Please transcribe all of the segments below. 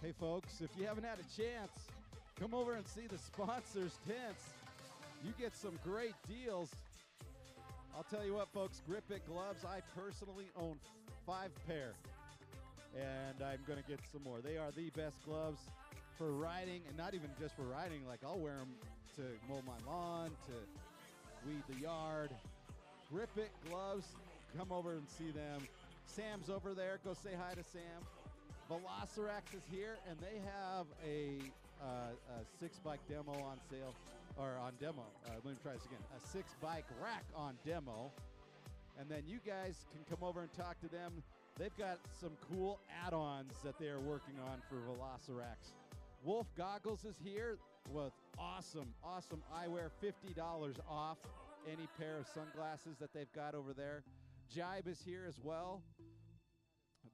Hey folks, if you haven't had a chance, come over and see the sponsors' tents. You get some great deals. I'll tell you what, folks, Grip It gloves, I personally own 5 pair, and I'm going to get some more. They are the best gloves for riding, and not even just for riding. Like, I'll wear them to mow my lawn, to weed the yard. Grip It gloves, come over and see them. Sam's over there. Go say hi to Sam. Velocirax is here, and they have a 6-bike demo on sale, or on demo. Let me try this again. A 6-bike rack on demo. And then you guys can come over and talk to them. They've got some cool add-ons that they are working on for Velocirax. Wolf Goggles is here with awesome eyewear, $50 off any pair of sunglasses that they've got over there. Jibe is here as well.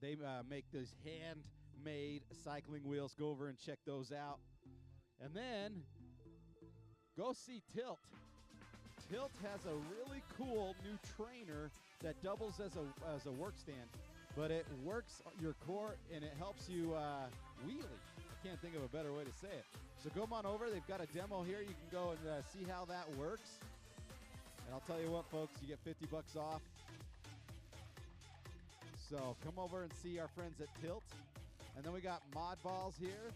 They make these handmade cycling wheels. Go over and check those out. And then go see Tilt. Tilt has a really cool new trainer that doubles as a work stand, but it works your core and it helps you wheelie. I can't think of a better way to say it. So come on over. They've got a demo here. You can go and see how that works. And I'll tell you what, folks, you get $50 off. So come over and see our friends at Tilt. And then we got Mod Balls here.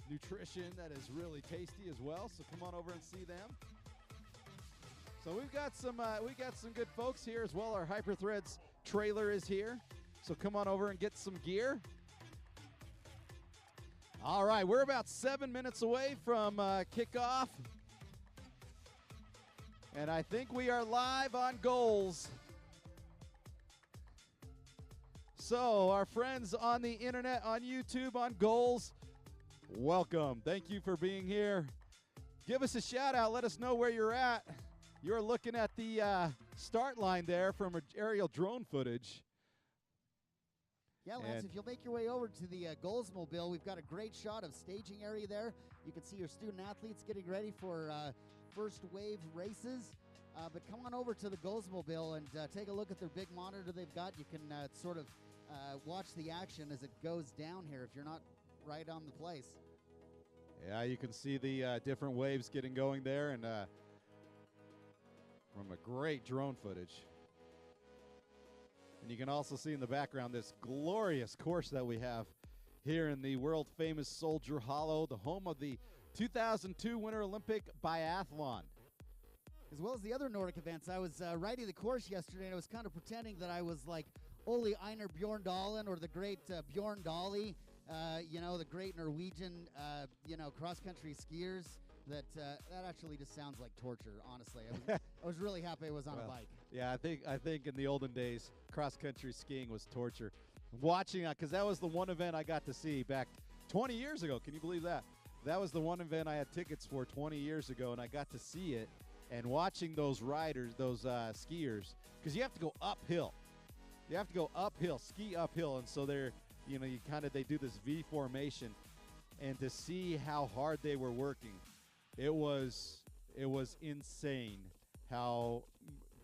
Nutrition that is really tasty as well. So come on over and see them. So we've got some good folks here as well. Our Hyperthreads trailer is here. So come on over and get some gear. All right, we're about 7 minutes away from kickoff. And I think we are live on goals. So our friends on the internet, on YouTube, on Goals, welcome. Thank you for being here. Give us a shout out. Let us know where you're at. You're looking at the start line there from aerial drone footage. Yeah, Lance, if you'll make your way over to the Goals Mobile, we've got a great shot of staging area there. You can see your student athletes getting ready for first wave races. But come on over to the Goals Mobile and take a look at their big monitor they've got. You can sort of watch the action as it goes down here if you're not right on the place. Yeah, you can see the different waves getting going there, and from a great drone footage. And you can also see in the background this glorious course that we have here in the world-famous Soldier Hollow, the home of the 2002 Winter Olympic Biathlon. As well as the other Nordic events. I was riding the course yesterday, and I was kind of pretending that I was like Ole Einar Bjorndalen or the great Bjorn Dali, the great Norwegian, cross-country skiers. That actually just sounds like torture, honestly. I was really happy I was on a bike. Yeah, I think in the olden days, cross-country skiing was torture. Watching that, because that was the one event I got to see back 20 years ago. Can you believe that? That was the one event I had tickets for 20 years ago, and I got to see it. And watching those riders, those skiers, because you have to go uphill. You have to go uphill, ski uphill, and so they do this V formation, and to see how hard they were working, it was insane how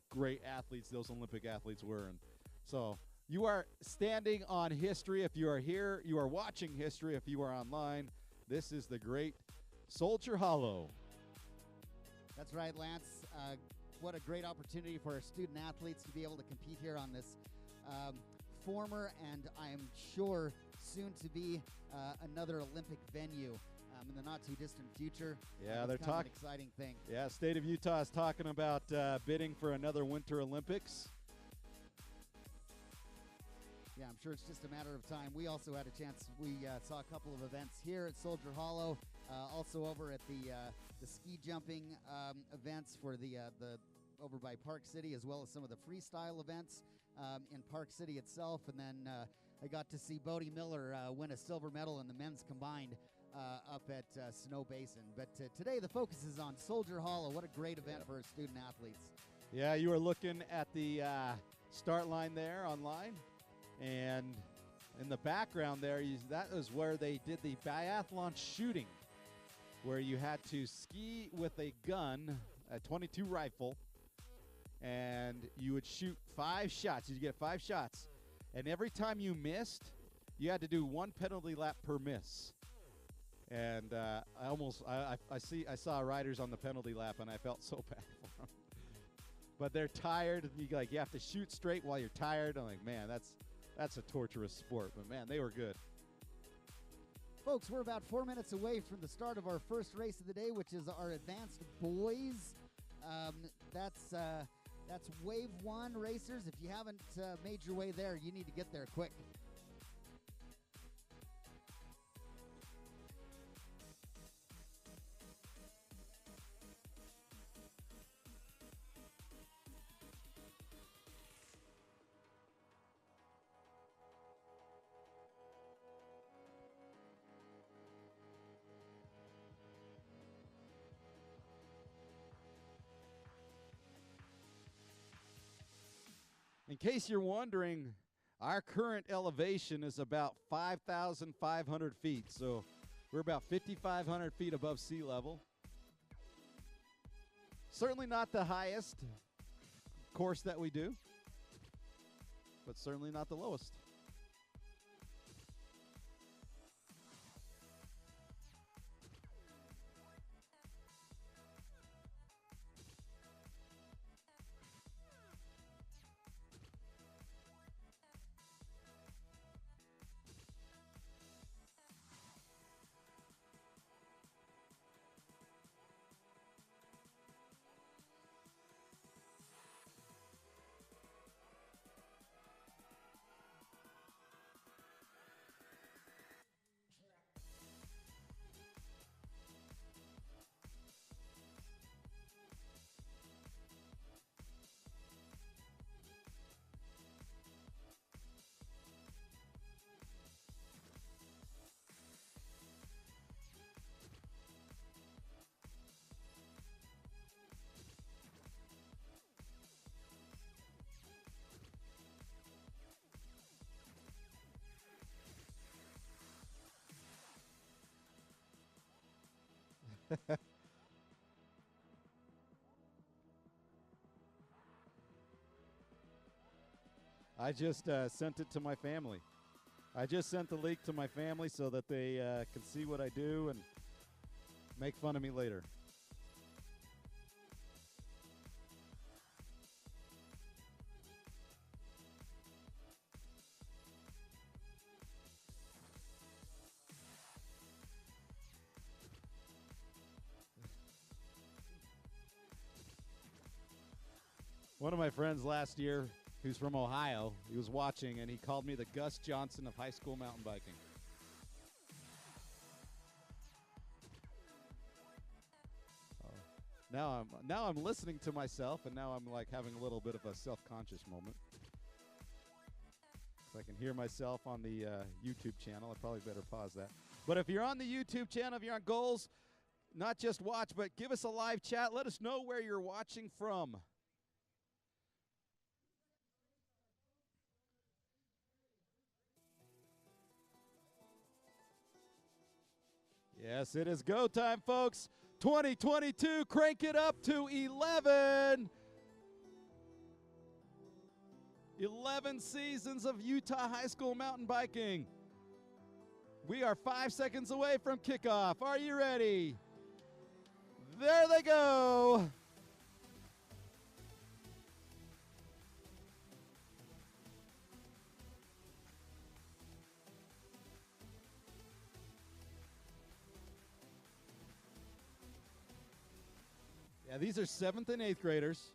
great athletes those Olympic athletes were. And so you are standing on history. If you are here, you are watching history. If you are online, this is the great Soldier Hollow. That's right, Lance. What a great opportunity for our student athletes to be able to compete here on this former and I am sure soon to be another Olympic venue in the not too distant future. Yeah, they're talking an exciting thing. Yeah, State of Utah is talking about bidding for another Winter Olympics. Yeah, I'm sure it's just a matter of time. We also had a chance. We saw a couple of events here at Soldier Hollow, also over at the ski jumping events for the over by Park City, as well as some of the freestyle events in Park City itself. And then I got to see Bodie Miller win a silver medal in the men's combined up at Snow Basin. But today the focus is on Soldier Hollow. What a great event for our student athletes. Yeah, you are looking at the start line there online. And in the background there, that is where they did the biathlon shooting, where you had to ski with a gun, a .22 rifle, and you would shoot 5 shots. You get 5 shots. And every time you missed, you had to do one penalty lap per miss. And I saw riders on the penalty lap, and I felt so bad for them. But they're tired, and you have to shoot straight while you're tired. I'm like, man, that's a torturous sport. But man, they were good. Folks, we're about 4 minutes away from the start of our first race of the day, which is our advanced boys. That's Wave 1 racers. If you haven't made your way there, you need to get there quick. In case you're wondering, our current elevation is about 5,500 feet. So we're about 5,500 feet above sea level. Certainly not the highest course that we do, but certainly not the lowest. I just sent it to my family. I just sent the link to my family so that they can see what I do and make fun of me later. One of my friends last year, who's from Ohio, he was watching, and he called me the Gus Johnson of high school mountain biking. Now I'm listening to myself, and now I'm like having a little bit of a self-conscious moment. If I can hear myself on the YouTube channel, I probably better pause that. But if you're on the YouTube channel, if you're on Goals, not just watch, but give us a live chat. Let us know where you're watching from. Yes, it is go time, folks. 2022, crank it up to 11. 11 seasons of Utah high school mountain biking. We are 5 seconds away from kickoff. Are you ready? There they go. Yeah, these are 7th and 8th graders.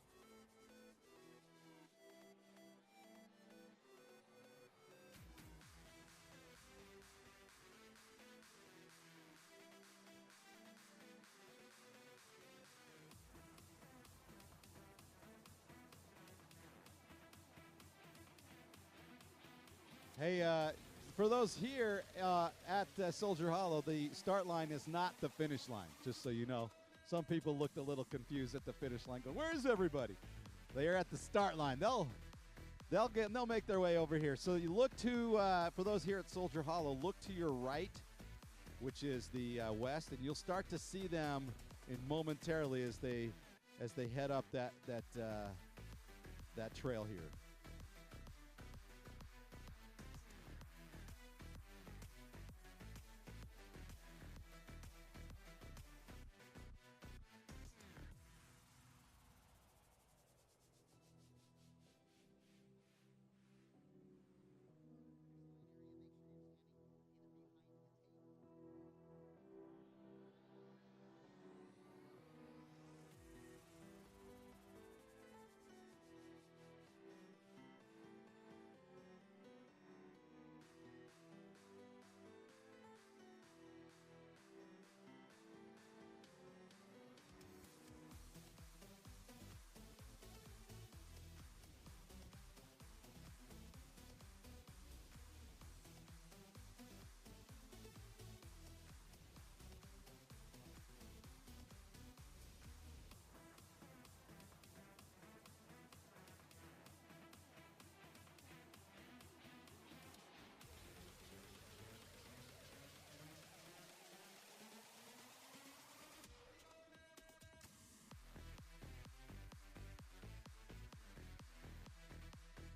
Hey, for those here at Soldier Hollow, the start line is not the finish line, just so you know. Some people looked a little confused at the finish line. Go, where is everybody? They are at the start line. They'll make their way over here. So you look to for those here at Soldier Hollow, look to your right, which is the west, and you'll start to see them momentarily as they head up that trail here.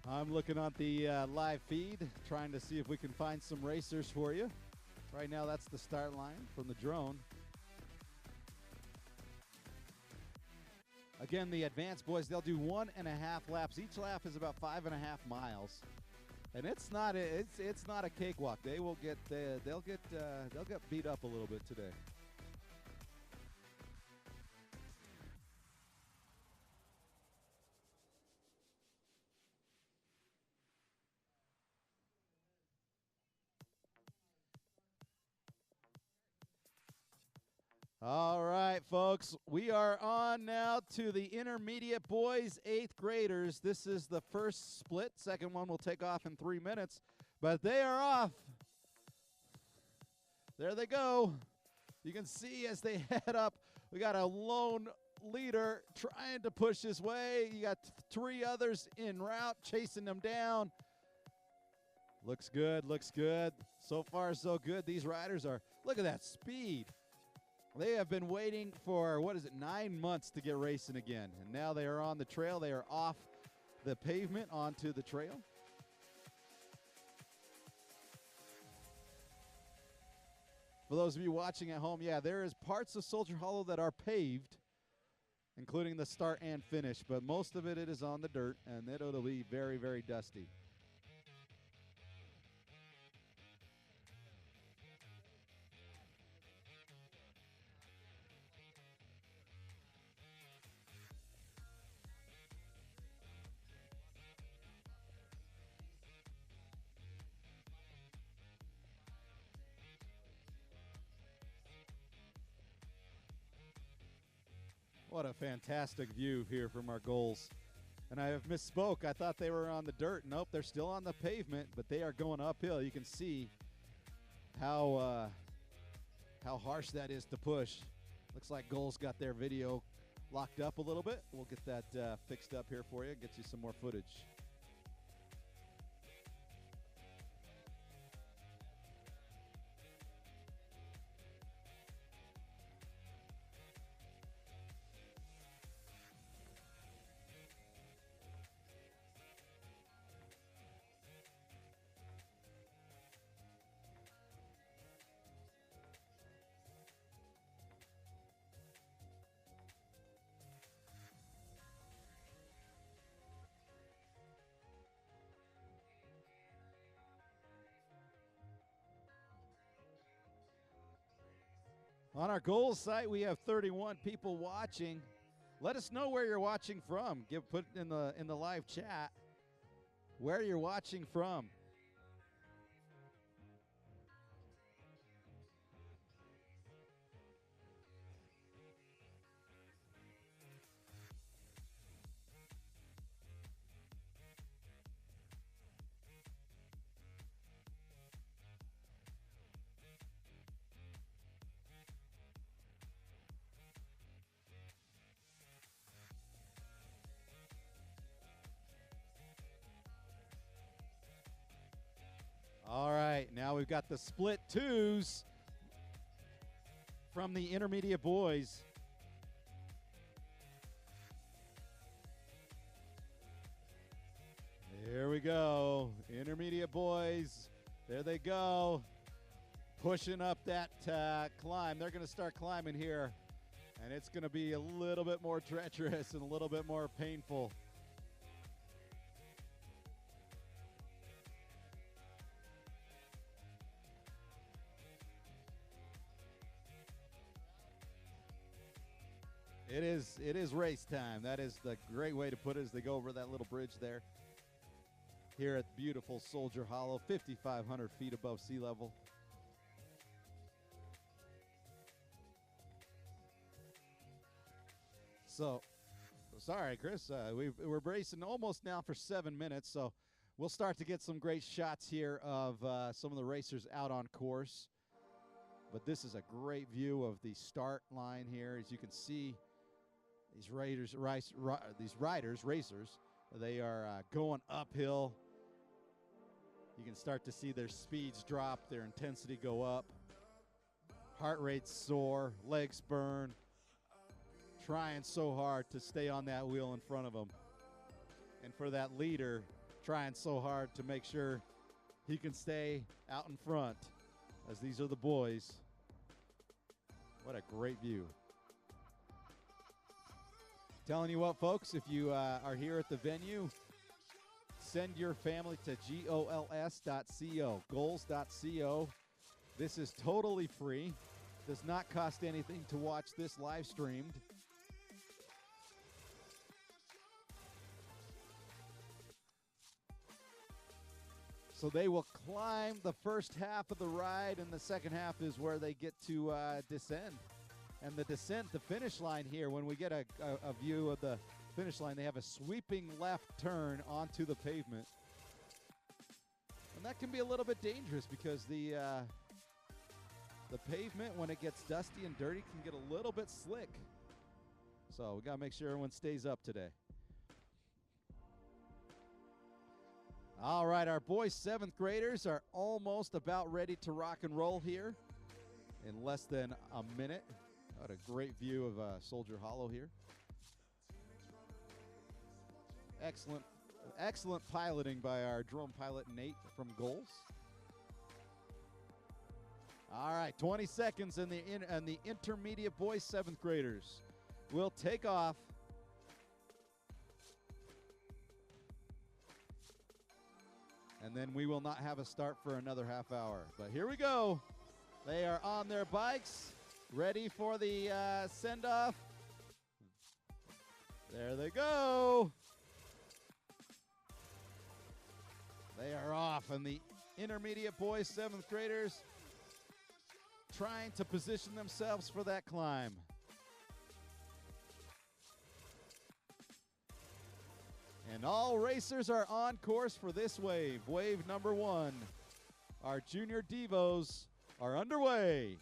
I'm looking on the live feed, trying to see if we can find some racers for you. Right now, that's the start line from the drone. Again, the advanced boys, they'll do 1.5 laps. Each lap is about 5.5 miles, and it's not a cakewalk. They'll get beat up a little bit today. All right, folks, we are on now to the intermediate boys, 8th graders. This is the first split. Second one will take off in 3 minutes, but they are off. There they go. You can see as they head up, we got a lone leader trying to push his way. You got 3 others en route chasing them down. Looks good, looks good. So far, so good. These riders are, look at that speed. They have been waiting for, 9 months to get racing again. And now they are on the trail. They are off the pavement onto the trail. For those of you watching at home, yeah, there is parts of Soldier Hollow that are paved, including the start and finish. But most of it is on the dirt, and it'll be very, very dusty. What a fantastic view here from our goals. And I have misspoke. I thought they were on the dirt. Nope, they're still on the pavement, but they are going uphill. You can see how harsh that is to push. Looks like goals got their video locked up a little bit. We'll get that fixed up here for you, get you some more footage. On our goals site, we have 31 people watching. Let us know where you're watching from. Put it in the live chat where you're watching from. All right, now we've got the split twos from the intermediate boys. Here we go, intermediate boys. There they go, pushing up that climb. They're going to start climbing here, and it's going to be a little bit more treacherous and a little bit more painful. It is race time. That is the great way to put it as they go over that little bridge there. Here at beautiful Soldier Hollow, 5,500 feet above sea level. So, sorry, Chris. We're racing almost now for 7 minutes, so we'll start to get some great shots here of some of the racers out on course. But this is a great view of the start line here. As you can see, these racers, they are going uphill. You can start to see their speeds drop, their intensity go up. Heart rates soar, legs burn, trying so hard to stay on that wheel in front of them. And for that leader, trying so hard to make sure he can stay out in front, as these are the boys. What a great view. Telling you what, folks, if you are here at the venue, send your family to gols.co, goals.co. This is totally free. Does not cost anything to watch this live streamed. So they will climb the first half of the ride, and the second half is where they get to descend. And the descent, the finish line here, when we get a view of the finish line, they have a sweeping left turn onto the pavement. And that can be a little bit dangerous because the pavement, when it gets dusty and dirty, can get a little bit slick. So we got to make sure everyone stays up today. All right, our boys 7th graders are almost about ready to rock and roll here in less than a minute. What a great view of Soldier Hollow here. Excellent piloting by our drone pilot Nate from Goals. All right, 20 seconds, and the intermediate boys 7th graders will take off. And then we will not have a start for another half hour. But here we go. They are on their bikes, ready for the send-off. There they go. They are off, and the intermediate boys, 7th graders, trying to position themselves for that climb. And all racers are on course for this wave. Wave number 1. Our junior Devos are underway.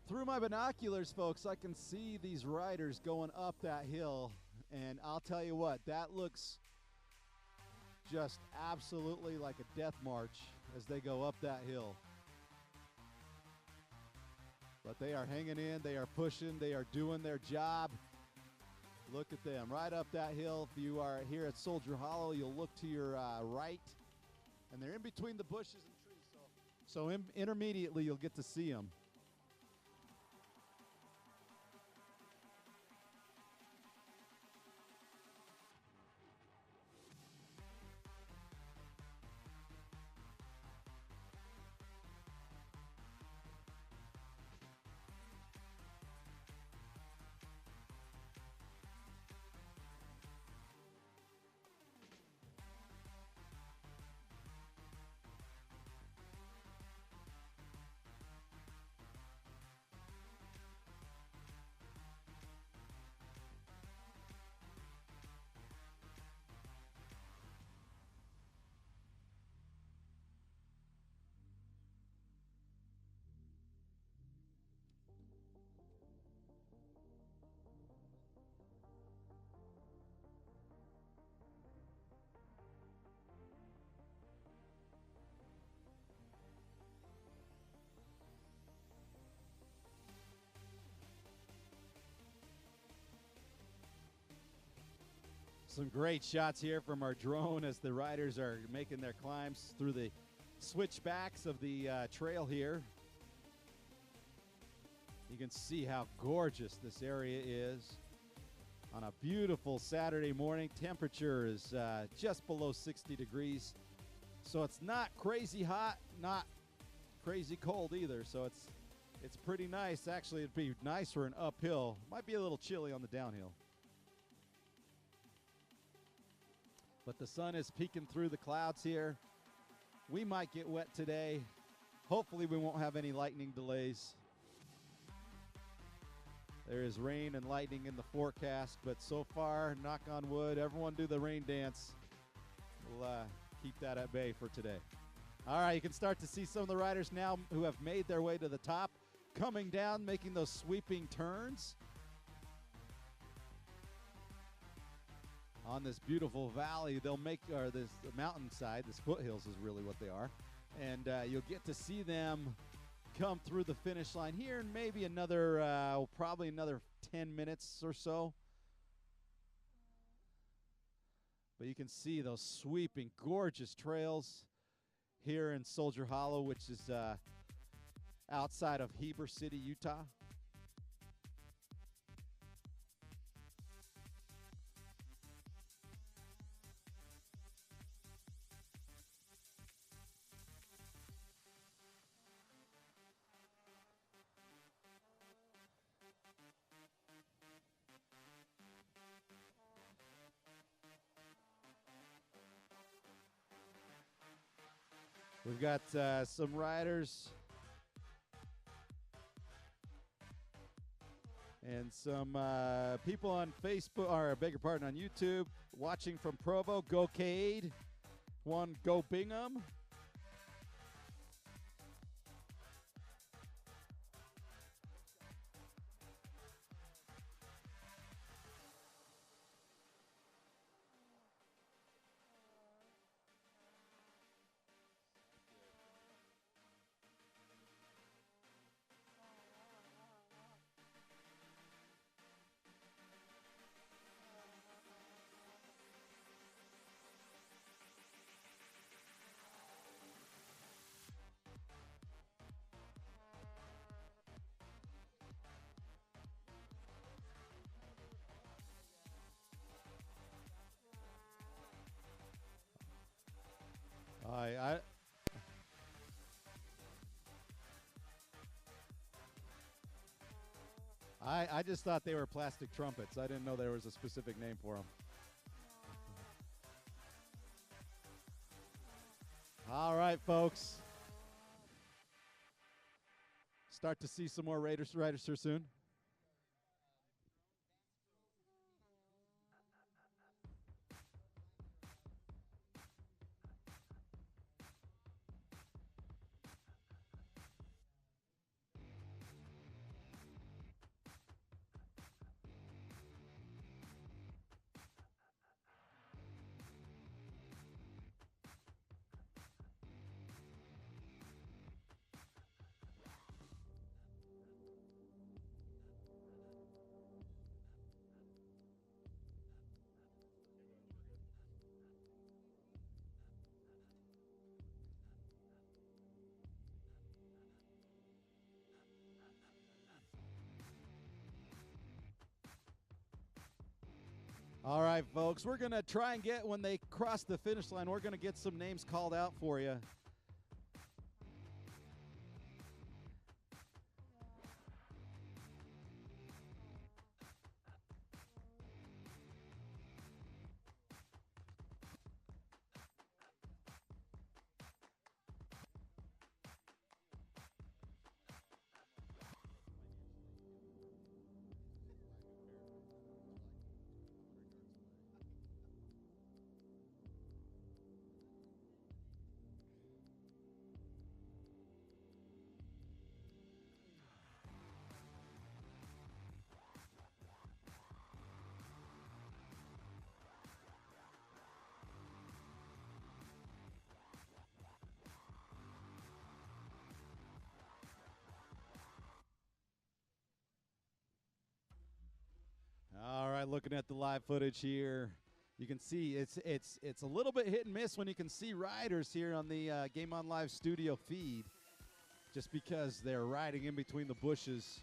Through my binoculars, folks, I can see these riders going up that hill, and I'll tell you what, that looks just absolutely like a death march as they go up that hill. But they are hanging in, they are pushing, they are doing their job. Look at them, right up that hill. If you are here at Soldier Hollow, you'll look to your right, and they're in between the bushes and trees, so intermediately you'll get to see them. Some great shots here from our drone as the riders are making their climbs through the switchbacks of the trail here. You can see how gorgeous this area is on a beautiful Saturday morning. Temperature is just below 60 degrees, so it's not crazy hot, not crazy cold either, so it's pretty nice. Actually, it'd be nice for an uphill. Might be a little chilly on the downhill. But the sun is peeking through the clouds here. We might get wet today. Hopefully we won't have any lightning delays. There is rain and lightning in the forecast, but so far, knock on wood, everyone do the rain dance. We'll keep that at bay for today. All right, you can start to see some of the riders now who have made their way to the top, coming down, making those sweeping turns on this beautiful valley. They'll make, or this mountainside, this foothills is really what they are. And you'll get to see them come through the finish line here in maybe another, probably another 10 minutes or so. But you can see those sweeping, gorgeous trails here in Soldier Hollow, which is outside of Heber City, Utah. We've got some riders and some people on Facebook, or I beg your pardon, on YouTube, watching from Provo. Go Cade. One, go Bingham. I just thought they were plastic trumpets. I didn't know there was a specific name for them. All right, folks. Start to see some more riders here soon. All right, folks, we're going to try and get, when they cross the finish line, we're going to get some names called out for you. All right, looking at the live footage here, you can see it's a little bit hit and miss when you can see riders here on the Game On Live studio feed, just because they're riding in between the bushes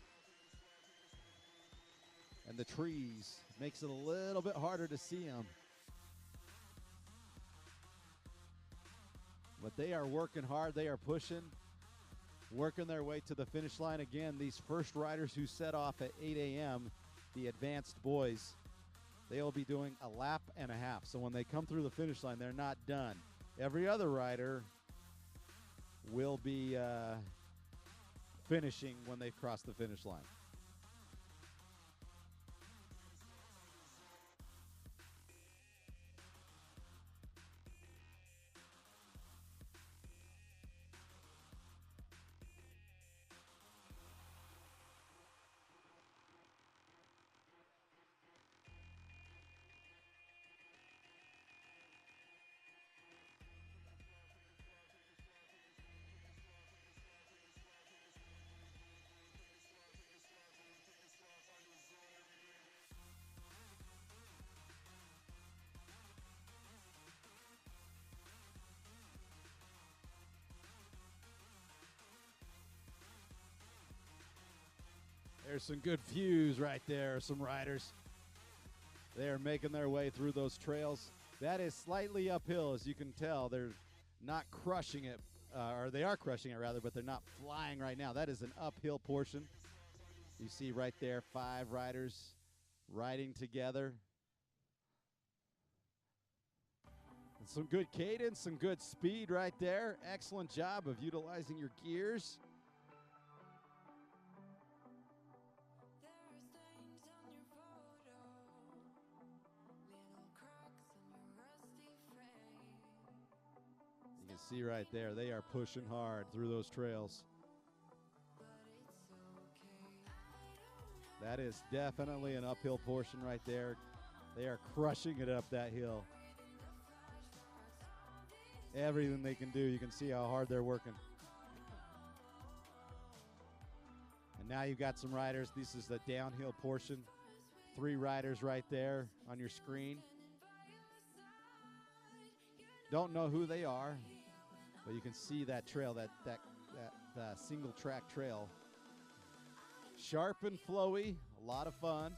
and the trees. Makes it a little bit harder to see them. But they are working hard. They are pushing, working their way to the finish line. Again, these first riders who set off at 8 a.m., the advanced boys, they'll be doing a lap and a half. So when they come through the finish line, they're not done. Every other rider will be finishing when they've crossed the finish line. There's some good views right there. Some riders, they are making their way through those trails. That is slightly uphill, as you can tell. They're not crushing it, or they are crushing it rather, but they're not flying right now. That is an uphill portion. You see right there 5 riders riding together. And some good cadence, some good speed right there. Excellent job of utilizing your gears. See right there, they are pushing hard through those trails. That is definitely an uphill portion right there. They are crushing it up that hill. Everything they can do, you can see how hard they're working. And now you've got some riders. This is the downhill portion. 3 riders right there on your screen. Don't know who they are, but you can see that trail, that single track trail. Sharp and flowy, a lot of fun.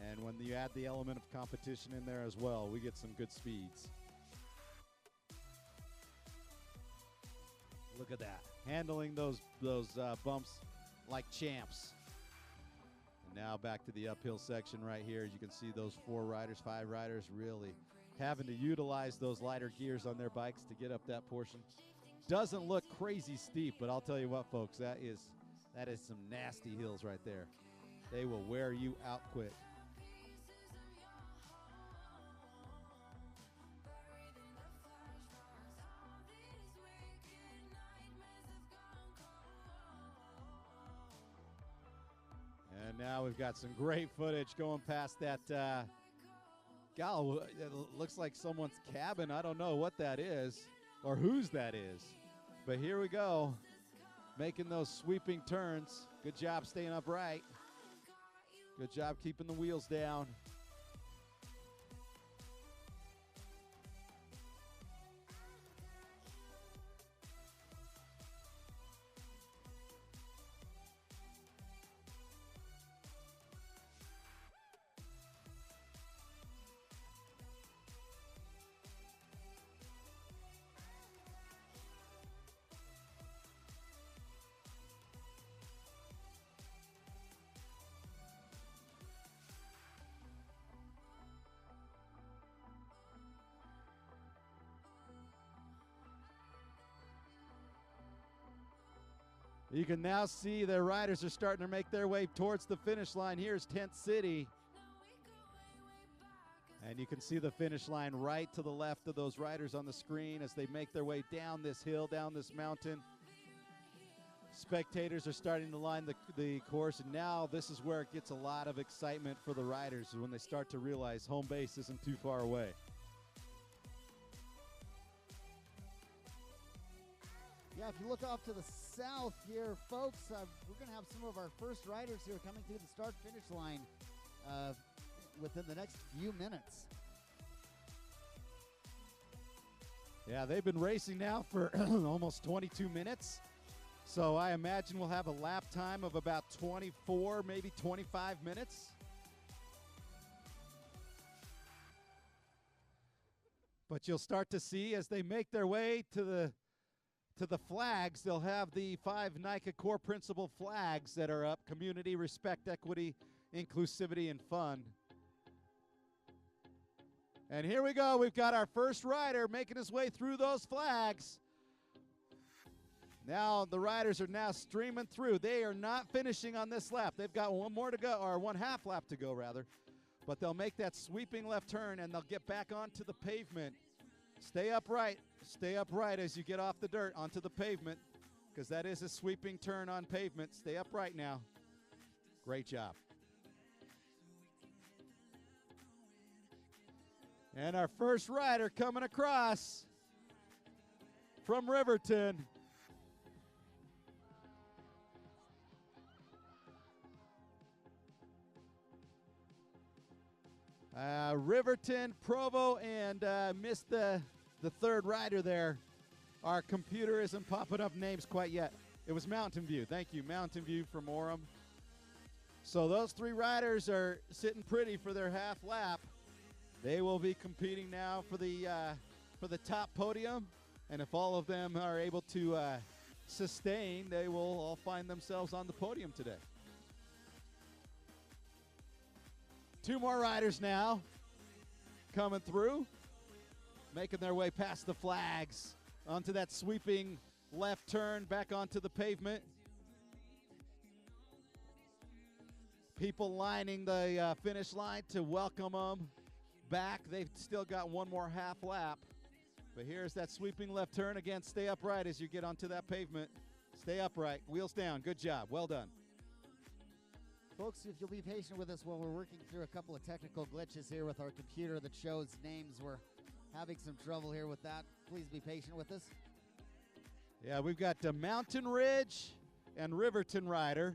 And when you add the element of competition in there as well, we get some good speeds. Look at that, handling those bumps like champs. And now back to the uphill section right here. As you can see, those 4 riders, 5 riders really having to utilize those lighter gears on their bikes to get up that portion. Doesn't look crazy steep, but I'll tell you what, folks, that is some nasty hills right there. They will wear you out quick. And now we've got some great footage going past that it looks like someone's cabin. I don't know what that is or whose that is. But here we go, making those sweeping turns. Good job staying upright. Good job keeping the wheels down. You can now see the riders are starting to make their way towards the finish line. Here's Tent City. And you can see the finish line right to the left of those riders on the screen as they make their way down this hill, down this mountain. Spectators are starting to line the course, and now this is where it gets a lot of excitement for the riders when they start to realize home base isn't too far away. Yeah, if you look off to the south here, folks, we're going to have some of our first riders here coming through the start-finish line within the next few minutes. Yeah, they've been racing now for almost 22 minutes. So I imagine we'll have a lap time of about 24, maybe 25 minutes. But you'll start to see as they make their way to the flags, they'll have the 5 NICA core principle flags that are up: community, respect, equity, inclusivity, and fun. And here we go. We've got our first rider making his way through those flags. Now the riders are now streaming through. They are not finishing on this lap. They've got one more to go, or one half lap to go, rather. But they'll make that sweeping left turn, and they'll get back onto the pavement. Stay upright. Stay upright as you get off the dirt onto the pavement, because that is a sweeping turn on pavement. Stay upright now. Great job. And our first rider coming across from Riverton. Riverton, Provo, and missed the third rider there. Our computer isn't popping up names quite yet. It was Mountain View. Thank you, Mountain View from Orem. So those three riders are sitting pretty for their half lap. They will be competing now for the top podium, and if all of them are able to sustain, they will all find themselves on the podium today. Two more riders now coming through, making their way past the flags onto that sweeping left turn back onto the pavement. People lining the finish line to welcome them back. They've still got one more half lap. But here's that sweeping left turn. Again, stay upright as you get onto that pavement. Stay upright. Wheels down. Good job. Well done. Folks, if you'll be patient with us while we're working through a couple of technical glitches here with our computer that shows names, we're having some trouble here with that. Please be patient with us. Yeah, we've got Mountain Ridge and Riverton rider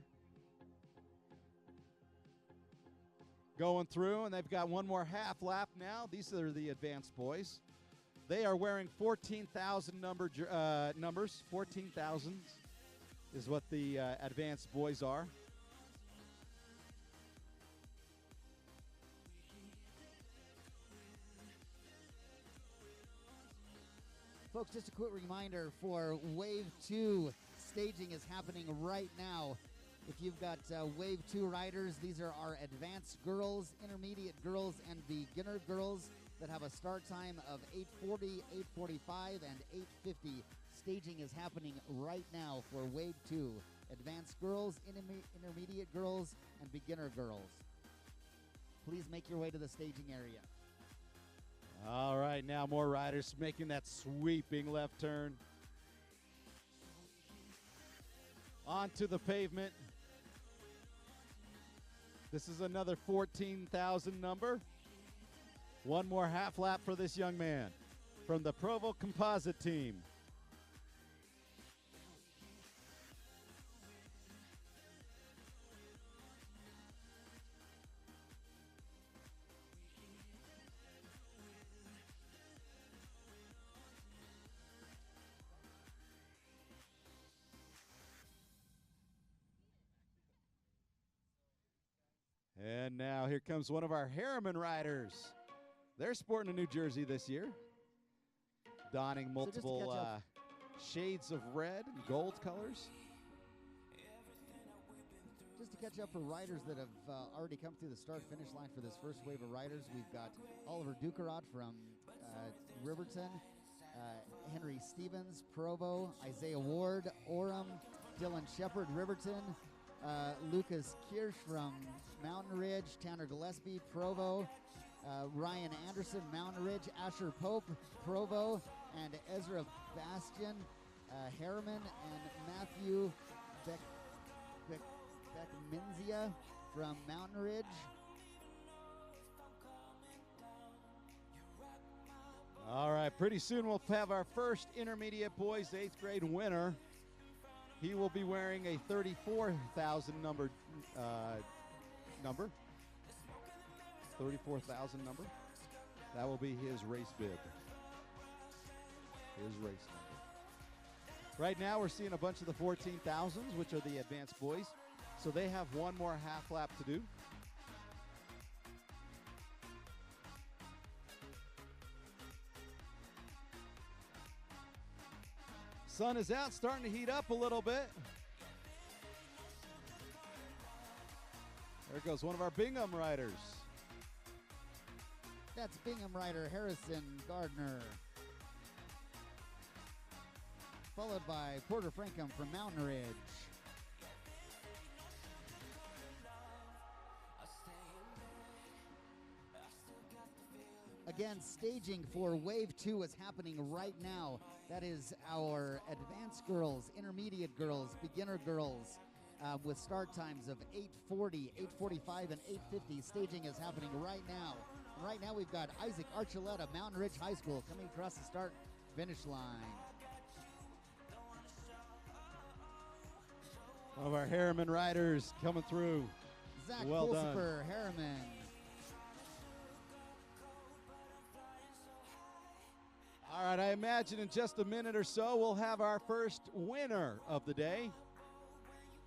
going through, and they've got one more half lap now. These are the advanced boys. They are wearing 14,000 numbers. 14,000 is what the advanced boys are. Folks, just a quick reminder for Wave 2, staging is happening right now. If you've got Wave 2 riders, these are our advanced girls, intermediate girls, and beginner girls that have a start time of 8:40, 8:45, and 8:50. Staging is happening right now for Wave 2, advanced girls, intermediate girls, and beginner girls. Please make your way to the staging area. All right, now more riders making that sweeping left turn onto the pavement. This is another 14,000 number. One more half lap for this young man from the Provo Composite team. And now here comes one of our Harriman riders. They're sporting a new jersey this year, donning multiple shades of red and gold colors. Just to catch up for riders that have already come through the start-finish line for this first wave of riders, we've got Oliver Dukerot from Riverton, Henry Stevens, Provo, Isaiah Ward, Orem, Dylan Shepard, Riverton, Lucas Kirsch from Mountain Ridge, Tanner Gillespie, Provo, Ryan Anderson, Mountain Ridge, Asher Pope, Provo, and Ezra Bastian, Harriman, and Matthew Beckminzia from Mountain Ridge. All right, pretty soon we'll have our first intermediate boys 8th grade winner. He will be wearing a 34,000 number. 34,000 number. That will be his race bib. His race number. Right now we're seeing a bunch of the 14,000s, which are the advanced boys. So they have one more half lap to do. Sun is out, starting to heat up a little bit. There goes one of our Bingham riders. That's Bingham rider Harrison Gardner. followed by Porter Frankham from Mountain Ridge. Again, staging for Wave 2 is happening right now. That is our advanced girls, intermediate girls, beginner girls, with start times of 8:40, 8:45, and 8:50. Staging is happening right now. And right now we've got Isaac Archuleta, Mountain Ridge High School, coming across the start-finish line. One of our Harriman riders coming through. Zach Well done. Pulsifer, Harriman. All right, I imagine in just a minute or so we'll have our first winner of the day.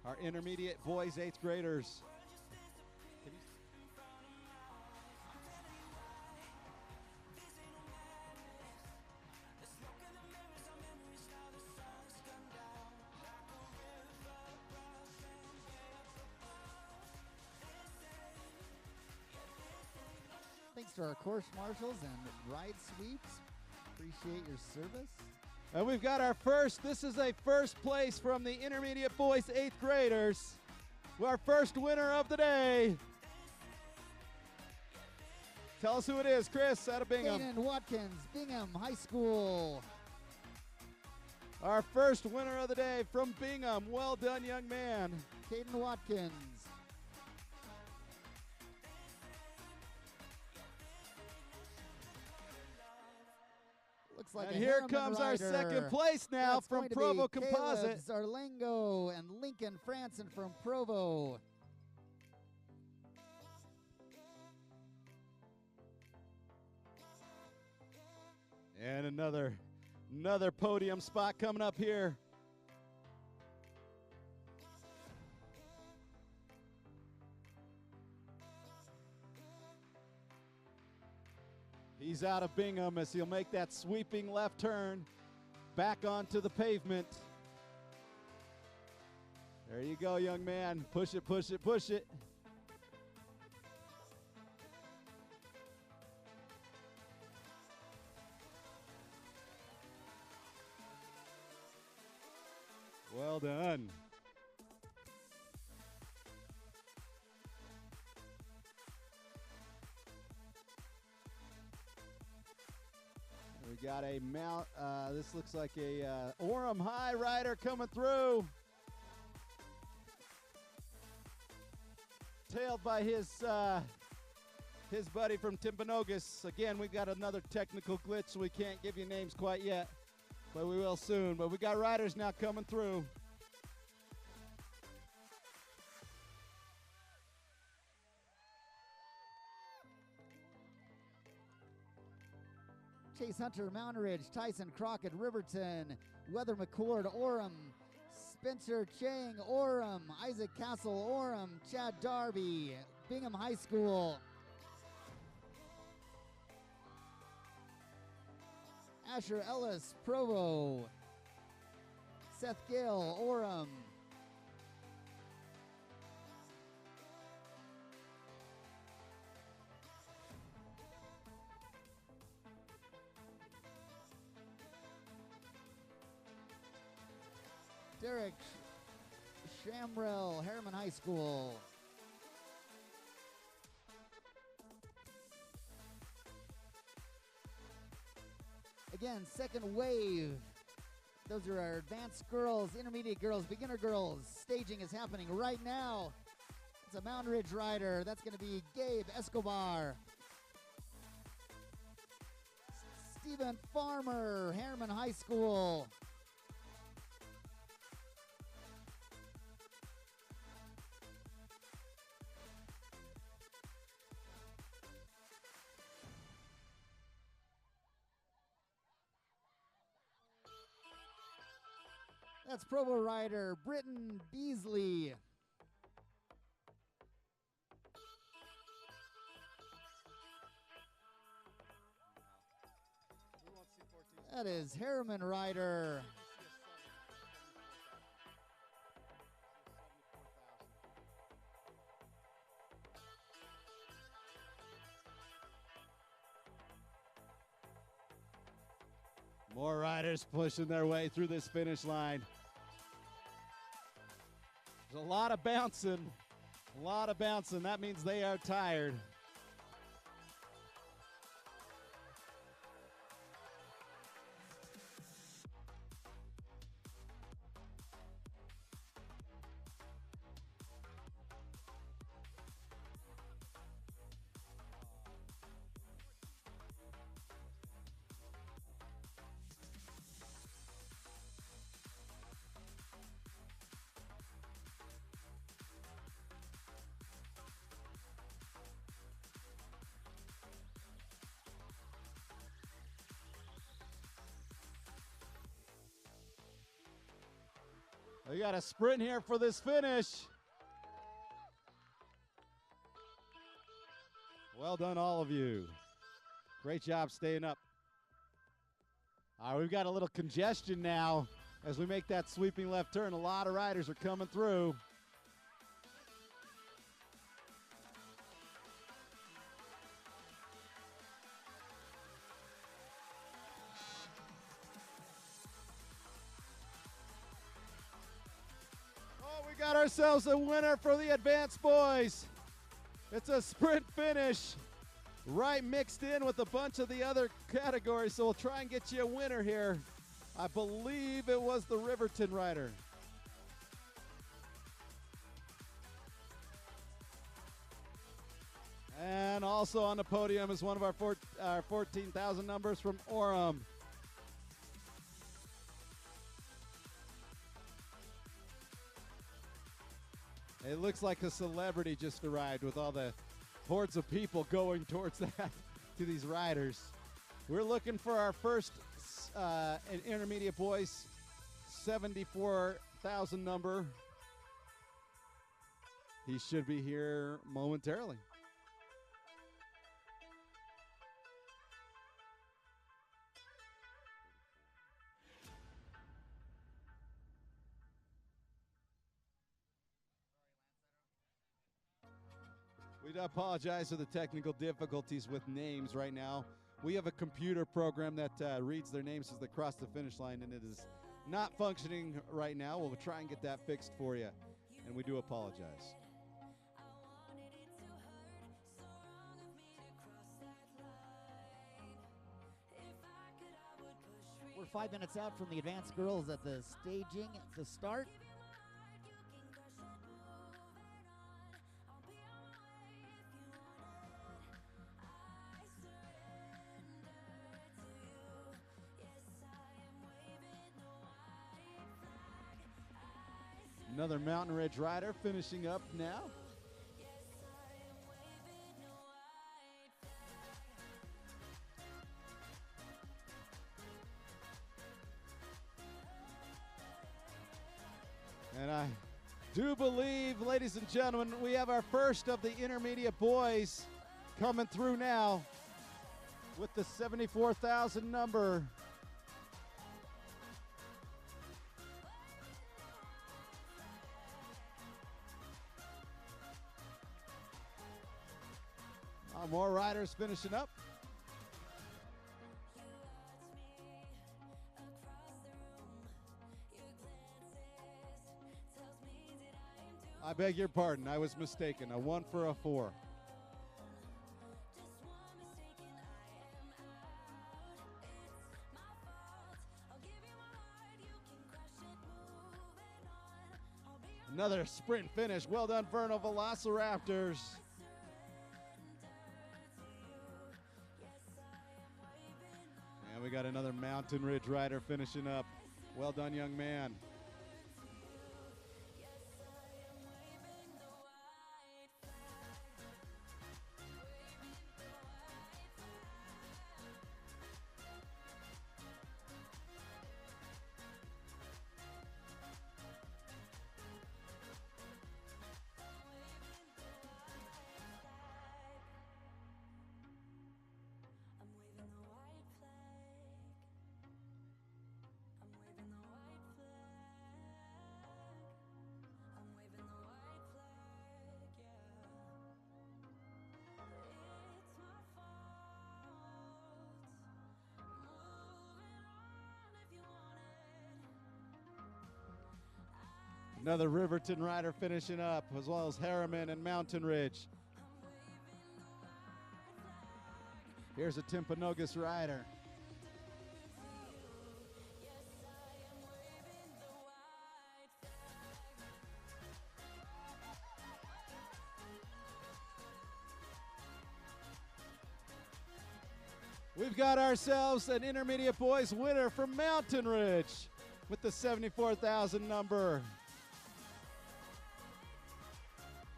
Our intermediate boys, 8th graders. Thanks to our course marshals and ride sweeps. Appreciate your service. And we've got our first, this is a first place from the intermediate boys 8th graders. Our first winner of the day. Tell us who it is, Chris, out of Bingham. Caden Watkins, Bingham High School. Our first winner of the day from Bingham. Well done, young man. Caden Watkins. Looks like And a here Harriman comes our rider. second place now That's from going to Provo be Composite. Caleb Zarlengo and Lincoln Franson from Provo. And another podium spot coming up here. He's out of Bingham as he'll make that sweeping left turn back onto the pavement. There you go, young man. Push it, push it, push it. Well done. We got a mount. This looks like a Orem High rider coming through. Tailed by his buddy from Timpanogos. Again, we've got another technical glitch, so we can't give you names quite yet, but we will soon. But we got riders now coming through. Chase Hunter, Mountain Ridge, Tyson Crockett, Riverton, Weather McCord, Orem, Spencer Chang, Orem, Isaac Castle, Orem, Chad Darby, Bingham High School. Asher Ellis, Provo, Seth Gale, Orem. Derek Shamrell, Harriman High School. Again, second wave. Those are our advanced girls, intermediate girls, beginner girls. Staging is happening right now. It's a Mountain Ridge rider. That's going to be Gabe Escobar. Stephen Farmer, Harriman High School. That's Provo rider Britton Beasley. That is Harriman rider. More riders pushing their way through this finish line. There's a lot of bouncing. A lot of bouncing. That means they are tired. We got a sprint here for this finish. Well done, all of you. Great job staying up. All right, we've got a little congestion now as we make that sweeping left turn. A lot of riders are coming through. We got ourselves a winner for the advanced boys. It's a sprint finish, right mixed in with a bunch of the other categories, so we'll try and get you a winner here. I believe it was the Riverton rider. And also on the podium is one of our 14,000 numbers from Orem. It looks like a celebrity just arrived with all the hordes of people going towards that to these riders. We're looking for our first intermediate boys 74,000 number. He should be here momentarily. We apologize for the technical difficulties with names right now. We have a computer program that reads their names as they cross the finish line, and it is not functioning right now. We'll try and get that fixed for you, and we do apologize. We're 5 minutes out from the advanced girls at the staging to start. Another Mountain Ridge rider finishing up now. And I do believe, ladies and gentlemen, we have our first of the intermediate boys coming through now with the 74,000 number. More riders finishing up. I beg your pardon, I was mistaken. A 1 for a 4. Another sprint finish. Well done, Vernal Velociraptors. And we got another Mountain Ridge rider finishing up. Well done, young man. Another Riverton rider finishing up, as well as Harriman and Mountain Ridge. Here's a Timpanogos rider. We've got ourselves an intermediate boys winner from Mountain Ridge with the 74,000 number.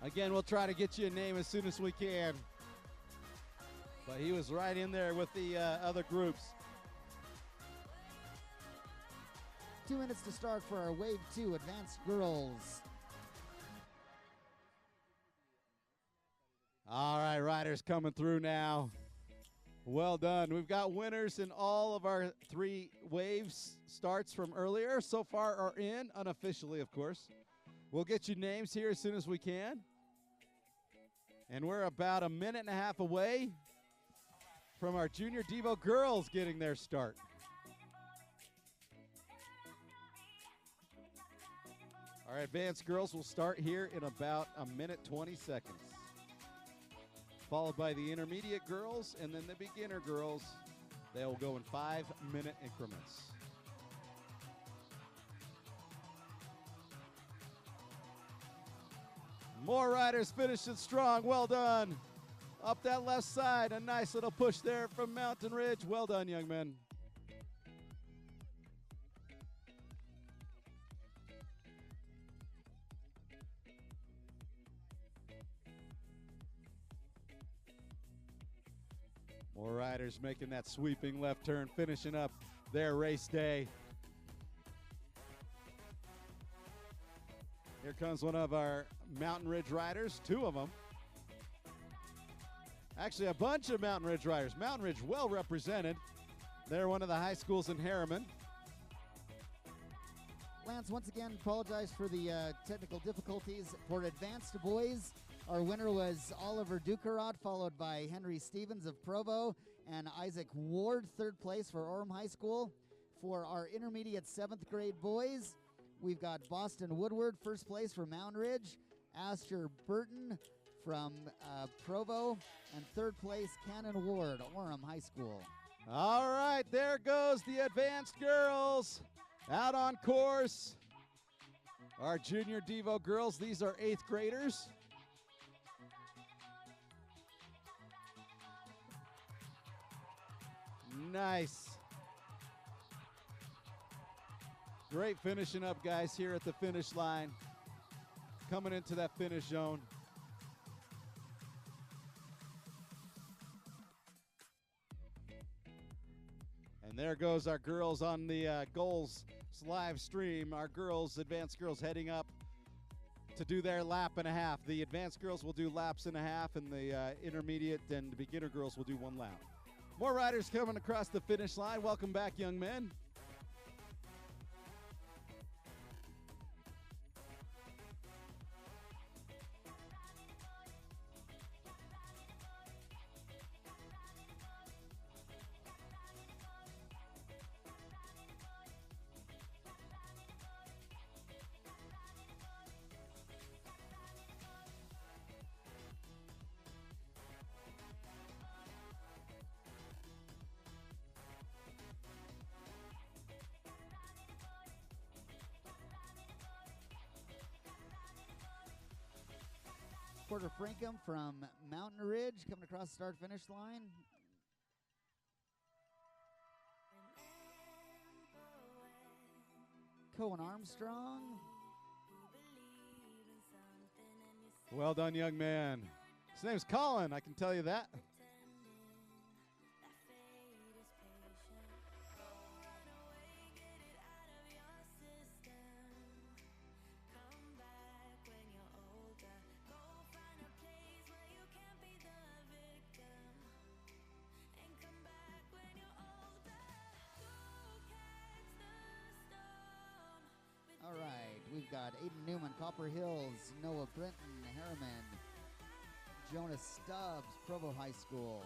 Again, we'll try to get you a name as soon as we can. But he was right in there with the other groups. 2 minutes to start for our Wave 2 Advanced Girls. All right, riders coming through now. Well done. We've got winners in all of our 3 waves. Starts from earlier so far are in, unofficially, of course. We'll get you names here as soon as we can. And we're about a minute and a half away from our Junior Devo girls getting their start. Our advanced girls will start here in about a minute 20 seconds. Followed by the intermediate girls and then the beginner girls. They'll go in 5-minute increments. More riders finishing strong. Well done. Up that left side, a nice little push there from Mountain Ridge. Well done, young men. More riders making that sweeping left turn, finishing up their race day. Here comes one of our Mountain Ridge riders, 2 of them. Actually, a bunch of Mountain Ridge riders. Mountain Ridge well represented. They're one of the high schools in Harriman. Lance, once again, apologize for the technical difficulties. For advanced boys, our winner was Oliver Dukerod, followed by Henry Stevens of Provo, and Isaac Ward, 3rd place for Orem High School. For our intermediate 7th grade boys, we've got Boston Woodward, 1st place for Mountain Ridge, Asher Burton from Provo, and 3rd place, Cannon Ward, Orem High School. All right, there goes the advanced girls out on course. Our Junior Devo girls, these are 8th graders. Nice. Great finishing up, guys, here at the finish line. Coming into that finish zone. And there goes our girls on the goals live stream. Our girls, advanced girls, heading up to do their lap and a half. The advanced girls will do laps and a half, and the intermediate and the beginner girls will do 1 lap. More riders coming across the finish line. Welcome back, young men. Porter Frankham from Mountain Ridge coming across the start-finish line. Cohen Armstrong. Well done, young man. His name's Colin, I can tell you that. All right, we've got Aiden Newman, Copper Hills, Noah Brinton, Harriman, Jonas Stubbs, Provo High School.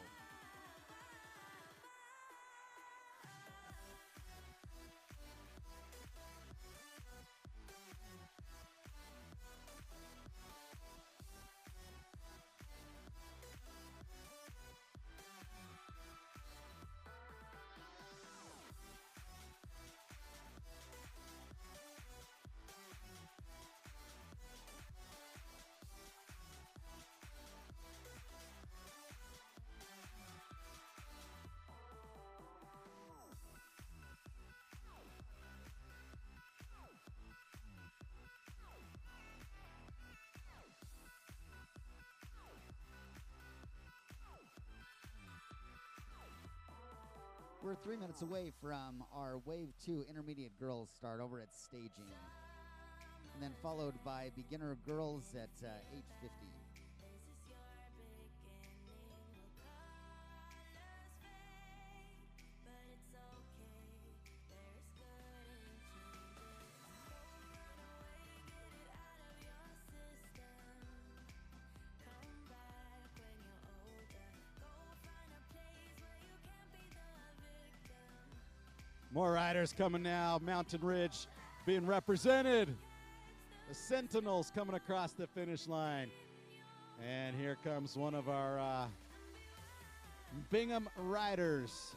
we're 3 minutes away from our Wave 2 Intermediate Girls start over at staging. And then followed by Beginner Girls at 8:50. More riders coming now. Mountain Ridge being represented. The Sentinels coming across the finish line. And here comes one of our Bingham riders.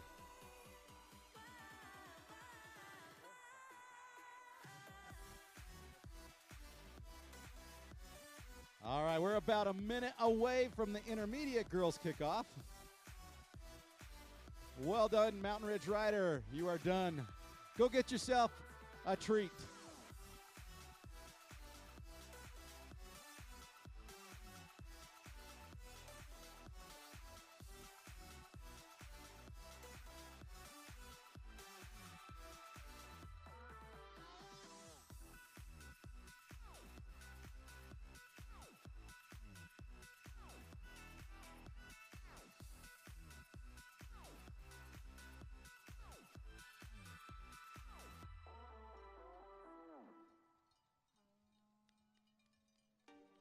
All right, we're about a minute away from the intermediate girls kickoff. Well done, Mountain Ridge rider. You are done. Go get yourself a treat.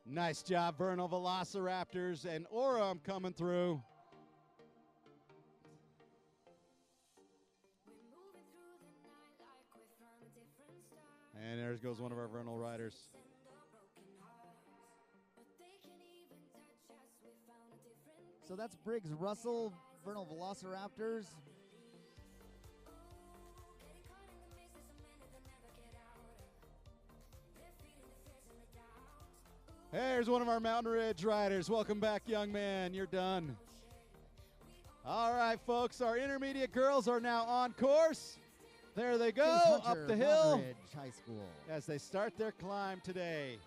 Nice job, Vernal Velociraptors and Orem coming through. And there goes one of our Vernal riders. So that's Briggs Russell, Vernal Velociraptors. There's one of our Mountain Ridge riders. Welcome back, young man. You're done. All right, folks. Our intermediate girls are now on course. There they go, up the hill. Mountain Ridge High School. As they start their climb today.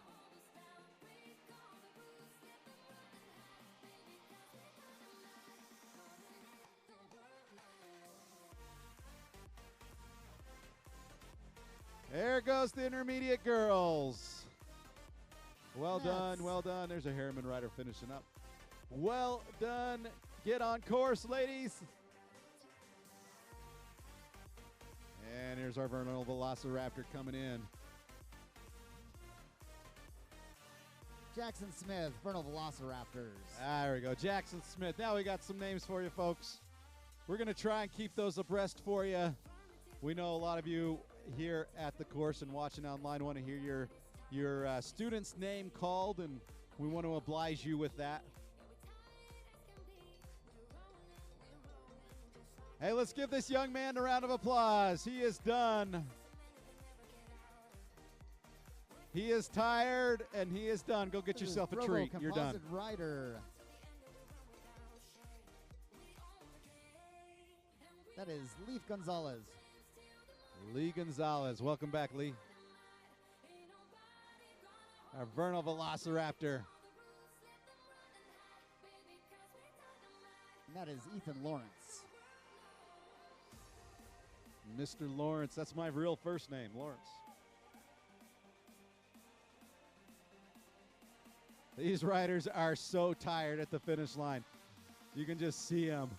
There goes the intermediate girls. Well done, well done. There's a Harriman rider finishing up. Well done. Get on course, ladies. And here's our Vernal Velociraptor coming in. Jackson Smith, Vernal Velociraptors. There we go, Jackson Smith. Now we got some names for you, folks. We're going to try and keep those abreast for you. We know a lot of you here at the course and watching online want to hear your student's name called, and we want to oblige you with that. Hey, let's give this young man a round of applause. He is done. He is tired, and he is done. Go get yourself a treat. You're done. Rider. That is Leaf Gonzalez. Lee Gonzalez. Welcome back, Lee. Our Vernal Velociraptor. And that is Ethan Lawrence. Mr. Lawrence. That's my real first name, Lawrence. These riders are so tired at the finish line. You can just see them.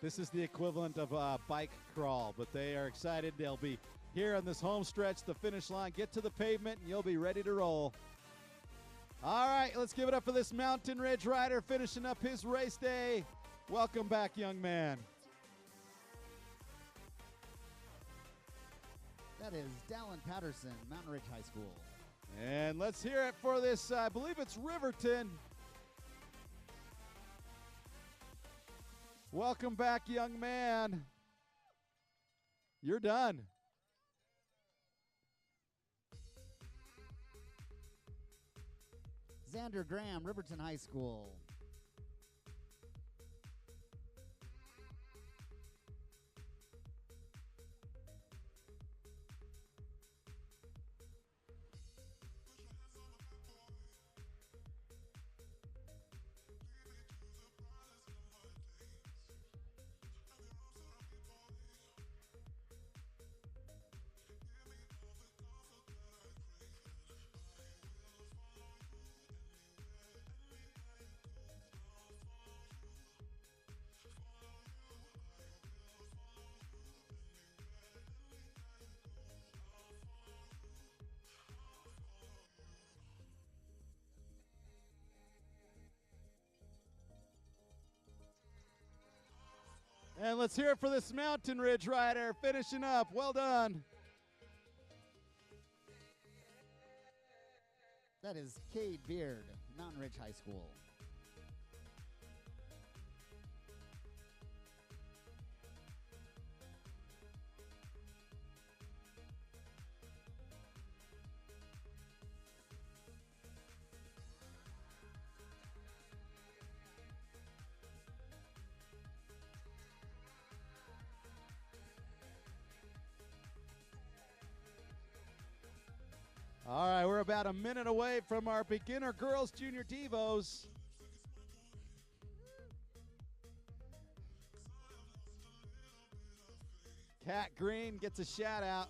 This is the equivalent of a bike crawl, but they are excited. They'll be here on this home stretch, the finish line. Get to the pavement, and you'll be ready to roll. All right, let's give it up for this Mountain Ridge rider finishing up his race day. Welcome back, young man. That is Dallin Patterson, Mountain Ridge High School. And let's hear it for this, I believe it's Riverton. Welcome back, young man. You're done. Xander Graham, Riverton High School. And let's hear it for this Mountain Ridge rider finishing up. Well done. That is Cade Beard, Mountain Ridge High School. All right, we're about a minute away from our beginner girls junior devos. Kat Green gets a shout out.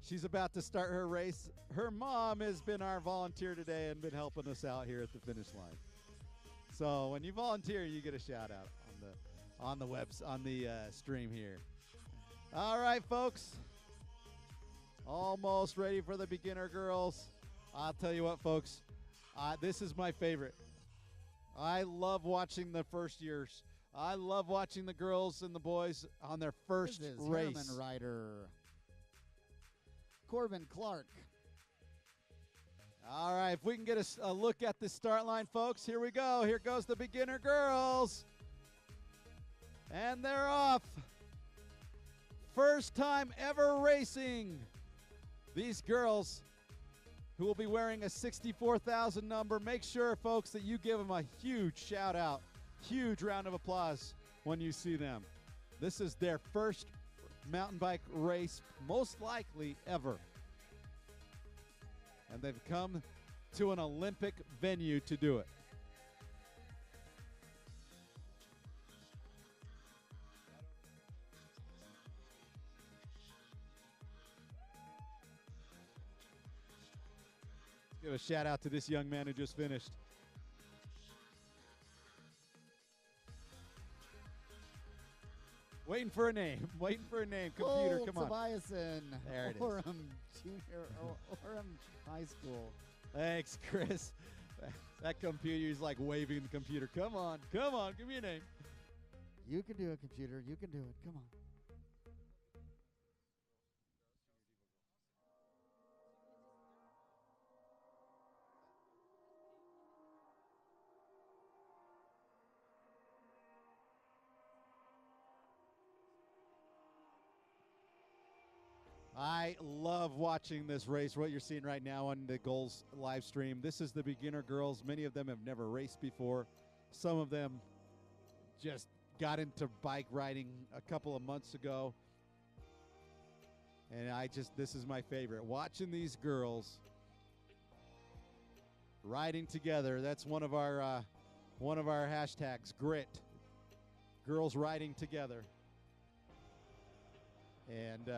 She's about to start her race. Her mom has been our volunteer today and been helping us out here at the finish line. So when you volunteer, you get a shout out on the stream here. All right, folks. Almost ready for the beginner girls. I'll tell you what, folks. This is my favorite. I love watching the first years. I love watching the girls and the boys on their first this is race. Harriman rider Corbin Clark. All right, if we can get a look at the start line, folks. Here we go. Here goes the beginner girls. And they're off. First time ever racing. These girls who will be wearing a 64,000 number, make sure, folks, that you give them a huge shout out, huge round of applause when you see them. This is their first mountain bike race, most likely ever. And they've come to an Olympic venue to do it. Give a shout out to this young man who just finished. Waiting for a name. Waiting for a name. Computer, Cole come on. Tobiasen. There it is. Orem High School. Thanks, Chris. That computer is like waving the computer. Come on. Come on. Give me a name. You can do it, computer. You can do it. Come on. I love watching this race, what you're seeing right now on the Goals live stream. This is the beginner girls. Many of them have never raced before. Some of them just got into bike riding a couple of months ago. And this is my favorite. Watching these girls riding together. That's one of our hashtags, grit. Girls riding together. And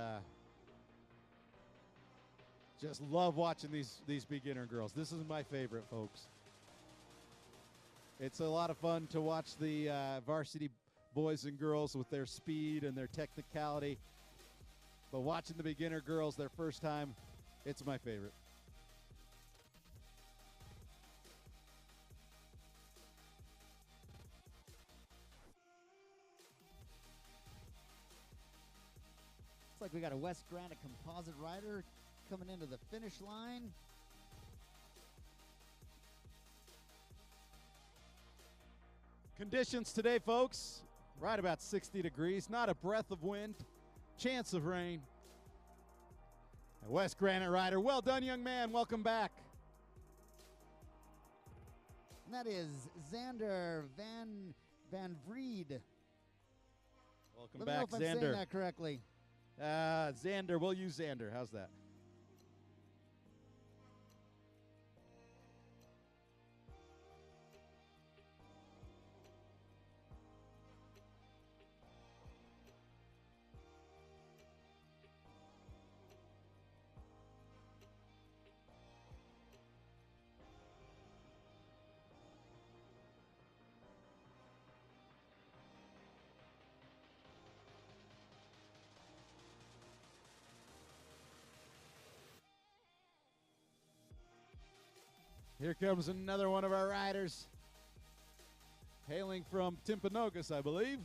just love watching these beginner girls. This is my favorite, folks. It's a lot of fun to watch the varsity boys and girls with their speed and their technicality. But watching the beginner girls their first time, it's my favorite. Looks like we got a West Granite composite rider coming into the finish line. Conditions today, folks, right about 60 degrees. Not a breath of wind. Chance of rain. A West Granite rider. Well done, young man. Welcome back. And that is Xander Van Vried. Welcome Let me back, know if I'm Xander. saying that correctly. Xander, we'll use Xander. How's that? Here comes another one of our riders, hailing from Timpanogos, I believe.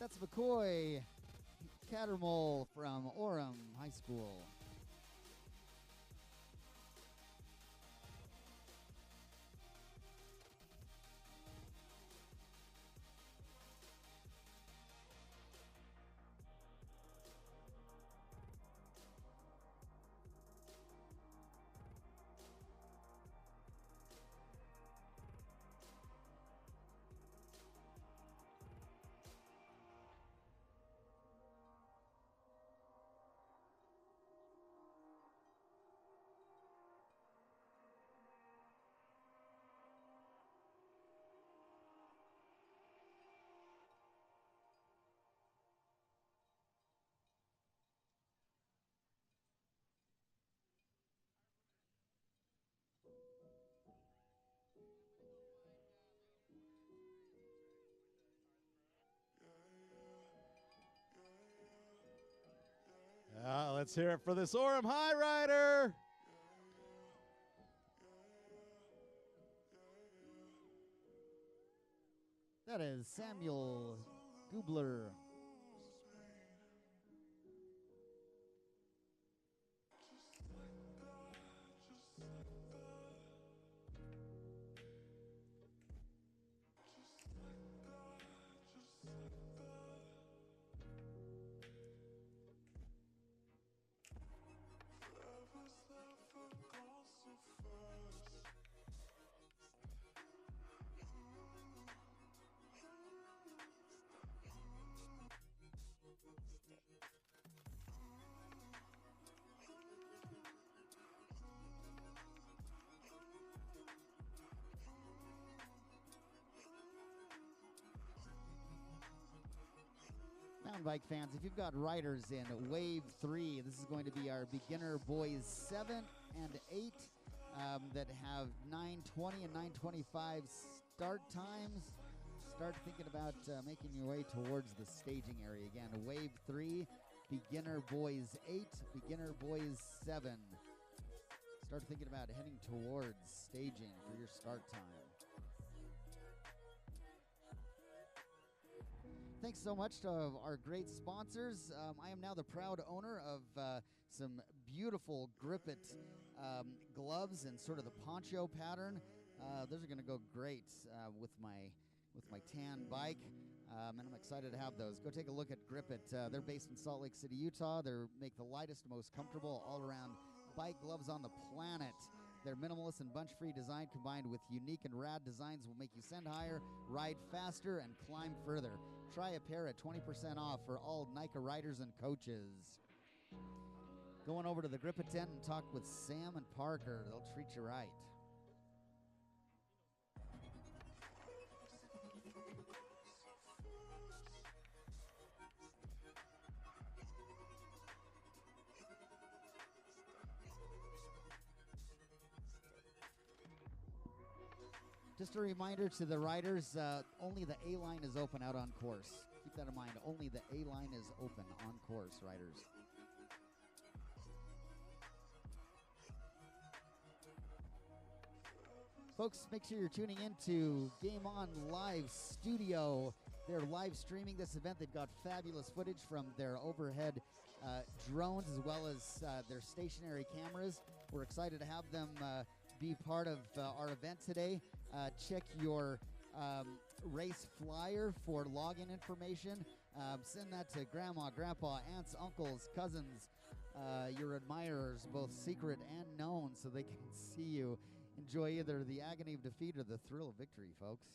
That's McCoy Cattermole from Orem High School. Let's hear it for this Orem High rider. That is Samuel Gubler. Mountain bike fans, if you've got riders in Wave 3, this is going to be our beginner boys 7 and 8 that have 9:20 and 9:25 start times. Start thinking about making your way towards the staging area. Again, Wave 3, beginner boys 8, beginner boys 7. Start thinking about heading towards staging for your start time. Thanks so much to our great sponsors. I am now the proud owner of some beautiful Grip It gloves and sort of the poncho pattern. Those are going to go great with my tan bike, and I'm excited to have those. Go take a look at Grip It. They're based in Salt Lake City, Utah. They make the lightest, most comfortable all-around bike gloves on the planet. Their minimalist and bunch-free design combined with unique and rad designs will make you send higher, ride faster, and climb further. Try a pair at 20% off for all NICA riders and coaches. Going over to the Grip It tent and talk with Sam and Parker. They'll treat you right. Just a reminder to the riders, only the A line is open out on course. Keep that in mind. Only the A line is open on course, riders. Folks, make sure you're tuning in to Game On Live Studio. They're live streaming this event. They've got fabulous footage from their overhead drones as well as their stationary cameras. We're excited to have them be part of our event today. Check your race flyer for login information. Send that to grandma, grandpa, aunts, uncles, cousins, your admirers, both secret and known, so they can see you enjoy either the agony of defeat or the thrill of victory, folks.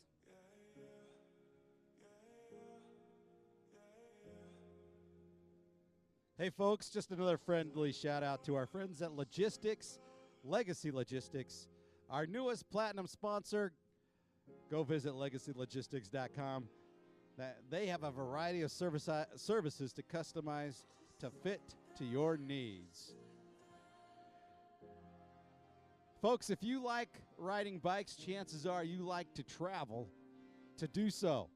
Hey, folks, just another friendly shout out to our friends at Logistics, Legacy Logistics, our newest platinum sponsor. Go visit legacylogistics.com. They have a variety of services to customize to fit to your needs. Folks, if you like riding bikes, chances are you like to travel to do so.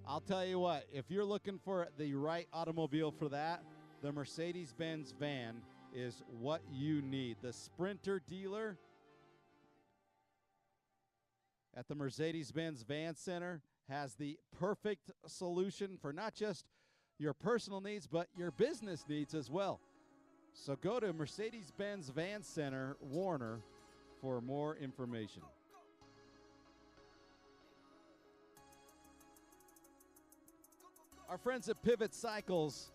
I'll tell you what, if you're looking for the right automobile for that, the Mercedes-Benz van is what you need. The Sprinter dealer at the Mercedes-Benz Van Center has the perfect solution for not just your personal needs, but your business needs as well. So go to Mercedes-Benz Van Center, Warner, for more information. Our friends at Pivot Cycles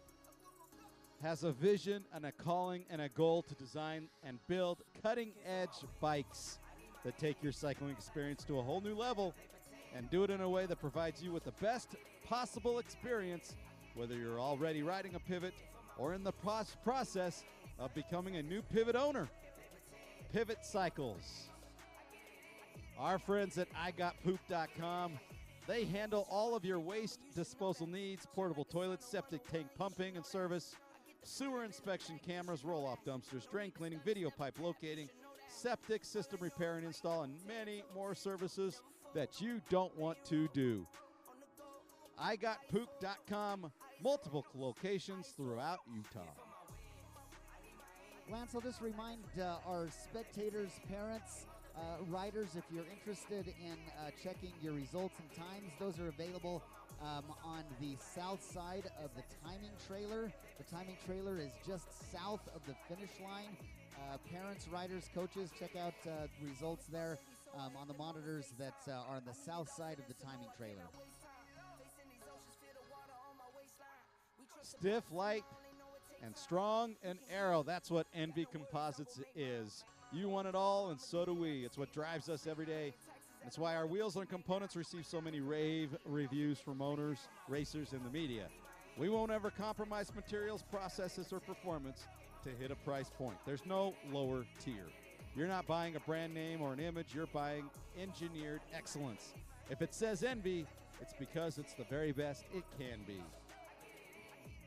has a vision and a calling and a goal to design and build cutting-edge bikes that take your cycling experience to a whole new level and do it in a way that provides you with the best possible experience, whether you're already riding a Pivot or in the process of becoming a new Pivot owner. Pivot Cycles. Our friends at IGotPoop.com, they handle all of your waste disposal needs, portable toilets, septic tank pumping and service, sewer inspection cameras, roll-off dumpsters, drain cleaning, video pipe locating, septic system repair and install, and many more services that you don't want to do. IGotPoop.com, multiple locations throughout Utah. Lance, I'll just remind our spectators, parents, riders, if you're interested in checking your results and times, those are available on the south side of the timing trailer. The timing trailer is just south of the finish line. Parents, riders, coaches, check out results there on the monitors that are on the south side of the timing trailer. Stiff, light, and strong and aero. That's what Envy Composites is. You want it all, and so do we. It's what drives us every day. That's why our wheels and components receive so many rave reviews from owners, racers, and the media. We won't ever compromise materials, processes, or performance to hit a price point. There's no lower tier. You're not buying a brand name or an image. You're buying engineered excellence. If it says Envy, it's because it's the very best it can be.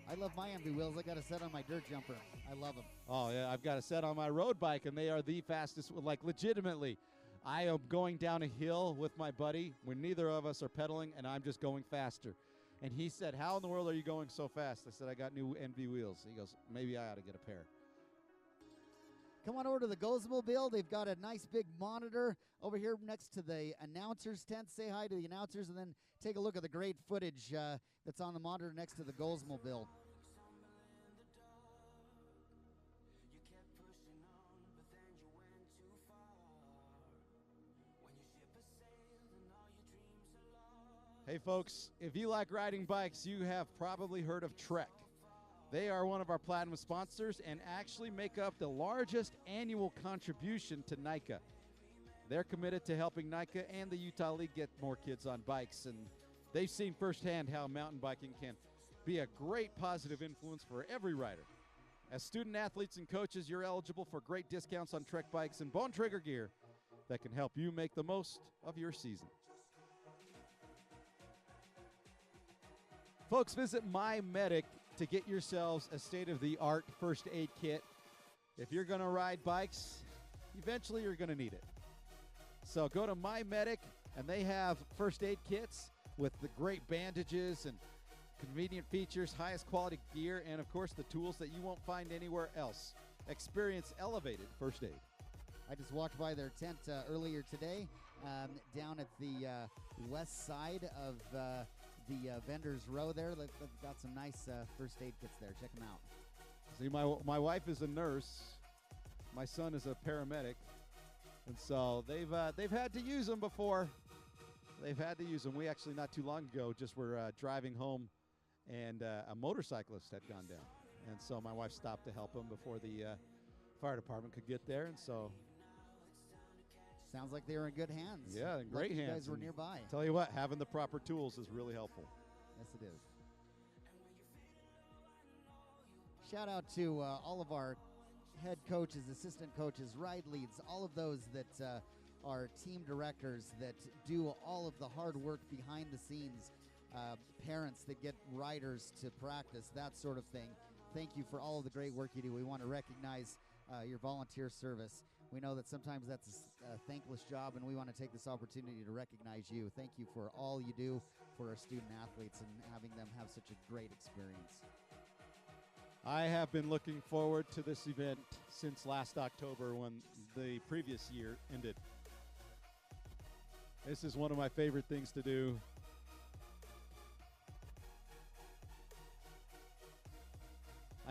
I love my Envy wheels. I got a set on my dirt jumper. I love them. Oh, yeah, I've got a set on my road bike, and they are the fastest. Like, legitimately, I am going down a hill with my buddy when neither of us are pedaling, and I'm just going faster. And he said, how in the world are you going so fast? I said, I got new Envy wheels. He goes, maybe I ought to get a pair. Come on over to the Gozmobile. They've got a nice big monitor over here next to the announcer's tent. Say hi to the announcers, and then take a look at the great footage that's on the monitor next to the Gozmobile. Hey, folks, if you like riding bikes, you have probably heard of Trek. They are one of our platinum sponsors and actually make up the largest annual contribution to NICA. They're committed to helping NICA and the Utah League get more kids on bikes, and they've seen firsthand how mountain biking can be a great positive influence for every rider. As student athletes and coaches, you're eligible for great discounts on Trek bikes and Bone Trigger gear that can help you make the most of your season. Folks, visit MyMedic to get yourselves a state-of-the-art first aid kit. If you're going to ride bikes, eventually you're going to need it. So go to MyMedic, and they have first aid kits with the great bandages and convenient features, highest quality gear, and, of course, the tools that you won't find anywhere else. Experience elevated first aid. I just walked by their tent earlier today down at the west side of the vendors row there. They've got some nice first aid kits there. Check them out. See, my wife is a nurse. My son is a paramedic. And so they've had to use them before. They've had to use them. We actually, not too long ago, just were driving home, and a motorcyclist had gone down. And so my wife stopped to help him before the fire department could get there. And so sounds like they were in good hands. Yeah, in great hands. You guys were nearby. Tell you what, having the proper tools is really helpful. Yes, it is. Shout out to all of our head coaches, assistant coaches, ride leads, all of those that are team directors that do all of the hard work behind the scenes, parents that get riders to practice, that sort of thing. Thank you for all of the great work you do. We want to recognize your volunteer service. We know that sometimes that's a thankless job, and we want to take this opportunity to recognize you. Thank you for all you do for our student athletes and having them have such a great experience. I have been looking forward to this event since last October when the previous year ended. This is one of my favorite things to do.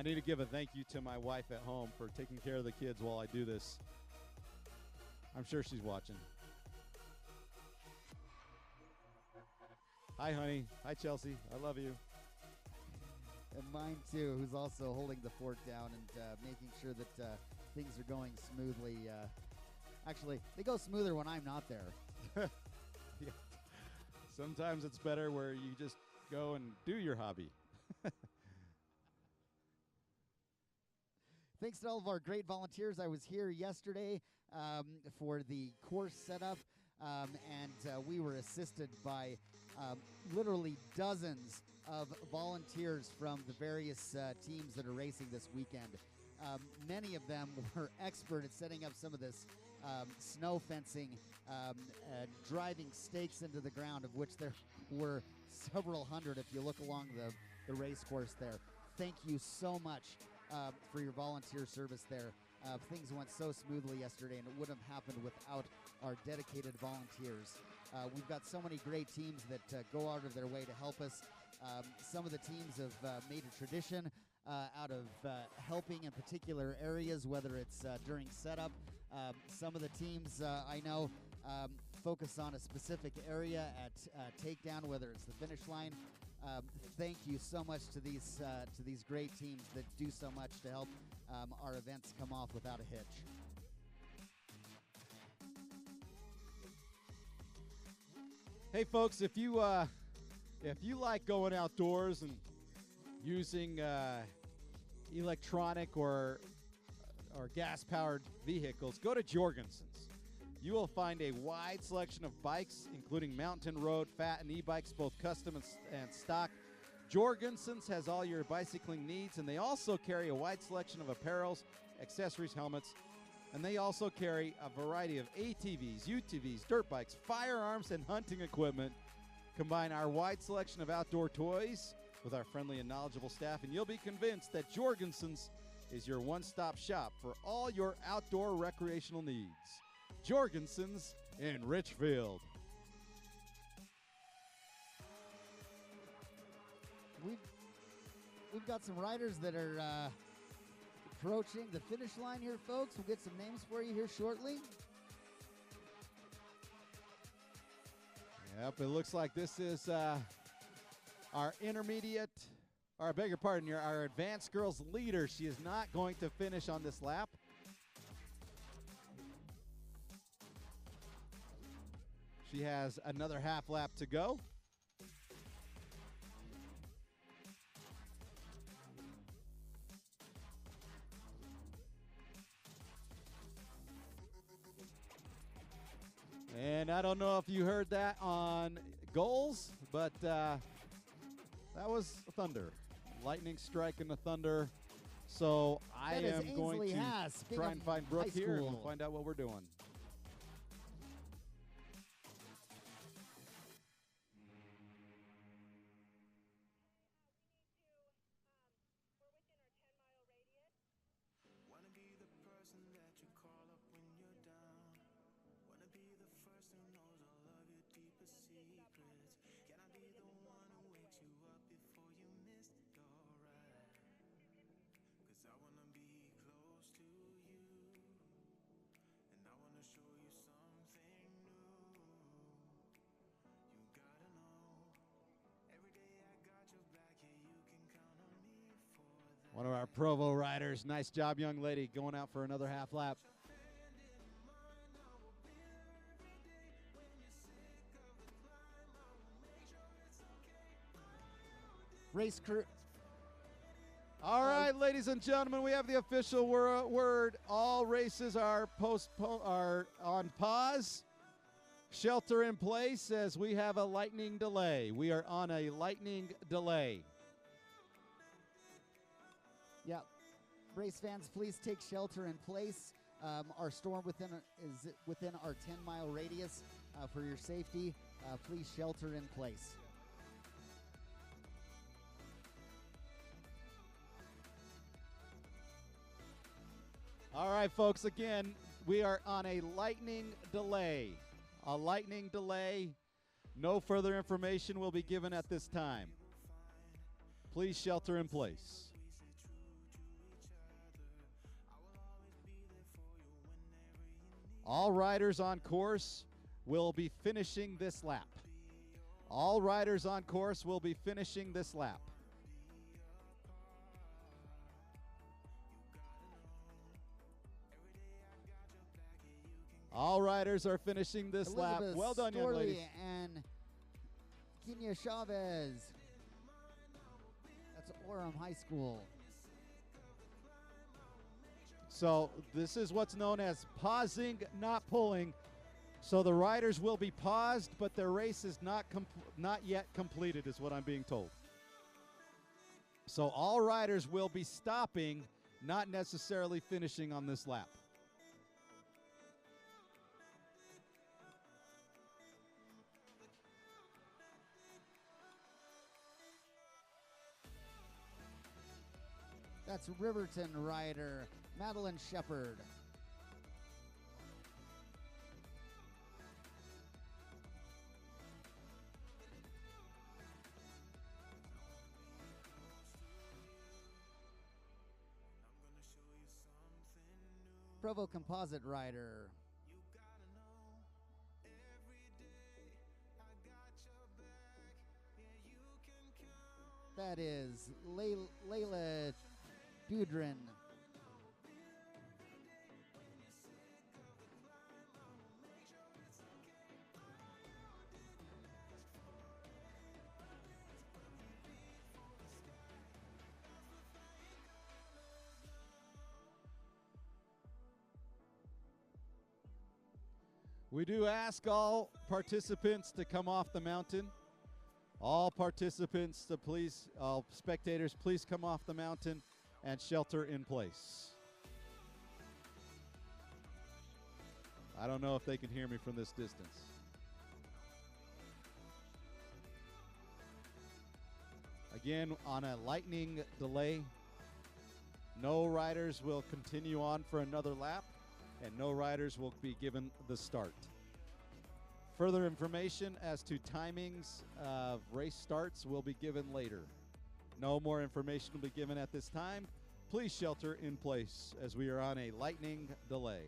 I need to give a thank you to my wife at home for taking care of the kids while I do this. I'm sure she's watching. Hi, honey. Hi, Chelsea. I love you. And mine, too, who's also holding the fort down and making sure that things are going smoothly. Actually, they go smoother when I'm not there. Yeah. Sometimes it's better where you just go and do your hobby. Thanks to all of our great volunteers. I was here yesterday for the course setup, and we were assisted by literally dozens of volunteers from the various teams that are racing this weekend. Many of them were expert at setting up some of this snow fencing, driving stakes into the ground, of which there were several hundred if you look along the race course there. Thank you so much for your volunteer service there. Things went so smoothly yesterday, and it wouldn't have happened without our dedicated volunteers. We've got so many great teams that go out of their way to help us. Some of the teams have made a tradition out of helping in particular areas, whether it's during setup. Some of the teams I know focus on a specific area at takedown, whether it's the finish line. Thank you so much to these great teams that do so much to help our events come off without a hitch. Hey, folks, if you like going outdoors and using electronic or gas-powered vehicles, go to Jorgensen's. You will find a wide selection of bikes, including mountain road, fat, and e-bikes, both custom and stock. Jorgensen's has all your bicycling needs, and they also carry a wide selection of apparels, accessories, helmets, and they also carry a variety of ATVs, UTVs, dirt bikes, firearms, and hunting equipment. Combine our wide selection of outdoor toys with our friendly and knowledgeable staff, and you'll be convinced that Jorgensen's is your one-stop shop for all your outdoor recreational needs. Jorgensen's in Richfield. We've got some riders that are approaching the finish line here, folks. We'll get some names for you here shortly. Yep, it looks like this is our intermediate, or I beg your pardon, our advanced girls leader. She is not going to finish on this lap. She has another half lap to go. And I don't know if you heard that on goals, but that was thunder. Lightning striking the thunder. So I am going to try and find Brooke here and we'll find out what we're doing. One of our Provo riders. Nice job, young lady, going out for another half lap. Race crew. All right, ladies and gentlemen, we have the official word. All races are on pause. Shelter in place as we have a lightning delay. We are on a lightning delay. Yeah, race fans, please take shelter in place. Our storm is within our 10-mile radius. For your safety, please shelter in place. All right, folks, again, we are on a lightning delay. A lightning delay. No further information will be given at this time. Please shelter in place. All riders on course will be finishing this lap. All riders on course will be finishing this lap. All riders are finishing this lap. Well done, young ladies. And Kenya Chavez. That's Orem High School. So this is what's known as pausing, not pulling. So the riders will be paused, but their race is not yet completed, is what I'm being told. So all riders will be stopping, not necessarily finishing on this lap. That's Riverton rider Madeline Shepard. Provo composite rider that is Layla Budrin. We do ask all participants to come off the mountain. All participants to please, all spectators, please come off the mountain and shelter in place. I don't know if they can hear me from this distance. Again, on a lightning delay, no riders will continue on for another lap, and no riders will be given the start. Further information as to timings of race starts will be given later. No more information will be given at this time. Please shelter in place as we are on a lightning delay.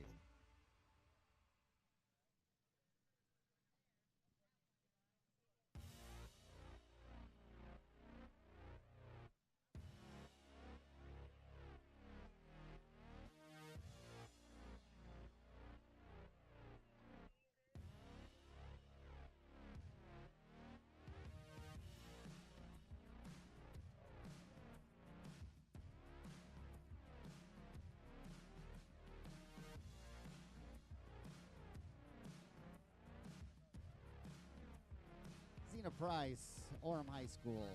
Zena Price, Orem High School.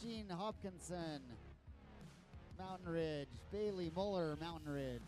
Gene Hopkinson, Mountain Ridge. Bailey Muller, Mountain Ridge.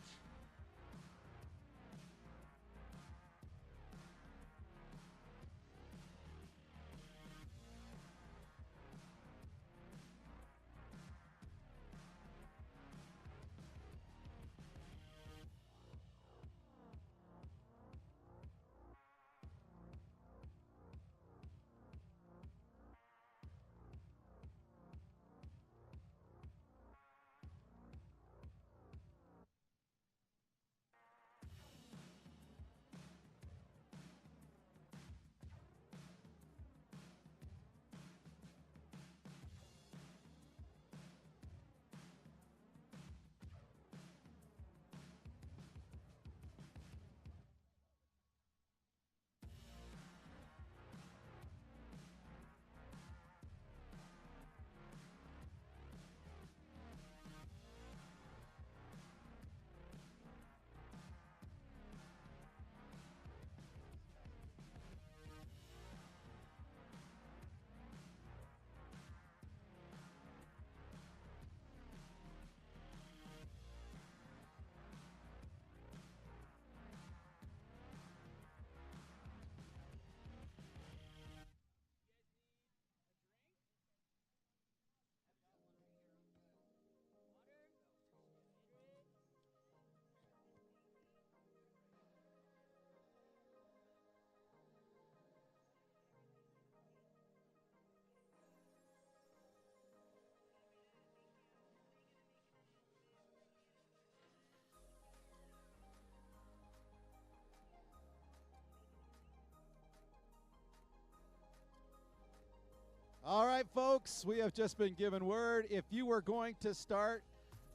All right, folks, we have just been given word. If you were going to start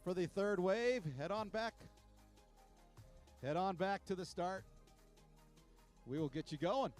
for the third wave, head on back. Head on back to the start. We will get you going.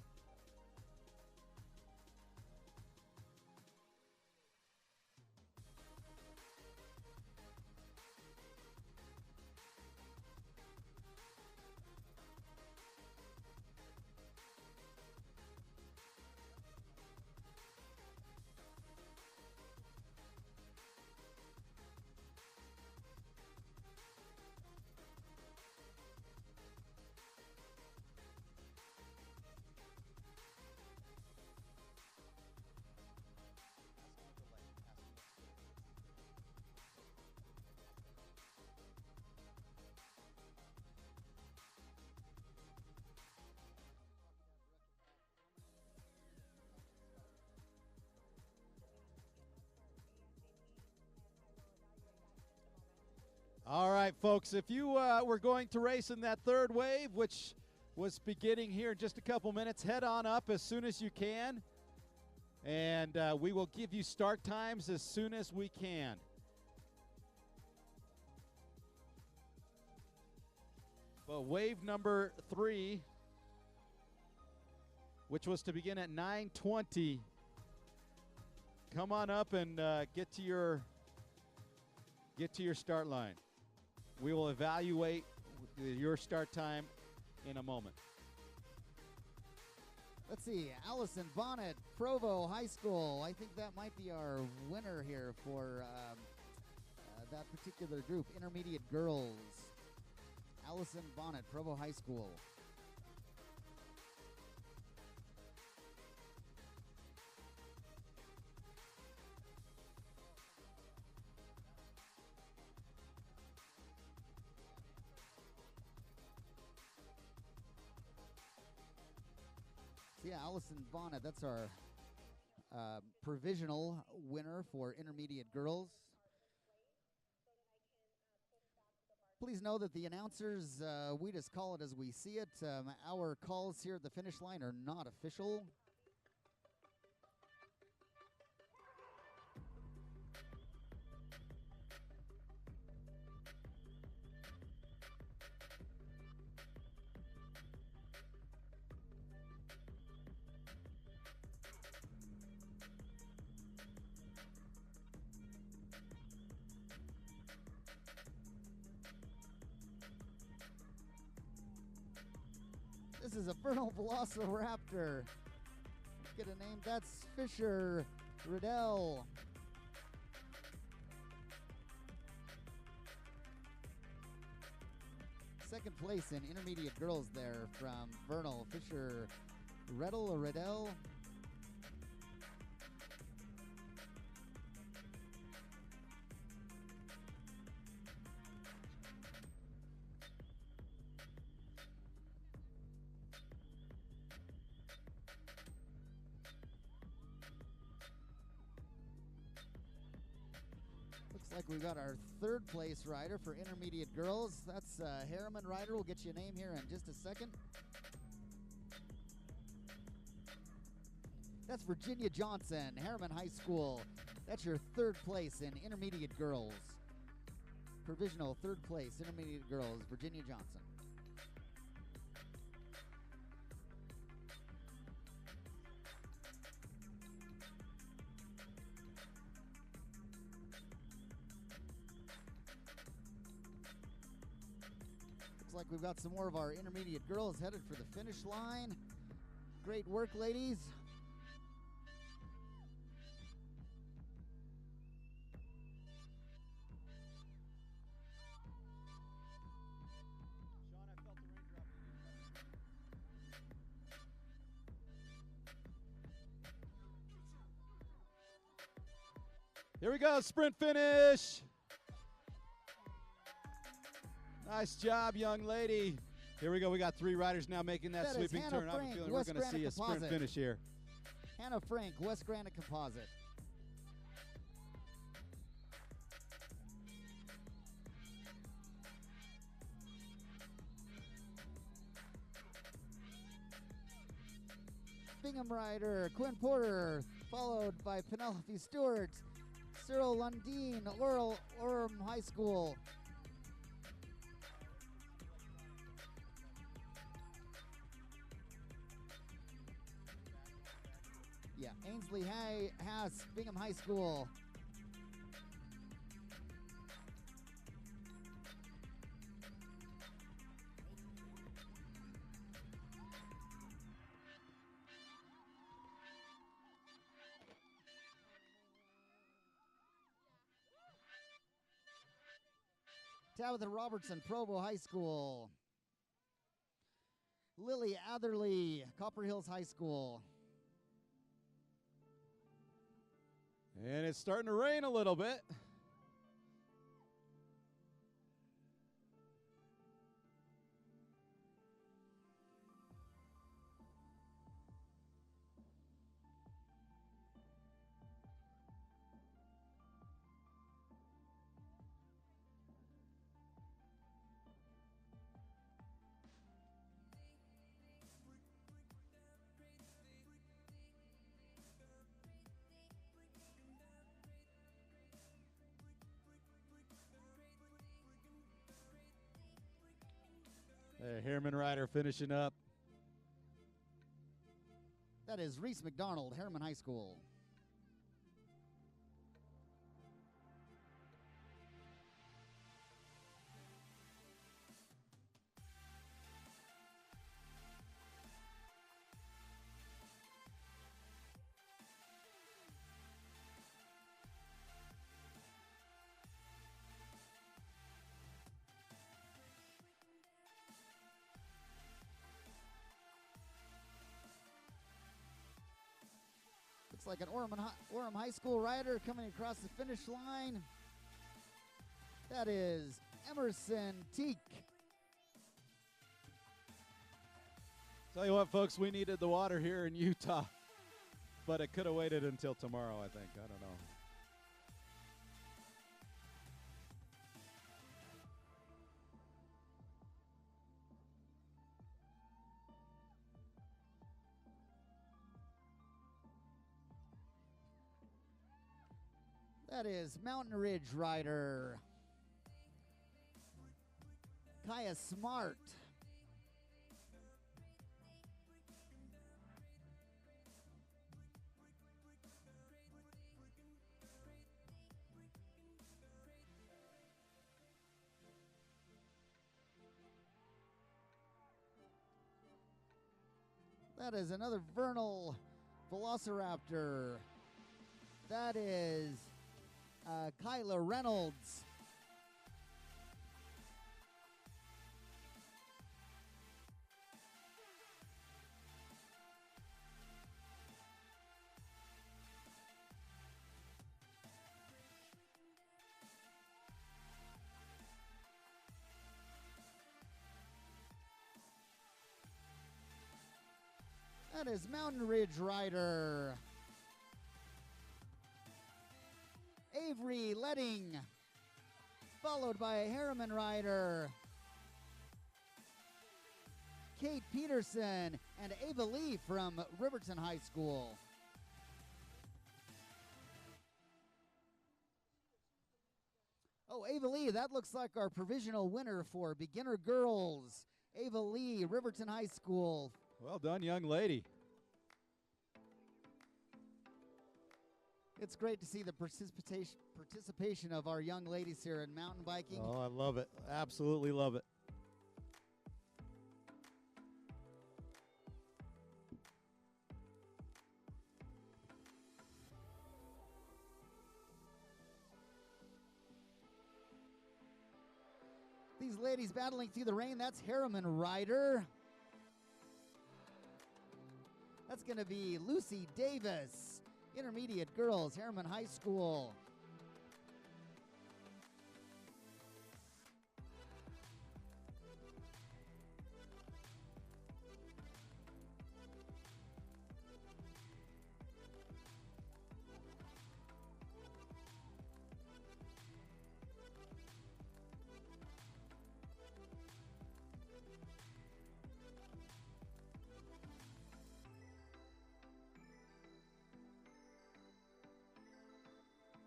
All right, folks, if you were going to race in that third wave, which was beginning here in just a couple minutes, head on up as soon as you can, and we will give you start times as soon as we can. Well, wave number 3, which was to begin at 9:20, come on up and get to your start line. We will evaluate your start time in a moment. Let's see, Allison Bonnet, Provo High School. I think that might be our winner here for that particular group, intermediate girls. Allison Bonnet, Provo High School. Yeah, Allison Bonnet, that's our provisional winner for intermediate girls. Please know that the announcers, we just call it as we see it. Our calls here at the finish line are not official. This is a Vernal Velociraptor. Get a name. That's Fisher Riddell. Second place in intermediate girls there from Vernal. Fisher Riddell or Riddell. Like we've got our third place rider for intermediate girls. That's Harriman rider. We'll get you a name here in just a second. That's Virginia Johnson, Harriman High School. That's your third place in intermediate girls. Provisional third place, intermediate girls, Virginia Johnson. Like we've got some more of our intermediate girls headed for the finish line. Great work, ladies. Here we go, sprint finish. Nice job, young lady. Here we go. We got 3 riders now making that sweeping turn. I have a feeling we're going to see a sprint finish here. Hannah Frank, West Granite Composite. Bingham rider, Quinn Porter, followed by Penelope Stewart, Cyril Lundeen, Orem High School. Yeah, Ainsley Haas, Bingham High School. Tabitha Robertson, Provo High School. Lily Atherley, Copper Hills High School. And it's starting to rain a little bit. Harriman Ryder finishing up. That is Reese McDonald, Harriman High School. Looks like an Orem High School rider coming across the finish line. That is Emerson Teak. Tell you what, folks, we needed the water here in Utah, but it could have waited until tomorrow, I think. I don't know. That is Mountain Ridge rider Kaya Smart. That is another Vernal Velociraptor. That is Kyla Reynolds. That is Mountain Ridge rider Avery Letting, followed by a Harriman rider Kate Peterson and Ava Lee from Riverton High School. Oh, Ava Lee, that looks like our provisional winner for beginner girls. Ava Lee, Riverton High School. Well done, young lady. It's great to see the participation of our young ladies here in mountain biking. Oh, I love it. Absolutely love it. These ladies battling through the rain, that's Harriman rider. That's going to be Lucy Davis, intermediate girls, Harriman High School.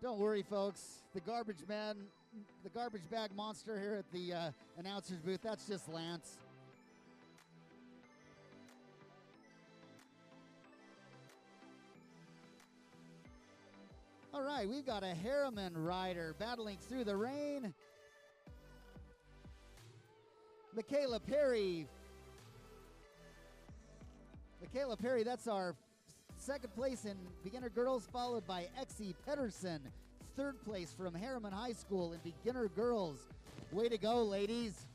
Don't worry, folks. The garbage man, the garbage bag monster here at the announcer's booth, that's just Lance. All right, we've got a Harriman rider battling through the rain. Michaela Perry. Michaela Perry, that's our second place in beginner girls, followed by Exie Pedersen. Third place from Harriman High School in beginner girls. Way to go, ladies.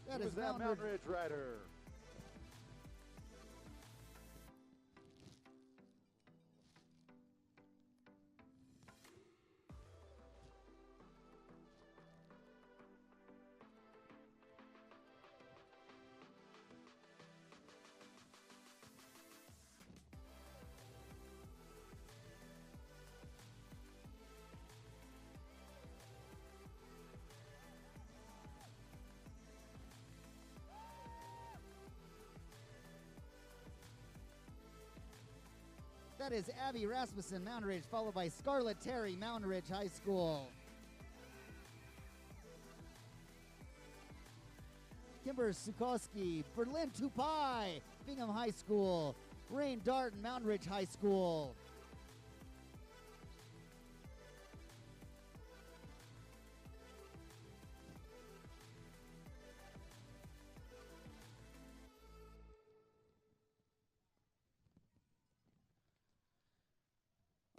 That is Mountain Ridge rider. That is Abby Rasmussen, Mountain Ridge, followed by Scarlett Terry, Mountain Ridge High School. Kimber Sukowski, Berlin Tupai, Bingham High School. Rain Darton, Mountain Ridge High School.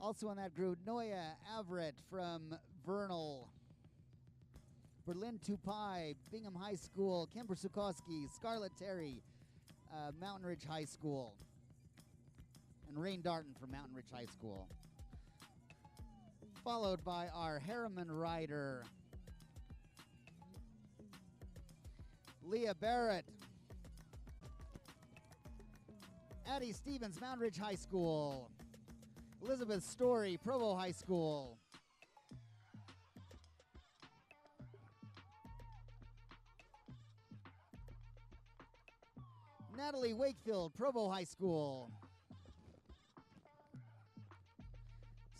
Also on that group, Noya Avret from Vernal. Berlin Tupai, Bingham High School. Kimber Sukowski, Scarlett Terry, Mountain Ridge High School. And Rain Darton from Mountain Ridge High School. Followed by our Harriman rider, Leah Barrett. Addie Stevens, Mountain Ridge High School. Elizabeth Story, Provo High School. Natalie Wakefield, Provo High School.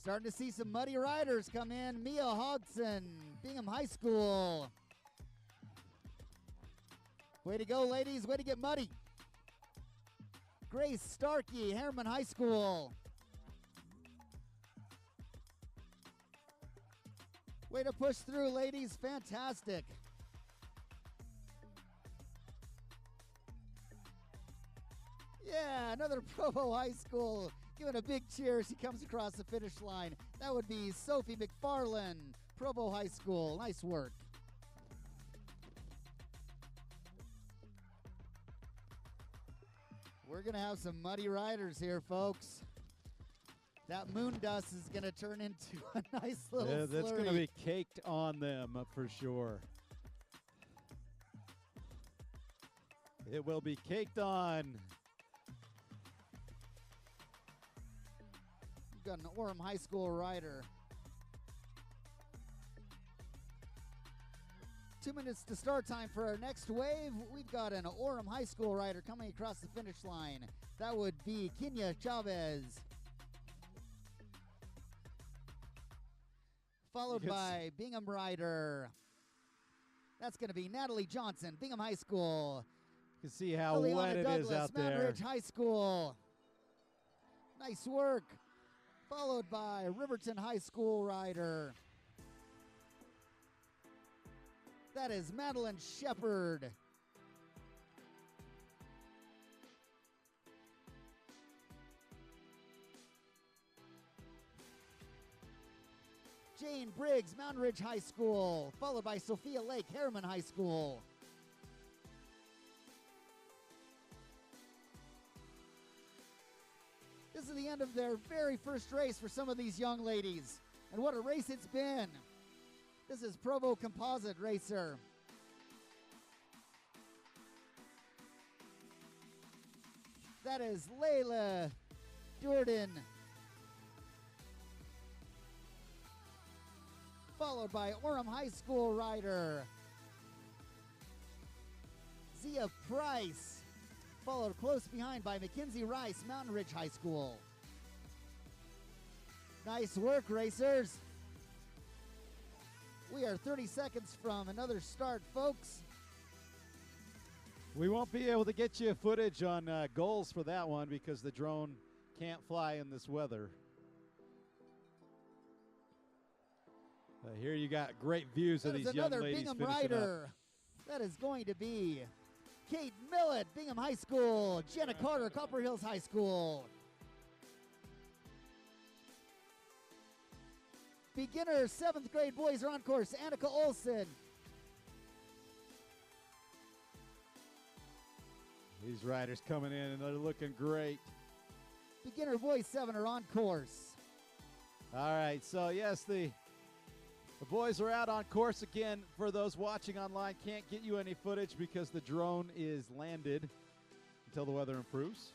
Starting to see some muddy riders come in. Mia Hodgson, Bingham High School. Way to go, ladies. Way to get muddy. Grace Starkey, Harriman High School. Way to push through, ladies. Fantastic. Yeah, another Provo High School. Giving a big cheer as she comes across the finish line. That would be Sophie McFarland, Provo High School. Nice work. We're going to have some muddy riders here, folks. That moon dust is going to turn into a nice little slurry. That's going to be caked on them for sure. It will be caked on. We've got an Orem High School rider. 2 minutes to start time for our next wave. We've got an Orem High School rider coming across the finish line. That would be Kenya Chavez. Followed by Bingham rider. That's going to be Natalie Johnson, Bingham High School. You can see how Eliana wet it Douglas, is out Mountain there. Ridge High School. Nice work. Followed by Riverton High School rider. That is Madeline Shepard. Jane Briggs, Mountain Ridge High School, followed by Sophia Lake, Harriman High School. This is the end of their very first race for some of these young ladies. And what a race it's been. This is Provo Composite Racer. That is Layla Jordan. followed by Orem High School rider Zia Price, followed close behind by Mackenzie Rice, Mountain Ridge High School. Nice work, racers. We are 30 seconds from another start, folks. We won't be able to get you footage on goals for that one because the drone can't fly in this weather. Here you got great views of these young ladies Bingham finishing rider. up. That is going to be Kate Millett, Bingham High School. Jenna Carter, Copper Hills High School. Beginner 7th grade boys are on course. Annika Olsen. These riders coming in and they're looking great. Beginner boys 7 are on course. All right, so yes, the boys are out on course again. For those watching online, can't get you any footage because the drone is landed until the weather improves.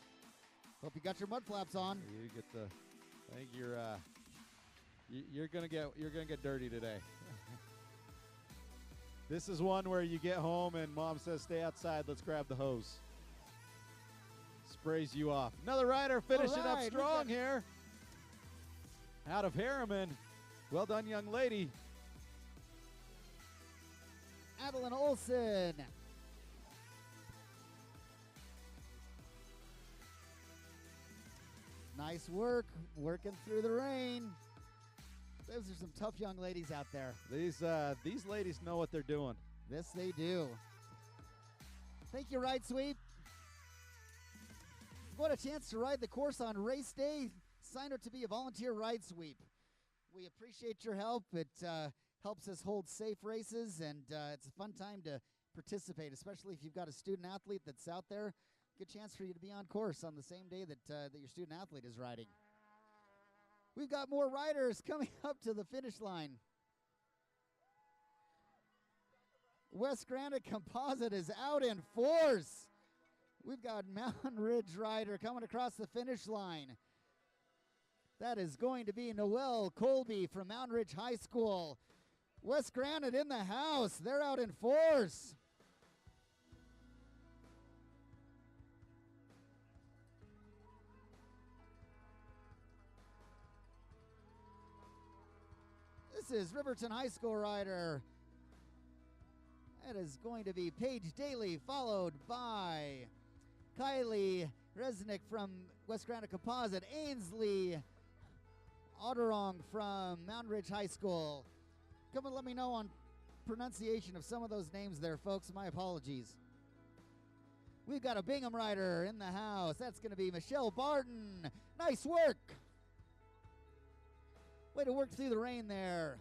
Hope you got your mud flaps on. You get the. I think you're gonna get dirty today. This is one where you get home and mom says, "Stay outside. Let's grab the hose." Sprays you off. Another rider finishing up strong here. Out of Harriman. Well done, young lady. Adeline Olsen. Nice work, working through the rain. Those are some tough young ladies out there. These ladies know what they're doing. Yes, they do. Thank you, Ride Sweep. What a chance to ride the course on race day. Sign up to be a volunteer Ride Sweep. We appreciate your help. It helps us hold safe races, and it's a fun time to participate, especially if you've got a student athlete that's out there. Good chance for you to be on course on the same day that that your student athlete is riding. We've got more riders coming up to the finish line. West Granite Composite is out in force. We've got Mountain Ridge rider coming across the finish line. That is going to be Noelle Colby from Mountain Ridge High School. West Granite in the house. They're out in force. This is Riverton High School rider. That is going to be Paige Daly, followed by Kylie Resnick from West Granite Composite, Ainsley Otterong from Mountain Ridge High School. Come and let me know on pronunciation of some of those names there, folks. My apologies. We've got a Bingham rider in the house. That's going to be Michelle Barton. Nice work. Way to work through the rain there.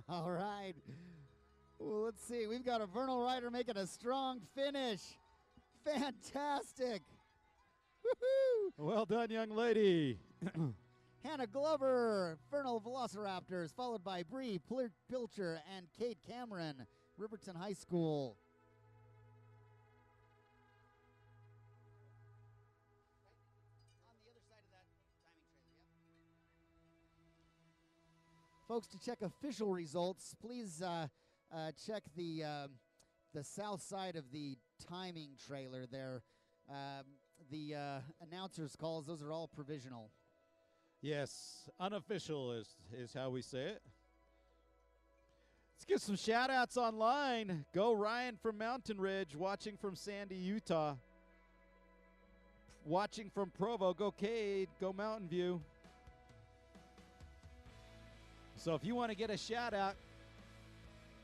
All right. Well, let's see. We've got a Vernal rider making a strong finish. Fantastic. Woohoo! Well done, young lady. Hannah Glover, Vernal Velociraptors, followed by Bree Pilcher and Kate Cameron, Riverton High School. On the other side of that timing trailer, folks, to check official results, please check the south side of the timing trailer there. The announcers' calls, those are all provisional. Yes, unofficial is how we say it. Let's give some shout-outs online. Go Ryan from Mountain Ridge, watching from Sandy, Utah. Watching from Provo, go Cade, go Mountain View. So if you want to get a shout-out,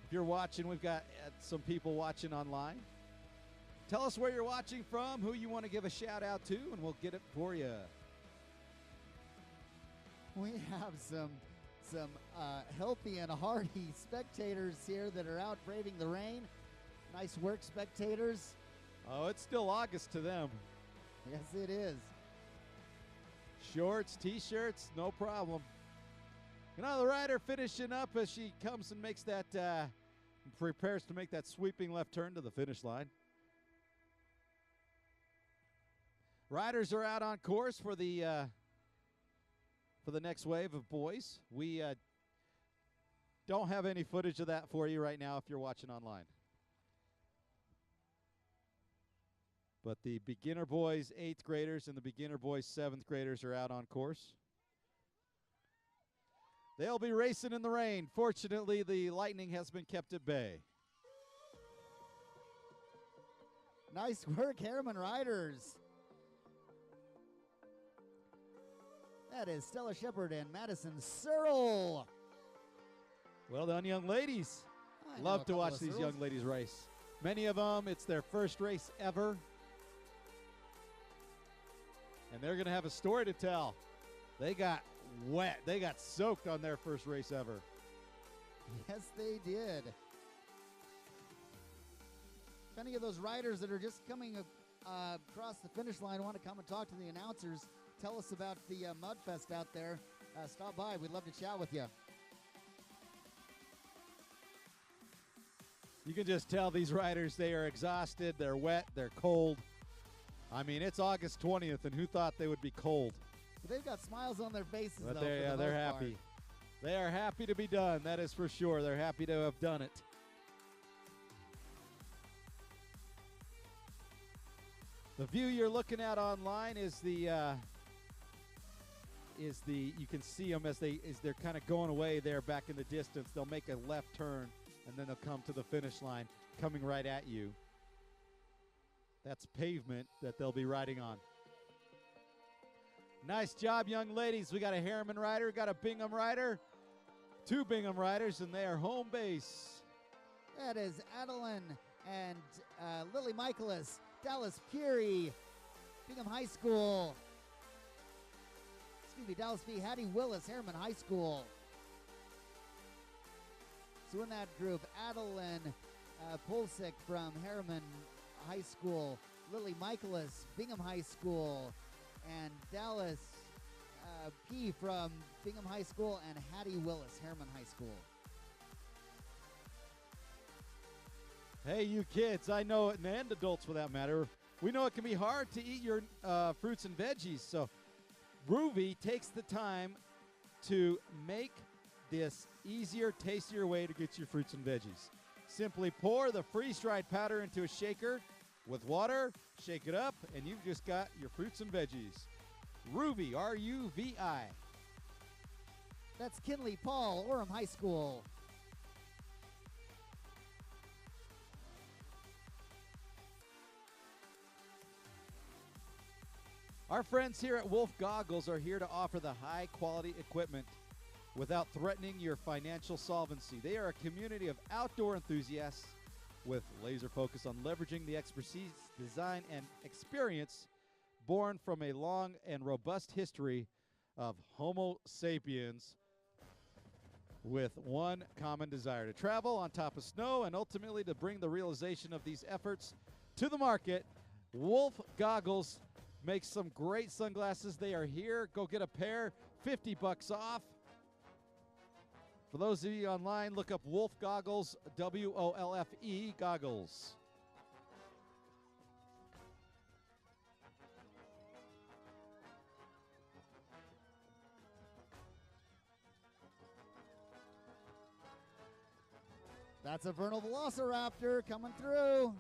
if you're watching, we've got some people watching online. Tell us where you're watching from, who you want to give a shout-out to, and we'll get it for you. We have some healthy and hearty spectators here that are out braving the rain. Nice work, spectators. Oh, it's still August to them. Yes, it is. Shorts, T-shirts, no problem. You know, the rider finishing up as she comes and makes that, prepares to make that sweeping left turn to the finish line. Riders are out on course for the next wave of boys. We don't have any footage of that for you right now if you're watching online. But the beginner boys 8th graders and the beginner boys 7th graders are out on course. They'll be racing in the rain. Fortunately, the lightning has been kept at bay. Nice work, Harriman Riders. That is Stella Shepard and Madison Searle. Well done, young ladies. Love to watch these young ladies race. Many of them, it's their first race ever. And they're going to have a story to tell. They got wet. They got soaked on their first race ever. Yes, they did. If any of those riders that are just coming across the finish line want to come and talk to the announcers, tell us about the Mudfest out there, stop by. We'd love to chat with you. You can just tell these riders, they are exhausted, they're wet, they're cold. I mean, it's August 20th, and who thought they would be cold? But they've got smiles on their faces, But though. they're happy. They are happy to be done, that is for sure. They're happy to have done it. The view you're looking at online is the you can see them as they're kind of going away there back in the distance. They'll make a left turn, and then they'll come to the finish line, coming right at you. That's pavement that they'll be riding on. Nice job, young ladies. We got a Harriman rider, we got a Bingham rider, 2 Bingham riders, and they are home base. That is Adeline and Lily Michaelis, Dallas Peary, Bingham High School. Excuse me, Dallas P. Hattie Willis, Harriman High School. So in that group, Adeline Pulsick from Harriman High School, Lily Michaelis, Bingham High School, and Dallas P. from Bingham High School, and Hattie Willis, Harriman High School. Hey, you kids, I know it, and adults for that matter, we know it can be hard to eat your fruits and veggies, so Ruby takes the time to make this easier, tastier way to get your fruits and veggies. Simply pour the freeze-dried powder into a shaker with water, shake it up, and you've just got your fruits and veggies. Ruby, R-U-V-I. That's Kinley Paul, Orem High School. Our friends here at Wolf Goggles are here to offer the high-quality equipment without threatening your financial solvency. They are a community of outdoor enthusiasts with laser focus on leveraging the expertise, design, and experience born from a long and robust history of Homo sapiens with one common desire: to travel on top of snow and ultimately to bring the realization of these efforts to the market. Wolf Goggles makes some great sunglasses. They are here. Go get a pair, $50 off. For those of you online, look up Wolf Goggles, W-O-L-F-E Goggles. That's a Vernal Velociraptor coming through.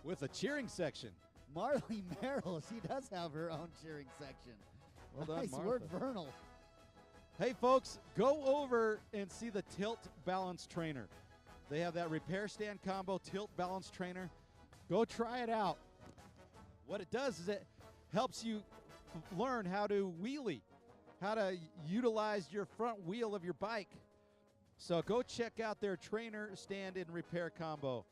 With a cheering section. Marley Merrill, she does have her own cheering section. Well done, nice Martha. work, Vernal. Hey, folks, go over and see the Tilt Balance Trainer. They have that repair stand combo Tilt Balance Trainer. Go try it out. What it does is it helps you learn how to wheelie, how to utilize your front wheel of your bike. So go check out their trainer stand and repair combo.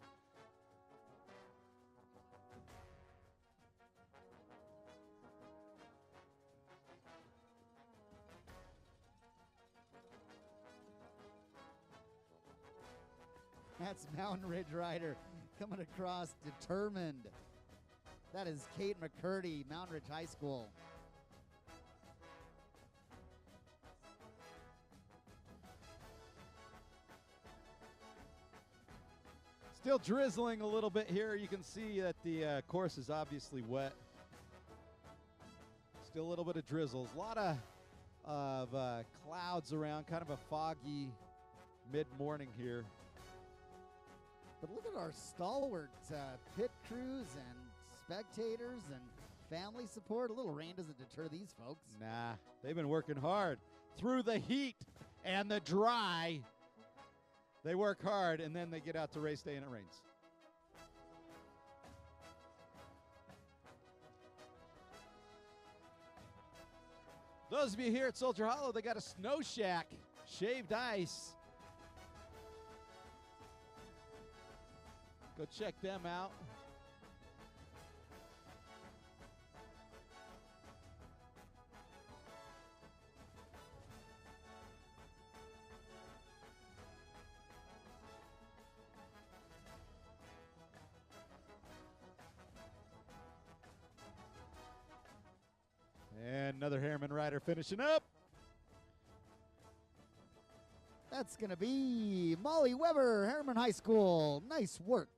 That's Mountain Ridge Rider coming across determined. That is Kate McCurdy, Mountain Ridge High School. Still drizzling a little bit here. You can see that the course is obviously wet. Still a little bit of drizzles. A lot of clouds around, kind of a foggy mid-morning here. But look at our stalwart pit crews and spectators and family support. A little rain doesn't deter these folks. Nah, they've been working hard through the heat and the dry. They work hard, and then they get out to race day, and it rains. Those of you here at Soldier Hollow, they got a snow shack, shaved ice. Go check them out. And another Harriman rider finishing up. That's going to be Molly Weber, Harriman High School. Nice work.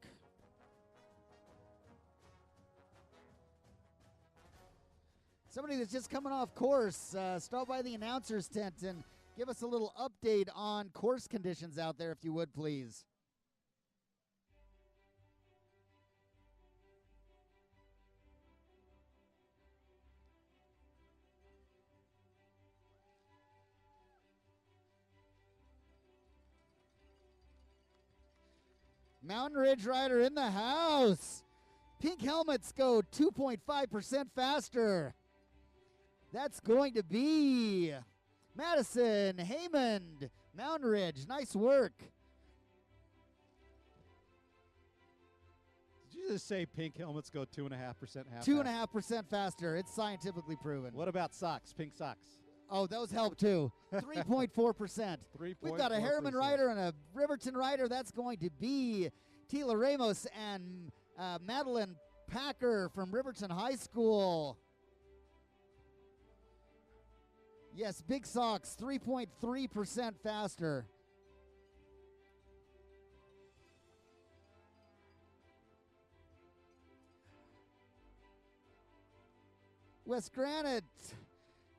Somebody that's just coming off course, stop by the announcer's tent and give us a little update on course conditions out there, if you would, please. Mountain Ridge Rider in the house. Pink helmets go 2.5% faster. That's going to be Madison Haymond, Mountain Ridge. Nice work. Did you just say pink helmets go 2.5% faster? 2.5% faster. It's scientifically proven. What about socks? Pink socks. Oh, those help too. 3.4%. We've got a Harriman rider and a Riverton rider. That's going to be Tila Ramos and Madeline Packer from Riverton High School. Yes, big socks, 3.3% faster. West Granite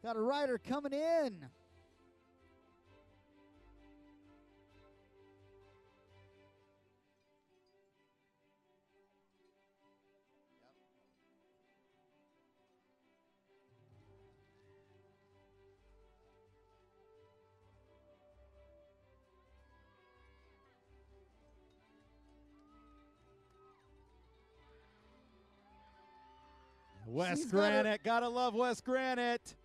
got a rider coming in. West Granite, gotta love West Granite.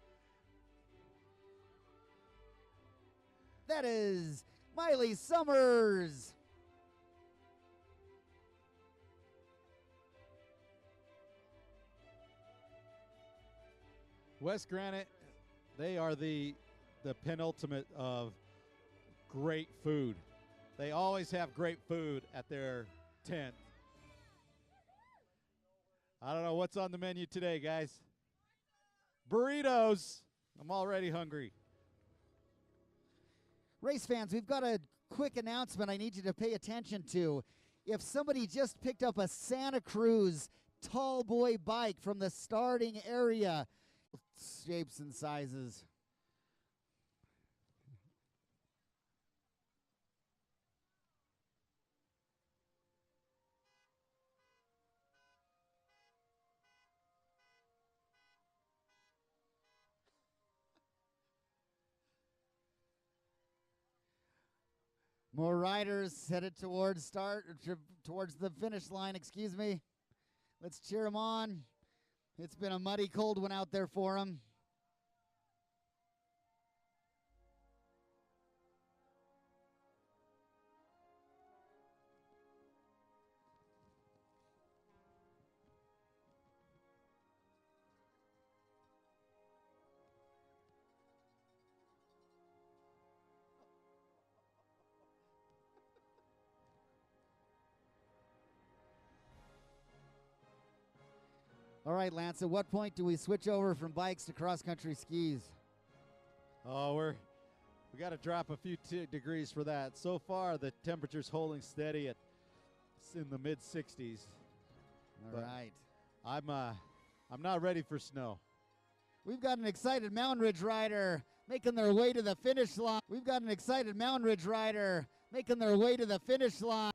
That is Miley Summers. West Granite, they are the penultimate of great food. They always have great food at their tent. I don't know what's on the menu today, guys. Burritos. I'm already hungry. Race fans, we've got a quick announcement I need you to pay attention to. If somebody just picked up a Santa Cruz tall boy bike from the starting area, shapes and sizes. More riders headed towards towards the finish line, excuse me. Let's cheer them on. It's been a muddy, cold one out there for them. All right, Lance, at what point do we switch over from bikes to cross-country skis? Oh, we got to drop a few degrees for that. So far, the temperature's holding steady at in the mid 60s. All right. I'm not ready for snow. We've got an excited Mountain Ridge rider making their way to the finish line. We've got an excited Mountain Ridge rider making their way to the finish line.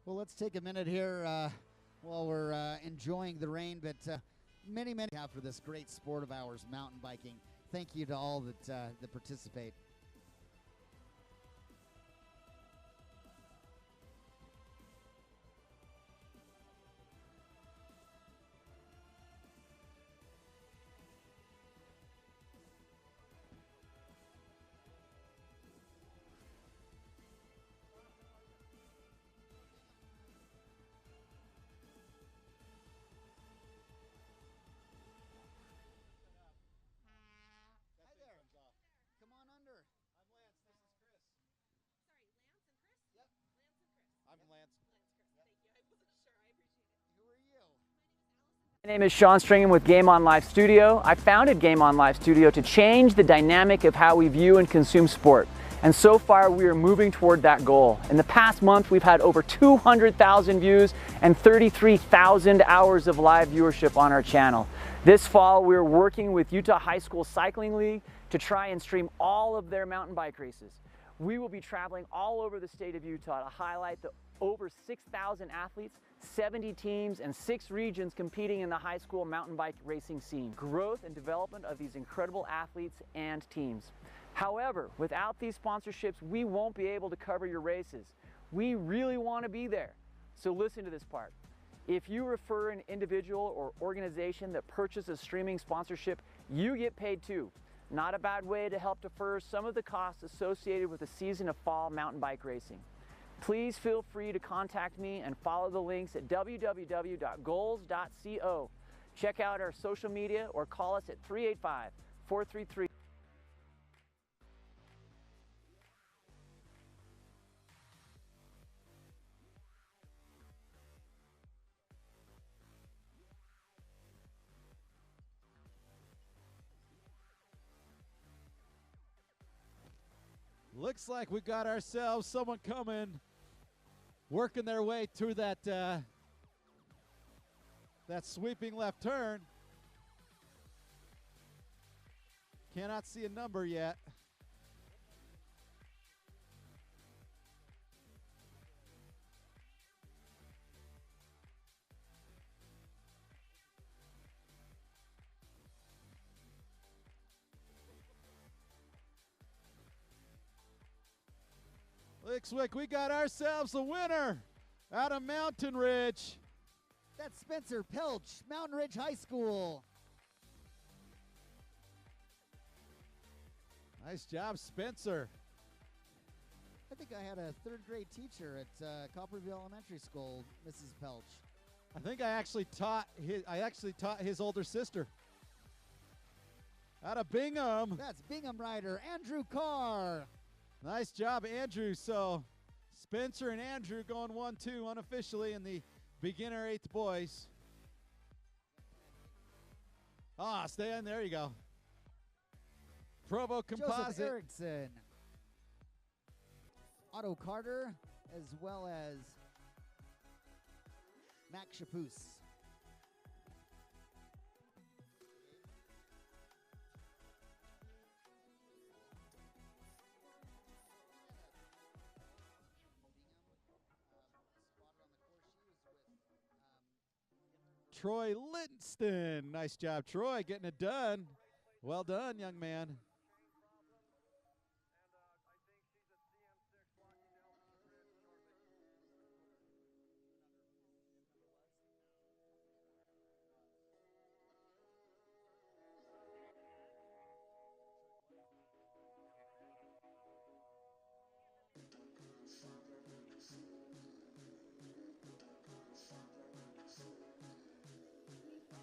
Well, let's take a minute here while we're enjoying the rain, but many have for this great sport of ours, mountain biking. Thank you to all that participate. My name is Sean Stringham with Game On Live Studio. I founded Game On Live Studio to change the dynamic of how we view and consume sport. And so far we are moving toward that goal. In the past month we've had over 200,000 views and 33,000 hours of live viewership on our channel. This fall we're working with Utah High School Cycling League to try and stream all of their mountain bike races. We will be traveling all over the state of Utah to highlight the over 6,000 athletes, 70 teams, and 6 regions competing in the high school mountain bike racing scene. Growth and development of these incredible athletes and teams. However, without these sponsorships, we won't be able to cover your races. We really want to be there. So listen to this part. If you refer an individual or organization that purchases streaming sponsorship, you get paid too. Not a bad way to help defer some of the costs associated with the season of fall mountain bike racing. Please feel free to contact me and follow the links at www.goals.co. Check out our social media or call us at 385-433. Looks like we got ourselves someone coming, working their way through that sweeping left turn. Cannot see a number yet. Looks like we got ourselves a winner out of Mountain Ridge. That's Spencer Pelch, Mountain Ridge High School. Nice job, Spencer. I think I had a 3rd grade teacher at Copperville Elementary School, Mrs. Pelch. I think I actually taught his older sister. Out of Bingham. That's Bingham rider Andrew Carr. Nice job, Andrew. So Spencer and Andrew going 1-2 unofficially in the beginner 8th boys. Ah, stay in. There you go. Provo Composite. Joseph Erickson. Otto Carter, as well as Max Chapoose. Troy Littenston. Nice job, Troy, getting it done. Well done, young man.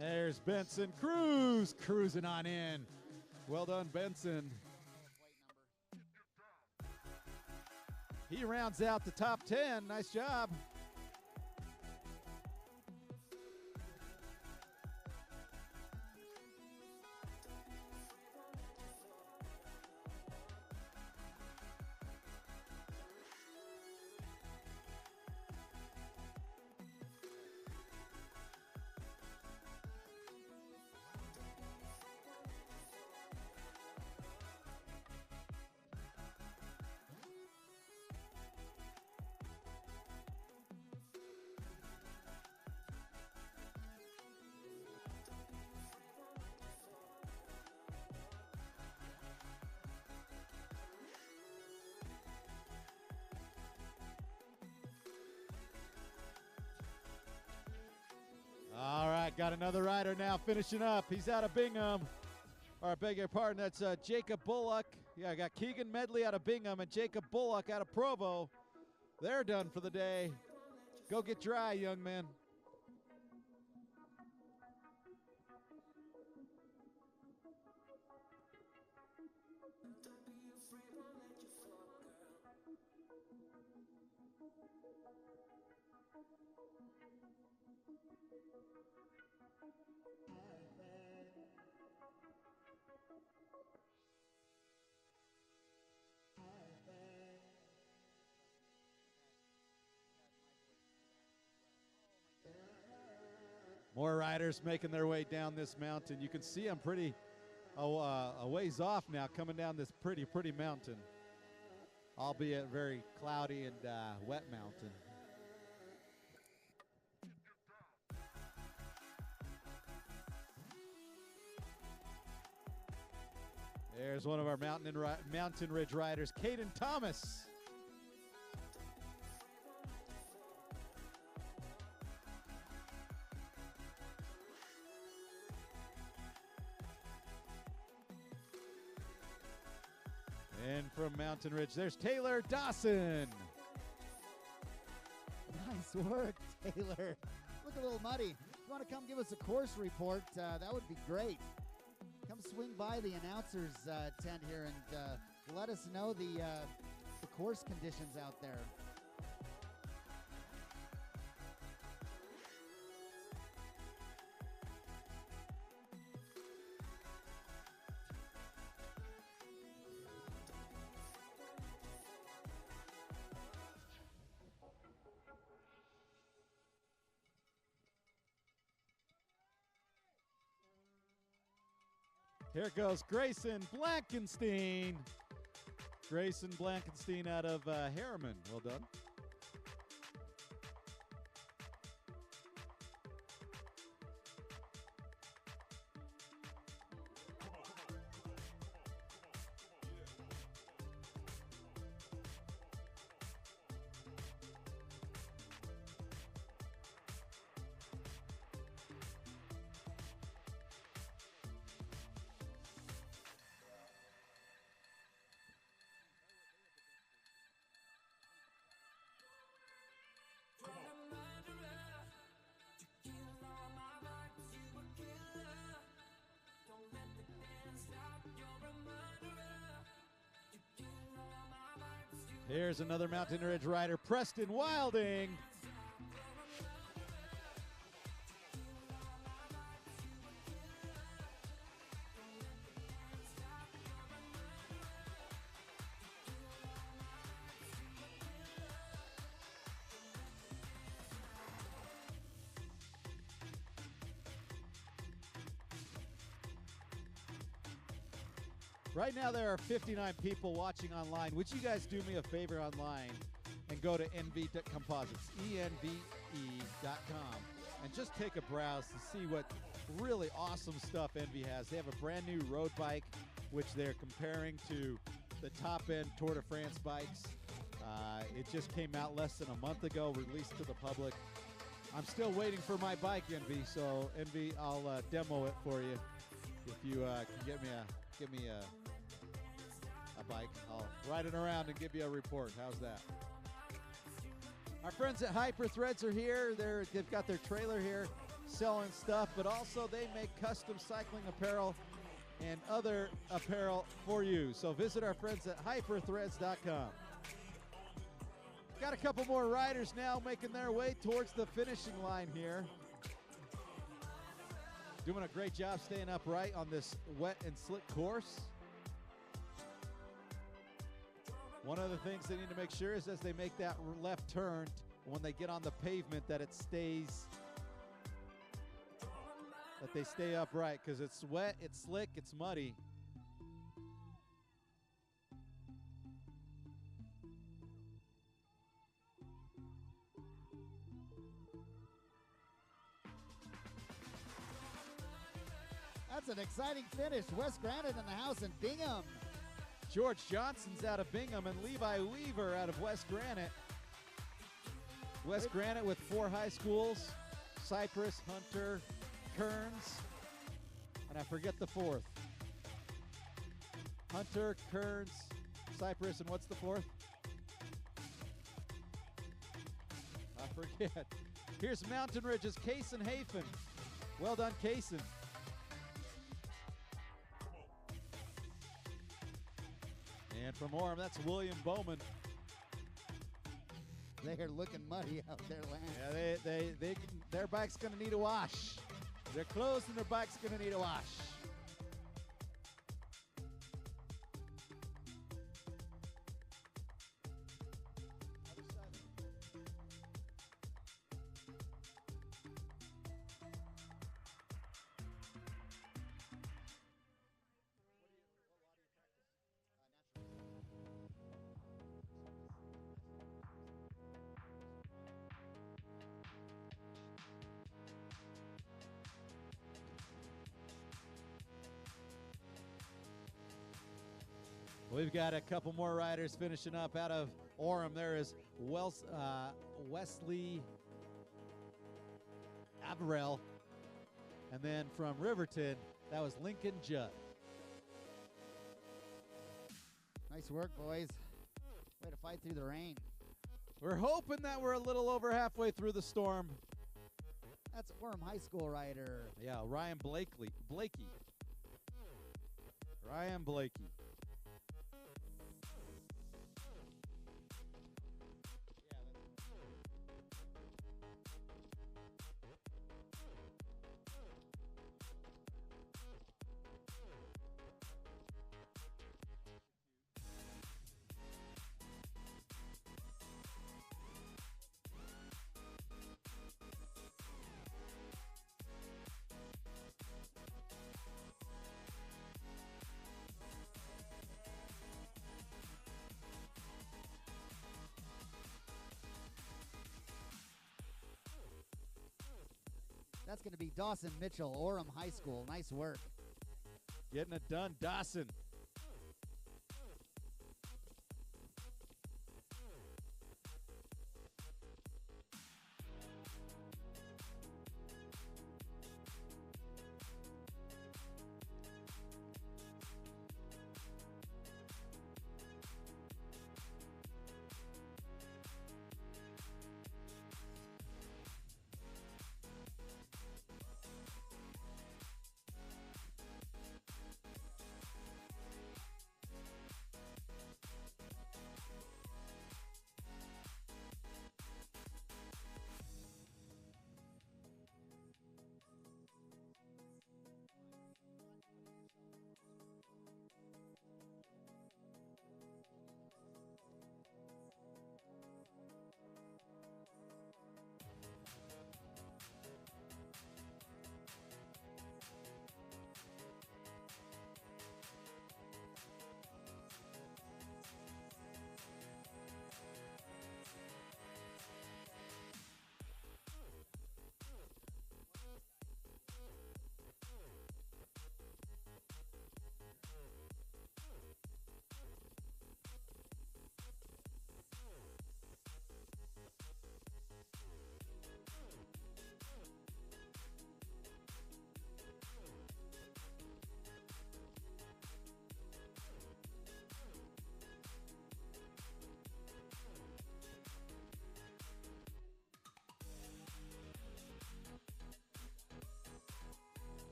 There's Benson Cruz cruising on in. Well done, Benson. He rounds out the top 10. Nice job. All right, got another rider now finishing up. He's out of Bingham. Or I beg your pardon, that's Jacob Bullock. Yeah, I got Keegan Medley out of Bingham and Jacob Bullock out of Provo. They're done for the day. Go get dry, young man. More riders making their way down this mountain. You can see I'm pretty a ways off now coming down this pretty mountain, albeit very cloudy and wet mountain. There's one of our Mountain Ridge riders, Caden Thomas. And from Mountain Ridge, there's Taylor Dawson. Nice work, Taylor. Look a little muddy. If you want to come give us a course report, that would be great. Come swing by the announcer's tent here and let us know the course conditions out there. Here goes Grayson Blankenstein. Grayson Blankenstein out of Harriman. Well done. Here's another Mountain Ridge rider, Preston Wilding. Right now there are 59 people watching online. Would you guys do me a favor online and go to NV Composites, ENVE.com, and just take a browse to see what really awesome stuff NV has. They have a brand new road bike, which they're comparing to the top-end Tour de France bikes. It just came out less than a month ago, released to the public. I'm still waiting for my bike, NV, so NV, I'll demo it for you. If you can get me a bike, I'll ride it around and give you a report. How's that? Our friends at Hyper Threads are here. They've got their trailer here. selling stuff, but also they make custom cycling apparel and other apparel for you. So visit our friends at hyperthreads.com. Got a couple more riders now making their way towards the finishing line here. Doing a great job staying upright on this wet and slick course. One of the things they need to make sure is as they make that left turn, when they get on the pavement, that it stays, that they stay upright, because it's wet, it's slick, it's muddy. That's an exciting finish. Wes Granite in the house in Bingham. George Johnson's out of Bingham and Levi Weaver out of West Granite. West Granite with 4 high schools, Cypress, Hunter, Kearns, and I forget the 4th. Hunter, Kearns, Cypress, and what's the 4th? I forget. Here's Mountain Ridge's Kaysen Hafen. Well done, Kaysen. And from Orem, that's William Bowman. They're looking muddy out there, Lance. Yeah, their bike's going to need a wash. Their clothes and their bike's going to need a wash. We've got a couple more riders finishing up out of Orem. There is Wesley Averell. And then from Riverton, that was Lincoln Judd. Nice work, boys. Way to fight through the rain. We're hoping that we're a little over halfway through the storm. That's Orem High School rider. Yeah, Ryan Blakey. Ryan Blakey. That's going to be Dawson Mitchell, Orem High School. Nice work. Getting it done, Dawson.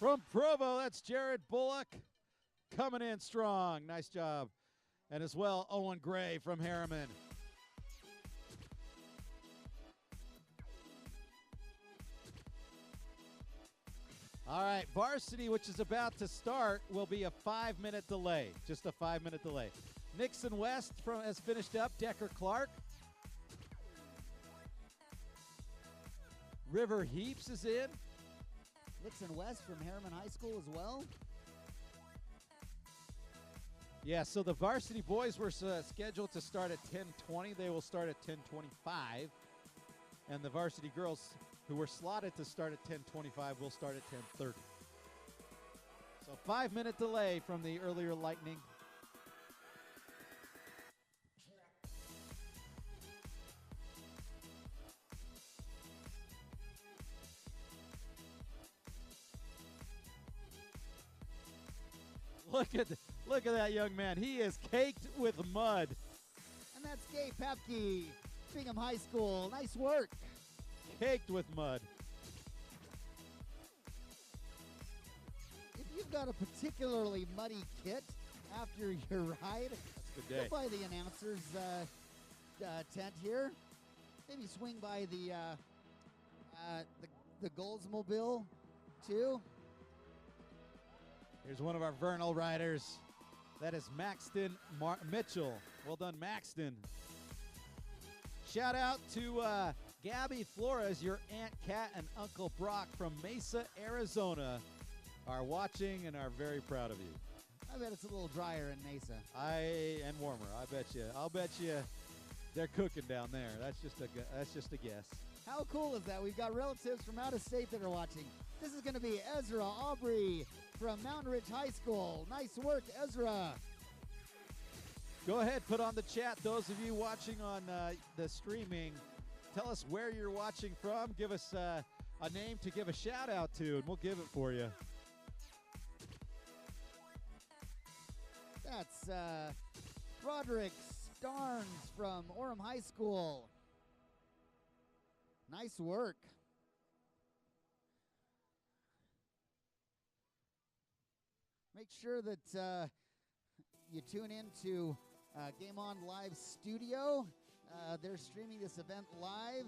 From Provo, that's Jared Bullock coming in strong. Nice job. And as well, Owen Gray from Harriman. All right, varsity, which is about to start, will be a 5-minute delay. Just a 5-minute delay. Nixon West has finished up. Decker Clark. River Heaps is in. Nixon West from Harriman High School as well. Yeah, so the varsity boys were scheduled to start at 10:20. They will start at 10:25. And the varsity girls, who were slotted to start at 10:25, will start at 10:30. So 5-minute delay from the earlier Lightning. Look at that young man. He is caked with mud. And that's Gabe Papke, Bingham High School. Nice work. Caked with mud. If you've got a particularly muddy kit after your ride, that's a good day. go by the announcer's tent here. Maybe swing by the Goldsmobile too. Here's one of our vernal riders. That is Maxton Mitchell. Well done, Maxton. Shout out to Gabby Flores, your Aunt Kat and Uncle Brock from Mesa, Arizona, are watching and are very proud of you. I bet it's a little drier in Mesa. And warmer. I bet you. I'll bet you they're cooking down there. That's just a guess. How cool is that? We've got relatives from out of state that are watching. This is going to be Ezra Aubry from Mountain Ridge High School. Nice work, Ezra. Go ahead, put on the chat. Those of you watching on the streaming, tell us where you're watching from. Give us a name to give a shout out to, and we'll give it for you. That's Roderick Starnes from Orem High School. Nice work. Make sure that you tune in to Game On Live Studio. They're streaming this event live.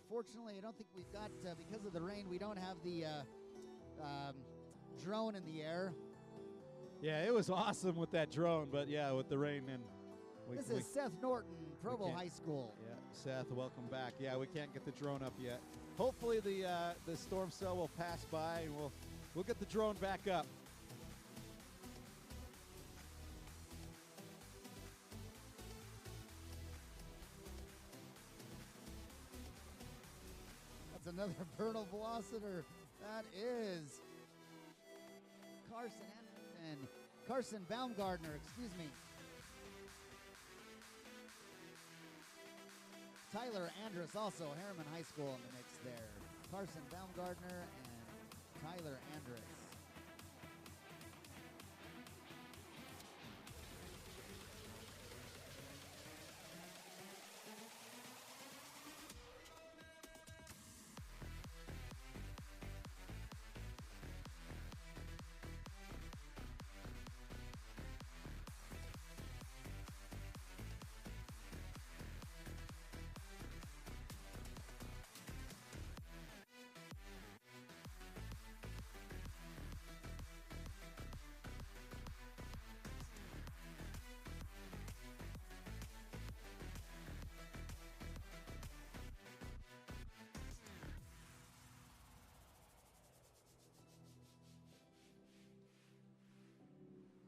Unfortunately, I don't think we've got, because of the rain, we don't have the drone in the air. Yeah, it was awesome with that drone, but yeah, with the rain. And this is Seth Norton, Provo High School. Yeah, Seth, welcome back. Yeah, we can't get the drone up yet. Hopefully the storm cell will pass by, and we'll get the drone back up. That's another Vernal Velociter. That is Carson Baumgartner, excuse me. Tyler Andrus, also Harriman High School in the mix there. Carson Baumgartner and Tyler Andrus.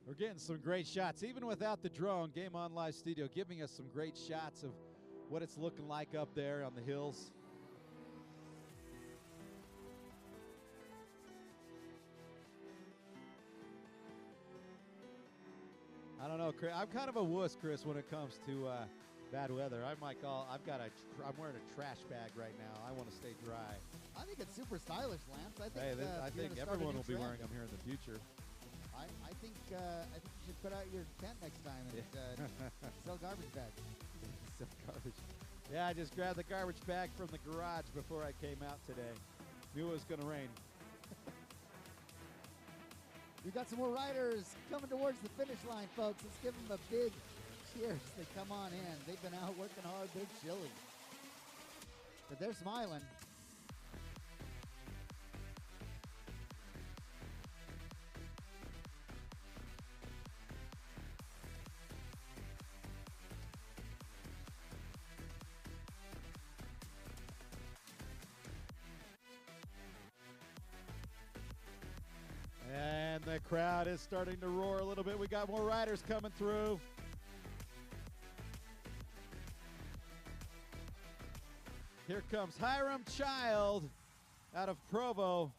We're getting some great shots, even without the drone. Game On Live Studio giving us some great shots of what it's looking like up there on the hills. I don't know, Chris. I'm kind of a wuss, Chris, when it comes to bad weather. I'm wearing a trash bag right now. I want to stay dry. I think it's super stylish, Lance. I think everyone will be wearing them here in the future. I think you should put out your tent next time and sell garbage bags. Sell garbage. Yeah, I just grabbed the garbage bag from the garage before I came out today. Knew it was going to rain. We got some more riders coming towards the finish line, folks. Let's give them a big cheers. They come on in. They've been out working hard. They're chilly, but they're smiling. And the crowd is starting to roar a little bit. We got more riders coming through. Here comes Hiram Child out of Provo.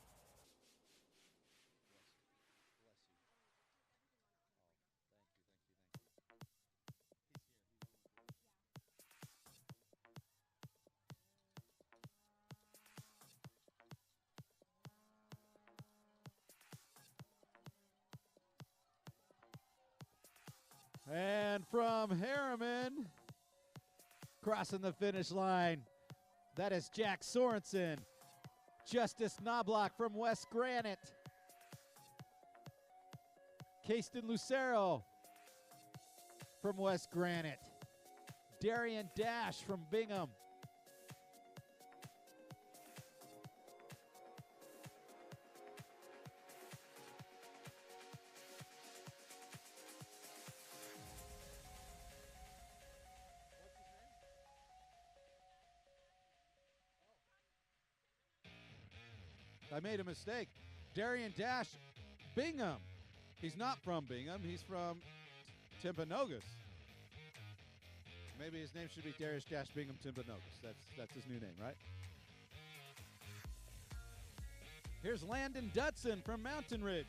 And from Harriman, crossing the finish line, that is Jack Sorensen. Justice Knobloch from West Granite. Kasten Lucero from West Granite. Darian Dash from Bingham. I made a mistake. Darian Dash, Bingham. He's not from Bingham. He's from Timpanogos. Maybe his name should be Darius Dash Bingham Timpanogos. That's his new name, right? Here's Landon Dutson from Mountain Ridge.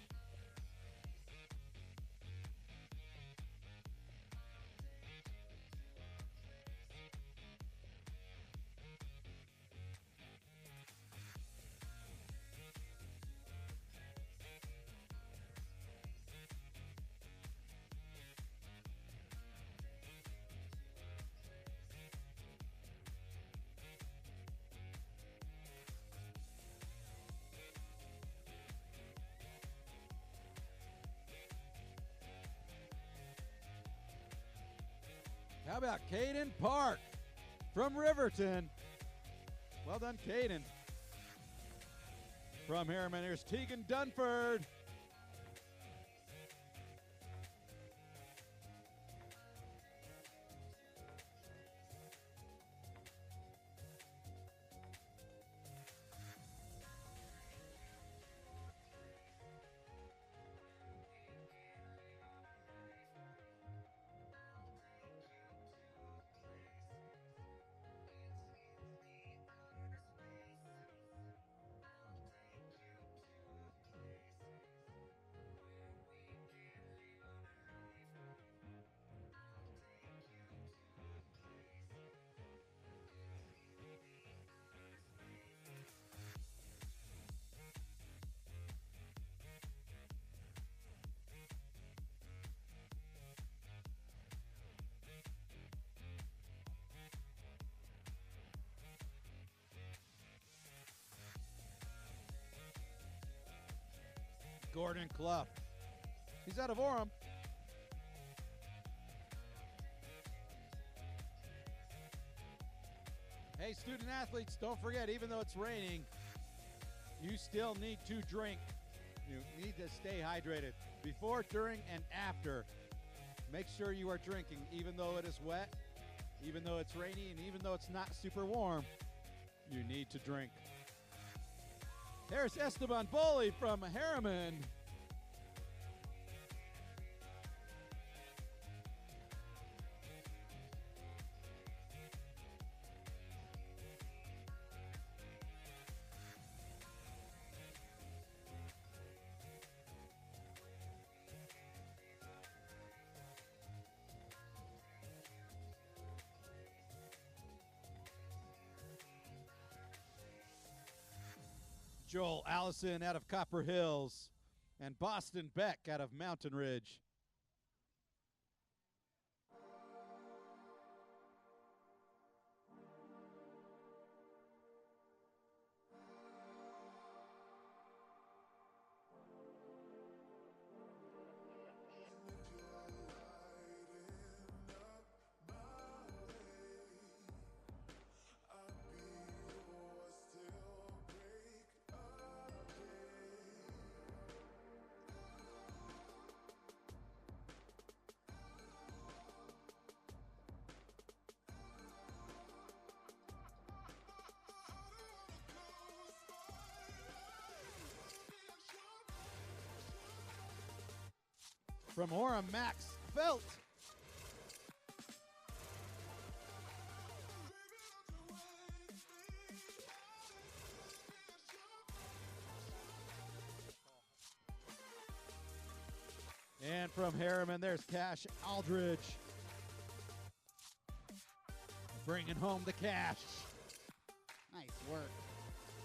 How about Caden Park from Riverton? Well done, Caden. From Harriman, here's Tegan Dunford. Gordon Clough. He's out of Orem. Hey, student athletes, don't forget, even though it's raining, you still need to drink. You need to stay hydrated before, during, and after. Make sure you are drinking, even though it is wet, even though it's rainy, and even though it's not super warm, you need to drink. There's Esteban Boley from Harriman. Joel Allison out of Copper Hills, and Boston Beck out of Mountain Ridge. from Orem Max Felt. And from Harriman, there's Cash Aldridge. Bringing home the cash. Nice work.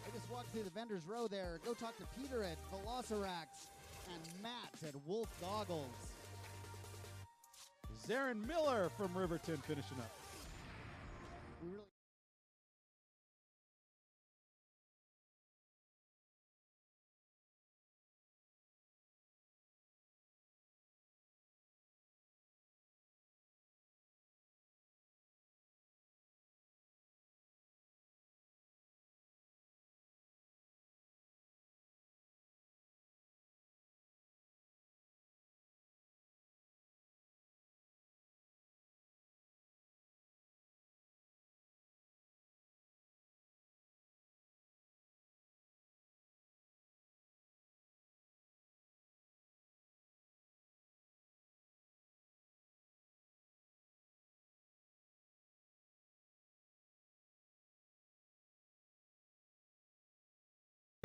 I just walked through the vendor's row there. Go talk to Peter at Velocirax and Matt at Wolf Goggles. Zarin Miller from Riverton finishing up. We really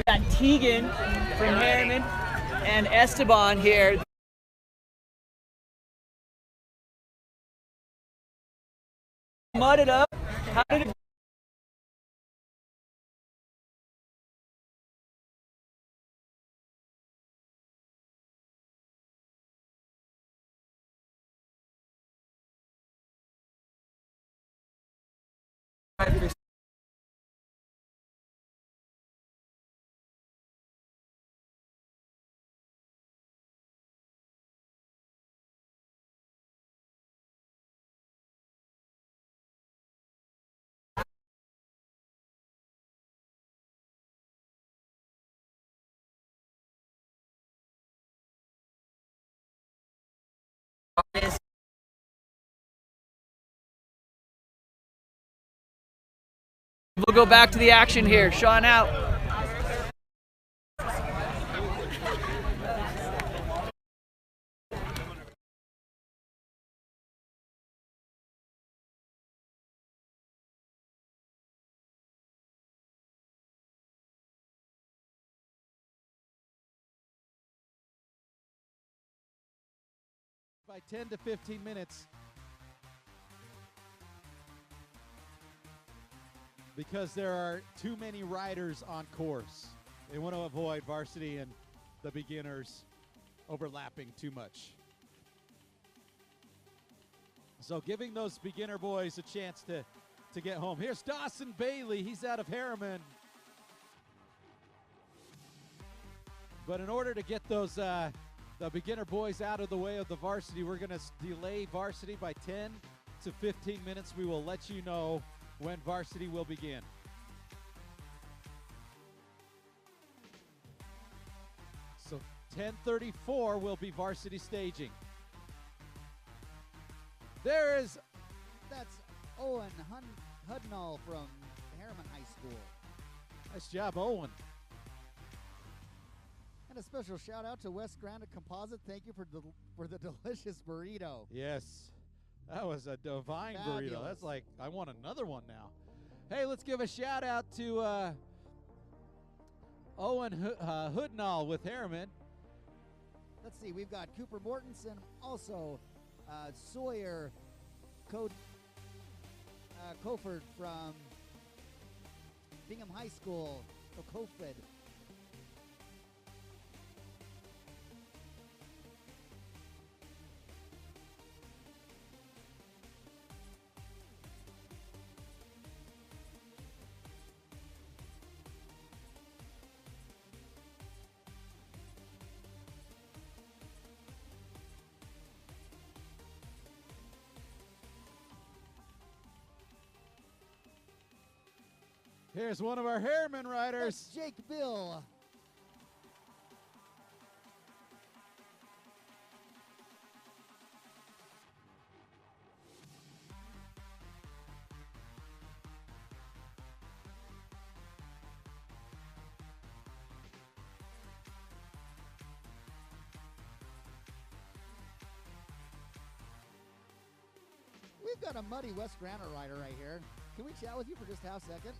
Got Tegan from Harriman and Esteban here. Mudded up. How did it We'll go back to the action here. Sean out. By 10 to 15 minutes. Because there are too many riders on course. They want to avoid varsity and the beginners overlapping too much. So giving those beginner boys a chance to get home. Here's Dawson Bailey. He's out of Harriman. But in order to get those the beginner boys out of the way of the varsity, we're going to delay varsity by 10 to 15 minutes. We will let you know when varsity will begin. So 10:34 will be varsity staging. That's Owen Hudnall from Harriman High School. Nice job, Owen. And a special shout out to West Granite Composite. Thank you for the delicious burrito. Yes, that was a divine Fabulous. burrito. That's like, I want another one now. Hey, let's give a shout out to Owen Hoodnall with Harriman. Let's see, we've got Cooper Mortensen, also Sawyer Coford from Bingham High School, Cofid. Here's one of our Harriman riders. That's Jake Bill. we've got a muddy West Granite rider right here. Can we chat with you for just half a second?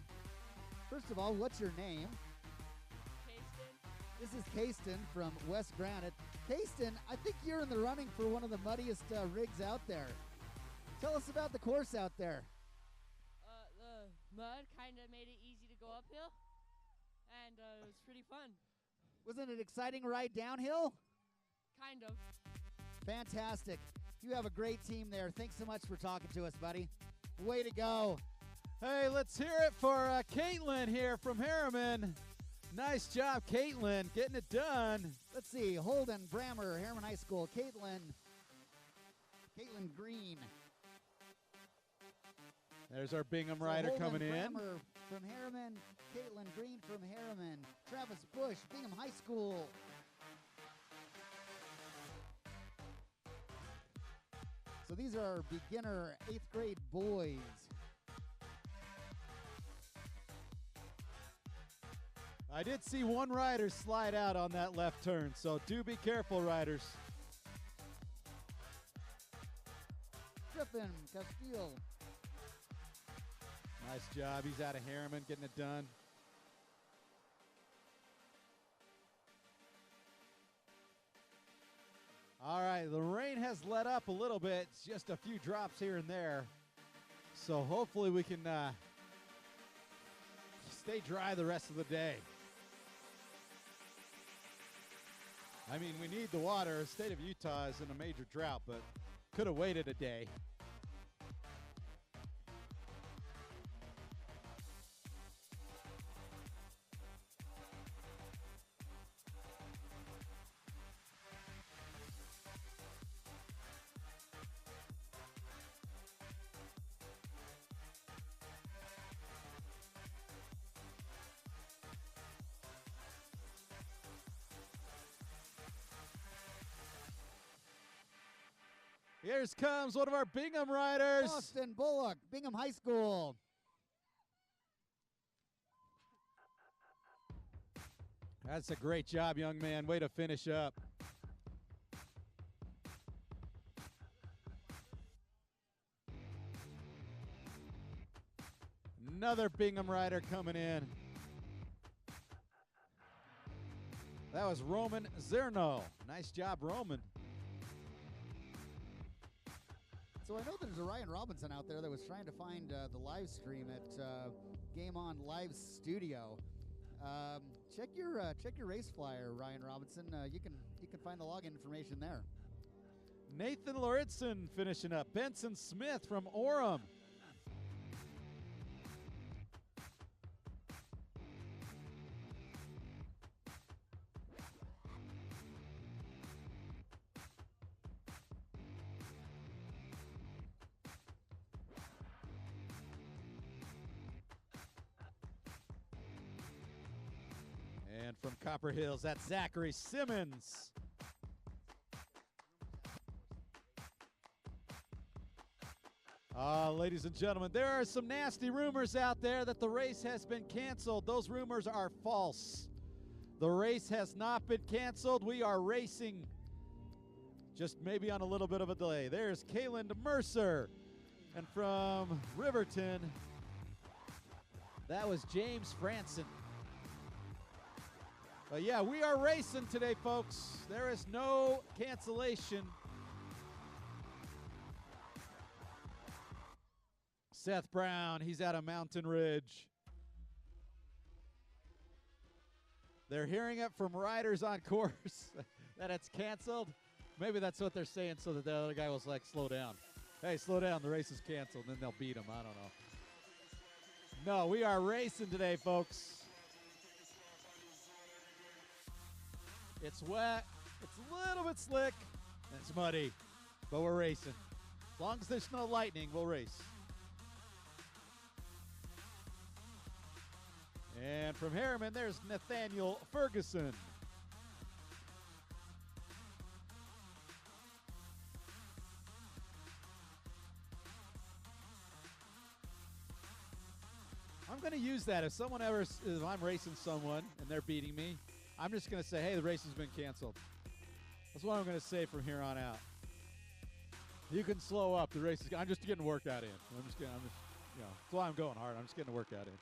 First of all, what's your name? Kingston. This is Kayston from West Granite. Kayston, I think you're in the running for one of the muddiest rigs out there. Tell us about the course out there. The mud kind of made it easy to go uphill, and it was pretty fun. Wasn't it an exciting ride downhill? Kind of. Fantastic. You have a great team there. Thanks so much for talking to us, buddy. Way to go. Hey, let's hear it for Caitlin here from Harriman. Nice job, Caitlin, getting it done. Let's see. Holden, Brammer, Harriman High School. Caitlin Green. There's our Bingham So rider Holden coming in. Brammer from Harriman. Caitlin Green from Harriman. Travis Bush, Bingham High School. So these are our beginner 8th grade boys. I did see one rider slide out on that left turn, so do be careful, riders. Griffin Castile. Nice job. He's out of Harriman getting it done. All right, the rain has let up a little bit. It's just a few drops here and there. So hopefully we can stay dry the rest of the day. I mean, we need the water. The state of Utah is in a major drought, but could have waited a day. Here comes one of our Bingham riders. Austin Bullock, Bingham High School. That's a great job, young man. Way to finish up. Another Bingham rider coming in. That was Roman Zerno. Nice job, Roman. So I know there's a Ryan Robinson out there that was trying to find the live stream at Game On Live Studio. Check your race flyer, Ryan Robinson. You can find the login information there. Nathan Lauritsen finishing up. Benson Smith from Orem. And from Copper Hills, that's Zachary Simmons. Ladies and gentlemen, there are some nasty rumors out there that the race has been canceled. Those rumors are false. The race has not been canceled. We are racing, just maybe on a little bit of a delay. There's Kaylin Mercer. And from Riverton, that was James Franson. But yeah, we are racing today, folks. There is no cancellation. Seth Brown, he's out of Mountain Ridge. They're hearing it from riders on course that it's canceled. Maybe that's what they're saying so that the other guy was like, slow down. Hey, slow down, the race is canceled, and then they'll beat him. I don't know. No, we are racing today, folks. It's wet, it's a little bit slick, and it's muddy, but we're racing. As long as there's no lightning, we'll race. And from Harriman, there's Nathaniel Ferguson. I'm going to use that. If I'm racing someone and they're beating me, I'm just going to say, hey, the race has been canceled. That's what I'm going to say from here on out. You can slow up. The race is. I'm just getting a workout in. That's why I'm going hard. I'm just getting a workout in.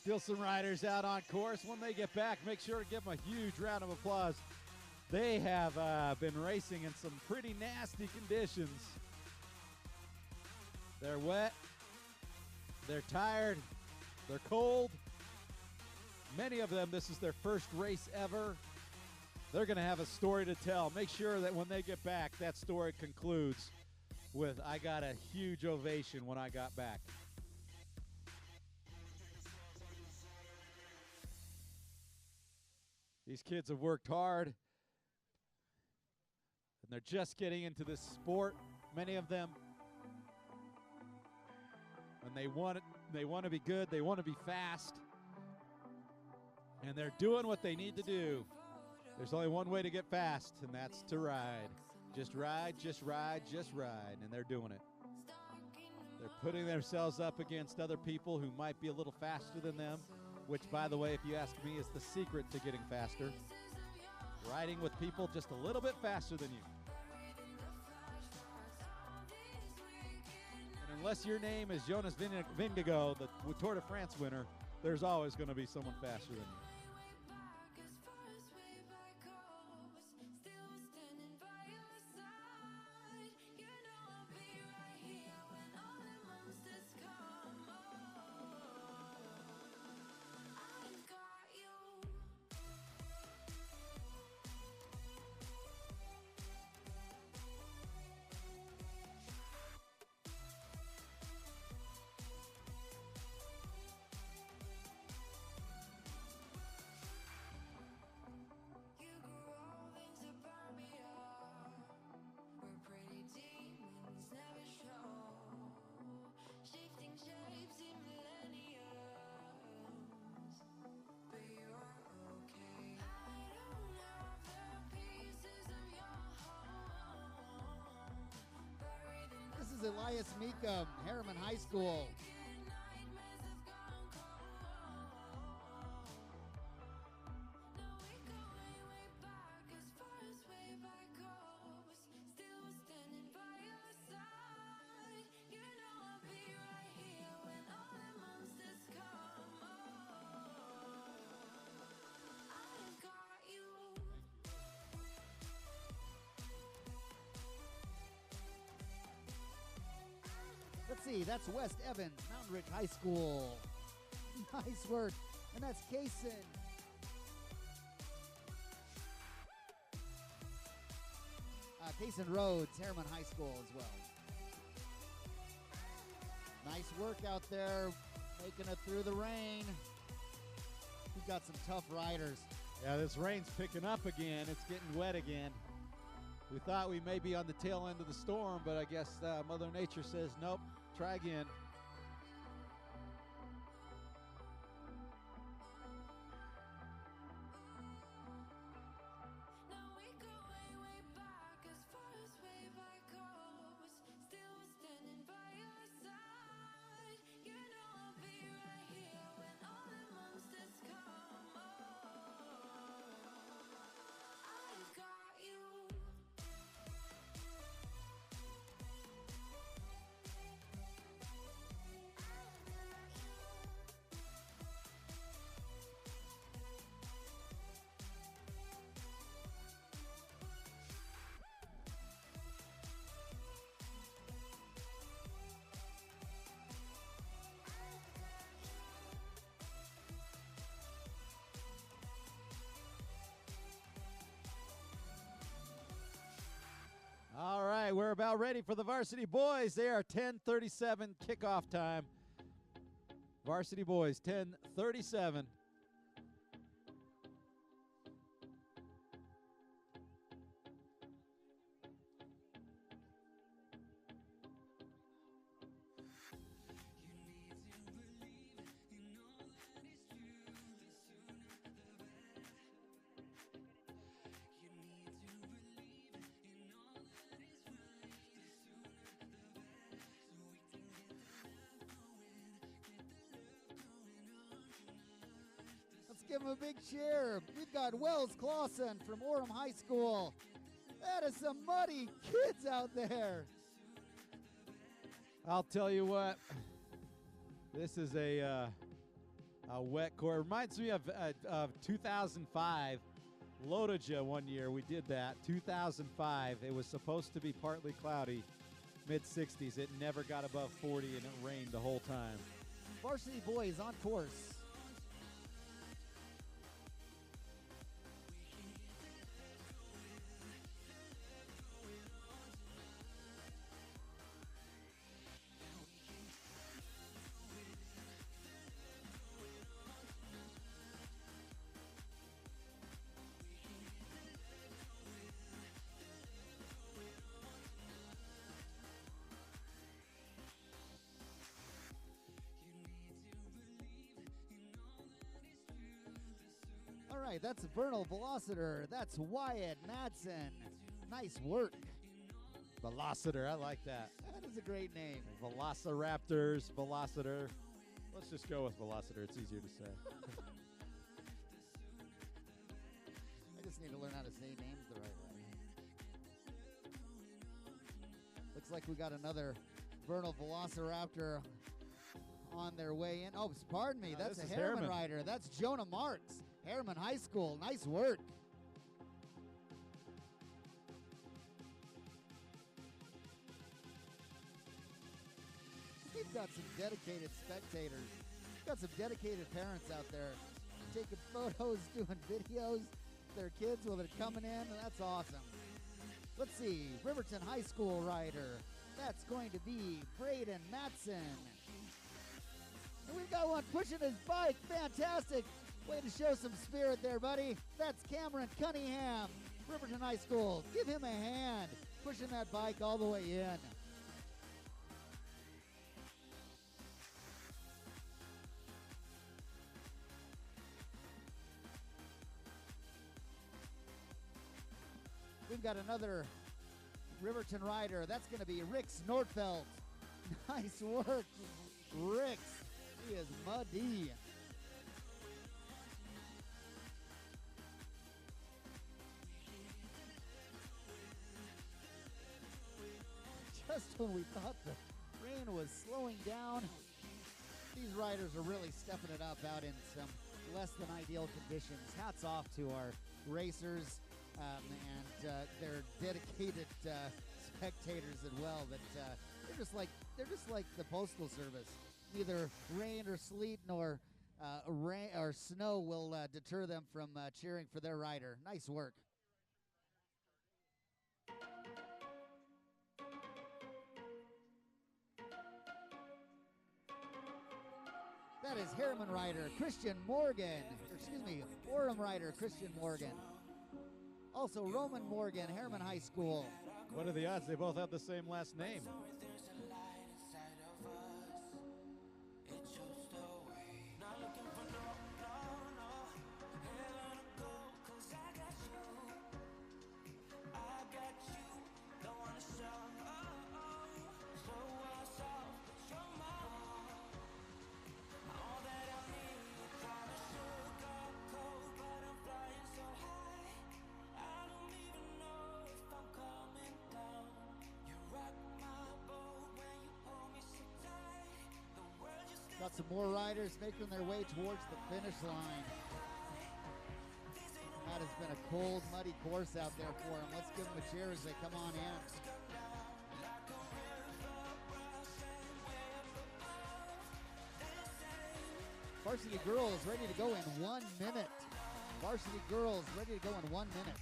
Still some riders out on course. When they get back, make sure to give them a huge round of applause. They have been racing in some pretty nasty conditions. They're wet, they're tired, they're cold. Many of them, this is their first race ever. They're going to have a story to tell. Make sure that when they get back, that story concludes with, I got a huge ovation when I got back. These kids have worked hard, and they're just getting into this sport, many of them. And they want to be good, they want to be fast, and they're doing what they need to do. There's only one way to get fast, and that's to ride. Just ride, just ride, just ride, and they're doing it. They're putting themselves up against other people who might be a little faster than them, which, by the way, if you ask me, is the secret to getting faster. Riding with people just a little bit faster than you. And unless your name is Jonas Vingegaard, the Tour de France winner, there's always going to be someone faster than you. Elias Meekum, Harriman High School. Let's see, that's West Evans, Mountain Ridge High School. Nice work. And that's Kaysen. Kaysen Rhodes, Harriman High School as well. Nice work out there, making it through the rain. We've got some tough riders. Yeah, this rain's picking up again. It's getting wet again. We thought we may be on the tail end of the storm, but I guess Mother Nature says, nope, try again. All right, we're about ready for the varsity boys. They are 10:37 kickoff time. Varsity boys, 10:37. give him a big cheer. We've got Wells Clausen from Orem High School. That is some muddy kids out there. I'll tell you what. This is a wet course. Reminds me of 2005. Lodoja one year, we did that. 2005. It was supposed to be partly cloudy, mid-60s. It never got above 40, and it rained the whole time. Varsity boys on course. All right, that's Vernal Velociter. That's Wyatt Madsen. Nice work. Velociter, I like that. That is a great name. Velociraptors, Velociter. Let's just go with Velociter. It's easier to say. I just need to learn how to say names the right way. Looks like we got another Vernal Velociraptor on their way in. Oh, pardon me. That's a Harriman rider. That's Jonah Marks. Harriman High School. Nice work. We've got some dedicated spectators. We've got some dedicated parents out there taking photos, doing videos. Their kids while they're coming in. That's awesome. Let's see. Riverton High School rider. That's going to be Braden Matson. And we've got one pushing his bike. Fantastic. Way to show some spirit there, buddy. That's Cameron Cunningham, Riverton High School. Give him a hand, pushing that bike all the way in. We've got another Riverton rider. That's going to be Rix Nordfeld. Nice work, Rix. He is muddy. Just when we thought the rain was slowing down, these riders are really stepping it up out in some less than ideal conditions. Hats off to our racers and their dedicated spectators as well. That they're just like the Postal Service. Neither rain or sleet nor rain or snow will deter them from cheering for their rider. Nice work. That is Harriman rider Christian Morgan. Orem rider Christian Morgan. Also Roman Morgan, Harriman High School. What are the odds? They both have the same last name. Got some more riders making their way towards the finish line. That has been a cold, muddy course out there for them. Let's give them a cheer as they come on in. Varsity girls ready to go in 1 minute. Varsity girls ready to go in 1 minute.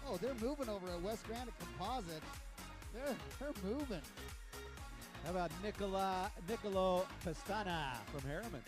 Oh, they're moving over at West Granite Composite. They're moving. How about Nicolo Pestana from Harriman?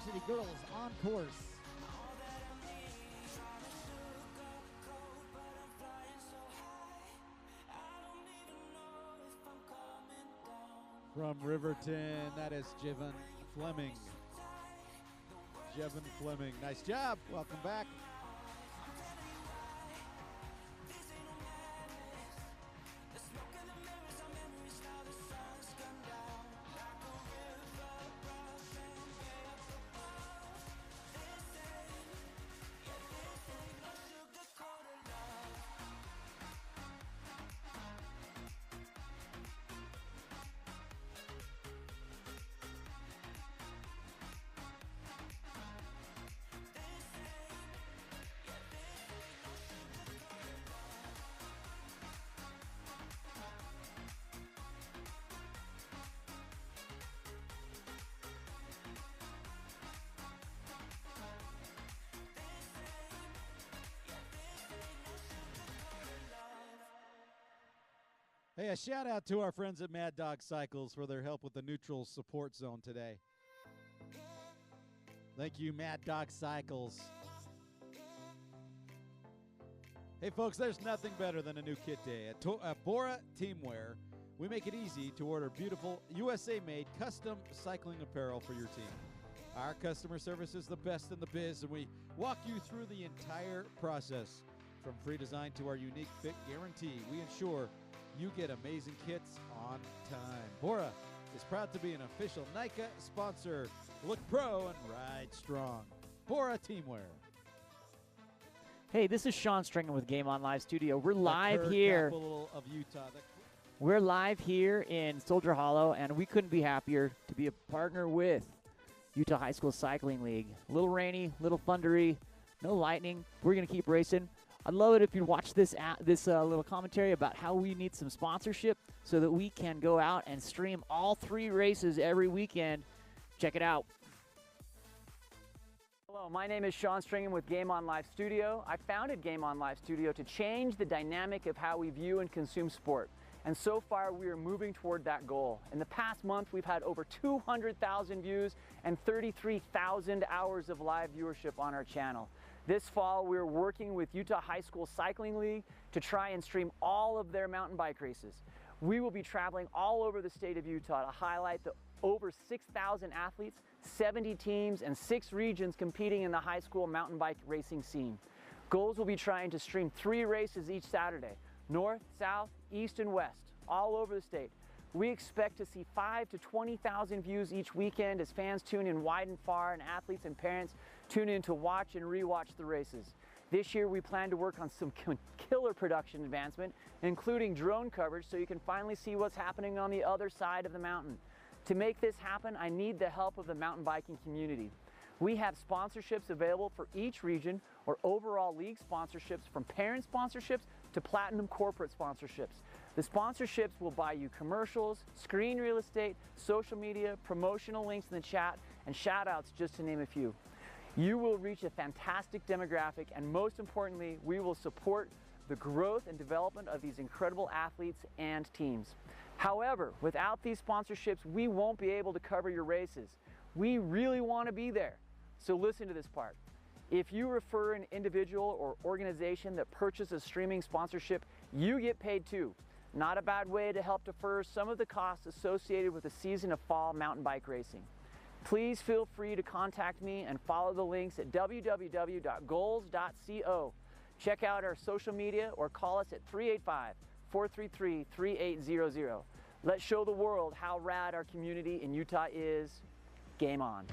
Varsity girls on course. From Riverton, that is Jevon Fleming. Jevon Fleming, nice job. Welcome back. Hey, a shout out to our friends at Mad Dog Cycles for their help with the neutral support zone today. Thank you, Mad Dog Cycles. Hey, folks, there's nothing better than a new kit day. At Bora Teamwear, we make it easy to order beautiful USA-made custom cycling apparel for your team. Our customer service is the best in the biz, and we walk you through the entire process. From free design to our unique fit guarantee, we ensure you get amazing kits on time. Bora is proud to be an official NICA sponsor. Look pro and ride strong. Bora Teamwear. Hey, this is Sean Stringham with Game On Live Studio. We're live Kerr here. Capital of Utah. We're live here in Soldier Hollow, and we couldn't be happier to be a partner with Utah High School Cycling League. A little rainy, a little thundery, no lightning. We're going to keep racing. I'd love it if you'd watch this little commentary about how we need some sponsorship so that we can go out and stream all 3 races every weekend. Check it out. Hello, my name is Sean Stringham with Game On Live Studio. I founded Game On Live Studio to change the dynamic of how we view and consume sport. And so far, we are moving toward that goal. In the past month, we've had over 200,000 views and 33,000 hours of live viewership on our channel. This fall, we're working with Utah High School Cycling League to try and stream all of their mountain bike races. We will be traveling all over the state of Utah to highlight the over 6,000 athletes, 70 teams, and 6 regions competing in the high school mountain bike racing scene. Goals will be trying to stream 3 races each Saturday, north, south, east, and west, all over the state. We expect to see 5,000 to 20,000 views each weekend as fans tune in wide and far, and athletes and parents tune in to watch and rewatch the races. This year we plan to work on some killer production advancement, including drone coverage, so you can finally see what's happening on the other side of the mountain. To make this happen, I need the help of the mountain biking community. We have sponsorships available for each region, or overall league sponsorships, from parent sponsorships to platinum corporate sponsorships. The sponsorships will buy you commercials, screen real estate, social media, promotional links in the chat, and shout outs, just to name a few. You will reach a fantastic demographic, and most importantly, we will support the growth and development of these incredible athletes and teams. However, without these sponsorships, we won't be able to cover your races. We really want to be there. So listen to this part. If you refer an individual or organization that purchases streaming sponsorship, you get paid too. Not a bad way to help defer some of the costs associated with the season of fall mountain bike racing. Please feel free to contact me and follow the links at www.goals.co. Check out our social media or call us at 385-433-3800. Let's show the world how rad our community in Utah is. Game on.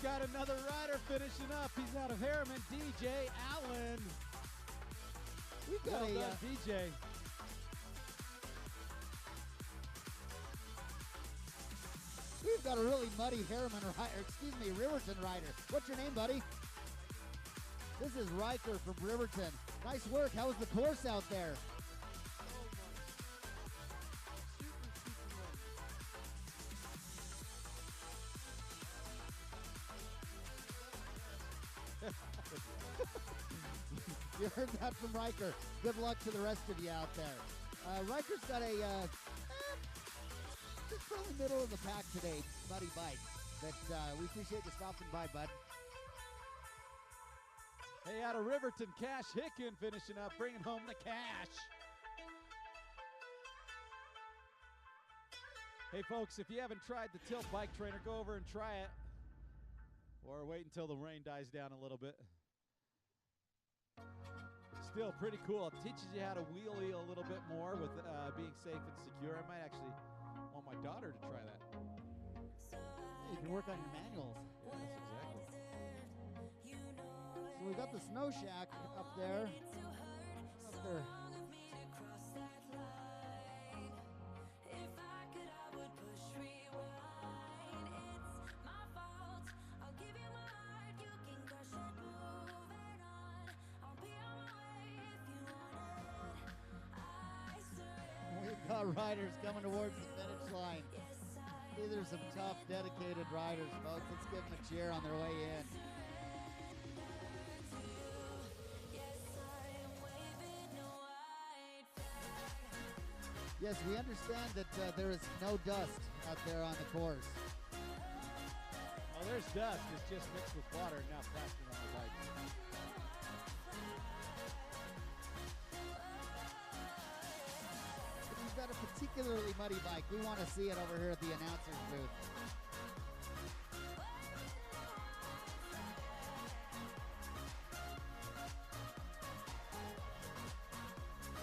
got another rider finishing up. He's out of Harriman, DJ Allen. We've got Well a done, DJ. we've got a really muddy Harriman rider. Excuse me, Riverton rider. What's your name, buddy? This is Riker from Riverton. Nice work. How was the course out there? You heard that from Riker. Good luck to the rest of you out there. Riker's got a just probably middle of the pack today, muddy bike. But we appreciate you stopping by, bud. Hey, out of Riverton, Cash Hicken finishing up, bringing home the cash. Hey, folks, if you haven't tried the Tilt Bike Trainer, go over and try it. Or wait until the rain dies down a little bit. Still pretty cool. It teaches you how to wheelie a little bit more with being safe and secure. I might actually want my daughter to try that. Hey, you can work on your manuals. Yes, exactly. So we've got the Snow Shack up there. Up there. We've got riders coming towards the finish line. These are some tough, dedicated riders, folks. Let's give them a cheer on their way in. Yes, we understand that there is no dust out there on the course. Oh, there's dust. It's just mixed with water and now plastered on the bike. If you've got a particularly muddy bike, we want to see it over here at the announcer's booth.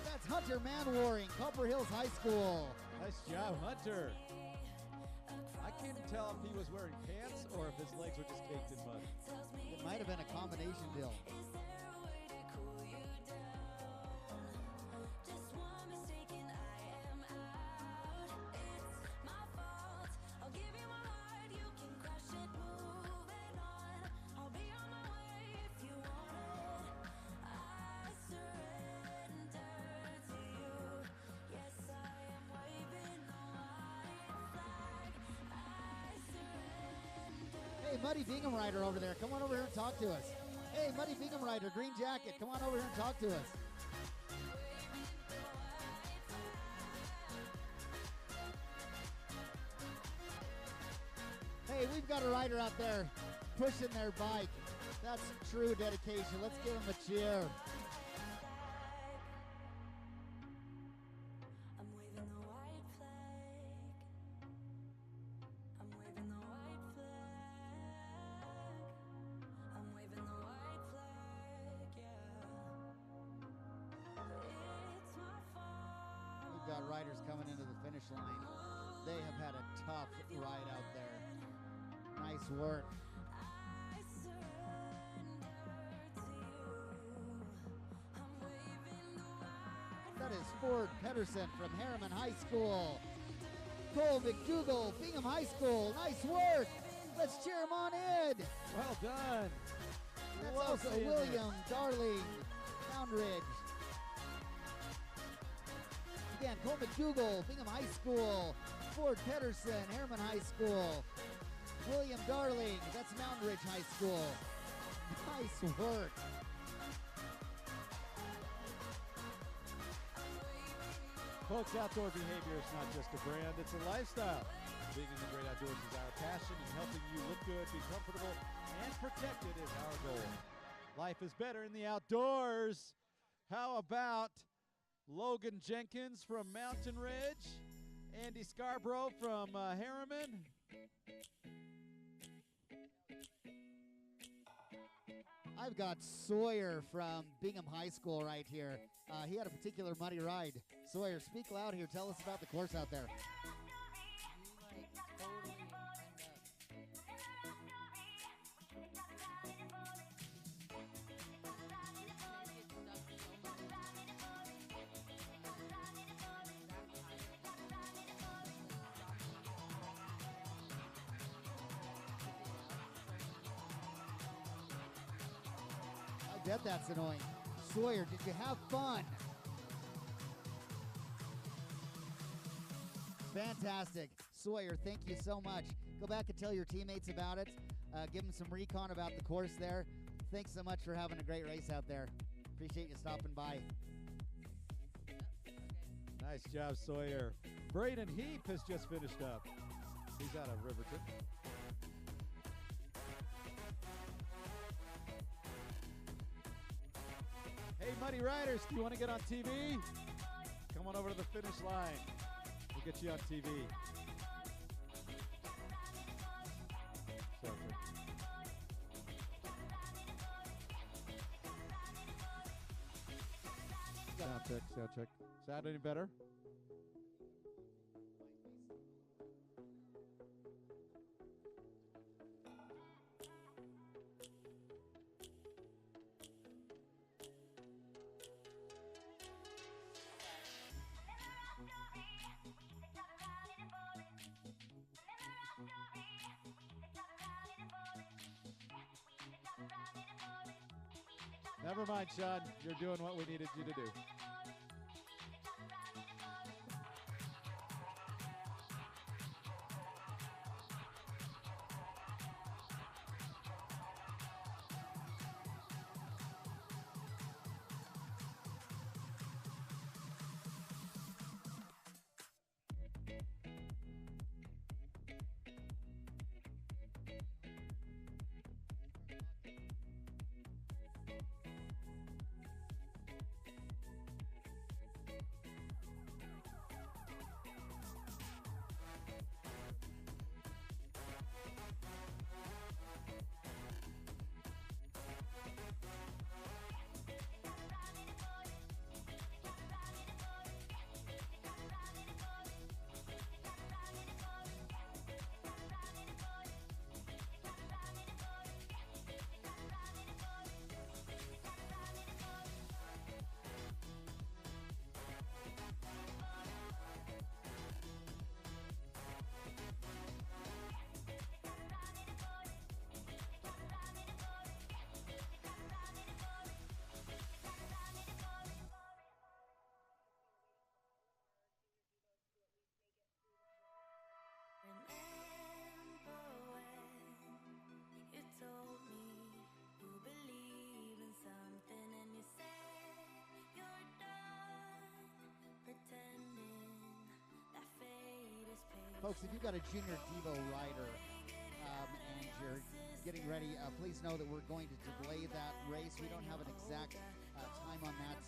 That's Hunter Manwaring, Copper Hills High School. Nice job, Hunter. I couldn't tell if he was wearing pants or if his legs were just caked in mud. It might have been a combination deal. Hey, Muddy Bingham Rider over there, come on over here and talk to us. Hey, Muddy Bingham Rider, green jacket, come on over here and talk to us. Hey, we've got a rider out there pushing their bike. That's true dedication. Let's give him a cheer. We've got riders coming into the finish line. They have had a tough ride out there. Nice work. That is Ford Pedersen from Harriman High School. Cole McDougall, Bingham High School. Nice work. Let's cheer him on in. Well done. That's Love also seeing William Darling, Moundridge. Again, Cole McDougall, Bingham High School. Ford Pedersen, Harriman High School. William Darling, that's Moundridge High School. Nice work. Folks, outdoor behavior is not just a brand, it's a lifestyle. Being in the great outdoors is our passion, and helping you look good, be comfortable, and protected is our goal. Life is better in the outdoors. How about Logan Jenkins from Mountain Ridge, Andy Scarborough from Harriman? I've got Sawyer from Bingham High School right here. He had a particular muddy ride. Sawyer, speak loud here. Tell us about the course out there. bet that's annoying. Sawyer, did you have fun? Fantastic. Sawyer, thank you so much. Go back and tell your teammates about it. Give them some recon about the course there. Thanks so much for having a great race out there. Appreciate you stopping by. Nice job, Sawyer. Braden Heap has just finished up. He's out of Riverton. Hey, Muddy Riders, do you want to get on TV? Come on over to the finish line. We'll get you on TV. Sound check. Sound any better? Never mind, Sean. You're doing what we needed you to do. Folks, if you've got a Junior Devo rider and you're getting ready, please know that we're going to delay that race. We don't have an exact time on that.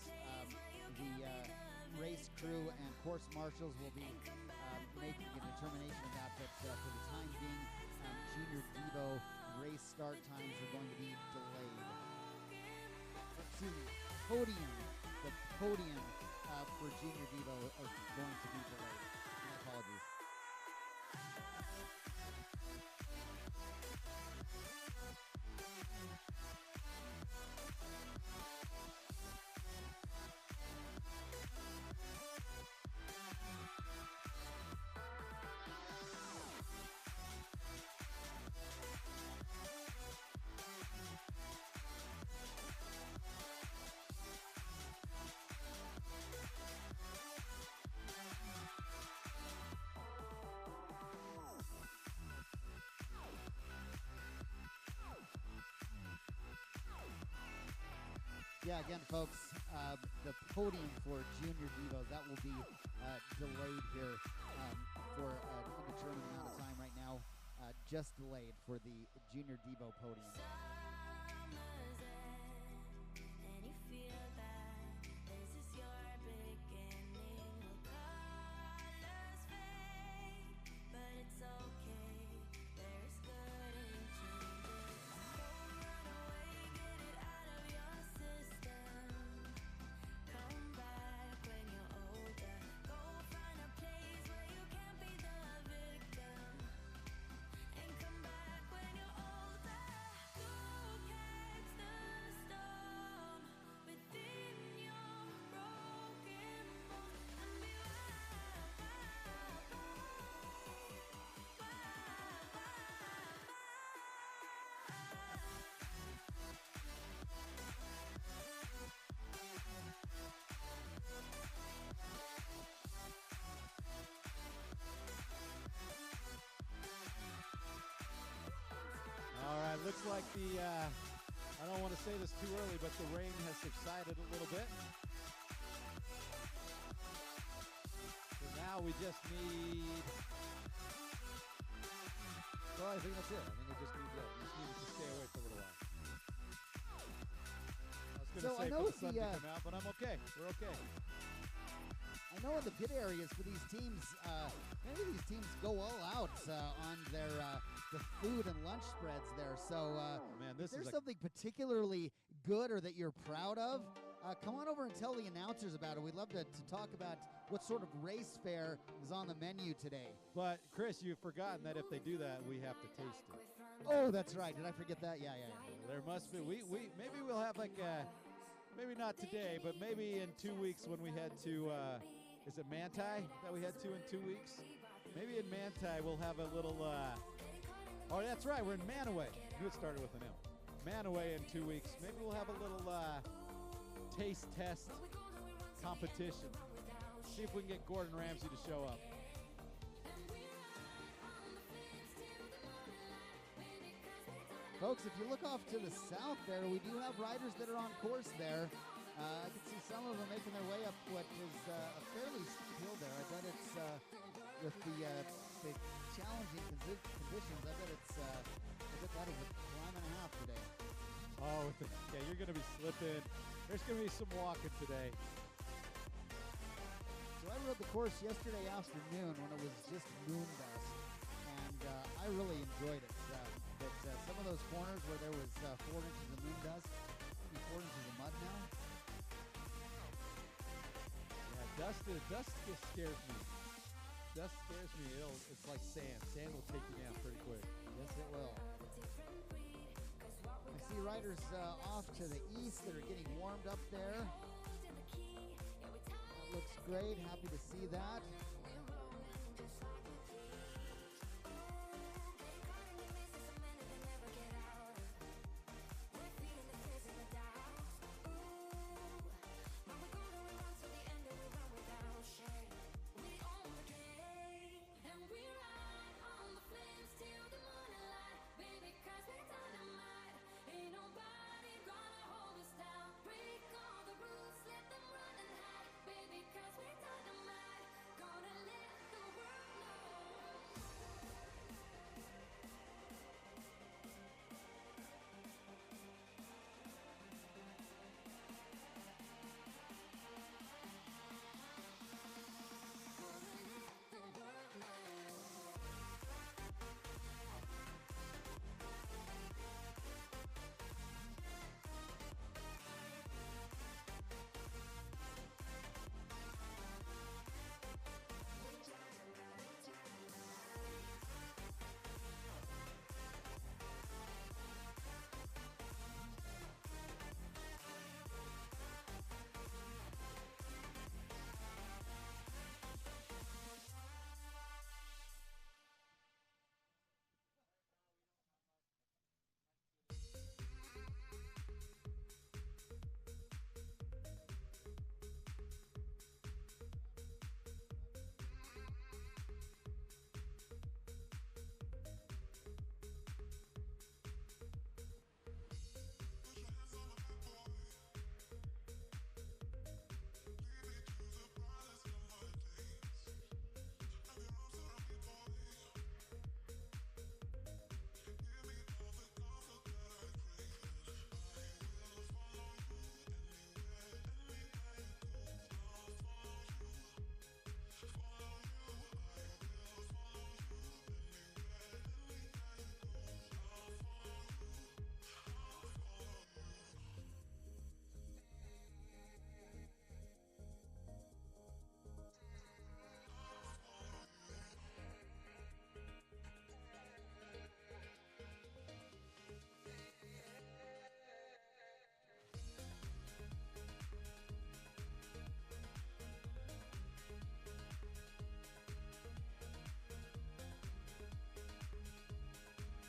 The race crew and course marshals will be making a determination of that, but for the time being, Junior Devo race start times are going to be delayed. Excuse me, the podium for Junior Devo are going to be delayed. My apologies. Yeah, again, folks, the podium for Junior Devo, that will be delayed here for an indeterminate amount of time right now. Just delayed for the Junior Devo podium. the, I don't want to say this too early, but the rain has subsided a little bit. So now we just need, Well, I think that's it. I think we just need we just need it to stay away for a little while. I was So going to I say know for the sun to the, come out, but I'm okay. We're okay. I know in the pit areas for these teams, many of these teams go all out on their the food and lunch spreads there. So Man, if there's something particularly good or that you're proud of, come on over and tell the announcers about it. We'd love to talk about what sort of race fare is on the menu today. But Chris, you've forgotten that if they do that, we have to taste it. Oh, that's right. Did I forget that? Yeah. There must be. We maybe we'll have like maybe not today, but maybe in 2 weeks when we head to is it Manti that we head to in 2 weeks? Maybe in Manti we'll have a little. Oh, that's right. We're in Manaway. I knew it started with an M. Manaway in 2 weeks. Maybe we'll have a little taste test competition. See if we can get Gordon Ramsay to show up. Folks, if you look off to the south there, we do have riders that are on course there. I can see some of them making their way up what is a fairly steep hill there. I bet it's with the challenging conditions. I bet that is a climb and a half today. Oh, yeah, you're going to be slipping. There's going to be some walking today. So I rode the course yesterday afternoon when it was just moon dust, and I really enjoyed it. But some of those corners where there was 4 inches of moon dust, maybe 4 inches of mud now. Yeah, dust just scares me. Dust scares me. It's like sand. Sand will take you down pretty quick. Yes, it will. I see riders off to the east that are getting warmed up there. That looks great. Happy to see that.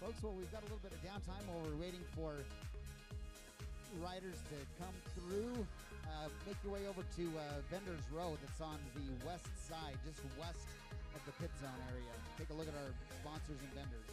Folks, well, we've got a little bit of downtime while we're waiting for riders to come through. Make your way over to Vendors Row that's on the west side, just west of the pit zone area. Take a look at our sponsors and vendors.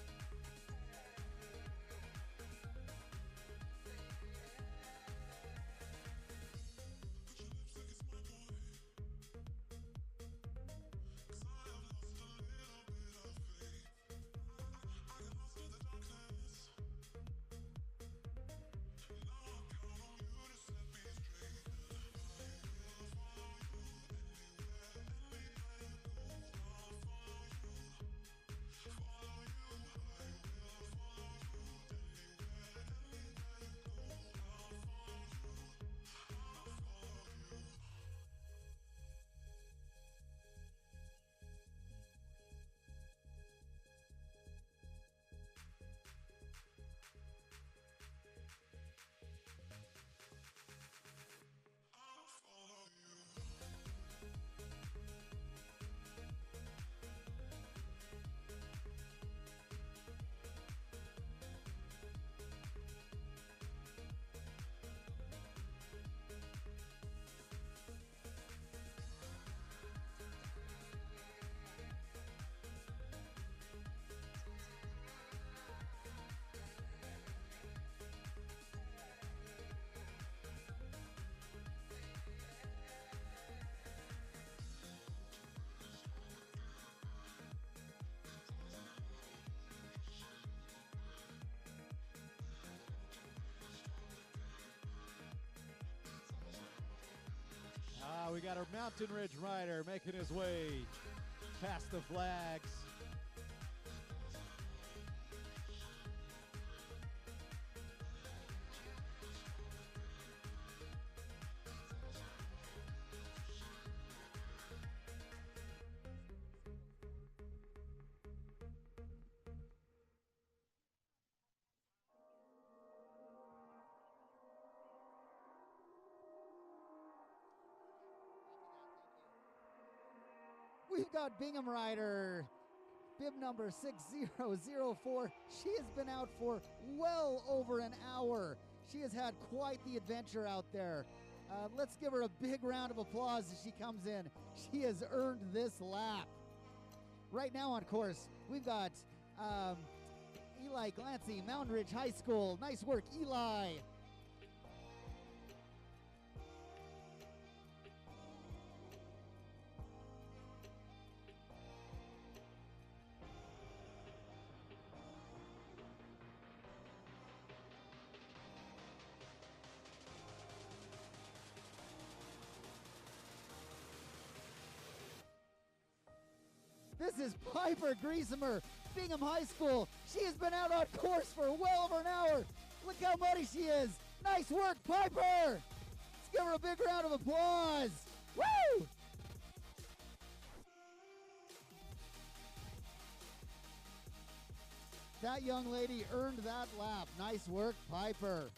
we got our Mountain Ridge rider making his way past the flags. We've got Bingham rider, bib number 6004. She has been out for well over an hour. She has had quite the adventure out there. Let's give her a big round of applause as she comes in. She has earned this lap. Right now on course, we've got Eli Glancy, Mountain Ridge High School. Nice work, Eli. This is Piper Griezmer, Bingham High School. She has been out on course for well over an hour. Look how muddy she is. Nice work, Piper. Let's give her a big round of applause. Woo! That young lady earned that lap. Nice work, Piper.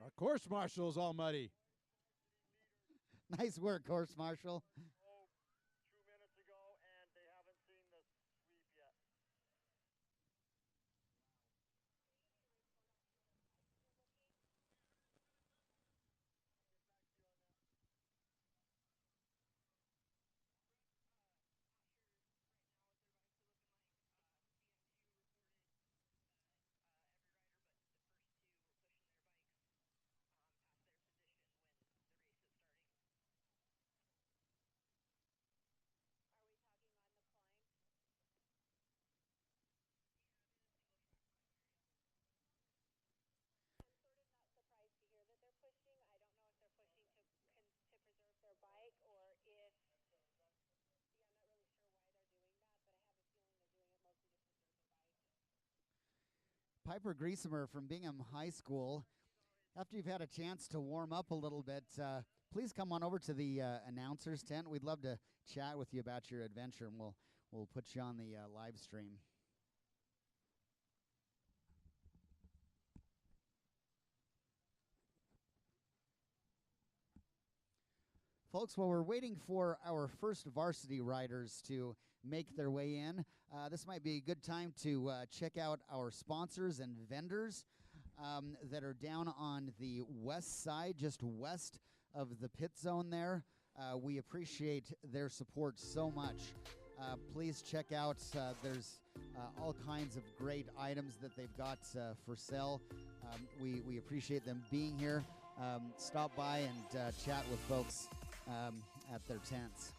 Our course marshal is all muddy. Nice work, course marshal. 2 minutes ago, and they haven't seen the sweep yet. Piper Griezmer from Bingham High School. After you've had a chance to warm up a little bit, please come on over to the announcer's tent. We'd love to chat with you about your adventure, and we'll put you on the live stream. Folks, while we're waiting for our first varsity riders to make their way in, this might be a good time to check out our sponsors and vendors that are down on the west side, just west of the pit zone there. We appreciate their support so much. Please check out, there's all kinds of great items that they've got for sale. We appreciate them being here. Stop by and chat with folks at their tents.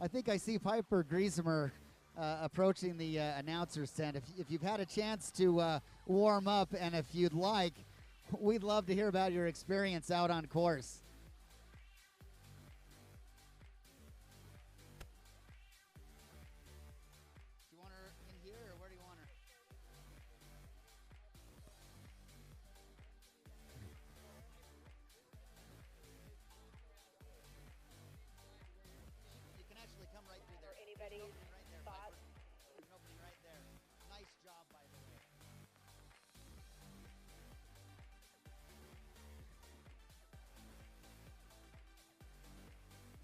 I think I see Piper Griezmer approaching the announcer's tent. If you've had a chance to warm up, and if you'd like, we'd love to hear about your experience out on course. Do you want her in here, or where do you want her? You can actually come right through there. Anybody's Right there, thoughts? Piper. There's an opening right there. Nice job, by the way.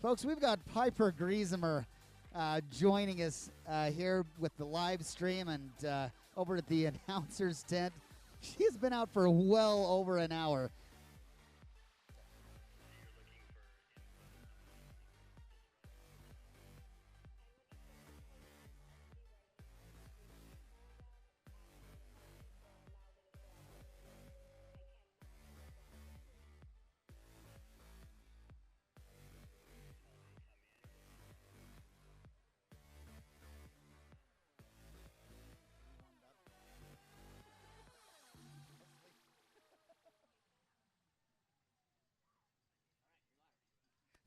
Folks, we've got Piper Griezmer joining us here with the live stream and over at the announcer's tent. She's been out for well over an hour.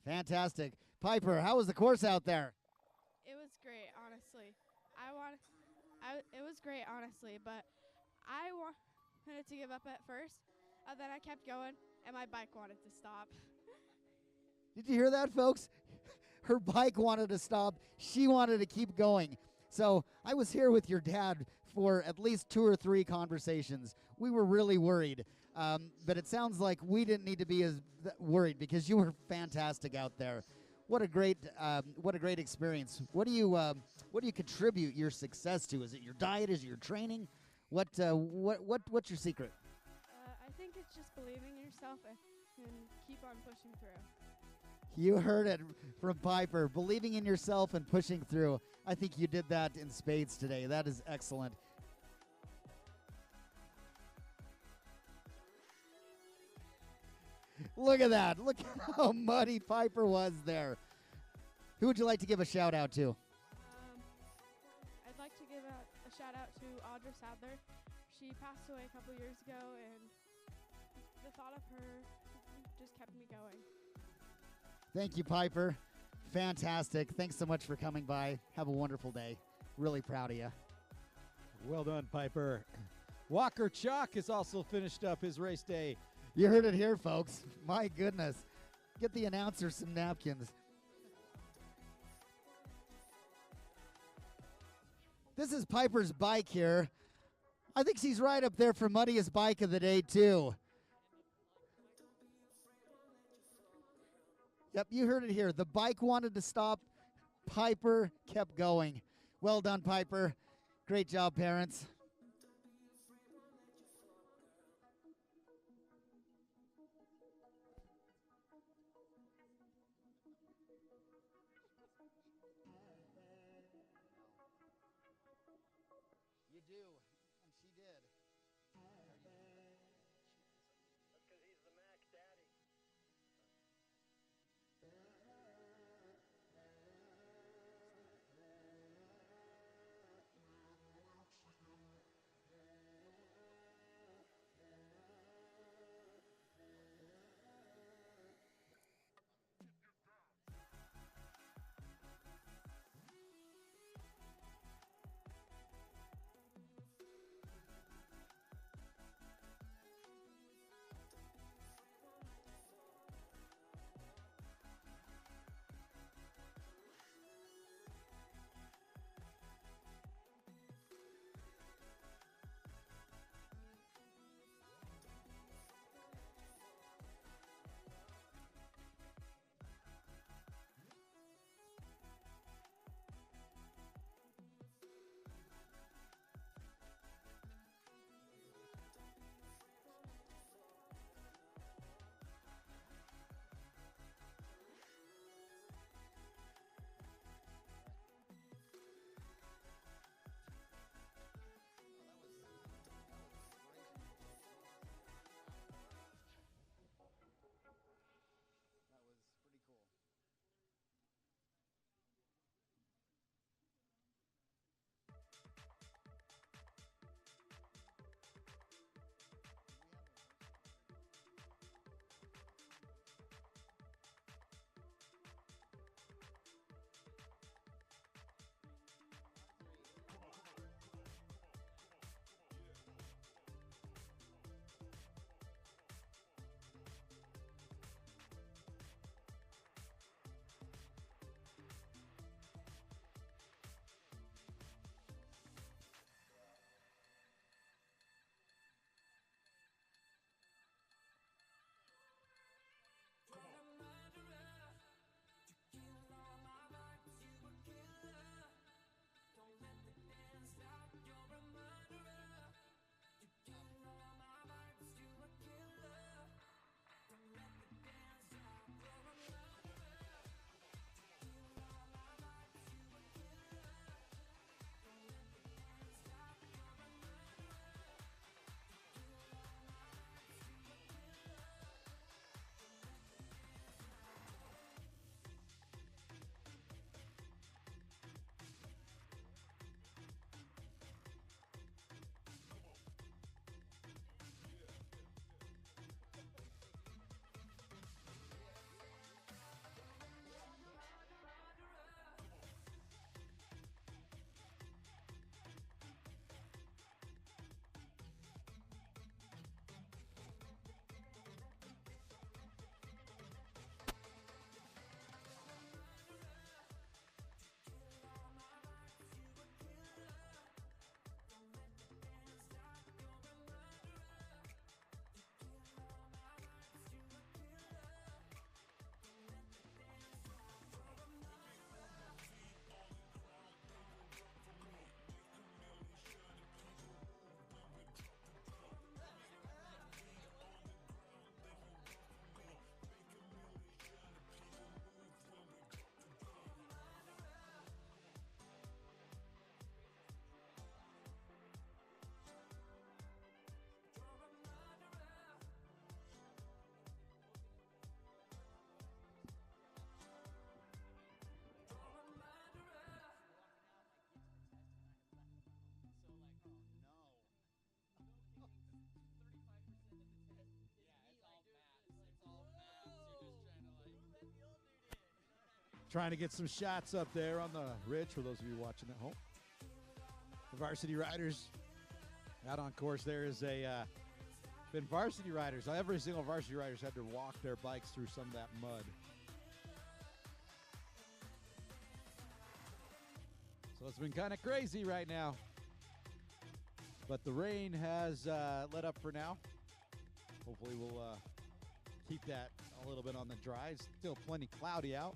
Fantastic. Piper, how was the course out there? It was great, honestly. It was great, honestly, but I wanted to give up at first, and then I kept going, and my bike wanted to stop. Did you hear that, folks? Her bike wanted to stop. She wanted to keep going. So I was here with your dad for at least 2 or 3 conversations. We were really worried, but it sounds like we didn't need to be as worried because you were fantastic out there. What a great experience. What do you contribute your success to? Is it your diet? Is it your training? What's your secret? I think it's just believing in yourself and keep on pushing through. You heard it from Piper. Believing in yourself and pushing through. I think you did that in spades today. That is excellent. Look at that. Look at how muddy Piper was there. Who would you like to give a shout out to? I'd like to give a shout out to Audra Sadler. She passed away a couple years ago, and the thought of her just kept me going. Thank you, Piper. Fantastic. Thanks so much for coming by. Have a wonderful day. Really proud of you. Well done, Piper. Walker Chalk has also finished up his race day. You heard it here, folks. My goodness. Get the announcer some napkins. This is Piper's bike here. I think she's right up there for muddiest bike of the day, too. Yep, you heard it here. The bike wanted to stop. Piper kept going. Well done, Piper. Great job, parents. You do, and she did. That's because he's the Mac Daddy. trying to get some shots up there on the ridge for those of you watching at home. The varsity riders out on course. There is been varsity riders. Every single varsity riders had to walk their bikes through some of that mud. So it's been kind of crazy right now. But the rain has let up for now. Hopefully we'll keep that a little bit on the dry. It's still plenty cloudy out.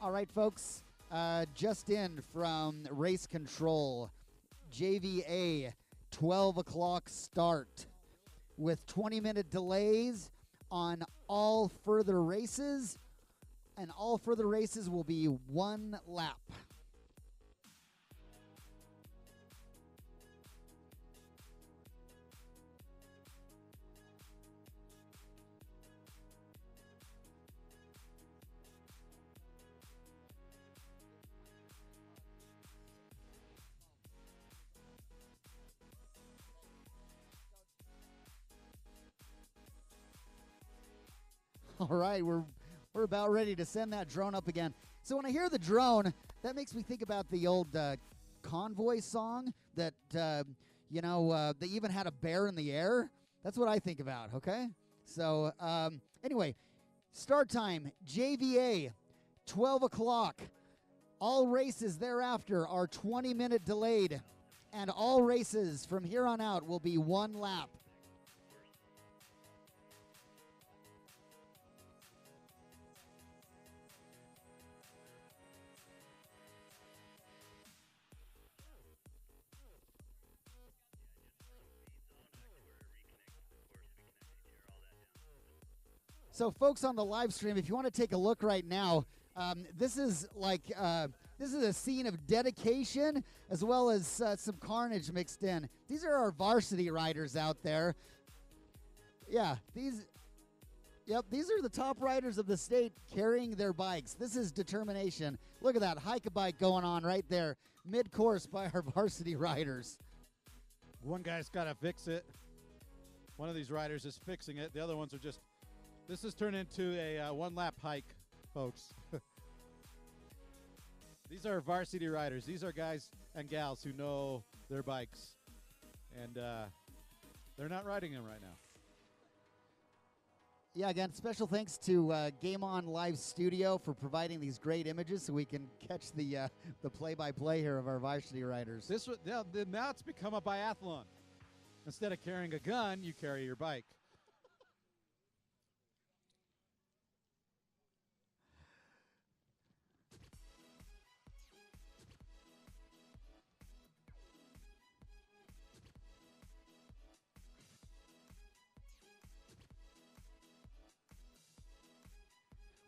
All right, folks, just in from race control, JVA, 12 o'clock start with 20-minute delays on all further races, and all further races will be one lap. All right, we're about ready to send that drone up again. So when I hear the drone, that makes me think about the old Convoy song that, they even had a bear in the air. That's what I think about, okay? So anyway, start time, JVA, 12 o'clock. All races thereafter are 20-minute delayed, and all races from here on out will be one lap. So, folks on the live stream, if you want to take a look right now, this is a scene of dedication as well as some carnage mixed in. These are our varsity riders out there. Yeah, these are the top riders of the state carrying their bikes. This is determination. Look at that hike-a-bike going on right there, mid-course by our varsity riders. One guy's got to fix it. One of these riders is fixing it. The other ones are just... This has turned into a one-lap hike, folks. These are varsity riders. These are guys and gals who know their bikes. And they're not riding them right now. Yeah, again, special thanks to Game On Live Studio for providing these great images so we can catch the play-by-play here of our varsity riders. Now it's become a biathlon. Instead of carrying a gun, you carry your bike.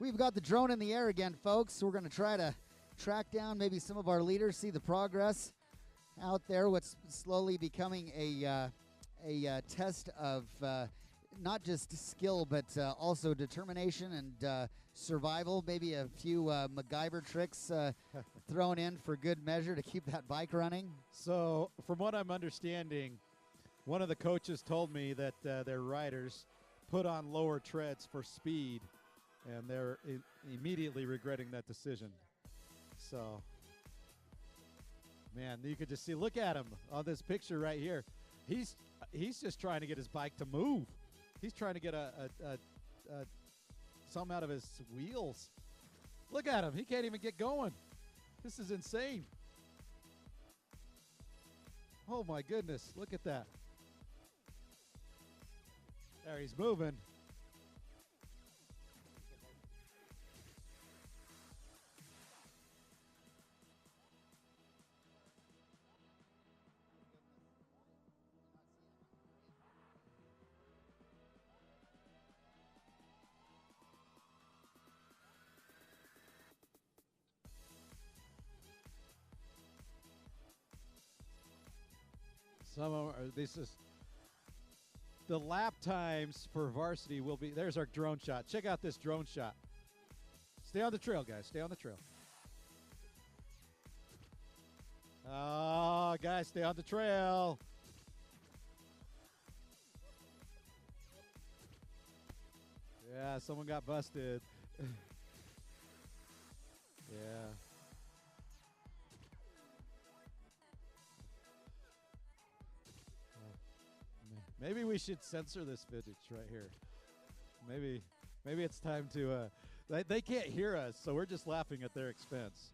We've got the drone in the air again, folks. We're going to try to track down maybe some of our leaders, see the progress out there, what's slowly becoming a test of not just skill, but also determination and survival. Maybe a few MacGyver tricks thrown in for good measure to keep that bike running. So, from what I'm understanding, one of the coaches told me that their riders put on lower treads for speed, and they're immediately regretting that decision. So, man, you could just see, look at him on this picture right here. He's just trying to get his bike to move. He's trying to get something out of his wheels. Look at him. He can't even get going. This is insane. Oh, my goodness. Look at that. There, he's moving. Some of them this is the lap times for varsity will be. There's our drone shot. Check out this drone shot. Stay on the trail, guys. Stay on the trail. Oh, guys, stay on the trail. Yeah, someone got busted. Yeah. Maybe we should censor this footage right here. Maybe it's time to. They can't hear us, so we're just laughing at their expense.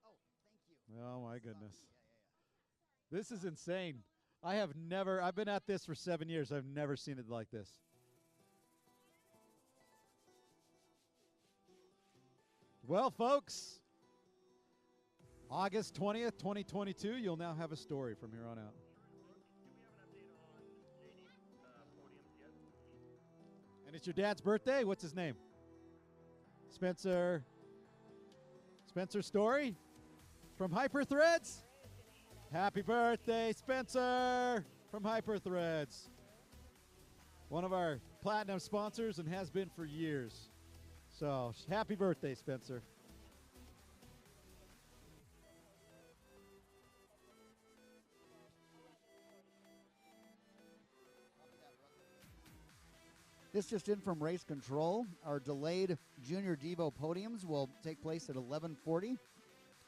Oh, thank you. Oh my goodness, this is insane. I've been at this for 7 years. I've never seen it like this. Well, folks. August 20th, 2022, you'll now have a story from here on out. And it's your dad's birthday? What's his name? Spencer. Spencer Story from Hyperthreads? Happy birthday, Spencer from Hyperthreads. One of our platinum sponsors and has been for years. So, happy birthday, Spencer. This just in from Race Control. Our delayed Junior Devo podiums will take place at 11:40.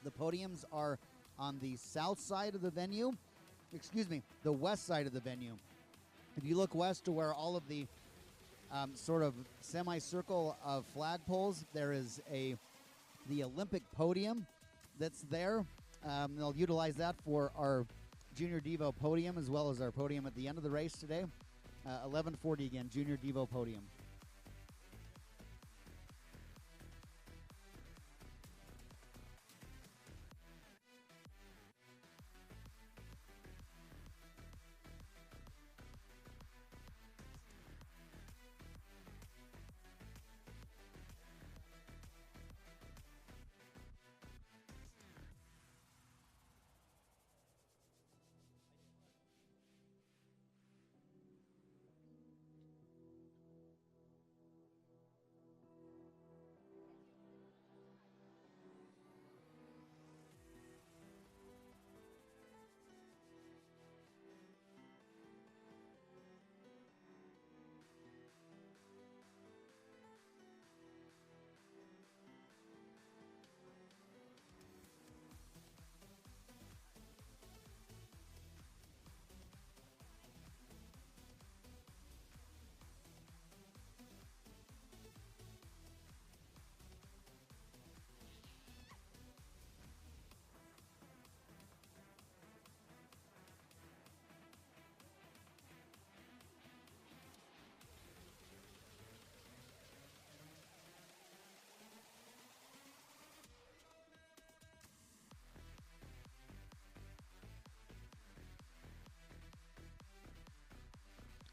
The podiums are on the south side of the venue. Excuse me, the west side of the venue. If you look west to where all of the sort of semicircle of flagpoles, there is the Olympic podium that's there. They'll utilize that for our Junior Devo podium as well as our podium at the end of the race today. 11:40 again, Junior Devo podium.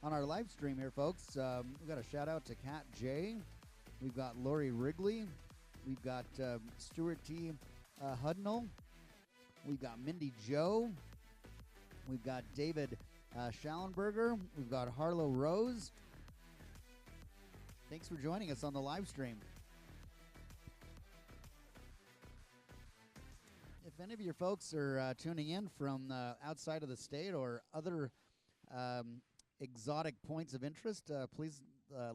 on our live stream here, folks. We've got a shout out to Kat J. We've got Lori Wrigley. We've got Stuart T. Hudnall. We've got Mindy Joe. We've got David Schallenberger. We've got Harlow Rose. Thanks for joining us on the live stream. If any of your folks are tuning in from outside of the state or other exotic points of interest, please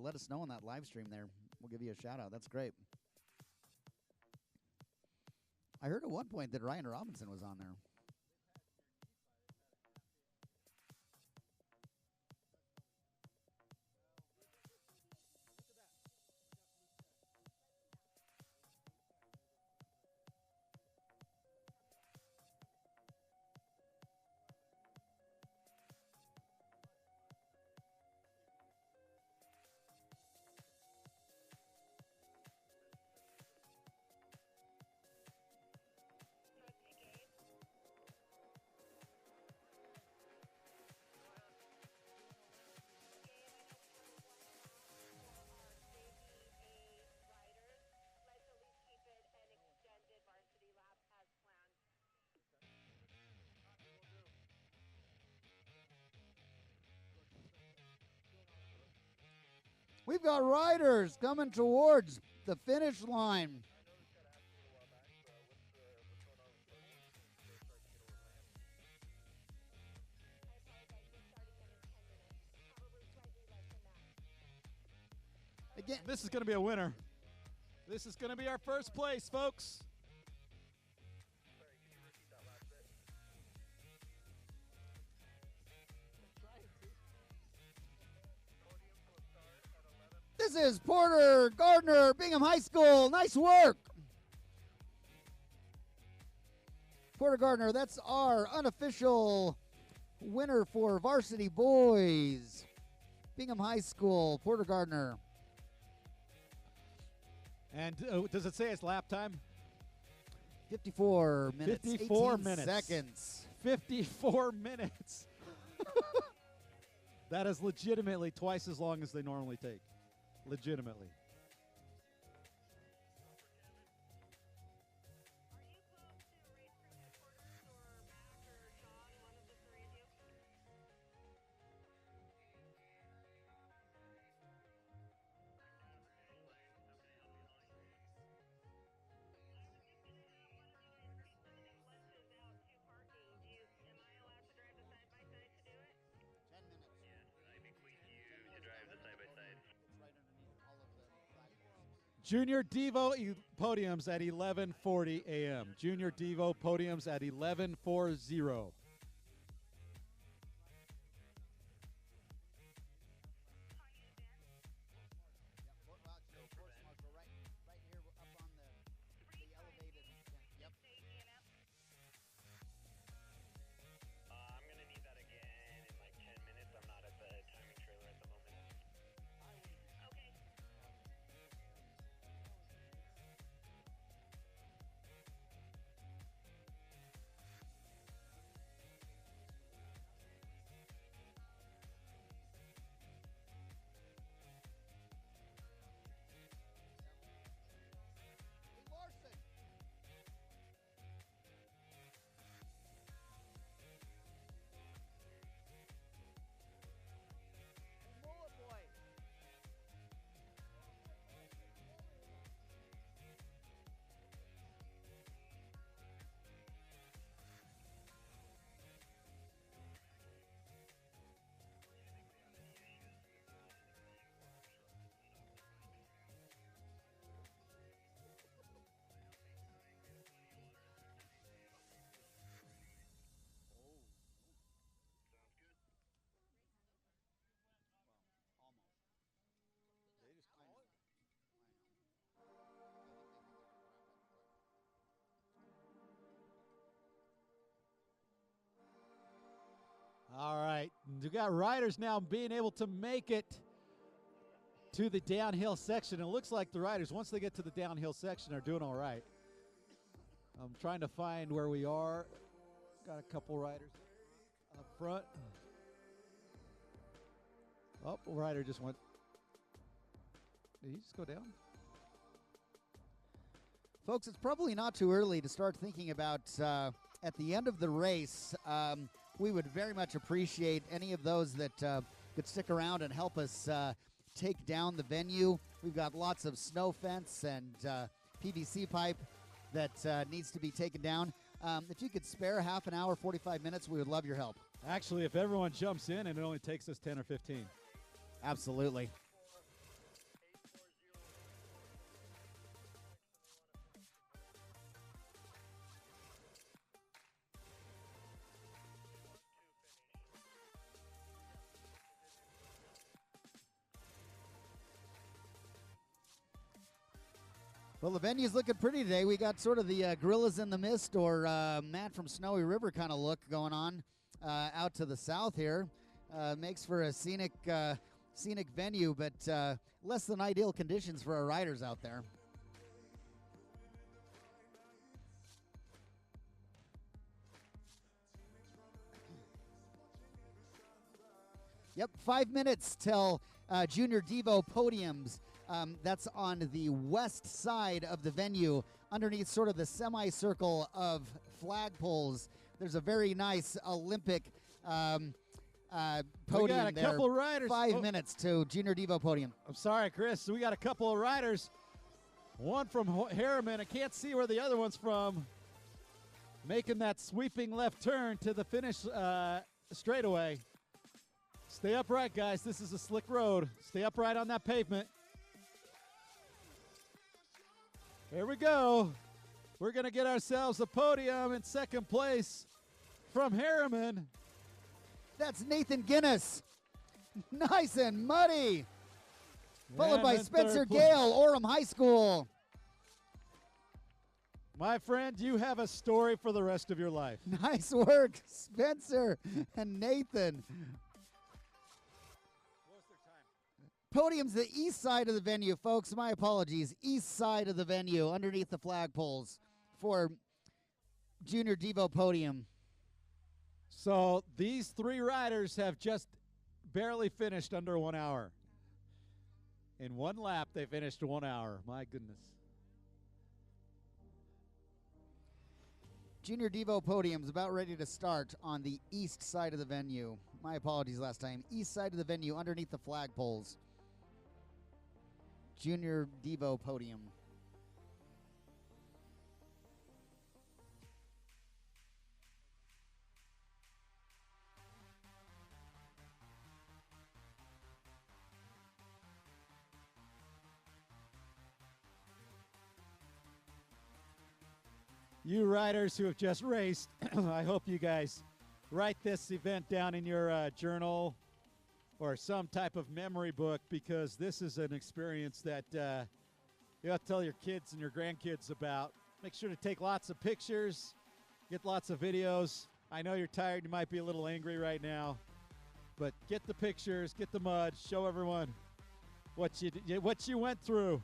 let us know on that live stream there. We'll give you a shout out. That's great. I heard at one point that Ryan Robinson was on there. We've got riders coming towards the finish line. Again, This is going to be a winner. This is going to be our first place, folks. this is Porter Gardner, Bingham High School. Nice work. Porter Gardner, that's our unofficial winner for varsity boys. Bingham High School, Porter Gardner. And does it say it's lap time? 54 minutes, 54 18 minutes. seconds. 54 minutes. That is legitimately twice as long as they normally take. Legitimately. Junior Devo podiums at 11:40 a.m. Junior Devo podiums at 11:40. I'm going to need that again in like 10 minutes. I'm not at the timing trailer at the moment. Okay. All right, we got riders now being able to make it to the downhill section. It looks like the riders, once they get to the downhill section, are doing all right. I'm trying to find where we are. Got a couple riders up front. Oh, rider just went. Did he just go down? Folks, it's probably not too early to start thinking about at the end of the race. We would very much appreciate any of those that could stick around and help us take down the venue. We've got lots of snow fence and PVC pipe that needs to be taken down. If you could spare half an hour, 45 minutes, we would love your help. Actually, if everyone jumps in, and it only takes us 10 or 15. Absolutely. Well, the venue's looking pretty today. We got sort of the Gorillas in the Mist or Man from Snowy River kind of look going on out to the south here. Makes for a scenic venue, but less than ideal conditions for our riders out there. Yep, 5 minutes till Junior Devo podiums. That's on the west side of the venue, underneath sort of the semicircle of flagpoles. There's a very nice Olympic podium we got a there. couple riders. 5 minutes to Junior Devo podium. I'm sorry, Chris. We got a couple of riders. One from Harriman. I can't see where the other one's from. Making that sweeping left turn to the finish straightaway. Stay upright, guys. This is a slick road. Stay upright on that pavement. Here we go. We're going to get ourselves a podium in second place from Harriman. That's Nathan Guinness. Nice and muddy. Followed by then Spencer third place. Gale, Orem High School. My friend, you have a story for the rest of your life. Nice work, Spencer and Nathan. Podium's the east side of the venue, folks. My apologies. East side of the venue, underneath the flagpoles for Junior Devo podium. So these three riders have just barely finished under 1 hour. In one lap, they finished 1 hour. My goodness. Junior Devo podium's about ready to start on the east side of the venue. My apologies last time. East side of the venue, underneath the flagpoles. Junior Devo podium. You riders who have just raced, I hope you guys write this event down in your journal or some type of memory book, because this is an experience that you have to tell your kids and your grandkids about. Make sure to take lots of pictures, get lots of videos. I know you're tired, you might be a little angry right now, but get the pictures, get the mud, show everyone what you went through.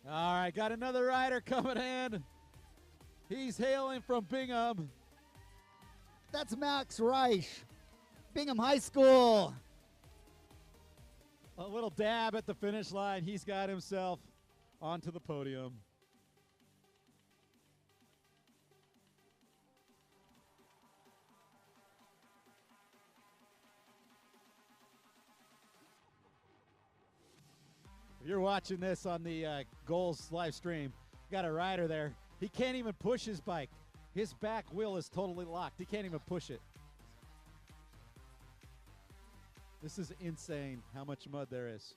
All right, got another rider coming in. He's hailing from Bingham. That's Max Reich, Bingham High School. A little dab at the finish line. He's got himself onto the podium. You're watching this on the Goals live stream. Got a rider there. He can't even push his bike. His back wheel is totally locked. He can't even push it. This is insane how much mud there is.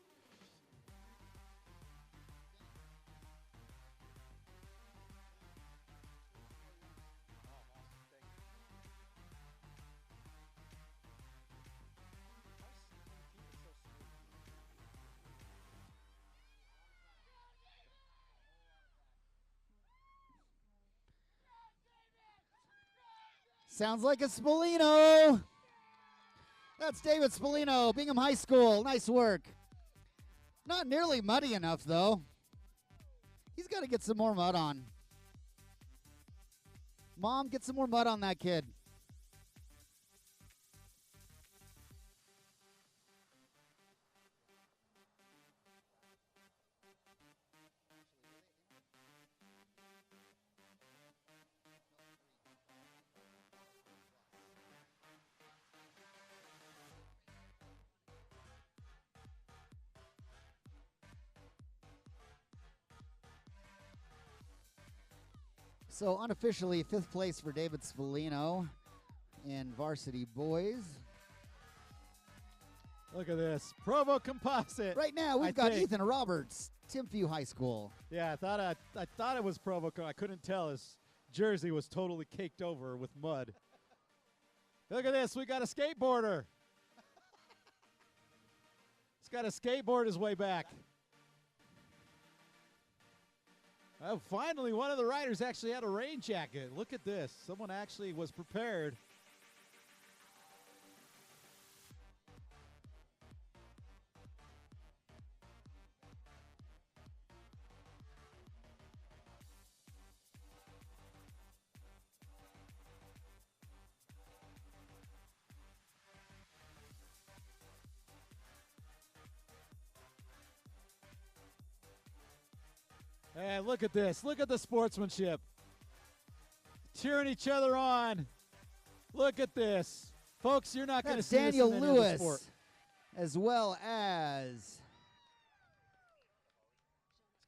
Sounds like a Spolino. That's David Spolino, Bingham High School. Nice work. Not nearly muddy enough, though. He's got to get some more mud on. Mom, get some more mud on that kid. So unofficially, 5th place for David Spolino in varsity boys. Look at this. Provo Composite. Right now, we've got Ethan Roberts, Timpview High School. Yeah, I thought it was Provo. I couldn't tell. His jersey was totally caked over with mud. Look at this. We got a skateboarder. He's got to skateboard his way back. Oh, finally, one of the riders actually had a rain jacket. Look at this. Someone actually was prepared. And look at this. Look at the sportsmanship. Cheering each other on. Look at this. Folks, you're not going to see Daniel this in any other sport. Lewis, as well as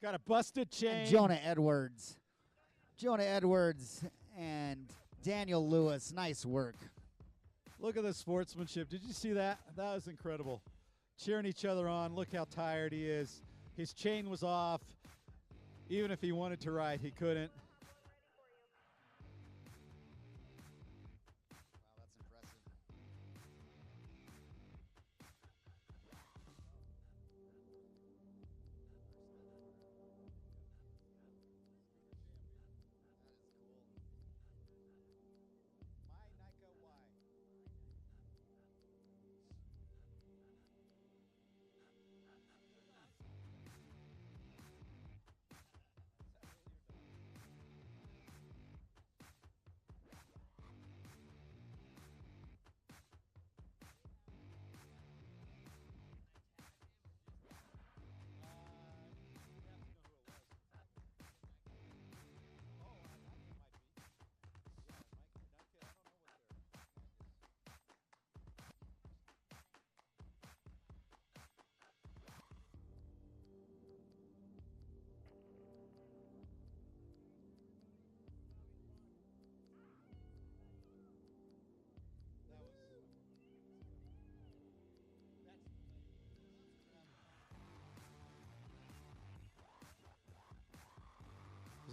He's got a busted chain. Jonah Edwards. Jonah Edwards and Daniel Lewis. Nice work. Look at the sportsmanship. Did you see that? That was incredible. Cheering each other on. Look how tired he is. His chain was off. Even if he wanted to ride, he couldn't. Wow, that's impressive.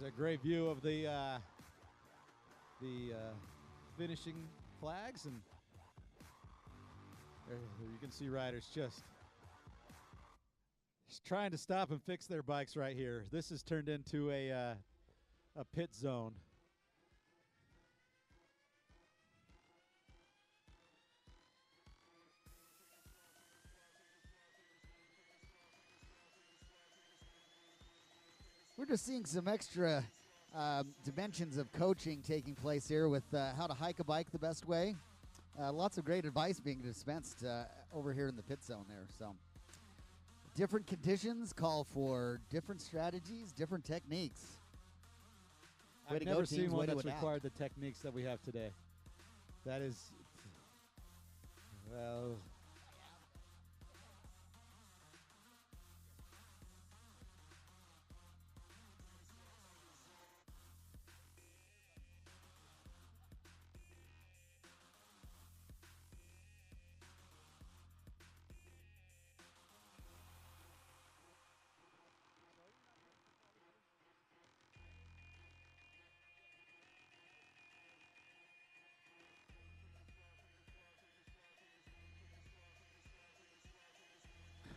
There's a great view of the finishing flags, and there you can see riders just trying to stop and fix their bikes right here. This has turned into a pit zone. We're just seeing some extra dimensions of coaching taking place here with how to hike a bike the best way. Lots of great advice being dispensed over here in the pit zone there. So different conditions call for different strategies, different techniques. I've never seen one that's required the techniques that we have today. That is, well,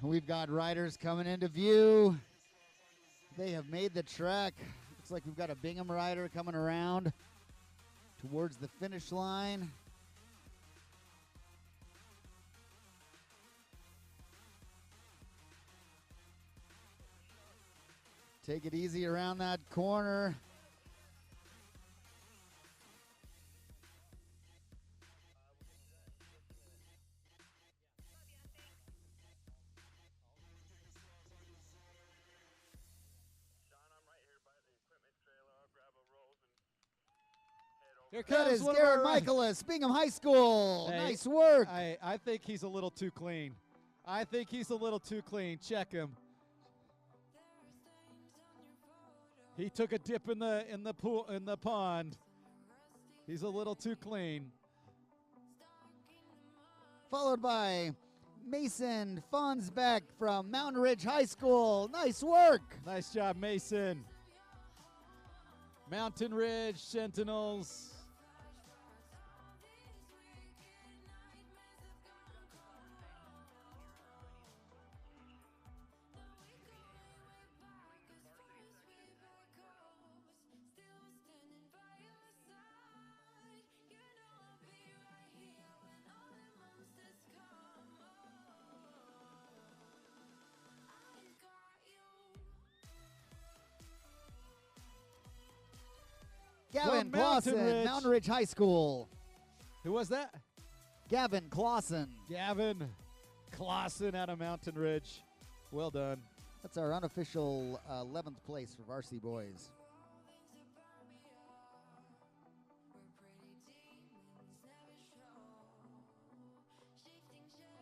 We've got riders coming into view. They have made the trek. Looks like we've got a Bingham rider coming around towards the finish line. Take it easy around that corner. Here That comes is one of Garrett our- Michaelis, Bingham High School. Hey, Nice work. I think he's a little too clean. I think he's a little too clean. Check him. He took a dip in the pool in the pond. He's a little too clean. Followed by Mason Fonsbeck from Mountain Ridge High School. Nice work. Nice job, Mason. Mountain Ridge Sentinels. Gavin From Mountain Clausen, Ridge. Mountain Ridge High School. Who was that? Gavin Clausen. Gavin Clausen out of Mountain Ridge. Well done. That's our unofficial 11th place for varsity boys.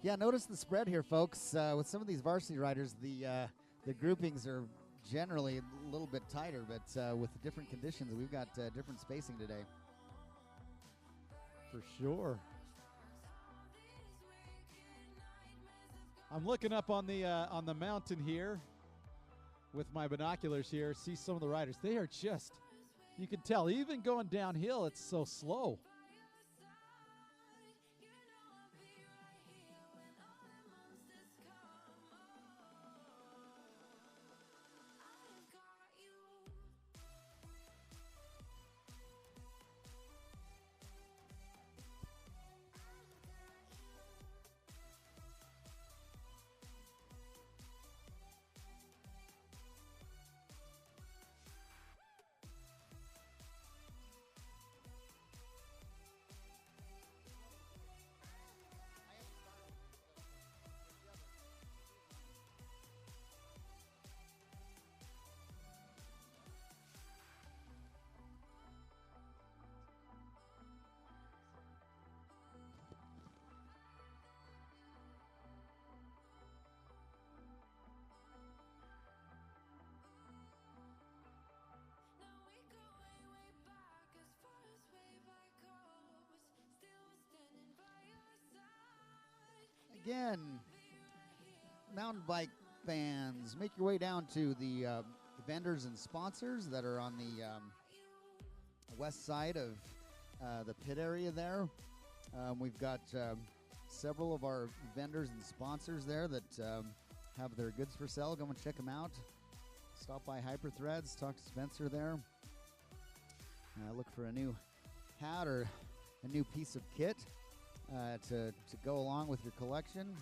Yeah, notice the spread here, folks. With some of these varsity riders, the groupings are generally a little bit tighter, but with the different conditions, we've got different spacing today. For sure. I'm looking up on the mountain here with my binoculars here, see some of the riders. They are just, you can tell, even going downhill, it's so slow. Again, mountain bike fans, make your way down to the vendors and sponsors that are on the west side of the pit area there. We've got several of our vendors and sponsors there that have their goods for sale. Go and check them out. Stop by Hyperthreads, talk to Spencer there. Look for a new hat or a new piece of kit to go along with your collection.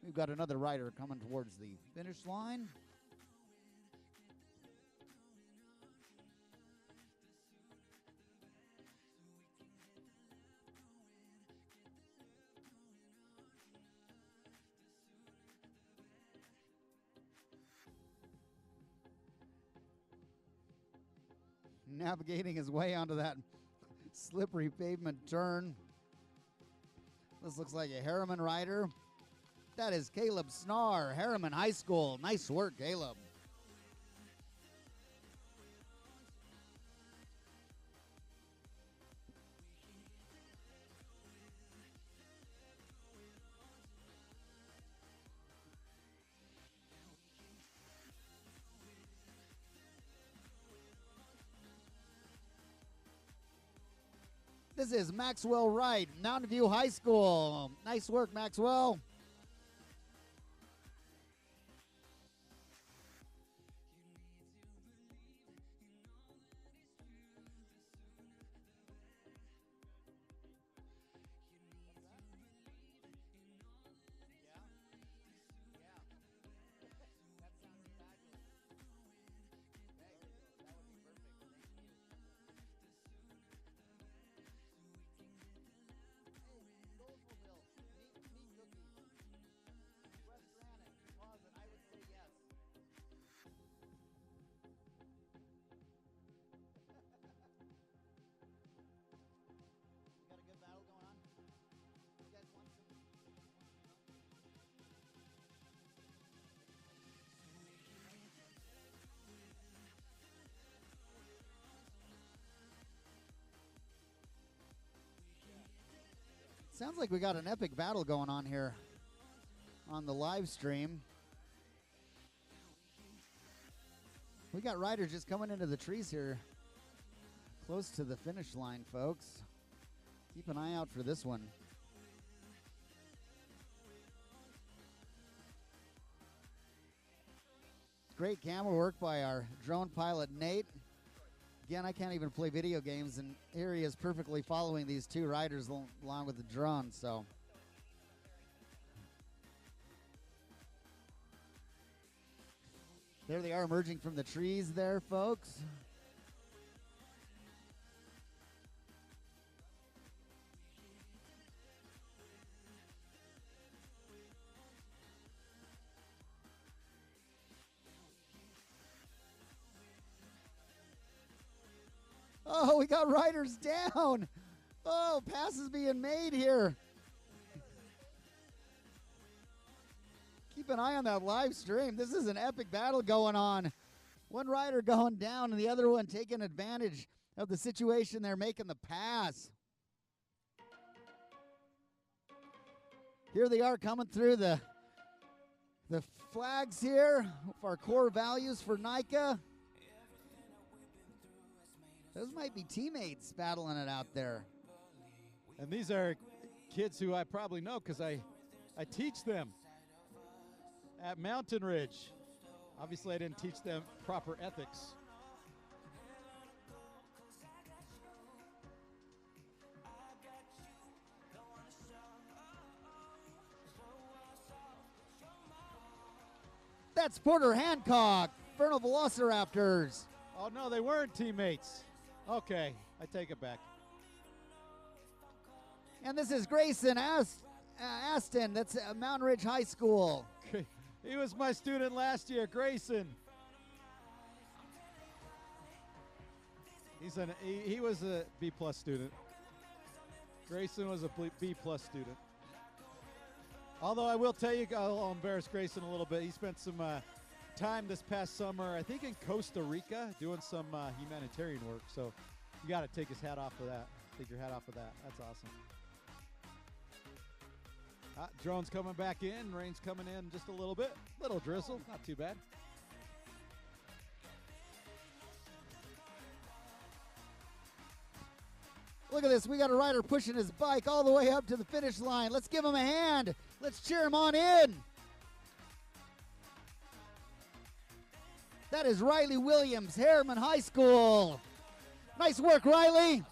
We've got another rider coming towards the finish line. navigating his way onto that slippery pavement turn. This looks like a Harriman rider. That is Caleb Snar, Harriman High School. Nice work, Caleb. This is Maxwell Wright, Mountain View High School. Nice work, Maxwell. Sounds like we got an epic battle going on here on the live stream. We got riders just coming into the trees here, close to the finish line, folks. Keep an eye out for this one. Great camera work by our drone pilot, Nate. Again, I can't even play video games, and here he is perfectly following these two riders along with the drone, so. There they are emerging from the trees there, folks. Oh, we got riders down. Oh, passes being made here. Keep an eye on that live stream. This is an epic battle going on. One rider going down and the other one taking advantage of the situation. They're making the pass. Here they are coming through the flags here of our core values for NICA. Those might be teammates battling it out there. And these are kids who I probably know because I teach them at Mountain Ridge. Obviously, I didn't teach them proper ethics. That's Porter Hancock, Vernal Velociraptors. Oh, no, they weren't teammates. Okay, I take it back. And this is Grayson Aston. That's Mountain Ridge High School. He was my student last year, Grayson. He was a B+ student. Grayson was a B+ student. Although I will tell you, I'll embarrass Grayson a little bit. He spent some time this past summer, I think in Costa Rica, doing some humanitarian work. So you got to take his hat off for that. Take your hat off for that. That's awesome. Drone's coming back in. Rain's coming in just a little bit. Little drizzle, not too bad. Look at this. We got a rider pushing his bike all the way up to the finish line. Let's give him a hand. Let's cheer him on in. That is Riley Williams, Harriman High School. Nice work, Riley.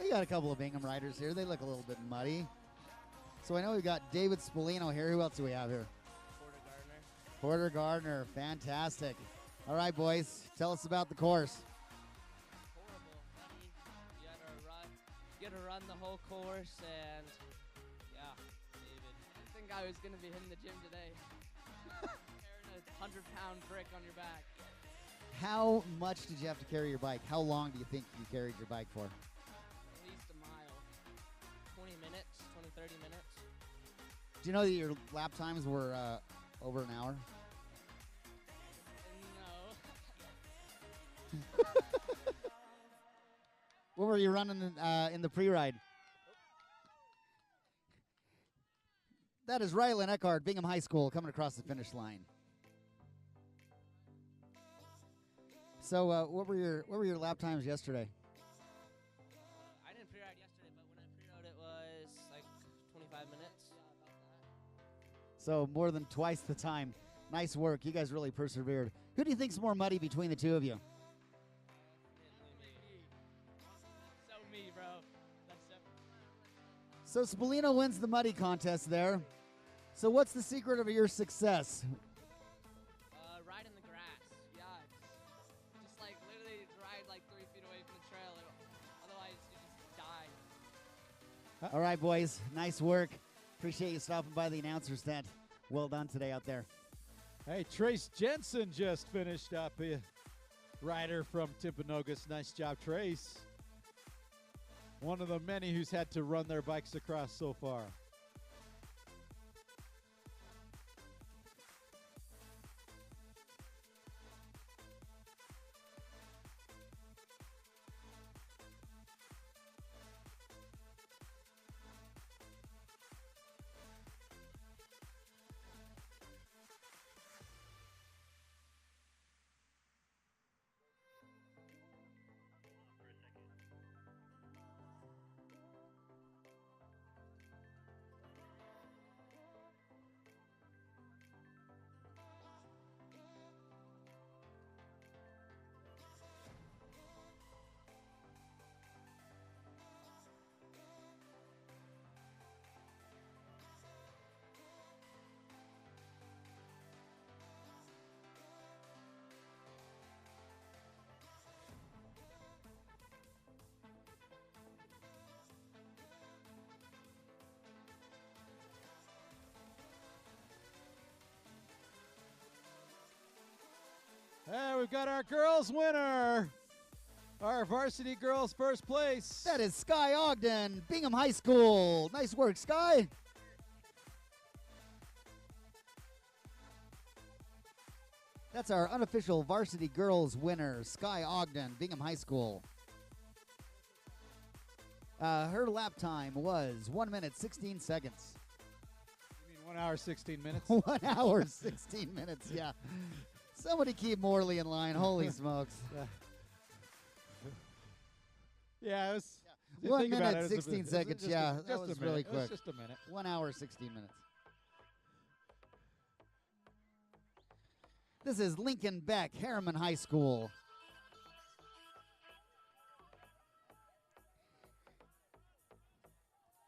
We got a couple of Bingham riders here. They look a little bit muddy. So I know we've got David Spolino here. Who else do we have here? Porter Gardner. Fantastic. All right, boys. Tell us about the course. Horrible. You gotta run the whole course, and yeah, David. I think I was gonna be hitting the gym today. Carrying a 100-pound brick on your back. How much did you have to carry your bike? How long do you think you carried your bike for? At least a mile. 20 minutes, 20, 30 minutes. Do you know that your lap times were over an hour? No. What were you running in the pre-ride? That is Rylan Eckhart, Bingham High School, coming across the finish line. So, what were your lap times yesterday? I didn't pre-ride yesterday, but when I pre-rode it was like 25 minutes. So more than twice the time. Nice work. You guys really persevered. Who do you think's more muddy between the two of you? So me, bro. That's So Spolino wins the muddy contest there. So what's the secret of your success? ride in the grass. Yeah. Just like literally ride like 3 feet away from the trail. Otherwise, you just die. All right, boys. Nice work. Appreciate you stopping by the announcer's tent. Well done today out there. Hey, Trace Jensen just finished up. A rider from Timpanogos. Nice job, Trace. One of the many who's had to run their bikes across so far. Hey, we've got our girls winner. Our varsity girls first place. That is Sky Ogden, Bingham High School. Nice work, Sky. That's our unofficial varsity girls winner, Sky Ogden, Bingham High School. Her lap time was 1 minute, 16 seconds. You mean 1 hour, 16 minutes? 1 hour, 16 minutes, yeah. Somebody keep Morley in line. Holy smokes. Yeah, it was. 1 minute, 16 seconds. Yeah, that was really quick. It was just a minute. 1 hour, 16 minutes. This is Lincoln Beck, Harriman High School.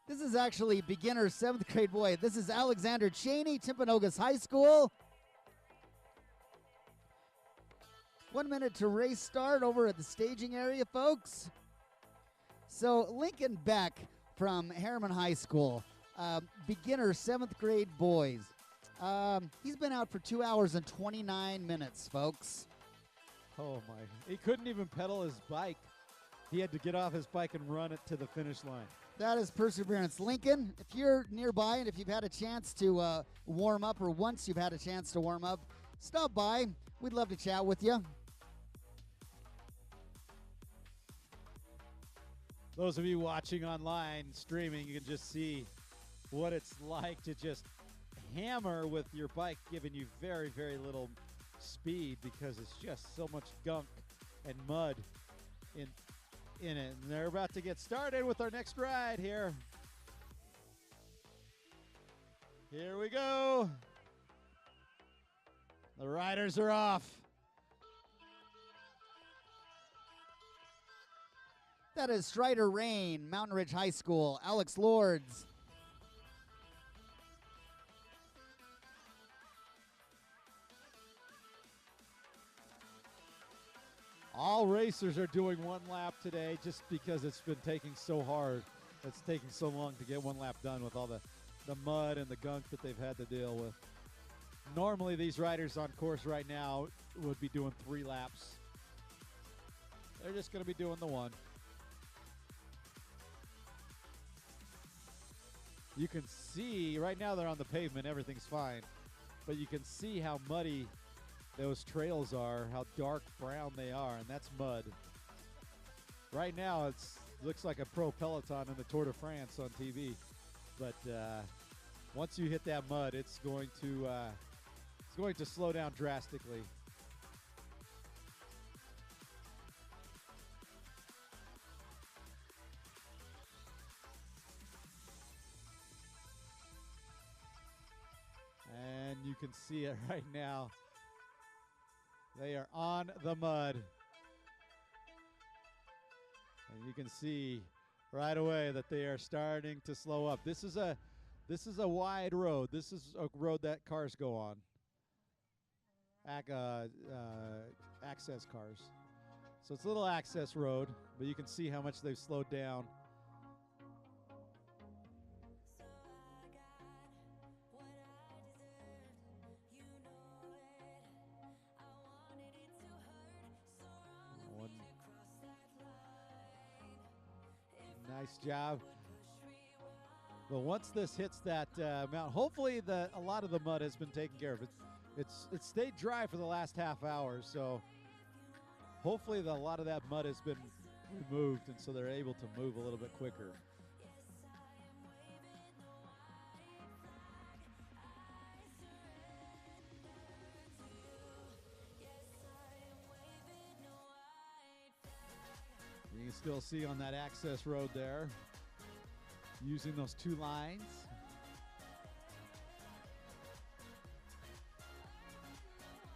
This is actually beginner 7th grade boy. This is Alexander Cheney, Timpanogos High School. 1 minute to race start over at the staging area, folks. So Lincoln Beck from Harriman High School, beginner 7th grade boys. He's been out for 2 hours and 29 minutes, folks. Oh, my. He couldn't even pedal his bike. He had to get off his bike and run it to the finish line. That is perseverance. Lincoln, if you're nearby and if you've had a chance to warm up, or once you've had a chance to warm up, stop by. We'd love to chat with you. Those of you watching online, streaming, you can just see what it's like to just hammer with your bike, giving you very, very little speed because it's just so much gunk and mud in it. And they're about to get started with our next ride here. Here we go. The riders are off. That is Strider Rain, Mountain Ridge High School. Alex Lords. All racers are doing one lap today just because it's been taking so hard. It's taking so long to get one lap done with all the mud and the gunk that they've had to deal with. Normally these riders on course right now would be doing 3 laps. They're just going to be doing the one. You can see, right now they're on the pavement, everything's fine. But you can see how muddy those trails are, how dark brown they are, and that's mud. Right now it looks like a pro peloton in the Tour de France on TV. But once you hit that mud, it's going to slow down drastically. And you can see it right now. They are on the mud. And you can see right away that they are starting to slow up. This is a wide road. This is a road that cars go on. Access cars. So it's a little access road, but you can see how much they've slowed down. Nice job. But once this hits that mountain, hopefully a lot of the mud has been taken care of. It's stayed dry for the last half hour, so hopefully a lot of that mud has been removed, and so they're able to move a little bit quicker. You can still see on that access road there, using those 2 lines.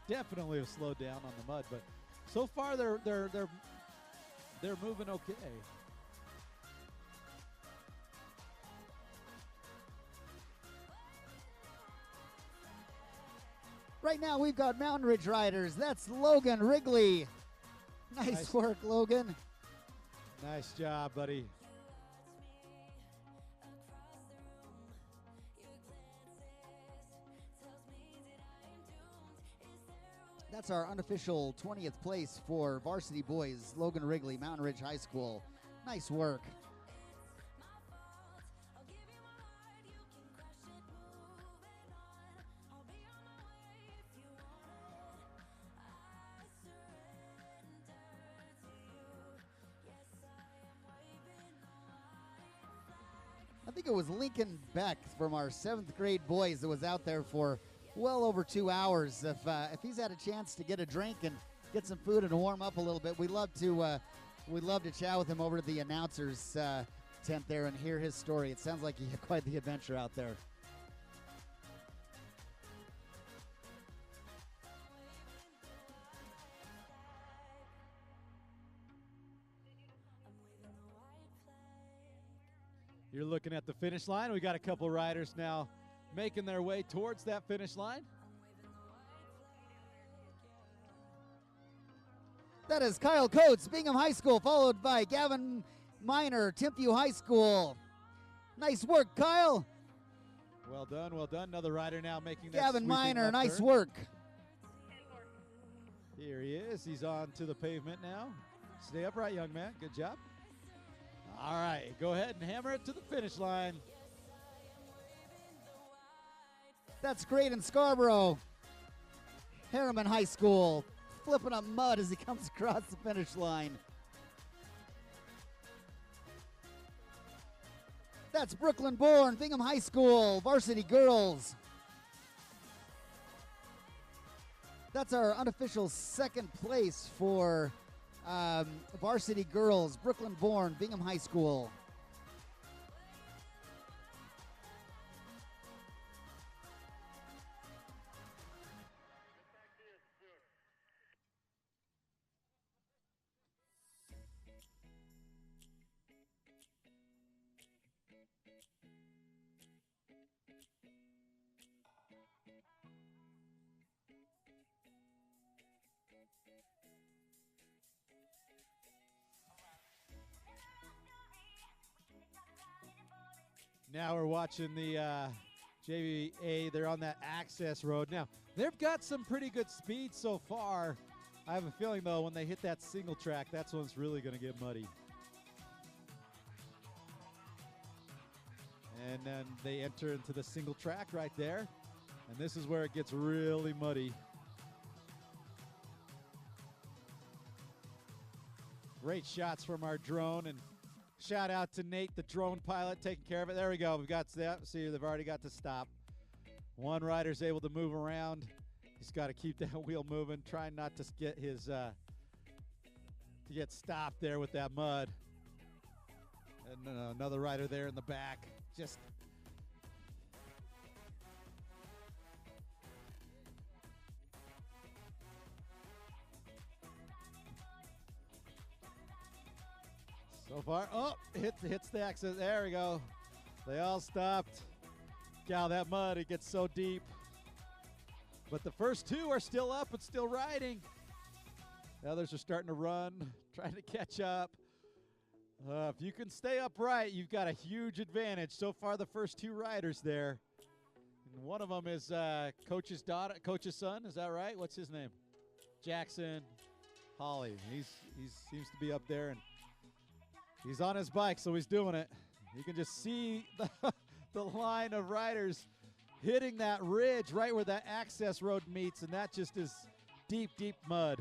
Definitely have slowed down on the mud, but so far they're moving okay. Right now we've got Mountain Ridge riders. That's Logan Wrigley. Nice work, Logan. Nice job, buddy. That's our unofficial 20th place for varsity boys, Logan Wrigley, Mountain Ridge High School. Nice work. I think it was Lincoln Beck from our 7th grade boys that was out there for well over 2 hours. If he's had a chance to get a drink and get some food and warm up a little bit, we'd love to chat with him over at the announcers tent there and hear his story. It sounds like he had quite the adventure out there. You're looking at the finish line. We got a couple riders now making their way towards that finish line. That is Kyle Coates, Bingham High School, followed by Gavin Miner, Timpview High School. Nice work, Kyle. Well done, well done. Another rider now making that Gavin sweeping Miner, left nice turn. work. Here he is. He's on to the pavement now. Stay upright, young man. Good job. All right, go ahead and hammer it to the finish line. That's great in Scarborough. Harriman High School, flipping up mud as he comes across the finish line. That's Brooklyn Bourne, Bingham High School, varsity girls. That's our unofficial 2nd place for varsity girls, Brooklyn Bourne, Bingham High School. now we're watching the JVA. They're on that access road. Now, they've got some pretty good speed so far. I have a feeling, though, when they hit that single track, that's when it's really going to get muddy. And then they enter into the single track right there. And this is where it gets really muddy. Great shots from our drone. And shout out to Nate, the drone pilot, taking care of it. There we go. We've got that. See, they've already got to stop. One rider's able to move around. He's got to keep that wheel moving, trying not to get his to get stopped there with that mud. And another rider there in the back, just so far. Oh, hits the access. There we go. They all stopped. Gal, that mud, it gets so deep. But the first two are still up and still riding. The others are starting to run, trying to catch up. If you can stay upright, you've got a huge advantage. So far, the first two riders there. And one of them is Coach's daughter, Coach's son. Is that right? What's his name? Jackson Holly. He seems to be up there, and he's on his bike, so he's doing it. You can just see the line of riders hitting that ridge right where that access road meets, and that just is deep, deep mud.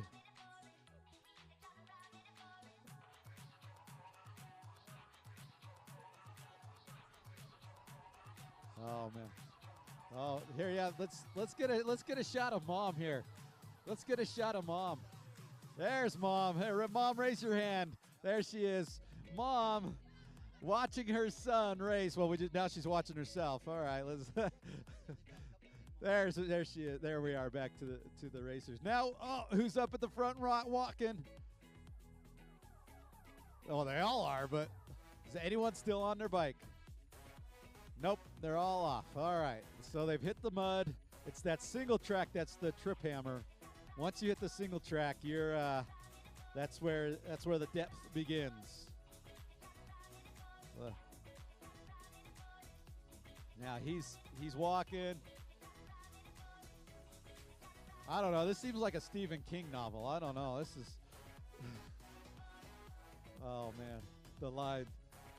Oh man! Oh, here, yeah. Let's get a shot of Mom here. Let's get a shot of Mom. There's Mom. Hey, Mom, raise your hand. There she is, Mom, watching her son race. Well, now she's watching herself. All right, let's. There she is. There we are, back to the racers. Now, who's up at the front walking? Oh, they all are, but is anyone still on their bike? Nope, they're all off. All right, so they've hit the mud. It's that single track that's the trip hammer. Once you hit the single track, you're that's where the depth begins. Now he's walking. I don't know. This seems like a Stephen King novel. I don't know. This is. Oh man, the line.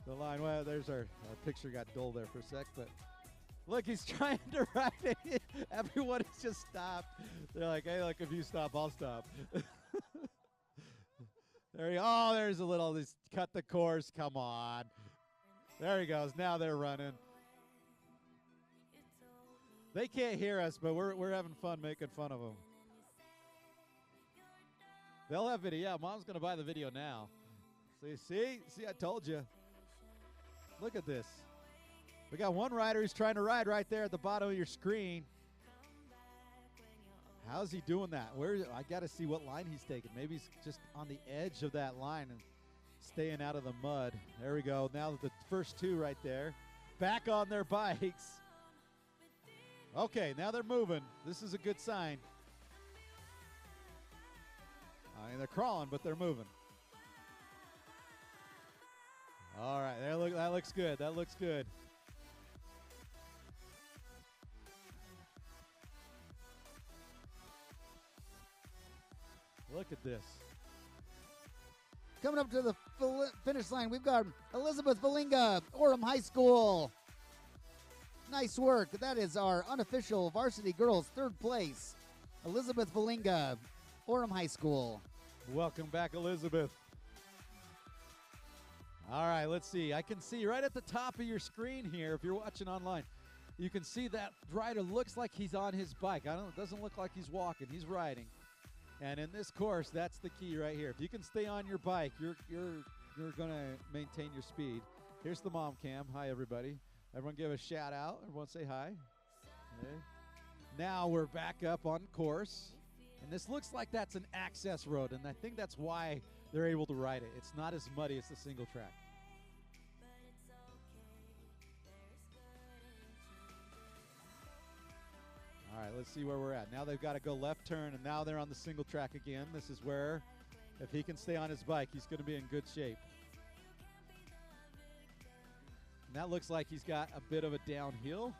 Well, there's our picture got dull there for a sec, but look, he's trying to ride it. Everyone has just stopped. They're like, hey, look, if you stop, I'll stop. There he goes. Oh, there's a little. He's cut the course. Come on. There he goes. Now they're running. They can't hear us, but we're having fun making fun of them. They'll have video. Yeah, Mom's gonna buy the video now. See, I told you. Look at this. We got one rider who's trying to ride right there at the bottom of your screen. How's he doing that? I got to see what line he's taking. Maybe he's just on the edge of that line and staying out of the mud. There we go. Now the first two right there, back on their bikes. Okay, now they're moving. This is a good sign. I mean, they're crawling, but they're moving. All right, that looks good. That looks good. Look at this. Coming up to the finish line, we've got Elizabeth Valinga, Orem High School. Nice work. That is our unofficial varsity girls third place. Elizabeth Valinga, Orem High School. Welcome back, Elizabeth. All right, let's see. I can see right at the top of your screen here, if you're watching online, you can see that rider looks like he's on his bike. It doesn't look like he's walking. He's riding. And in this course, that's the key right here. If you can stay on your bike, you're going to maintain your speed. Here's the mom cam. Hi, everybody. Everyone give a shout out. Everyone say hi. Okay. Now we're back up on course. And this looks like that's an access road, and I think that's why they're able to ride it. It's not as muddy as the single track. All right, let's see where we're at. Now they've got to go left turn, and now they're on the single track again. This is where, if he can stay on his bike, he's going to be in good shape. that looks like he's got a bit of a downhill.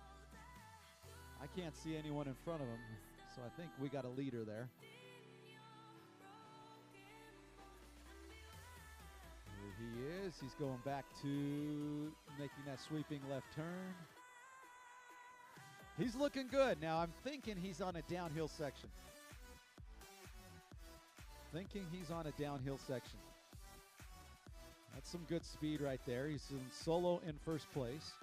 I can't see anyone in front of him, so I think we got a leader there. Here he is. He's going back to making that sweeping left turn. He's looking good. Now, I'm thinking he's on a downhill section. That's some good speed right there. He's in solo in first place.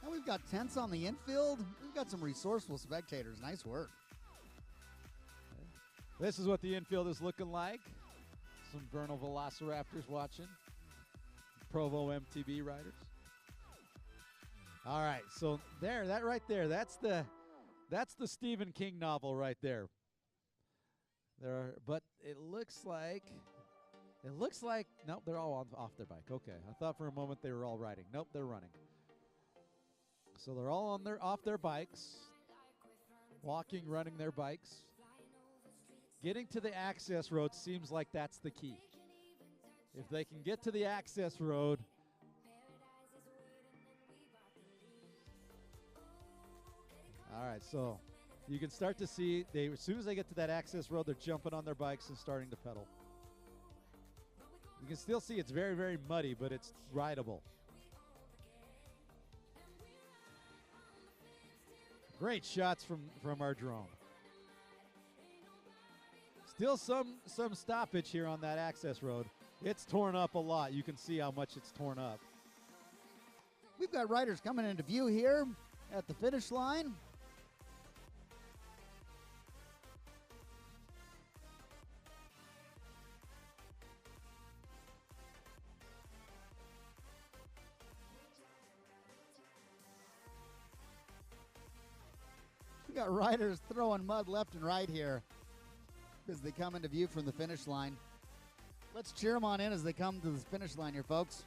Now we've got tents on the infield. We've got some resourceful spectators. Nice work. This is what the infield is looking like. Some Vernal Velociraptors watching. Provo MTB riders. All right, so there, that right there, that's the Stephen King novel right there. But it looks like nope, they're all off their bike. Okay, I thought for a moment they were all riding. Nope, they're running. So they're all off their bikes, walking, running their bikes. Getting to the access road seems like that's the key. If they can get to the access road, all right, so you can start to see, as soon as they get to that access road, they're jumping on their bikes and starting to pedal. You can still see it's very, very muddy, but it's rideable. Great shots from our drone. Still some stoppage here on that access road. It's torn up a lot. You can see how much it's torn up. We've got riders coming into view here at the finish line. We got riders throwing mud left and right here as they come into view from the finish line. Let's cheer them on in as they come to the finish line here, folks.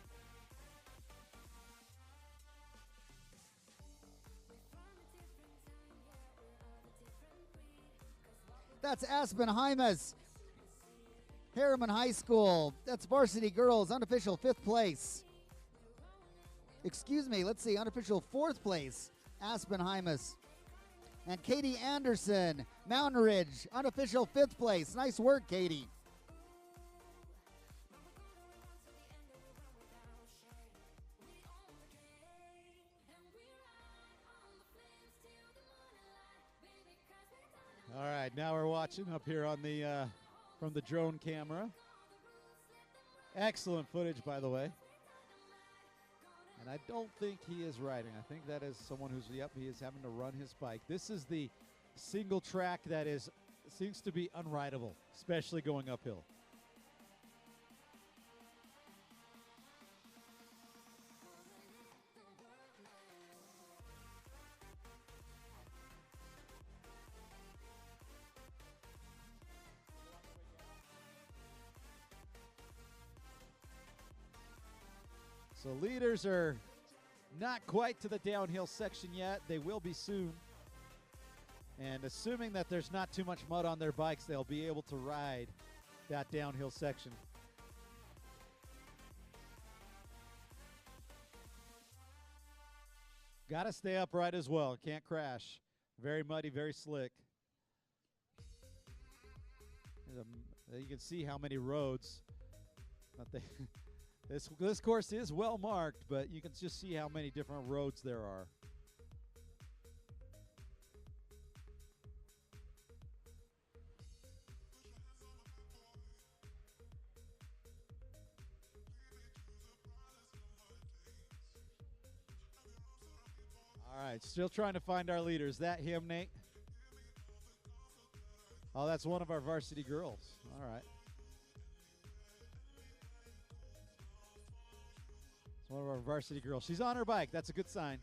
That's Aspen Hymas, Harriman High School. That's varsity girls, unofficial 5th place. Excuse me, let's see, unofficial 4th place, Aspen Hymas. And Katie Anderson, Mountain Ridge, unofficial 5th place. Nice work, Katie. All right, now we're watching up here on the from the drone camera. Excellent footage, by the way. And I don't think he is riding. I think that is someone who's, yep, he is having to run his bike. This is the single track that seems to be unrideable, especially going uphill. So leaders are not quite to the downhill section yet. They will be soon. And assuming that there's not too much mud on their bikes, they'll be able to ride that downhill section. Got to stay upright as well. Can't crash. Very muddy, very slick. You can see how many roads that they This course is well marked, but you can just see how many different roads there are. All right, still trying to find our leaders. That him, Nate? Oh, that's one of our varsity girls. All right. One of our varsity girls. She's on her bike. That's a good sign.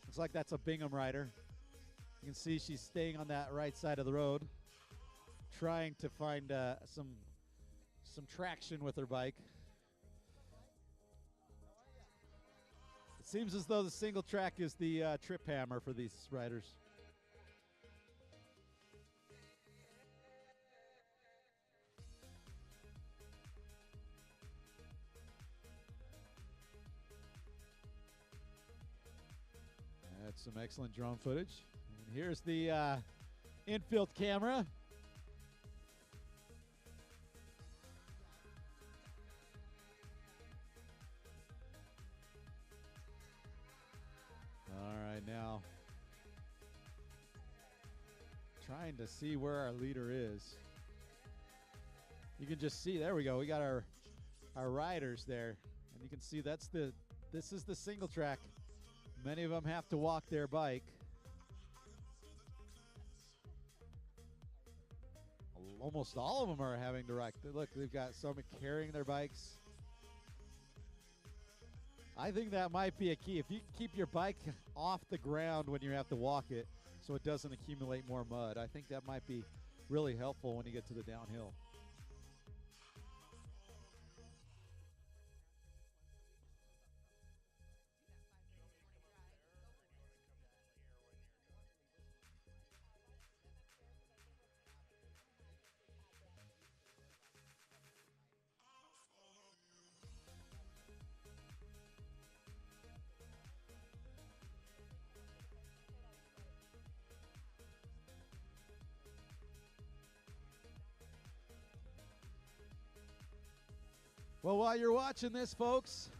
Looks like that's a Bingham rider. You can see she's staying on that right side of the road, trying to find some traction with her bike. Seems as though the single track is the trip hammer for these riders. That's some excellent drone footage. And here's the infield camera. All right, now trying to see where our leader is. You can just see, there we go. We got our riders there, and you can see this is the single track. Many of them have to walk their bike. Almost all of them are having to ride. Look, they've got some carrying their bikes. I think that might be a key. If you keep your bike off the ground when you have to walk it so it doesn't accumulate more mud, I think that might be really helpful when you get to the downhill. Well, while you're watching this, folks,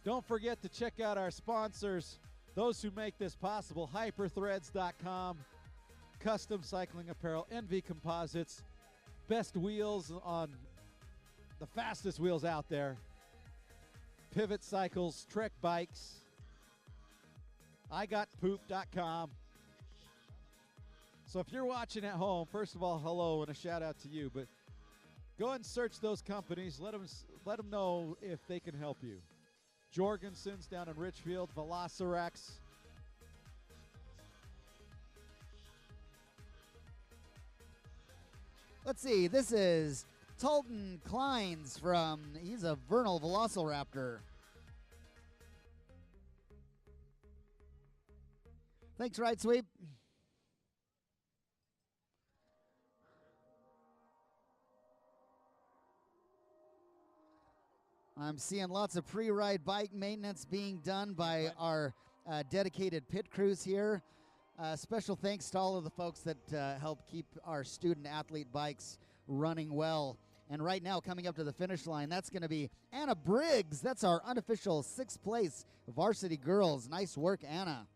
don't forget to check out our sponsors, those who make this possible: hyperthreads.com, custom cycling apparel, NV Composites, best wheels on the fastest wheels out there, Pivot Cycles, Trek Bikes, igotpoop.com. So if you're watching at home, first of all, hello and a shout out to you, but go ahead and search those companies. Let them know if they can help you. Jorgensen's down in Richfield, Velocirax. Let's see. This is Talton Kleins he's a Vernal Velociraptor. Thanks, Ride Sweep. I'm seeing lots of pre-ride bike maintenance being done by our dedicated pit crews here. Special thanks to all of the folks that help keep our student athlete bikes running well. And right now, coming up to the finish line, that's going to be Anna Briggs. That's our unofficial 6th place varsity girls. Nice work, Anna.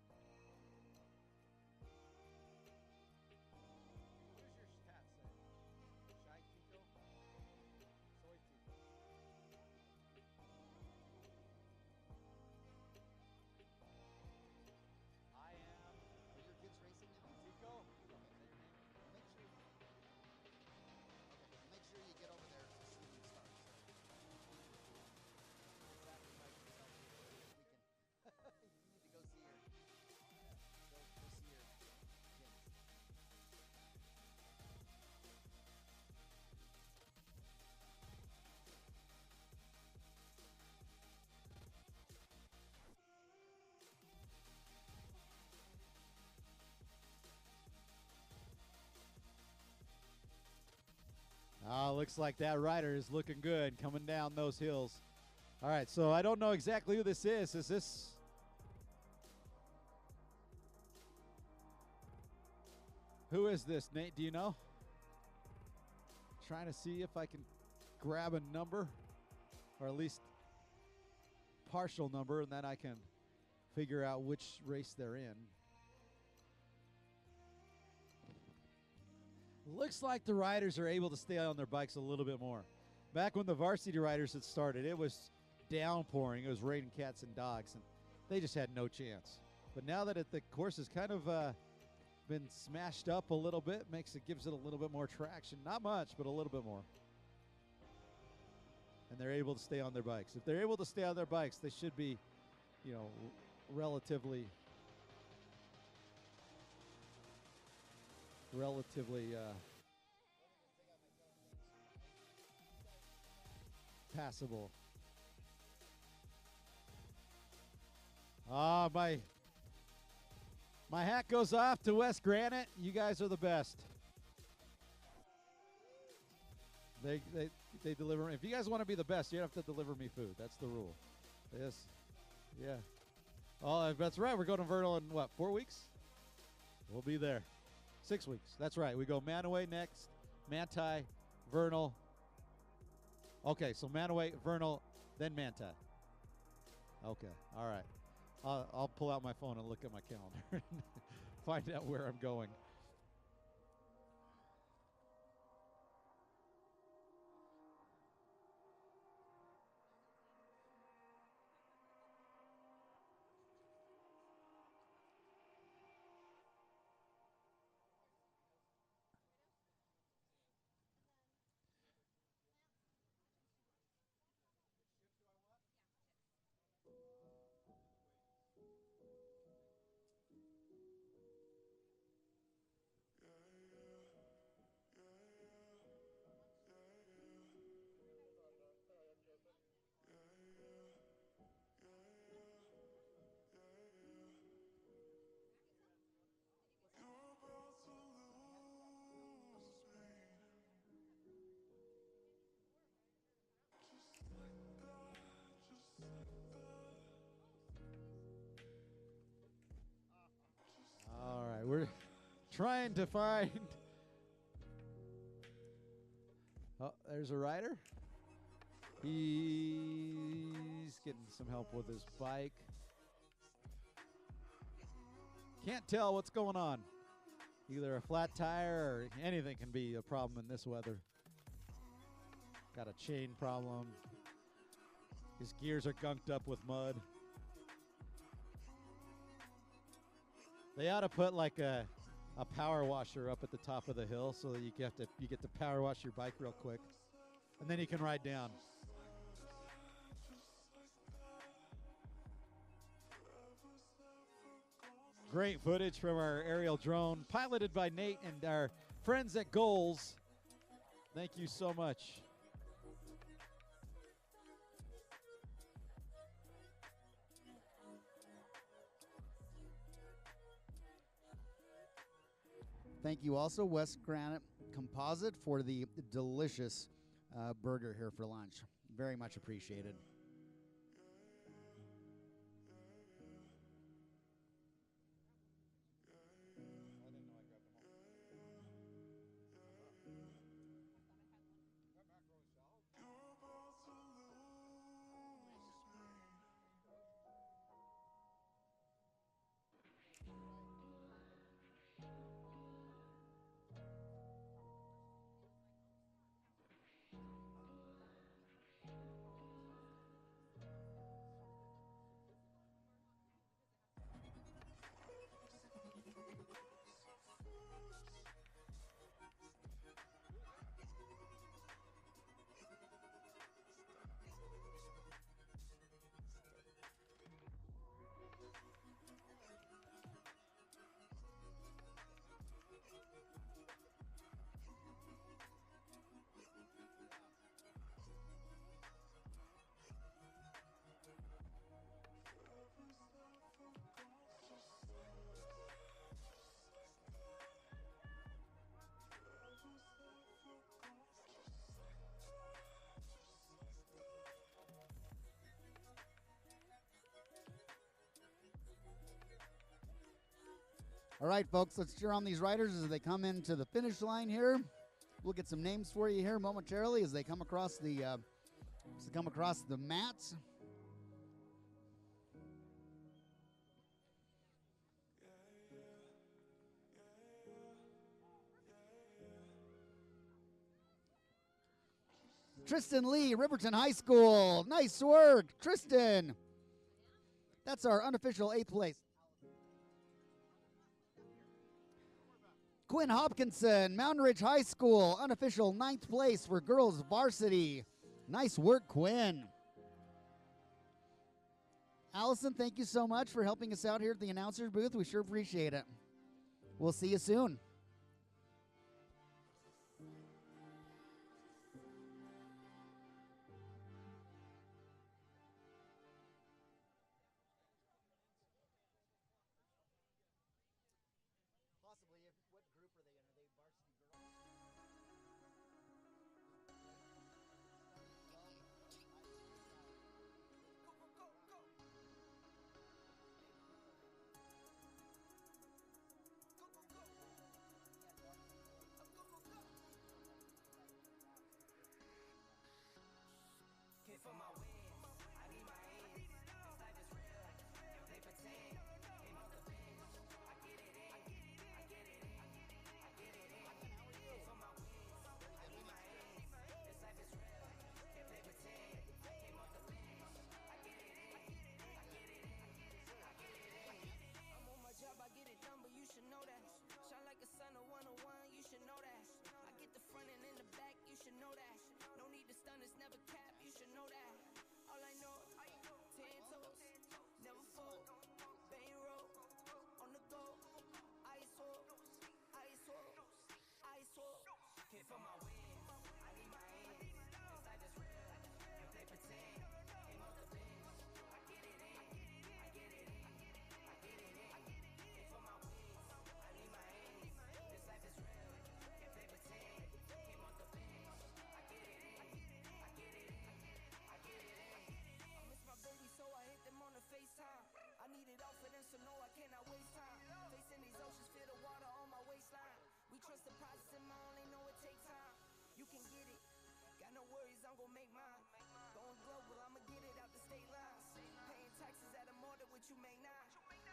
Looks like that rider is looking good coming down those hills. All right, so I don't know exactly who this is. Is this? Who is this, Nate? Do you know? Trying to see if I can grab a number, or at least partial number, and then I can figure out which race they're in. Looks like the riders are able to stay on their bikes a little bit more. Back when the varsity riders had started, it was downpouring. It was raining cats and dogs, and they just had no chance. But now that the course has kind of been smashed up a little bit, gives it a little bit more traction. Not much, but a little bit more. And they're able to stay on their bikes. If they're able to stay on their bikes, they should be, relatively passable. My hat goes off to West Granite. You guys are the best. They deliver. If you guys want to be the best, you have to deliver me food. That's the rule. Yes. Yeah. Oh, that's right. We're going to Vernal in what, 4 weeks? We'll be there. 6 weeks. That's right. We go Manaway next, Manti, Vernal. Okay, so Manaway, Vernal, then Manti. Okay. All right. I'll pull out my phone and look at my calendar and find out where I'm going. We're trying to find. Oh, there's a rider. He's getting some help with his bike. Can't tell what's going on. Either a flat tire or anything can be a problem in this weather. Got a chain problem. His gears are gunked up with mud. They ought to put like a power washer up at the top of the hill so that you get to power wash your bike real quick, and then you can ride down. Great footage from our aerial drone, piloted by Nate and our friends at Goals. Thank you so much. Thank you also, West Granite Composite, for the delicious burger here for lunch. Very much appreciated. All right, folks, let's cheer on these riders as they come into the finish line here. We'll get some names for you here momentarily as they come across the mats. Tristan Lee, Riverton High School. Nice work, Tristan. That's our unofficial 8th place. Quinn Hopkinson, Mountain Ridge High School, unofficial 9th place for girls varsity. Nice work, Quinn. Allison, thank you so much for helping us out here at the announcer's booth. We sure appreciate it. We'll see you soon. worries, I'm gonna make mine. Going global, I'ma get it out the state lines. Paying taxes at a more than what you make now.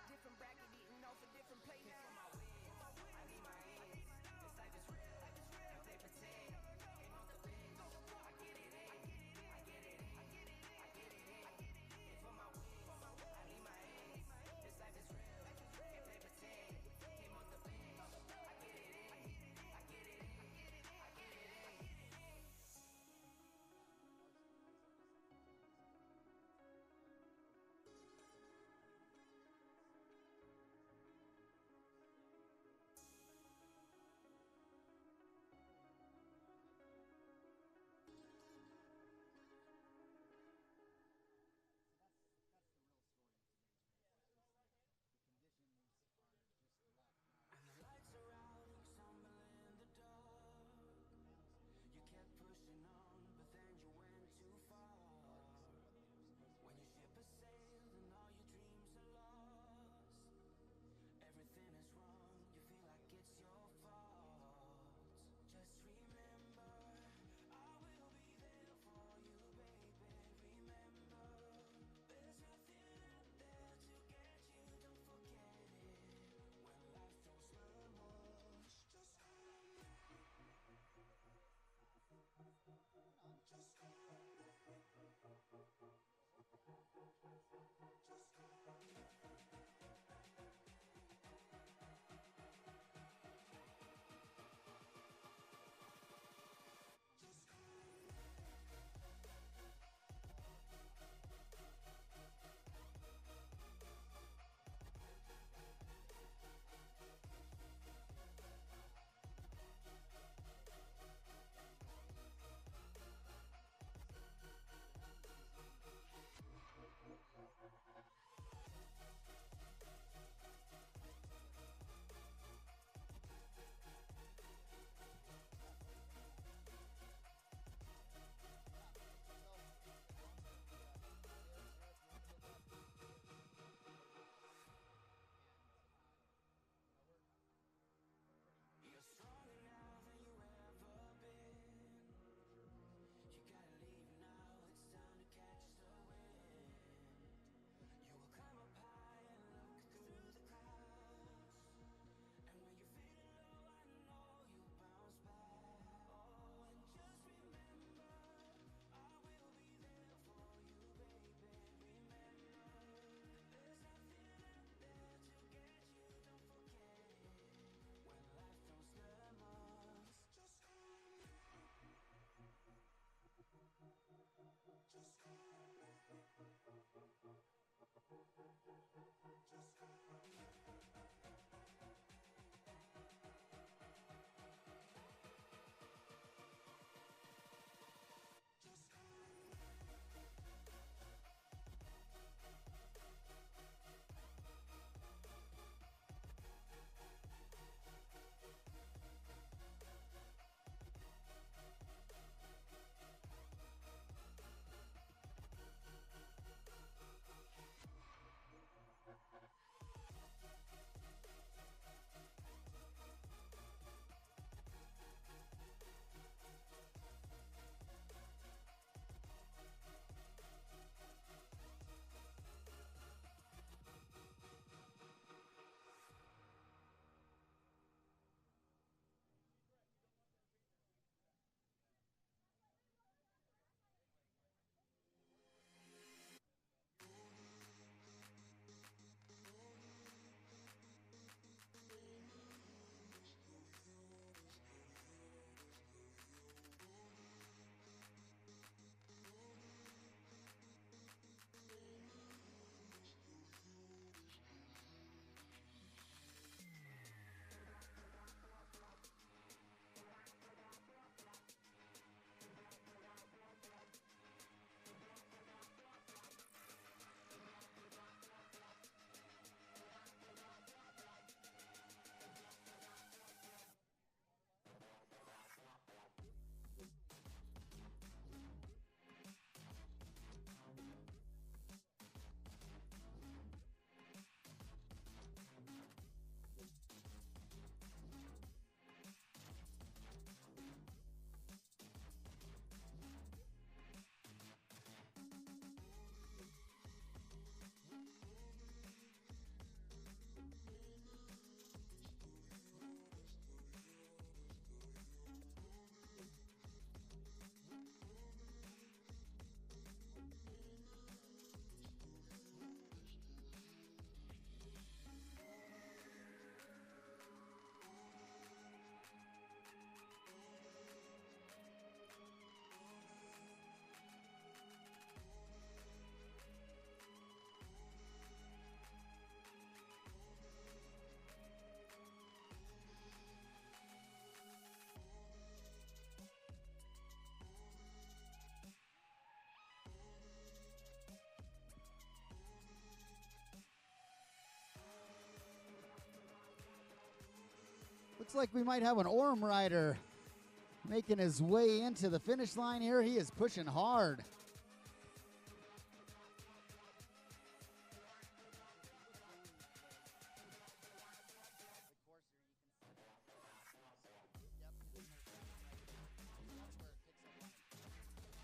Different bracket, eating off a different plate now. I need my ends. This life is real. If they pretend, ain't off the bench. I get it in. I get it in. I get it in. I get it in. And for my wins, I need my ends. This life is real. If they pretend, came off the bench. I get it in. I get it in. I get it in. Looks like we might have an Orem rider making his way into the finish line here. He is pushing hard.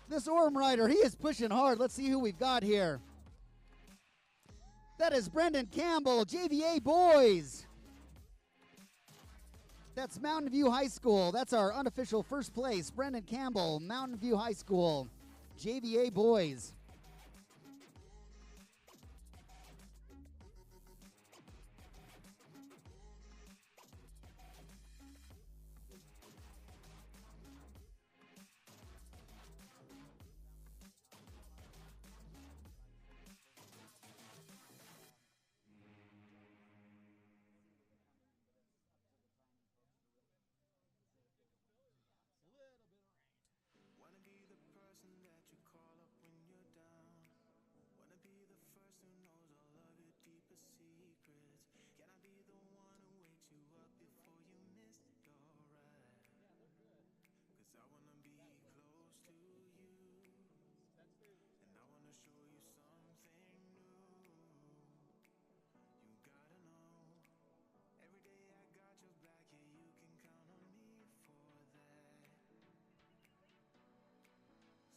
This Orem rider, he is pushing hard. Let's see who we've got here. That is Brendan Campbell, JVA boys. That's Mountain View High School. That's our unofficial first place. Brendan Campbell, Mountain View High School, JVA boys. Wanna be the person that you call up when you're down. Wanna be the first who knows all of your deepest secrets. Can I be the one who wakes you up before you miss your ride? 'Cause I wanna be close to you, and I wanna show you something new. You gotta know, every day I got your back, yeah, you can count on me for that.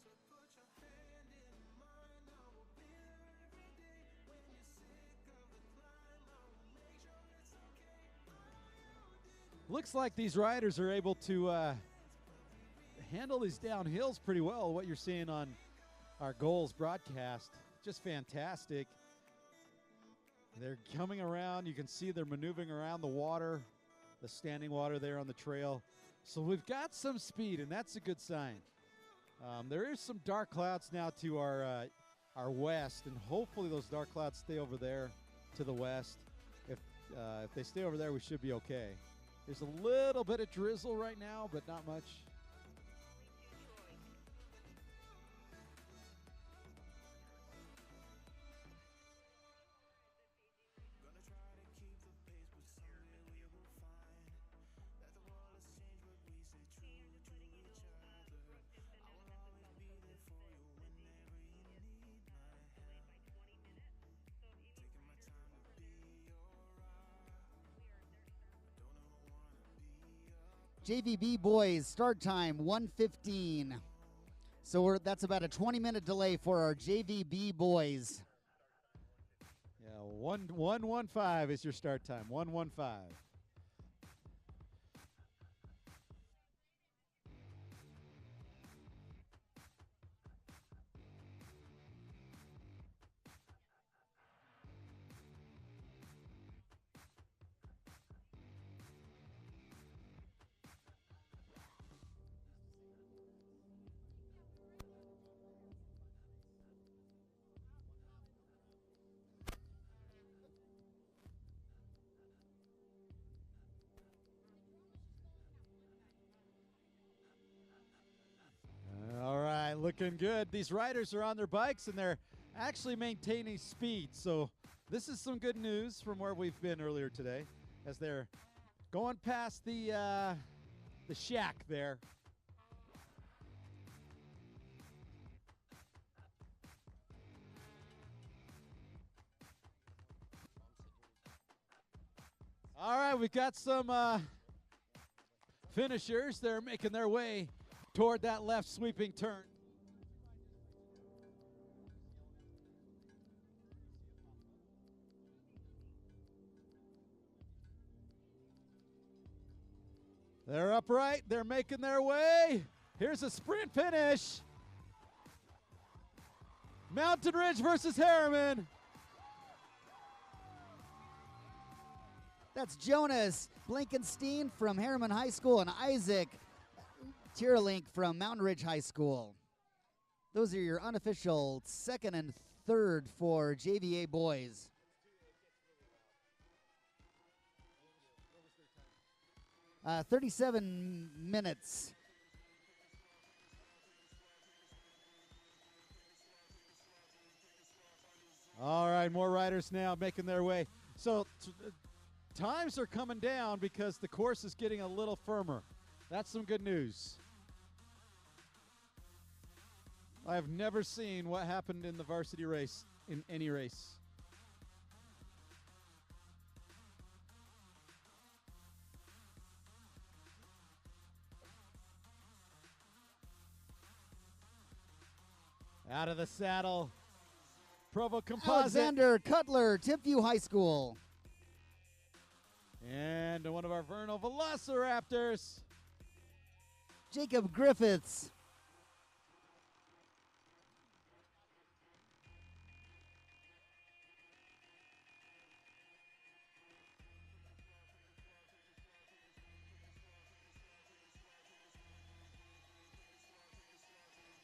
So put your hand in mine, I will be there every day. When you're sick of the climb, I will make sure it's okay. Looks like these riders are able to handle these downhills pretty well. What you're seeing on our goals broadcast, just fantastic. They're coming around. You can see they're maneuvering around the water, the standing water there on the trail. So we've got some speed, and that's a good sign. There is some dark clouds now to our west, and hopefully those dark clouds stay over there to the west. If they stay over there, we should be okay. There's a little bit of drizzle right now, but not much. Gonna try to keep the pace, but someday we will find that the world has changed, but we stay true to each other. I will always be there for you whenever you need my help. Taking my time to be your rock. I don't ever wanna be a JVB boys, start time 1:15. So that's about a 20-minute delay for our JVB boys. Yeah, 1:15 is your start time. 1:15. All right, looking good. These riders are on their bikes, and they're actually maintaining speed. So this is some good news from where we've been earlier today, as they're going past the shack there. All right, we've got some finishers. They're making their way toward that left sweeping turn. They're upright. They're making their way. Here's a sprint finish. Mountain Ridge versus Harriman. That's Jonas Blankenstein from Harriman High School and Isaac Tierlink from Mountain Ridge High School. Those are your unofficial second and third for JVA boys. Uh, 37 minutes. All right, more riders now making their way. So times are coming down because the course is getting a little firmer. That's some good news. I have never seen what happened in the varsity race in any race. Out of the saddle, Provo Composite. Alexander Cutler, Timpview High School. And one of our Vernal Velociraptors, Jacob Griffiths.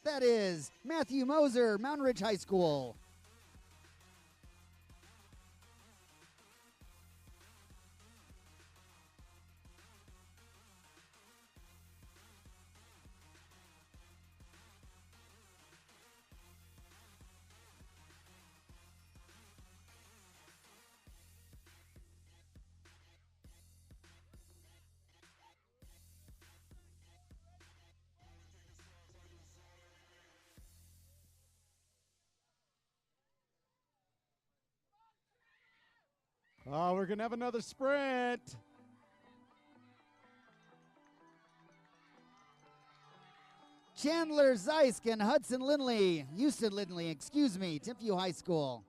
That is Matthew Moser, Mountain Ridge High School. Oh, we're going to have another sprint. Chandler Zeisk and Hudson Lindley, Houston Lindley, excuse me, Timpview High School.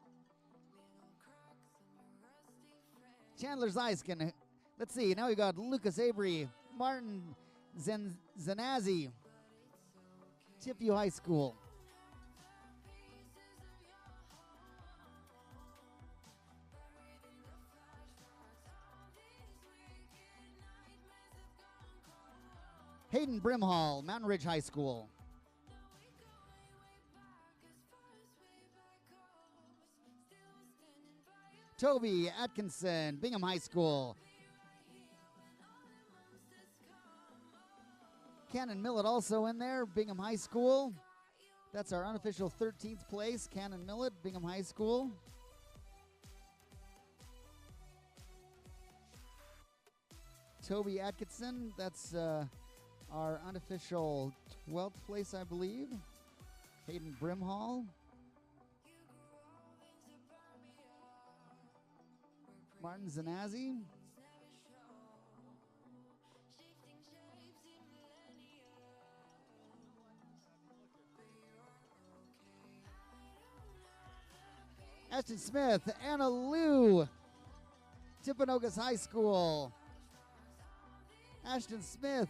Chandler Zeisk and, let's see, now we got Lucas Aubry, Martin Zanazzi, Timpview High School. Hayden Brimhall, Mountain Ridge High School. Toby Atkinson, Bingham High School. Cannon Millett also in there, Bingham High School. That's our unofficial 13th place, Cannon Millett, Bingham High School. Toby Atkinson, that's our unofficial 12th place, I believe. Hayden Brimhall. Martin Zanazzi. Ashton Smith, Anna Liu, Timpanogos High School. Ashton Smith,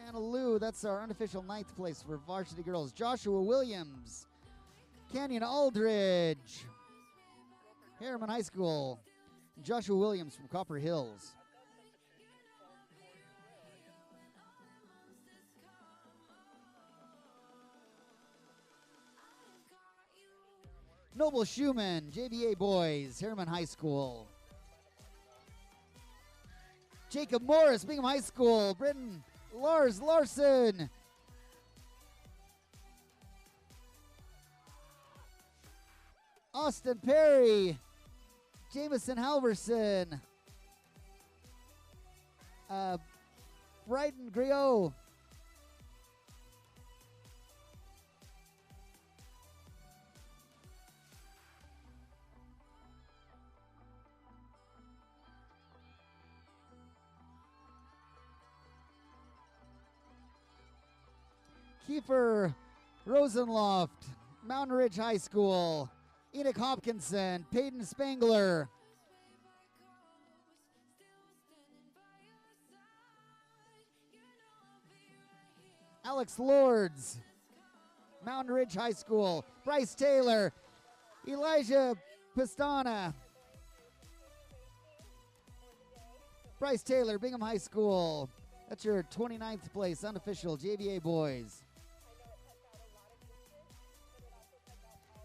Anna Liu, that's our unofficial 9th place for varsity girls. Joshua Williams, Canyon Aldridge, Harriman High School. Joshua Williams from Copper Hills. Noble Schumann, JVA boys, Harriman High School. Jacob Morris, Bingham High School. Britton Lars Larson. Austin Perry, Jameson Halverson. Bryden Griot. Kiefer Rosenloft, Mountain Ridge High School. Enoch Hopkinson, Peyton Spangler. Alex Lords, Mountain Ridge High School. Bryce Taylor, Elijah Pistana. Bryce Taylor, Bingham High School. That's your 29th place, unofficial JVA boys.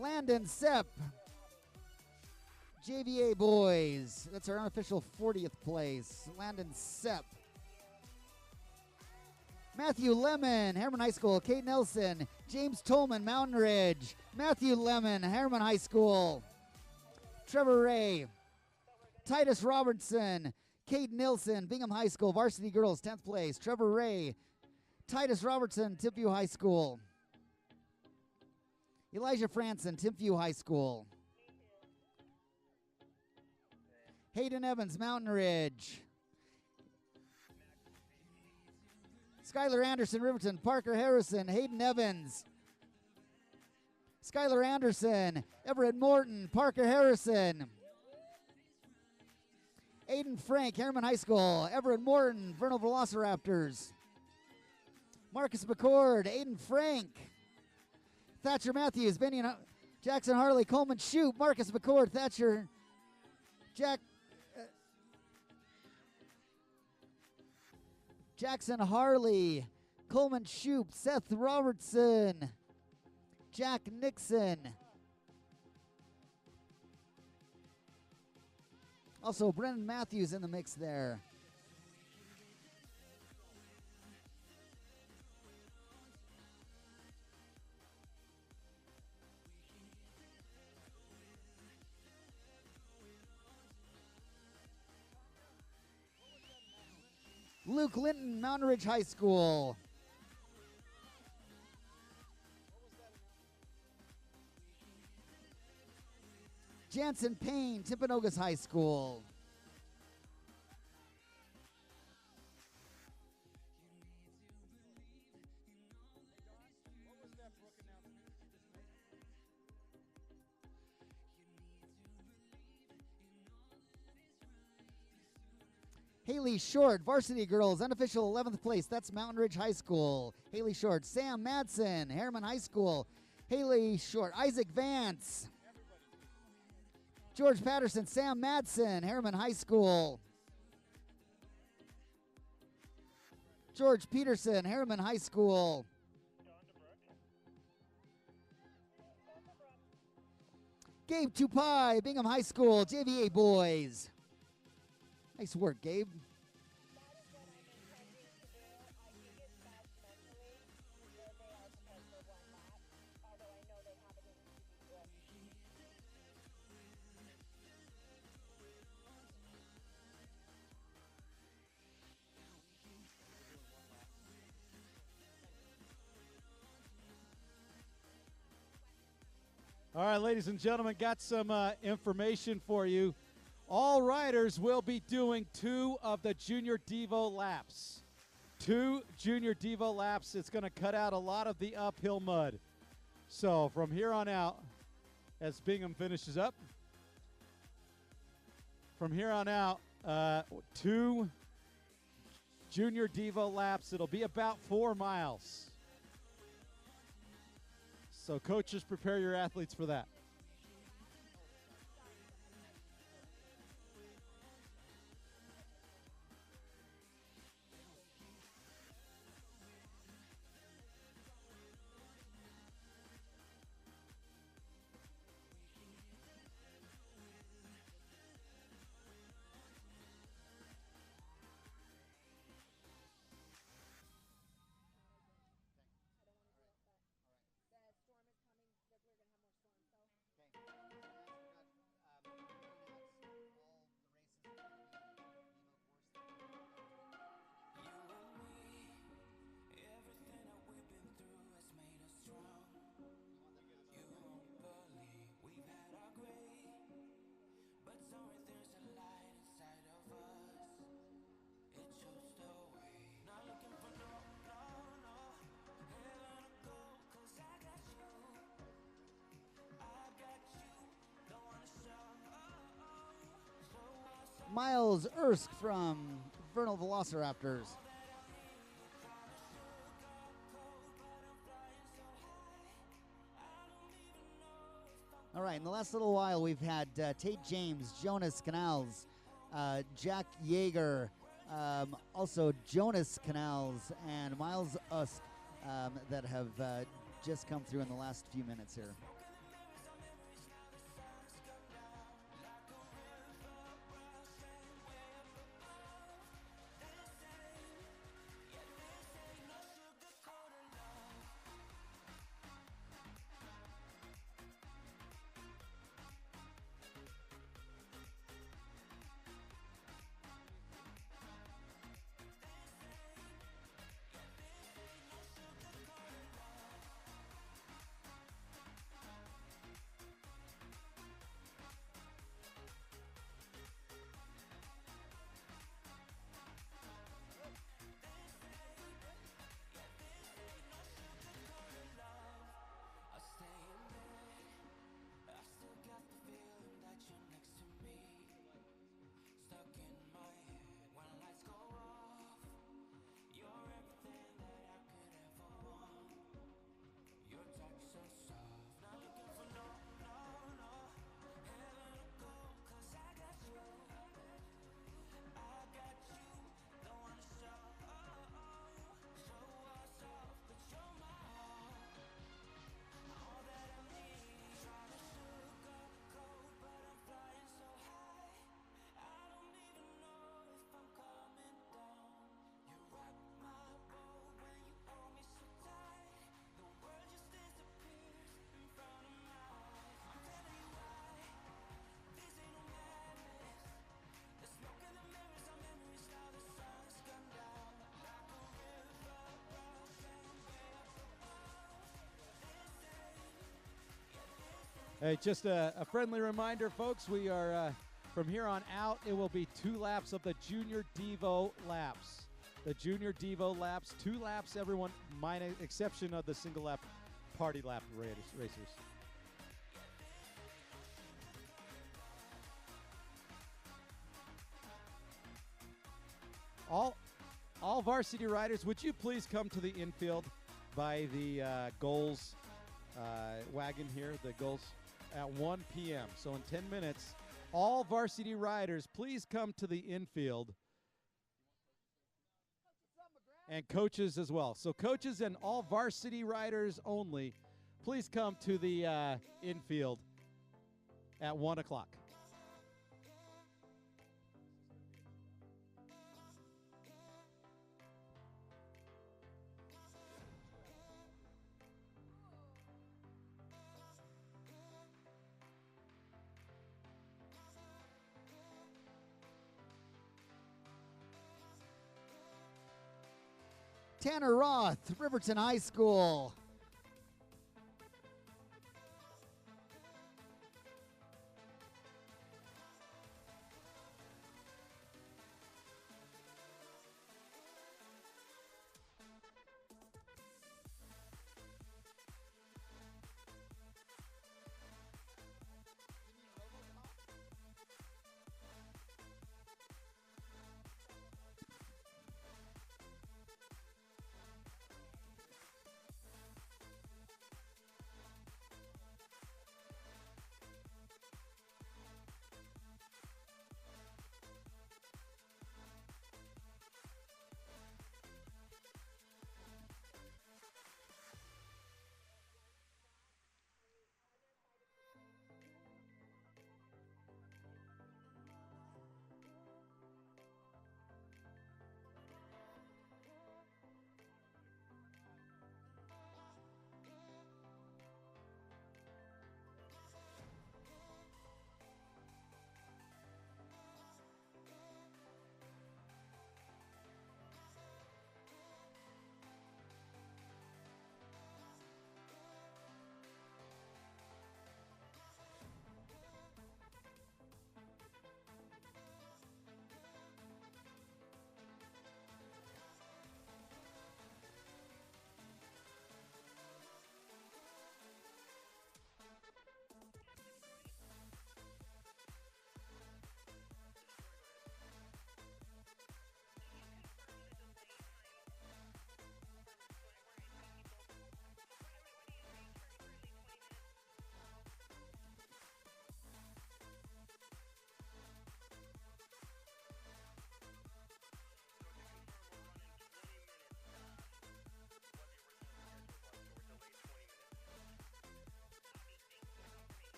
Landon Sepp, JVA boys. That's our unofficial 40th place. Landon Sepp. Matthew Lemon, Harriman High School. Kate Nelson, James Tolman, Mountain Ridge. Matthew Lemon, Harriman High School. Trevor Ray, Titus Robertson, Kate Nilsson, Bingham High School, varsity girls, 10th place. Trevor Ray, Titus Robertson, Timpview High School. Elijah Franson, Timpview High School. Hayden Evans, Mountain Ridge. Skylar Anderson, Riverton. Parker Harrison, Hayden Evans. Skylar Anderson, Everett Morton, Parker Harrison. Aiden Frank, Harriman High School. Everett Morton, Vernal Velociraptors. Marcus McCord, Aiden Frank. Thatcher Matthews, Benyon, Jackson Harley, Coleman Shoup, Marcus McCord, Thatcher, Jackson Harley, Coleman Shoup, Seth Robertson, Jack Nixon. Also, Brennan Matthews in the mix there. Luke Linton, Mountain Ridge High School. Jansen Payne, Timpanogos High School. Haley Short, varsity girls, unofficial 11th place. That's Mountain Ridge High School. Haley Short. Sam Madsen, Harriman High School. Haley Short. Isaac Vance. George Patterson, Sam Madsen, Harriman High School. George Peterson, Harriman High School. Gabe Tupai, Bingham High School, JVA boys. Nice work, Gabe. All right, ladies and gentlemen, got some information for you. All riders will be doing 2 of the Junior Devo laps. 2 Junior Devo laps. It's going to cut out a lot of the uphill mud. So from here on out, as Bingham finishes up, from here on out, 2 Junior Devo laps. It'll be about 4 miles. So coaches, prepare your athletes for that. Miles Erskine from Vernal Velociraptors. All right, in the last little while, we've had Tate James, Jonas Canals, Jack Yeager, also Jonas Canals, and Miles Usk that have just come through in the last few minutes here. Hey, just a friendly reminder, folks. We are, from here on out, it will be 2 laps of the Junior Devo laps. The Junior Devo laps, 2 laps, everyone, minus exception of the single lap party lap racers. All varsity riders, would you please come to the infield by the goals wagon here, the goals, at 1 p.m. So in 10 minutes, all varsity riders, please come to the infield. And coaches as well. So coaches and all varsity riders only, please come to the infield at 1 o'clock. Tanner Roth, Riverton High School.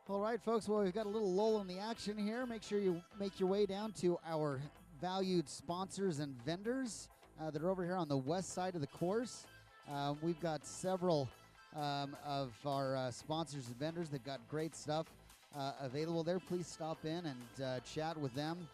All right, folks, well, we've got a little lull in the action here. Make sure you make your way down to our valued sponsors and vendors that are over here on the west side of the course. We've got several of our sponsors and vendors that got great stuff available there. Please stop in and chat with them.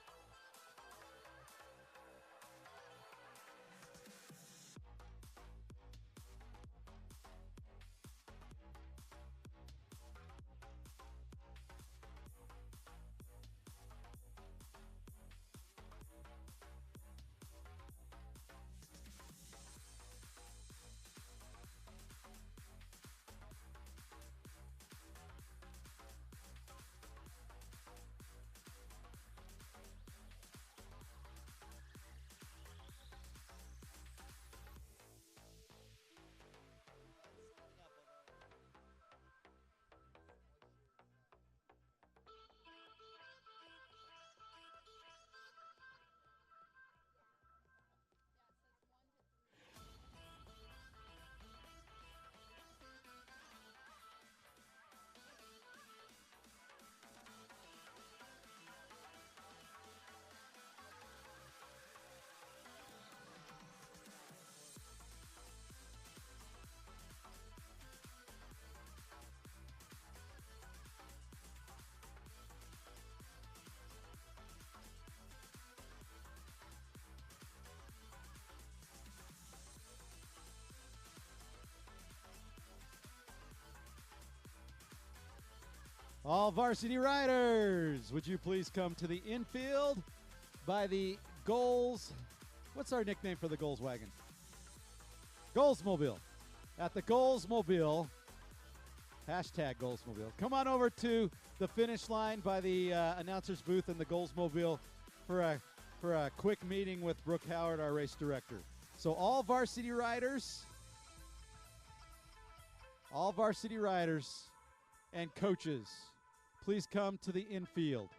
All varsity riders, would you please come to the infield by the goals? What's our nickname for the goals wagon? Goalsmobile. At the Goalsmobile, hashtag Goalsmobile. Come on over to the finish line by the announcer's booth in the Goalsmobile for a quick meeting with Brooke Howard, our race director. So all varsity riders and coaches, please come to the infield.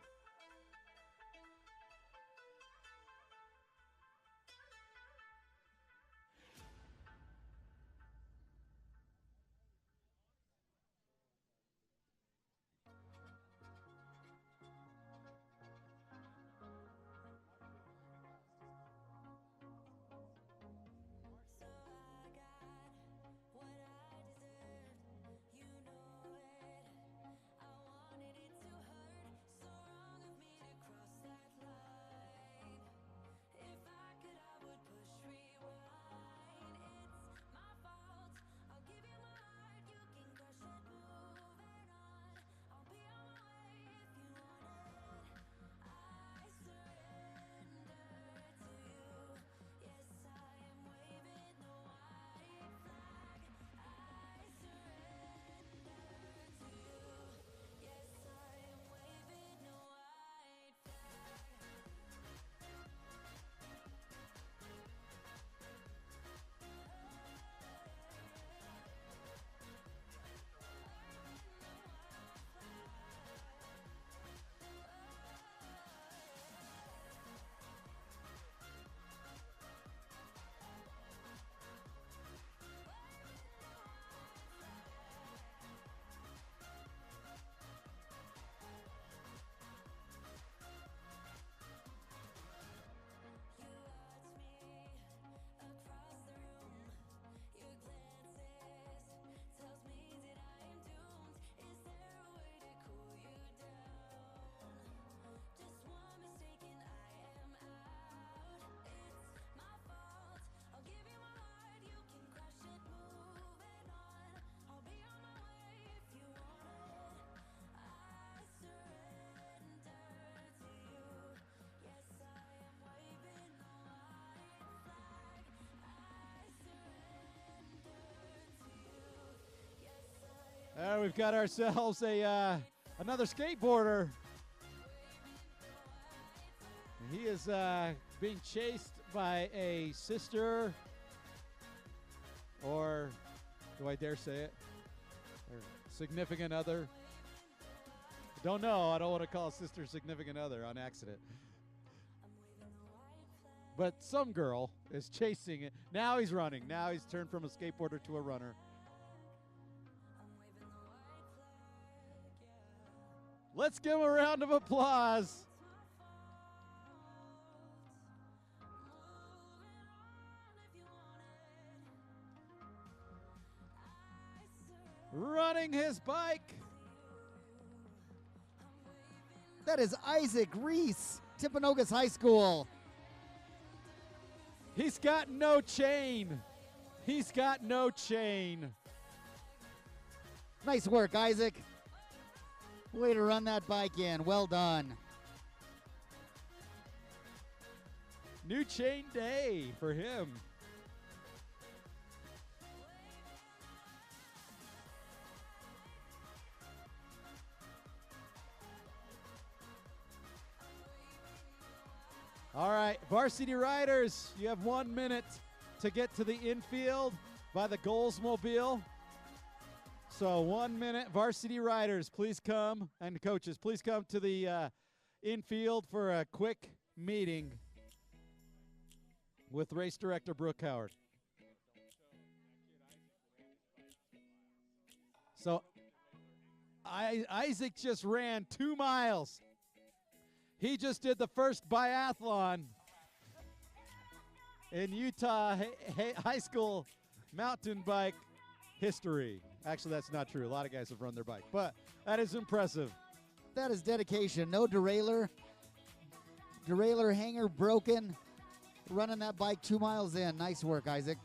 We've got ourselves another skateboarder. He is being chased by a sister, or do I dare say it, or significant other. Don't know. I don't want to call a sister significant other on accident. But some girl is chasing it. Now he's running. Now he's turned from a skateboarder to a runner. Let's give him a round of applause. Running his bike. That is Isaac Reese, Timpanogos High School. He's got no chain. He's got no chain. Nice work, Isaac. Way to run that bike in. Well done. New chain day for him. All right, varsity riders, you have 1 minute to get to the infield by the Goalsmobile. So 1 minute, varsity riders, please come, and coaches, please come to the infield for a quick meeting with race director Brooke Howard. So Isaac just ran 2 miles. He just did the first biathlon in Utah high school mountain bike history. Actually, that's not true. A lot of guys have run their bike, but that is impressive. That is dedication. No derailleur. Derailleur hanger broken. Running that bike 2 miles in. Nice work, Isaac.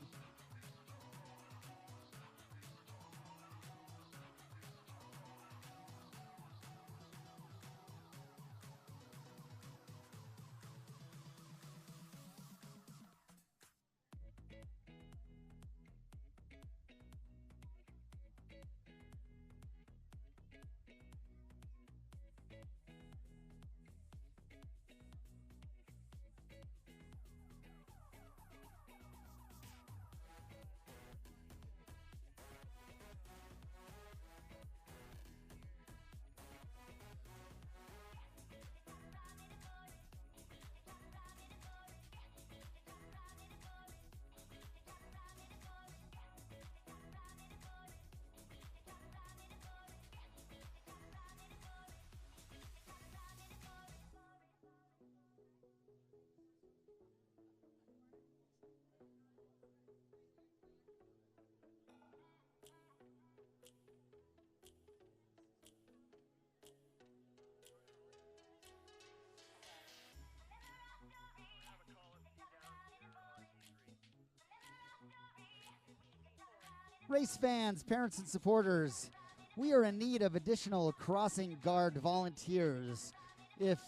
Race fans, parents, and supporters, we are in need of additional crossing guard volunteers. If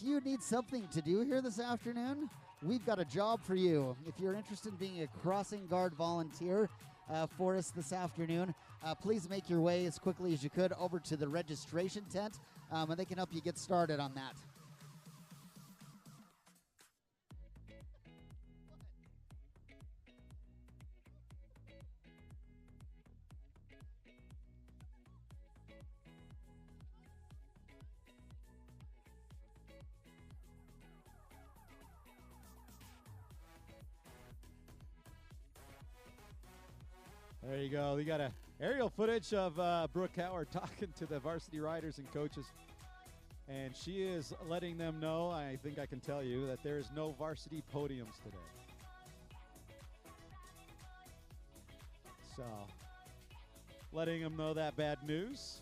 you need something to do here this afternoon, we've got a job for you. If you're interested in being a crossing guard volunteer for us this afternoon, please make your way as quickly as you could over to the registration tent, and they can help you get started on that. There you go. We got a aerial footage of Brooke Howard talking to the varsity riders and coaches. And she is letting them know, I think I can tell you, that there is no varsity podiums today. So, letting them know that bad news.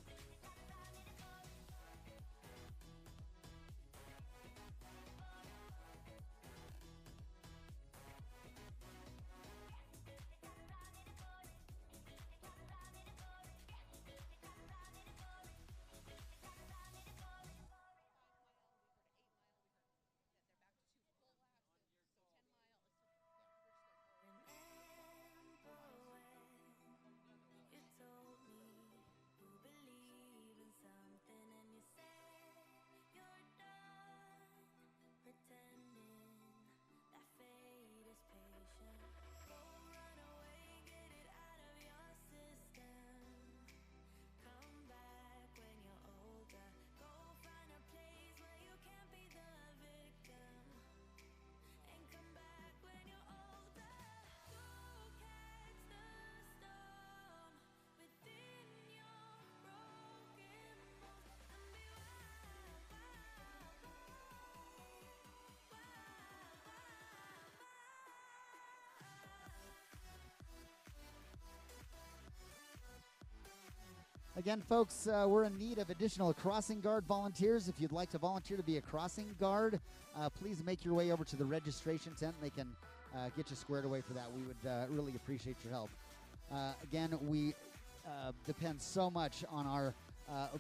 Again, folks, we're in need of additional crossing guard volunteers. If you'd like to volunteer to be a crossing guard, please make your way over to the registration tent. They can get you squared away for that. We would really appreciate your help. Again, we depend so much on our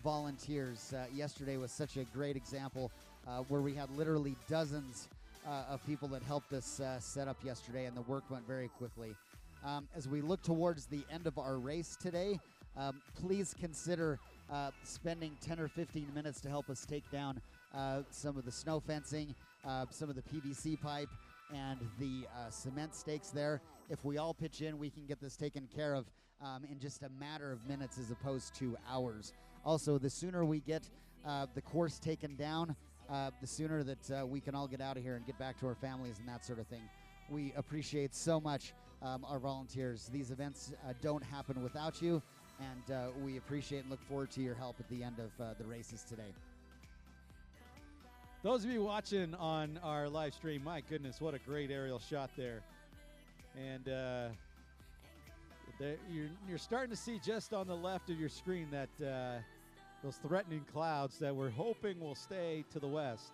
volunteers. Yesterday was such a great example where we had literally dozens of people that helped us set up yesterday, and the work went very quickly. As we look towards the end of our race today, please consider spending 10 or 15 minutes to help us take down some of the snow fencing, some of the PVC pipe, and the cement stakes there. If we all pitch in, we can get this taken care of in just a matter of minutes as opposed to hours. Also, the sooner we get the course taken down, the sooner that we can all get out of here and get back to our families and that sort of thing. We appreciate so much our volunteers. These events don't happen without you, and we appreciate and look forward to your help at the end of the races today. Those of you watching on our live stream, my goodness, what a great aerial shot there. And you're starting to see just on the left of your screen that those threatening clouds that we're hoping will stay to the west.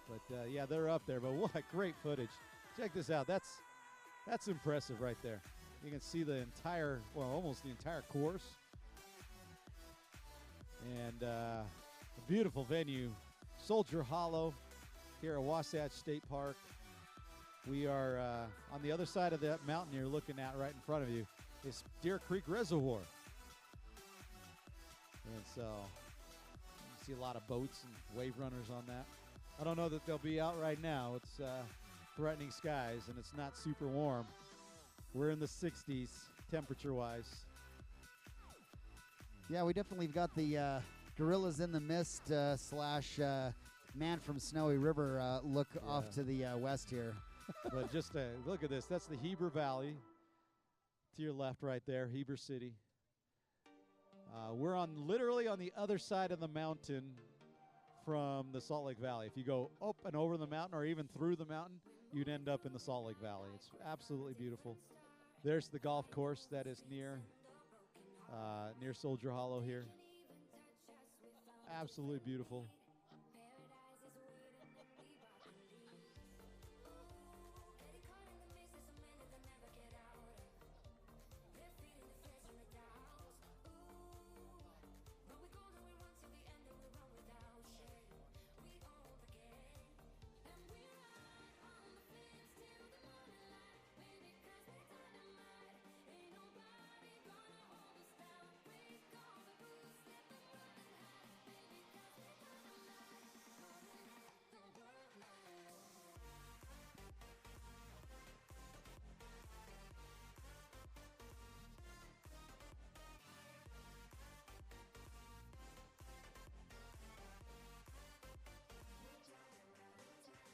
But yeah, they're up there. But what great footage! Check this out. That's impressive right there. You can see the entire, well, almost the entire course. And a beautiful venue, Soldier Hollow, here at Wasatch State Park. We are on the other side of that mountain you're looking at right in front of you is Deer Creek Reservoir. And so you see a lot of boats and wave runners on that. I don't know that they'll be out right now. It's threatening skies, and it's not super warm. We're in the 60s temperature-wise. Yeah, we definitely got the Gorillas in the Mist slash Man from Snowy River look off to the west here. But just look at this. That's the Heber Valley to your left right there, Heber City. We're literally on the other side of the mountain from the Salt Lake Valley. If you go up and over the mountain or even through the mountain, you'd end up in the Salt Lake Valley. It's absolutely beautiful. There's the golf course that is near Soldier Hollow here. Absolutely beautiful.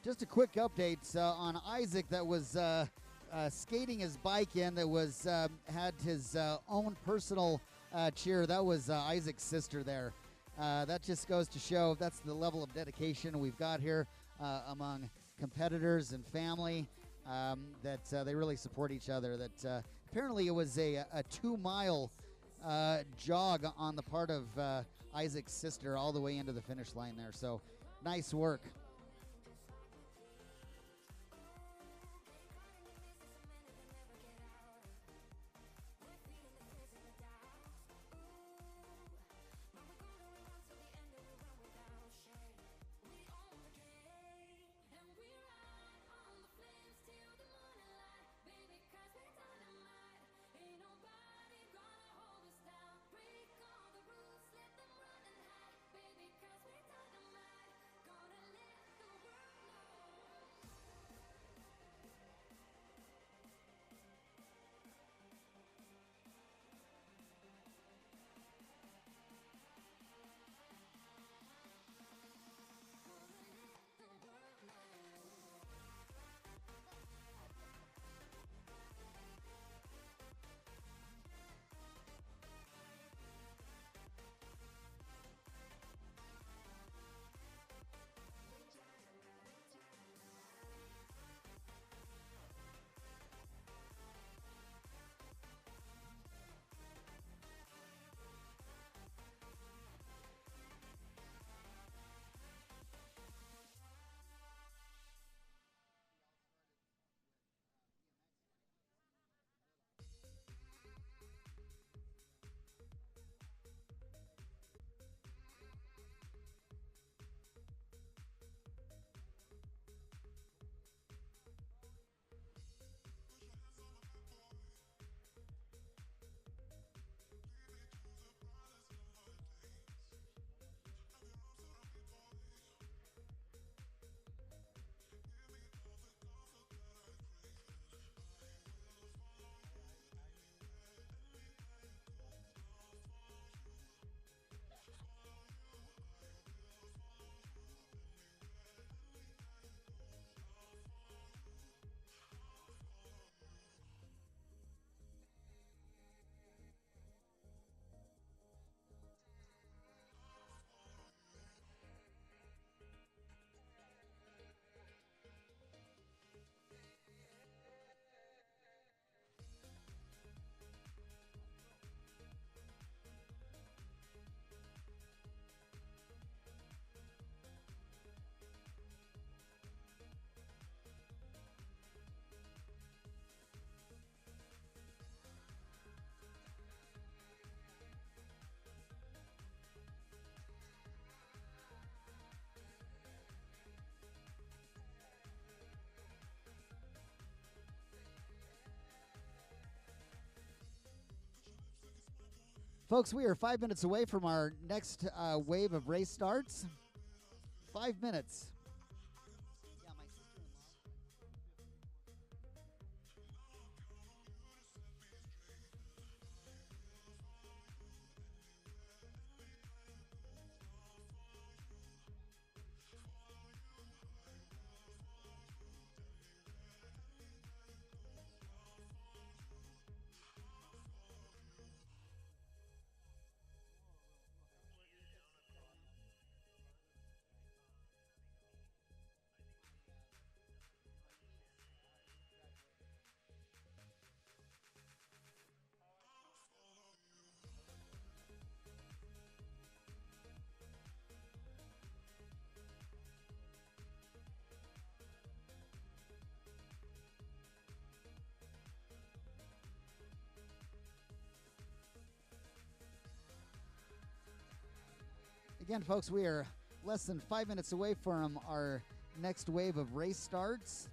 just a quick update on Isaac that was skating his bike in, that was had his own personal cheer. That was Isaac's sister there. That just goes to show that's the level of dedication we've got here among competitors and family, that they really support each other. That apparently it was a 2-mile jog on the part of Isaac's sister all the way into the finish line there. So nice work. Folks, we are 5 minutes away from our next wave of race starts. 5 minutes. Yeah, my sister-in-law. Again, folks, we are less than 5 minutes away from our next wave of race starts.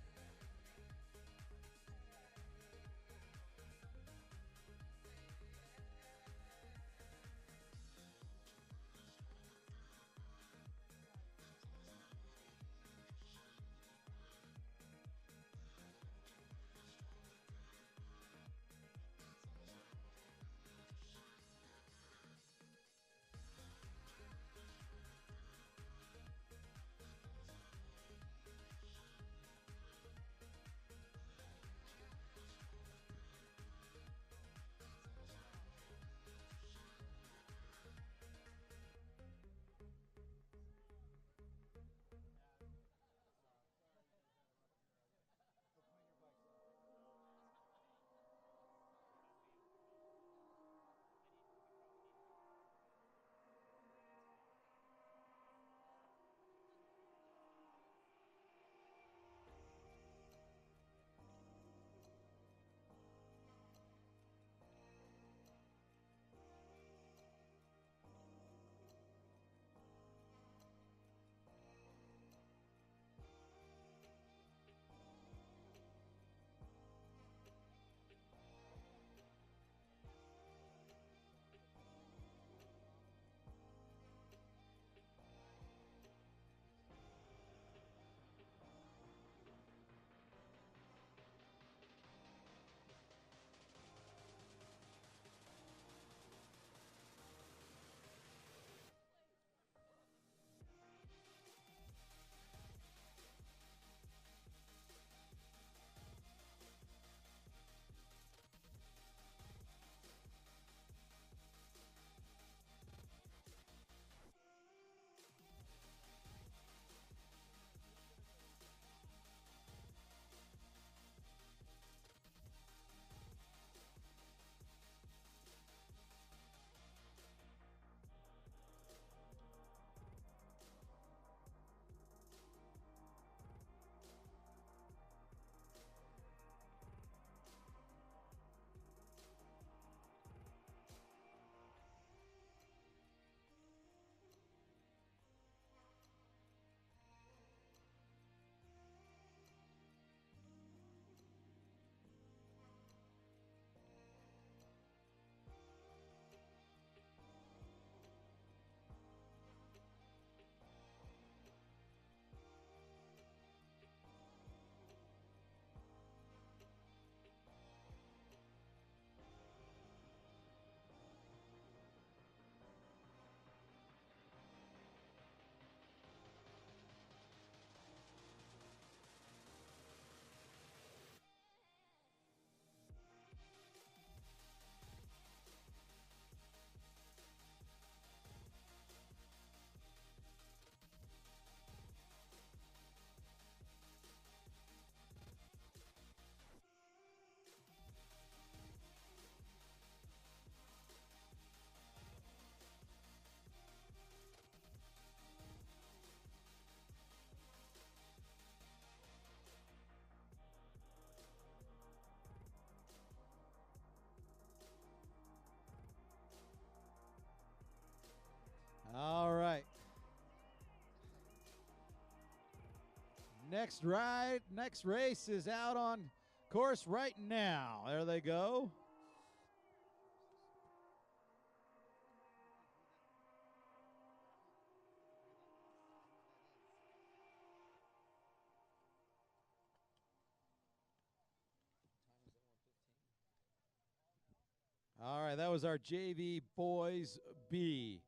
next race is out on course right now. There they go. All right, that was our JV Boys B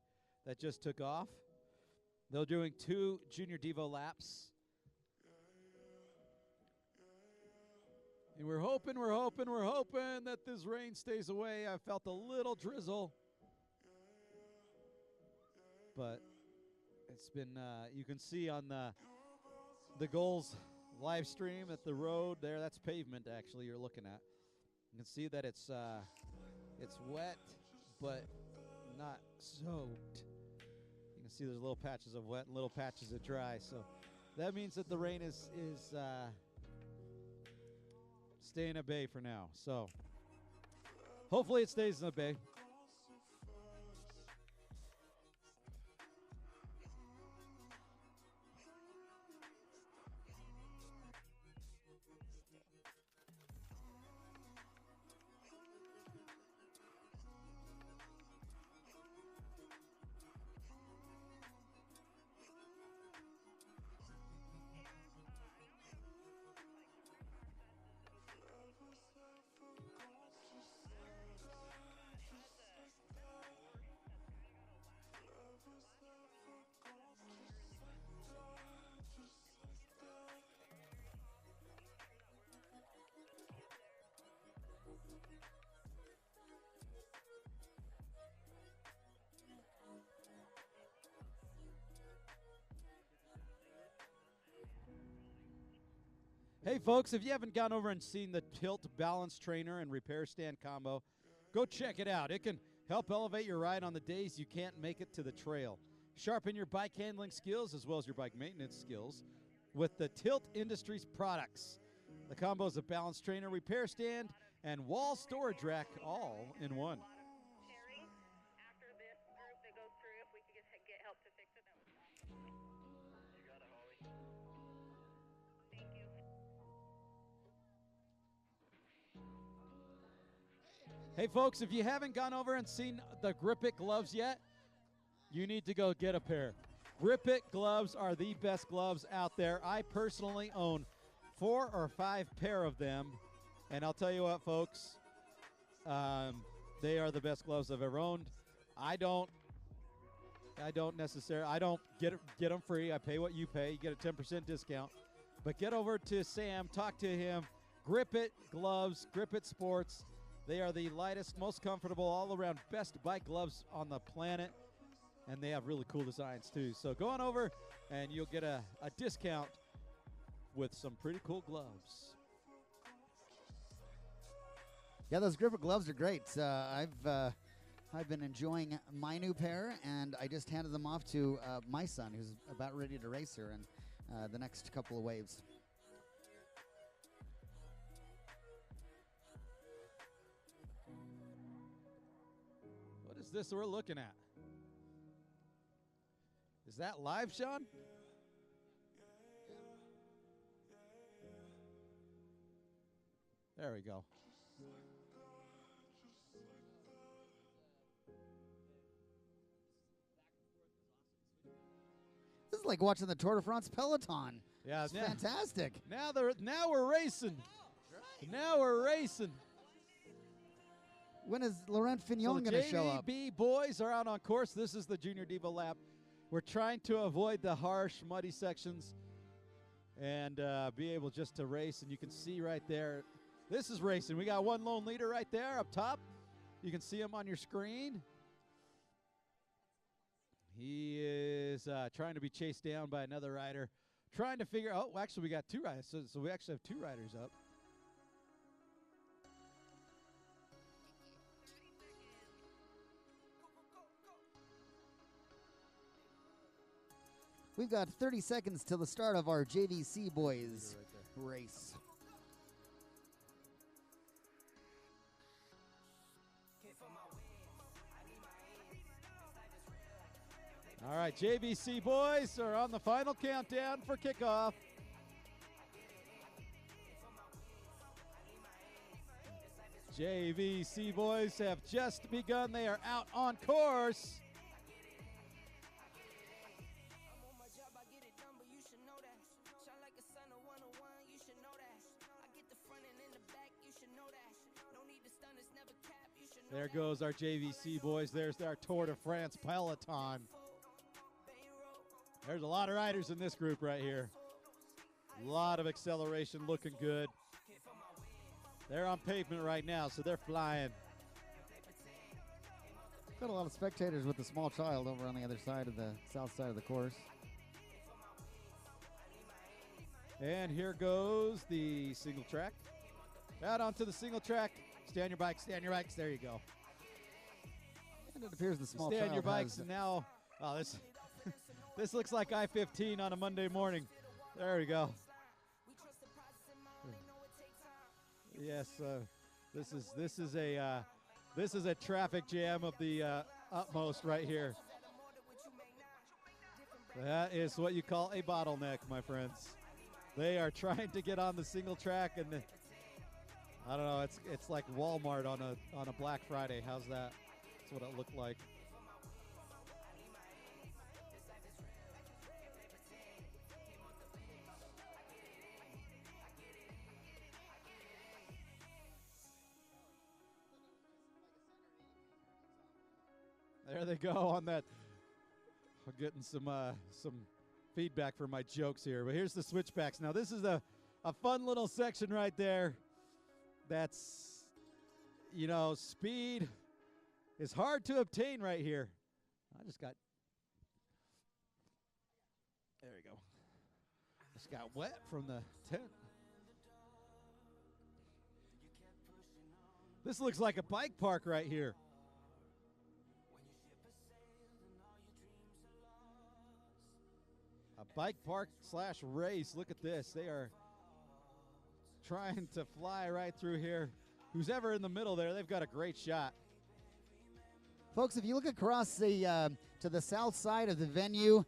that just took off. They're doing 2 Junior Devo laps. And we're hoping that this rain stays away. I felt a little drizzle. But it's been, you can see on the goals live stream at the road there, that's pavement actually you're looking at. You can see that it's wet, but not soaked. You can see there's little patches of wet and little patches of dry. So that means that the rain is staying at bay for now. So hopefully it stays in the bay. Hey, folks, if you haven't gone over and seen the Tilt Balance Trainer and Repair Stand combo, go check it out. It can help elevate your ride on the days you can't make it to the trail. Sharpen your bike handling skills as well as your bike maintenance skills with the Tilt Industries products. The combo is a balance trainer, repair stand, and wall storage rack all in one. Terry, after this group that goes through, if we could get help to fix it, that would be You got it, Holly. thank you. Hey, folks, if you haven't gone over and seen the Grip It gloves yet, you need to go get a pair. Grip It gloves are the best gloves out there. I personally own 4 or 5 pair of them, and I'll tell you what, folks, they are the best gloves I've ever owned. I don't get them free. I pay what you pay. You get a 10% discount. But get over to Sam, talk to him. Grip It gloves, Grip It Sports. They are the lightest, most comfortable, all-around best bike gloves on the planet, and they have really cool designs too. So go on over, and you'll get a discount with some pretty cool gloves. Yeah, those Grip It gloves are great. I've been enjoying my new pair, and I just handed them off to my son, who's about ready to race here in the next couple of waves. What is this we're looking at? Is that live, Sean? There we go. This is like watching the Tour de France peloton. Yeah, It's fantastic. Now we're racing. Now we're racing. When is Laurent Fignon So going to show up? JB boys are out on course. This is the Junior Devo lap. We're trying to avoid the harsh, muddy sections and be able just to race. And you can see right there, this is racing. We got one lone leader right there up top. You can see him on your screen. He is trying to be chased down by another rider. Trying to figure out, oh, actually we got 2 riders. So we actually have 2 riders up. We've got 30 seconds till the start of our JVC boys race. All right, JVC boys are on the final countdown for kickoff. JVC boys have just begun. They are out on course. I'm on my job, I get it done, but you should know that. Shine like a sun of 101, you should know that. I get the front and in the back, you should know that. No need to stun, it's never cap, you should know There that. goes our JVC boys. There's our Tour de France peloton. There's a lot of riders in this group right here. A lot of acceleration, looking good. They're on pavement right now, so they're flying. Got a lot of spectators with the small child over on the other side of the south side of the course. And here goes the single track. Out onto the single track. Stand your bikes, stand your bikes. There you go. And it appears the small Stand child your bikes, has and now, oh, this this looks like I-15 on a Monday morning. There we go. Yes, this is a traffic jam of the utmost right here. That is what you call a bottleneck, my friends. They are trying to get on the single track, and I don't know. It's like Walmart on a Black Friday. How's that? That's what it looked like. There they go on that. I'm getting some feedback for my jokes here, but here's the switchbacks. Now this is a fun little section right there. That's, you know, speed is hard to obtain right here. There we go. Just got wet from the tent. This looks like a bike park right here. A bike park / race. Look at this. They are trying to fly right through here. Who's ever in the middle there, they've got a great shot. Folks, if you look across the to the south side of the venue,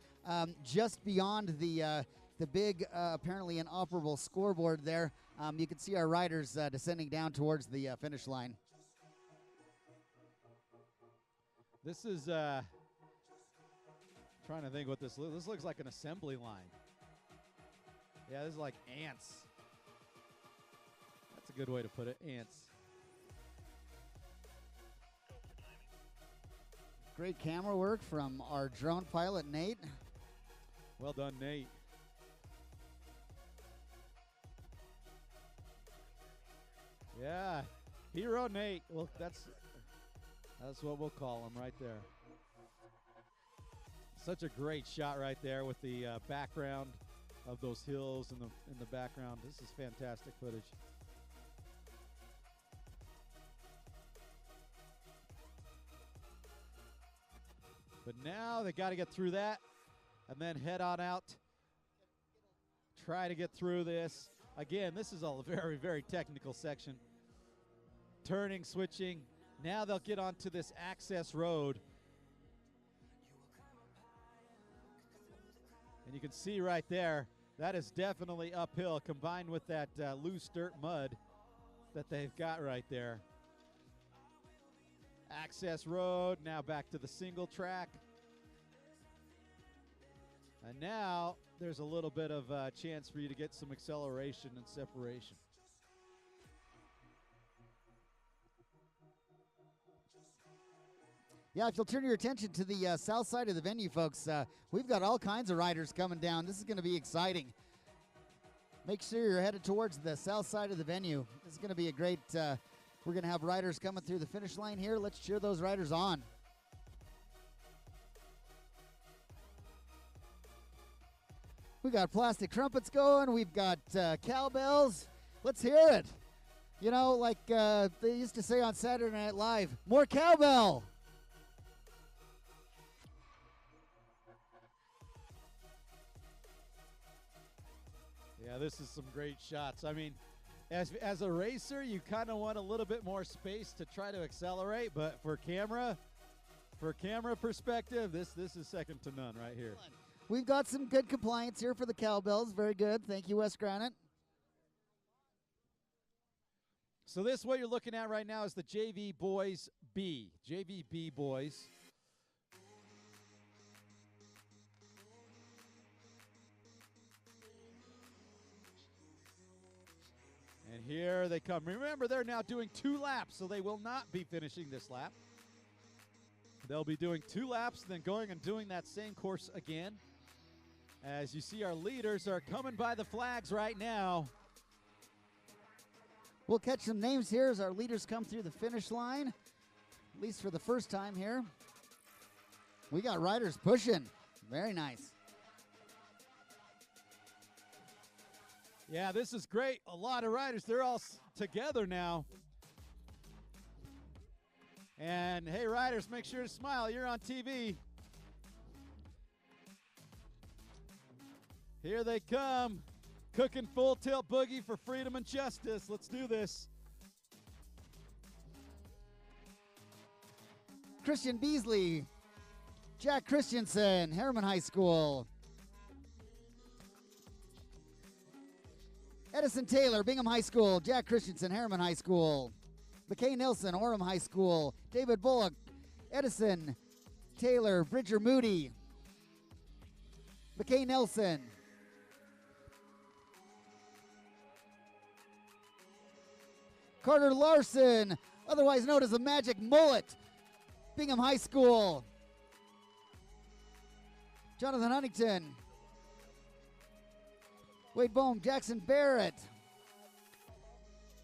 just beyond the big, apparently inoperable scoreboard there, you can see our riders descending down towards the finish line. This is trying to think what this looks. This looks like an assembly line. Yeah, this is like ants. That's a good way to put it, ants. Great camera work from our drone pilot, Nate. Well done, Nate. Yeah, hero Nate. Well, that's what we'll call him right there. Such a great shot right there with the background of those hills in the background. This is fantastic footage. But now they got to get through that and then head on out. Try to get through this. Again, this is a very, very technical section. Turning, switching. Now they'll get onto this access road. And you can see right there, that is definitely uphill combined with that loose dirt mud that they've got right there. Access road, now back to the single track. And now there's a little bit of a chance for you to get some acceleration and separation. Yeah, if you'll turn your attention to the south side of the venue, folks, we've got all kinds of riders coming down. This is going to be exciting. Make sure you're headed towards the south side of the venue. This is going to be a great, we're going to have riders coming through the finish line here. Let's cheer those riders on. We got plastic trumpets going. We've got cowbells. Let's hear it. You know, like they used to say on Saturday Night Live, more cowbell. Yeah, this is some great shots. I mean, as a racer, you kind of want a little bit more space to try to accelerate, but for camera perspective, this is second to none right here. We've got some good compliance here for the cowbells. Very good. Thank you, West Granite. So this, what you're looking at right now, is the JV Boys B. JV B Boys. And here they come. Remember, they're now doing 2 laps, so they will not be finishing this lap. They'll be doing 2 laps, then going and doing that same course again. As you see, our leaders are coming by the flags right now. We'll catch some names here as our leaders come through the finish line, at least for the first time here. We got riders pushing. Very nice. Yeah, this is great. A lot of riders. They're all together now. And hey, riders, make sure to smile. You're on TV. Here they come. Cooking full tilt boogie for freedom and justice. Let's do this. Christian Beasley, Jack Christensen, Harriman High School. Edison Taylor, Bingham High School. Jack Christensen, Harriman High School. McKay Nelson, Orem High School. David Bullock, Edison Taylor, Bridger Moody. McKay Nelson. Carter Larson, otherwise known as the Magic Mullet, Bingham High School. Jonathan Huntington. Wade Bohm, Jackson Barrett.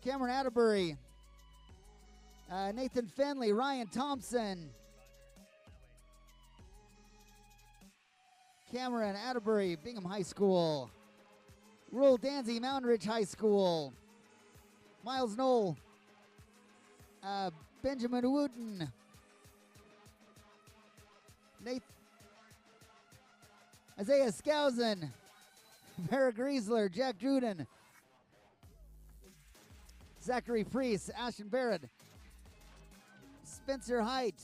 Cameron Atterbury. Nathan Fenley, Ryan Thompson. Cameron Atterbury, Bingham High School. Rural Danzy, Mountain Ridge High School. Miles Knoll, Benjamin Wooten, Isaiah Skousen, Vera Griezler, Jack Druden, Zachary Priest, Ashton Barrett, Spencer Height,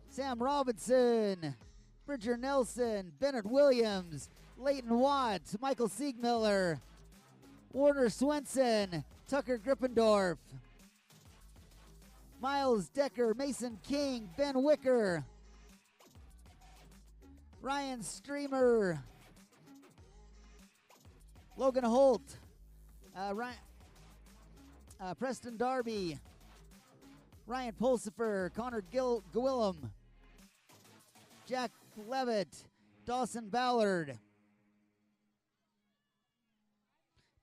Sam Robinson, Bridger Nelson, Bennett Williams, Leighton Watt, Michael Siegmiller, Warner Swenson, Tucker Grippendorf, Miles Decker, Mason King, Ben Wicker, Ryan Streamer, Logan Holt, Preston Darby, Ryan Pulsifer, Connor Gwillem, Jack Levitt, Dawson Ballard,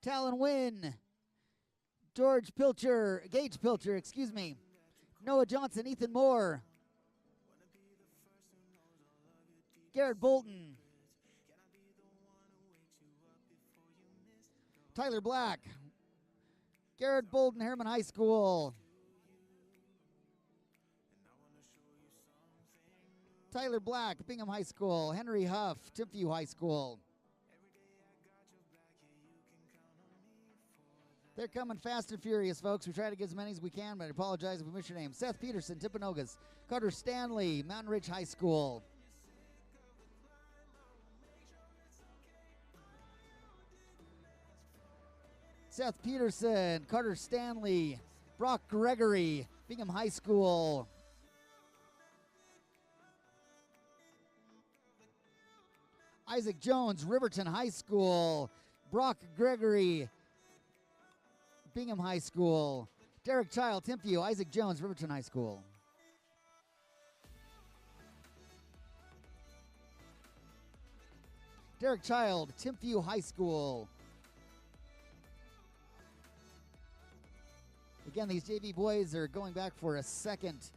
Talon Wynn, Gage Pilcher, Noah Johnson, Ethan Moore, Garrett Bolton, Tyler Black, Garrett Bolton, Harriman High School, Tyler Black, Bingham High School, Henry Huff, Timpview High School. They're coming fast and furious, folks. We try to get as many as we can, but I apologize if we miss your name. Seth Peterson, Timpanogos. Carter Stanley, Mountain Ridge High School. Seth Peterson, Carter Stanley, Brock Gregory, Bingham High School. Isaac Jones, Riverton High School. Brock Gregory, Bingham High School. Derek Child, Timpview. Isaac Jones, Riverton High School. Derek Child, Timpview High School. Again, these JV boys are going back for a second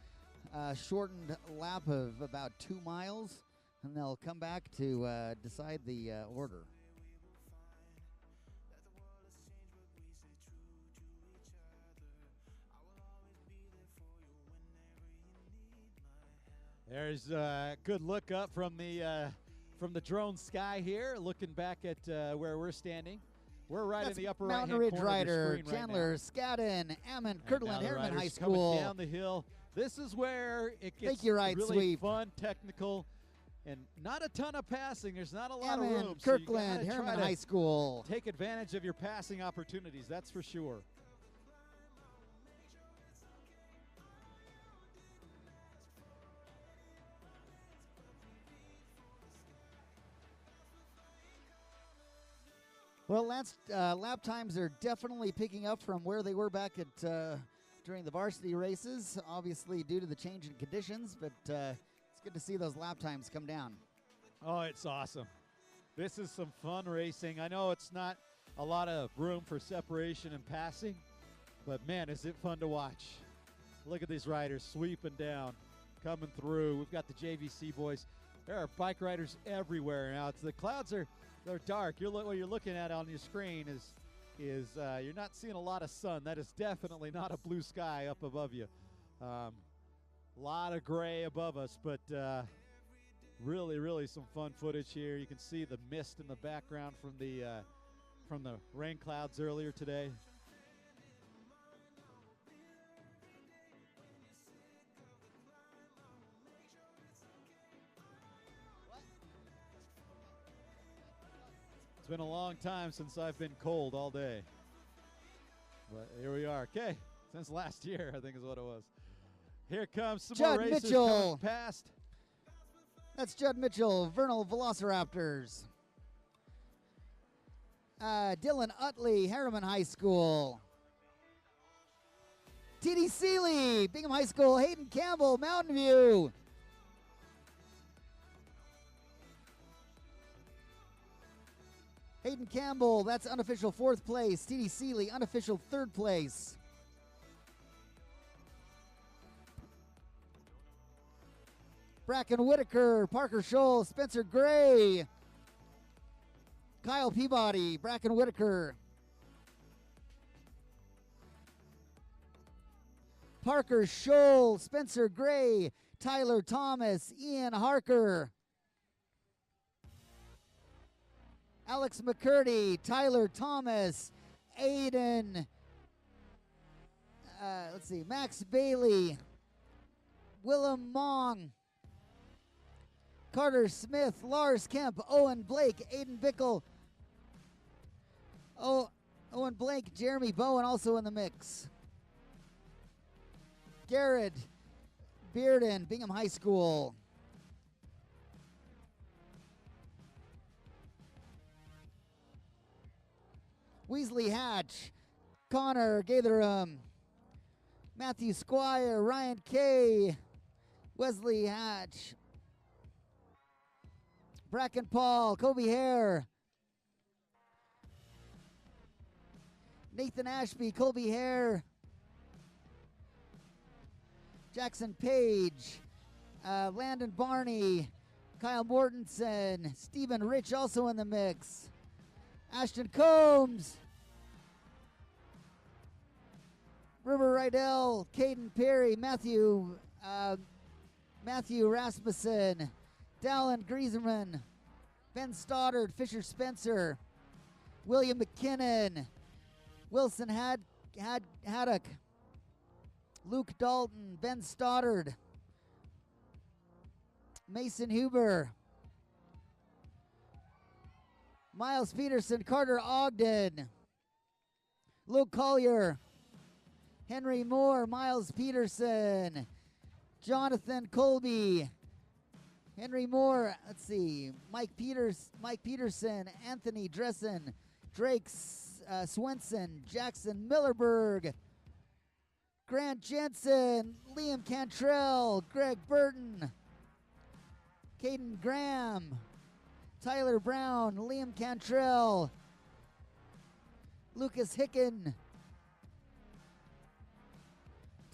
shortened lap of about 2 miles, and they'll come back to decide the order. There's a good look up from the drone sky here, looking back at where we're standing. We're right in the upper right-hand Mountain Ridge corner Rider, of your screen Chandler, right Skadden, Ammon, now. Kirtland, And now the Harriman High riders School. coming down the hill. This is where it gets Thank you, Ride really Sweep. fun, technical, and not a ton of passing. There's not a lot Ammon, of room. So you Kirkland, gotta Harriman try to High School. take advantage of your passing opportunities, that's for sure. Well, lap times are definitely picking up from where they were back at during the varsity races, obviously due to the change in conditions, but it's good to see those lap times come down. Oh, it's awesome. This is some fun racing. I know it's not a lot of room for separation and passing, but man, is it fun to watch. Look at these riders sweeping down, coming through. We've got the JVC boys. There are bike riders everywhere now. The clouds they're dark. What you're looking at on your screen is you're not seeing a lot of sun. That is definitely not a blue sky up above you. A lot of gray above us, but really, really some fun footage here. You can see the mist in the background from the rain clouds earlier today. It's been a long time since I've been cold all day. But here we are. Okay, since last year, I think is what it was. Here comes some Judd more racers Mitchell. coming past. That's Judd Mitchell, Vernal Velociraptors. Dylan Utley, Harriman High School. T.D. Seeley, Bingham High School. Hayden Campbell, Mountain View. Hayden Campbell, that's unofficial 4th place. T.D. Seeley, unofficial 3rd place. Bracken Whitaker, Parker Scholl, Spencer Gray. Kyle Peabody, Bracken Whitaker. Parker Scholl, Spencer Gray, Tyler Thomas, Ian Harker. Alex McCurdy, Tyler Thomas, Aiden, Max Bailey, Willem Mong, Carter Smith, Lars Kemp, Owen Blake, Aiden Bickle, Owen Blake, Jeremy Bowen also in the mix. Garrett Bearden, Bingham High School. Weasley Hatch, Connor Gatherum, Matthew Squire, Ryan Kay, Wesley Hatch, Bracken Paul, Kobe Hare, Nathan Ashby, Colby Hare, Jackson Page, Landon Barney, Kyle Mortensen, Stephen Rich also in the mix. Ashton Combs, River Rydell, Caden Perry, Matthew Rasmussen, Dallin Griezmerman, Ben Stoddard, Fisher Spencer, William McKinnon, Wilson Haddock, Luke Dalton, Ben Stoddard, Mason Huber, Miles Peterson, Carter Ogden, Luke Collier, Henry Moore, Miles Peterson, Jonathan Colby, Henry Moore, Mike Peterson, Anthony Dressen, Drake Swenson, Jackson Millerberg, Grant Jensen, Liam Cantrell, Greg Burton, Caden Graham, Tyler Brown, Liam Cantrell, Lucas Hicken,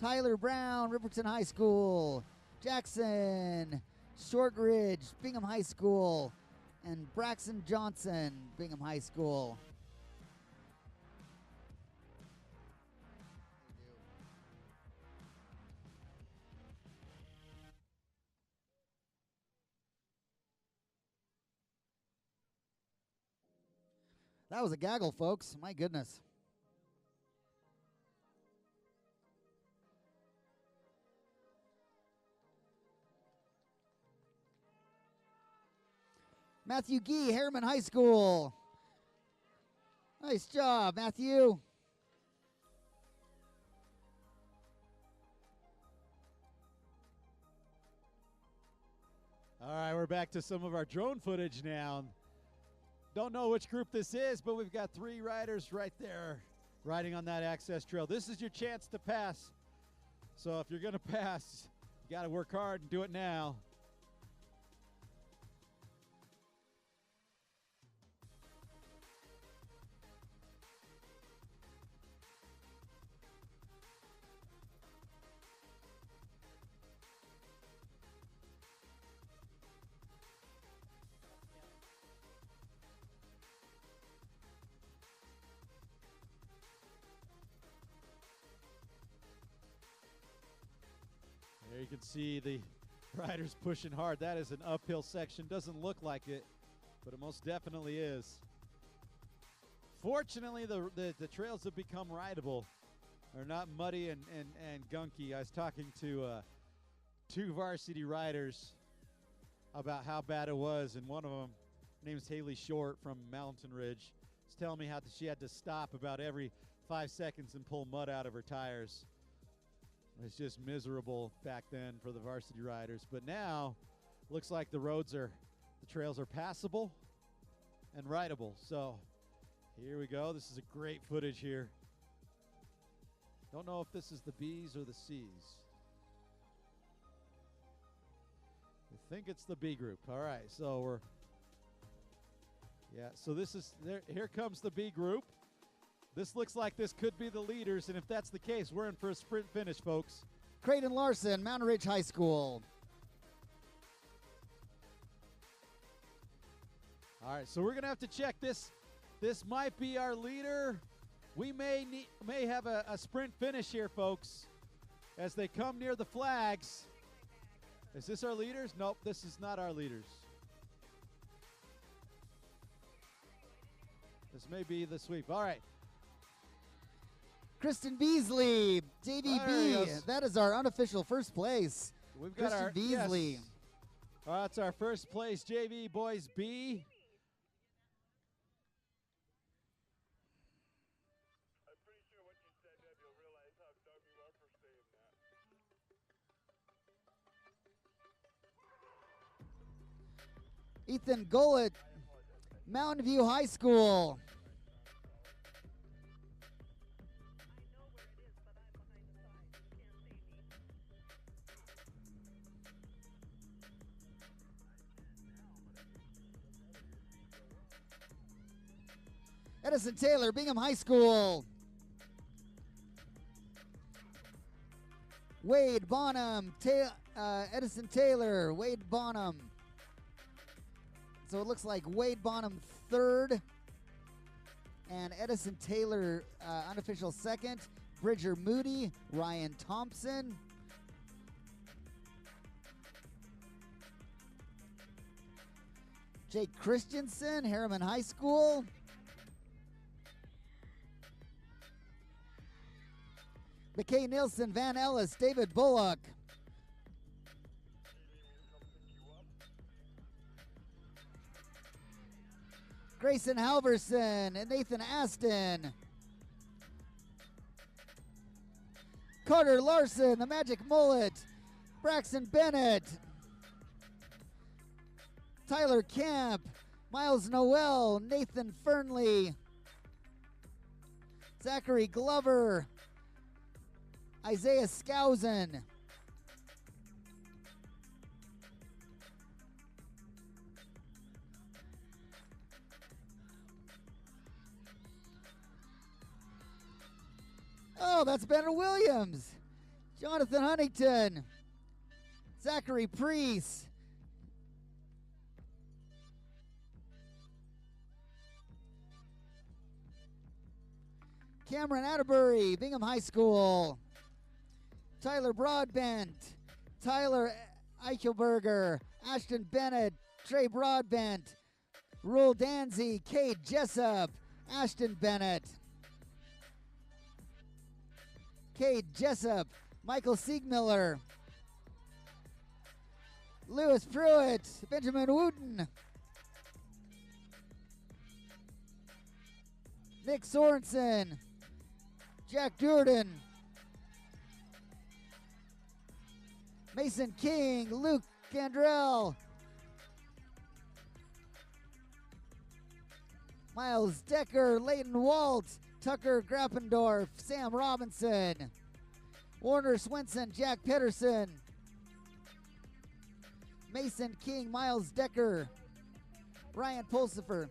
Tyler Brown, Riverton High School, Jackson Shortridge, Bingham High School, and Braxton Johnson, Bingham High School. That was a gaggle, folks. My goodness. Matthew Gee, Harriman High School. Nice job, Matthew. All right, we're back to some of our drone footage now. Don't know which group this is, but we've got 3 riders right there riding on that access trail. This is your chance to pass. So if you're going to pass, you got to work hard and do it now. There you can see the riders pushing hard. That is an uphill section. Doesn't look like it, but it most definitely is. Fortunately, the trails have become rideable. They're not muddy and gunky. I was talking to 2 varsity riders about how bad it was, and one of them, her name's Haley Short from Mountain Ridge, was telling me how she had to stop about every 5 seconds and pull mud out of her tires. It's just miserable back then for the varsity riders. But now, looks like the trails are passable and rideable. So here we go. This is a great footage here. Don't know if this is the B's or the C's. I think it's the B group. All right, so so this is, here comes the B group. This looks like this could be the leaders, and if that's the case, we're in for a sprint finish, folks. Creighton Larson, Mountain Ridge High School. All right, so we're going to have to check this. This might be our leader. We may have a sprint finish here, folks, as they come near the flags. Is this our leaders? Nope, this is not our leaders. This may be the sweep. All right. Kristen Beasley, JVB. That is our unofficial first place. We've got Kristen Beasley. Yes. That's our first place, JV Boys B. I'm pretty sure what you said, Deb, you'll realize how dumb you are for saying that. Ethan Gollett, Mountain View High School. Edison Taylor, Bingham High School. Wade Bonham, Edison Taylor, Wade Bonham. So it looks like Wade Bonham third and Edison Taylor unofficial second. Bridger Moody, Ryan Thompson. Jake Christensen, Harriman High School. McKay Nielsen, Van Ellis, David Bullock. Grayson Halverson and Nathan Aston. Carter Larson, the Magic Mullet. Braxton Bennett. Tyler Camp, Miles Noel, Nathan Fernley. Zachary Glover. Isaiah Skousen. Oh, that's Benner Williams. Jonathan Huntington. Zachary Priest. Cameron Atterbury, Bingham High School. Tyler Broadbent, Tyler Eichelberger, Ashton Bennett, Trey Broadbent, Rule Danzy, Cade Jessup, Ashton Bennett. Cade Jessup, Michael Siegmiller, Lewis Pruitt, Benjamin Wooten, Nick Sorensen, Jack Durden, Mason King, Luke Gandrell, Miles Decker, Leighton Walt, Tucker Grappendorf, Sam Robinson, Warner Swenson, Jack Pedersen, Mason King, Miles Decker, Ryan Pulsifer,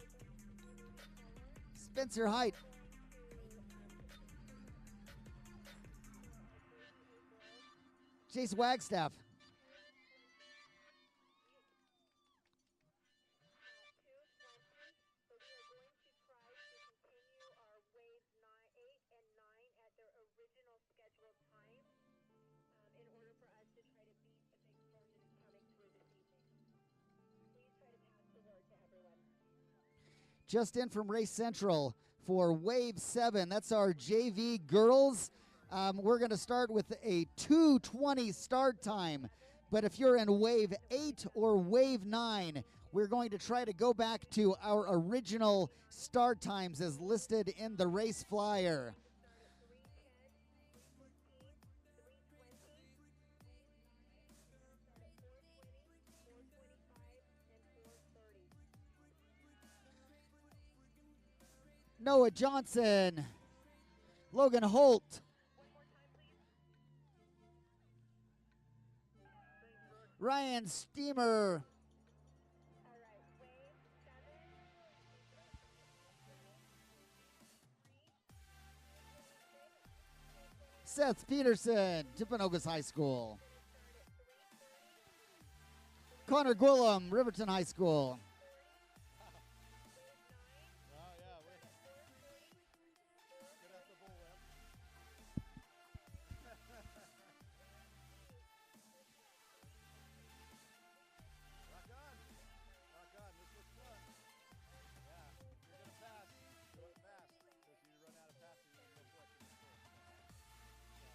Spencer Height, Chase Wagstaff, just in from Race Central for Wave 7. That's our JV girls. We're going to start with a 2:20 start time. But if you're in Wave 8 or Wave 9, we're going to try to go back to our original start times as listed in the race flyer. Noah Johnson, Logan Holt, Ryan Steamer, Seth Peterson, Timpanogos High School, Connor Gwillem, Riverton High School,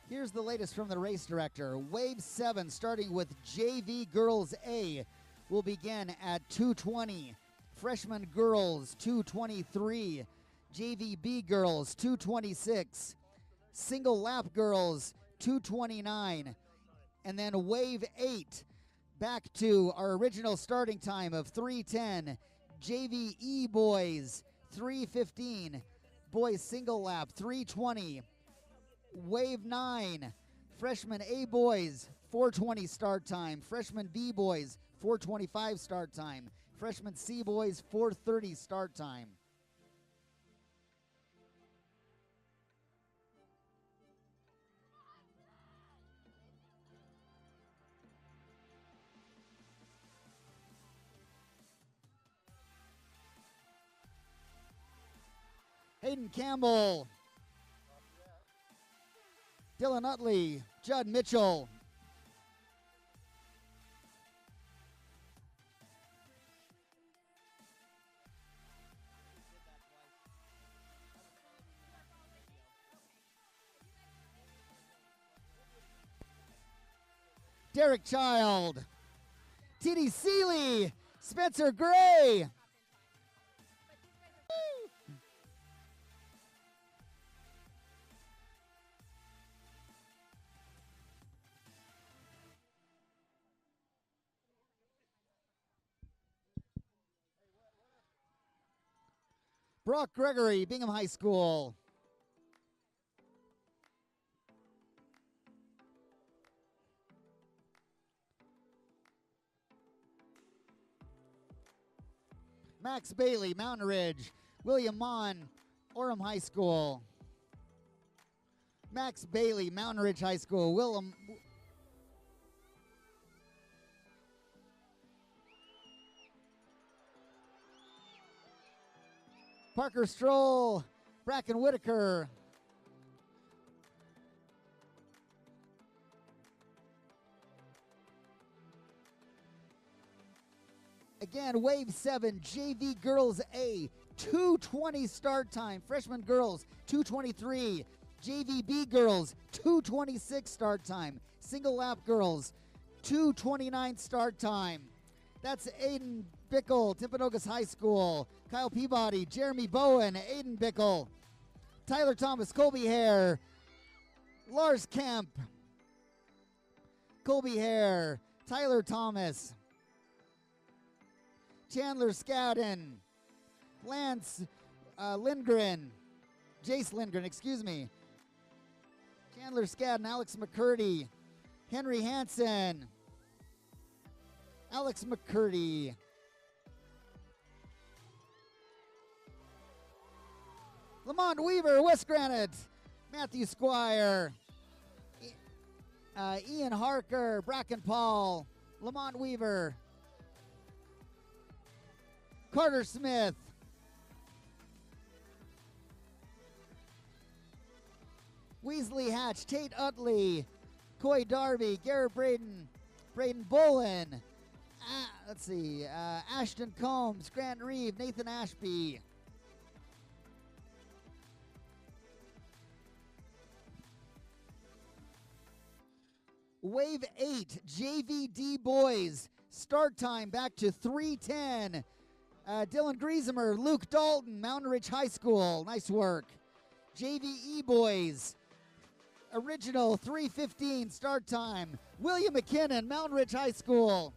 Here's the latest from the race director. Wave 7, starting with JV Girls A, will begin at 2:20. Freshman Girls, 2:23. JVB Girls, 2:26. Single Lap Girls, 2:29. And then Wave 8, back to our original starting time of 3:10. JVE Boys, 3:15. Boys Single Lap, 3:20. Wave 9, Freshman A Boys, 4:20 start time. Freshman B Boys, 4:25 start time. Freshman C Boys, 4:30 start time. Hayden Campbell, Dylan Utley, Judd Mitchell, Derek Child, T.D. Seeley, Spencer Gray. Brock Gregory, Bingham High School. Max Bailey, Mountain Ridge. William Mon, Orem High School. Max Bailey, Mountain Ridge High School. Parker Stroll, Bracken Whitaker. Again, Wave 7, JV Girls A, 2:20 start time. Freshman Girls, 2:23. JVB Girls, 2:26 start time. Single Lap Girls, 2:29 start time. That's Aiden Bickle, Timpanogos High School. Kyle Peabody, Jeremy Bowen, Aiden Bickle. Tyler Thomas, Colby Hare. Lars Kemp. Colby Hare. Tyler Thomas. Chandler Scadden. Lance Lindgren. Jace Lindgren, excuse me. Chandler Skadden, Alex McCurdy. Henry Hansen. Alex McCurdy. Lamont Weaver, West Granite. Matthew Squire. Ian Harker, Bracken Paul. Lamont Weaver. Carter Smith. Weasley Hatch, Tate Utley, Coy Darby, Garrett Braden, Braden Bolin. Let's see, Ashton Combs, Grant Reeve, Nathan Ashby. Wave 8, JVD boys. Start time back to 3:10. Dylan Griezmer, Luke Dalton, Mountain Ridge High School. Nice work. JVE boys. Original 3:15 start time. William McKinnon, Mountain Ridge High School.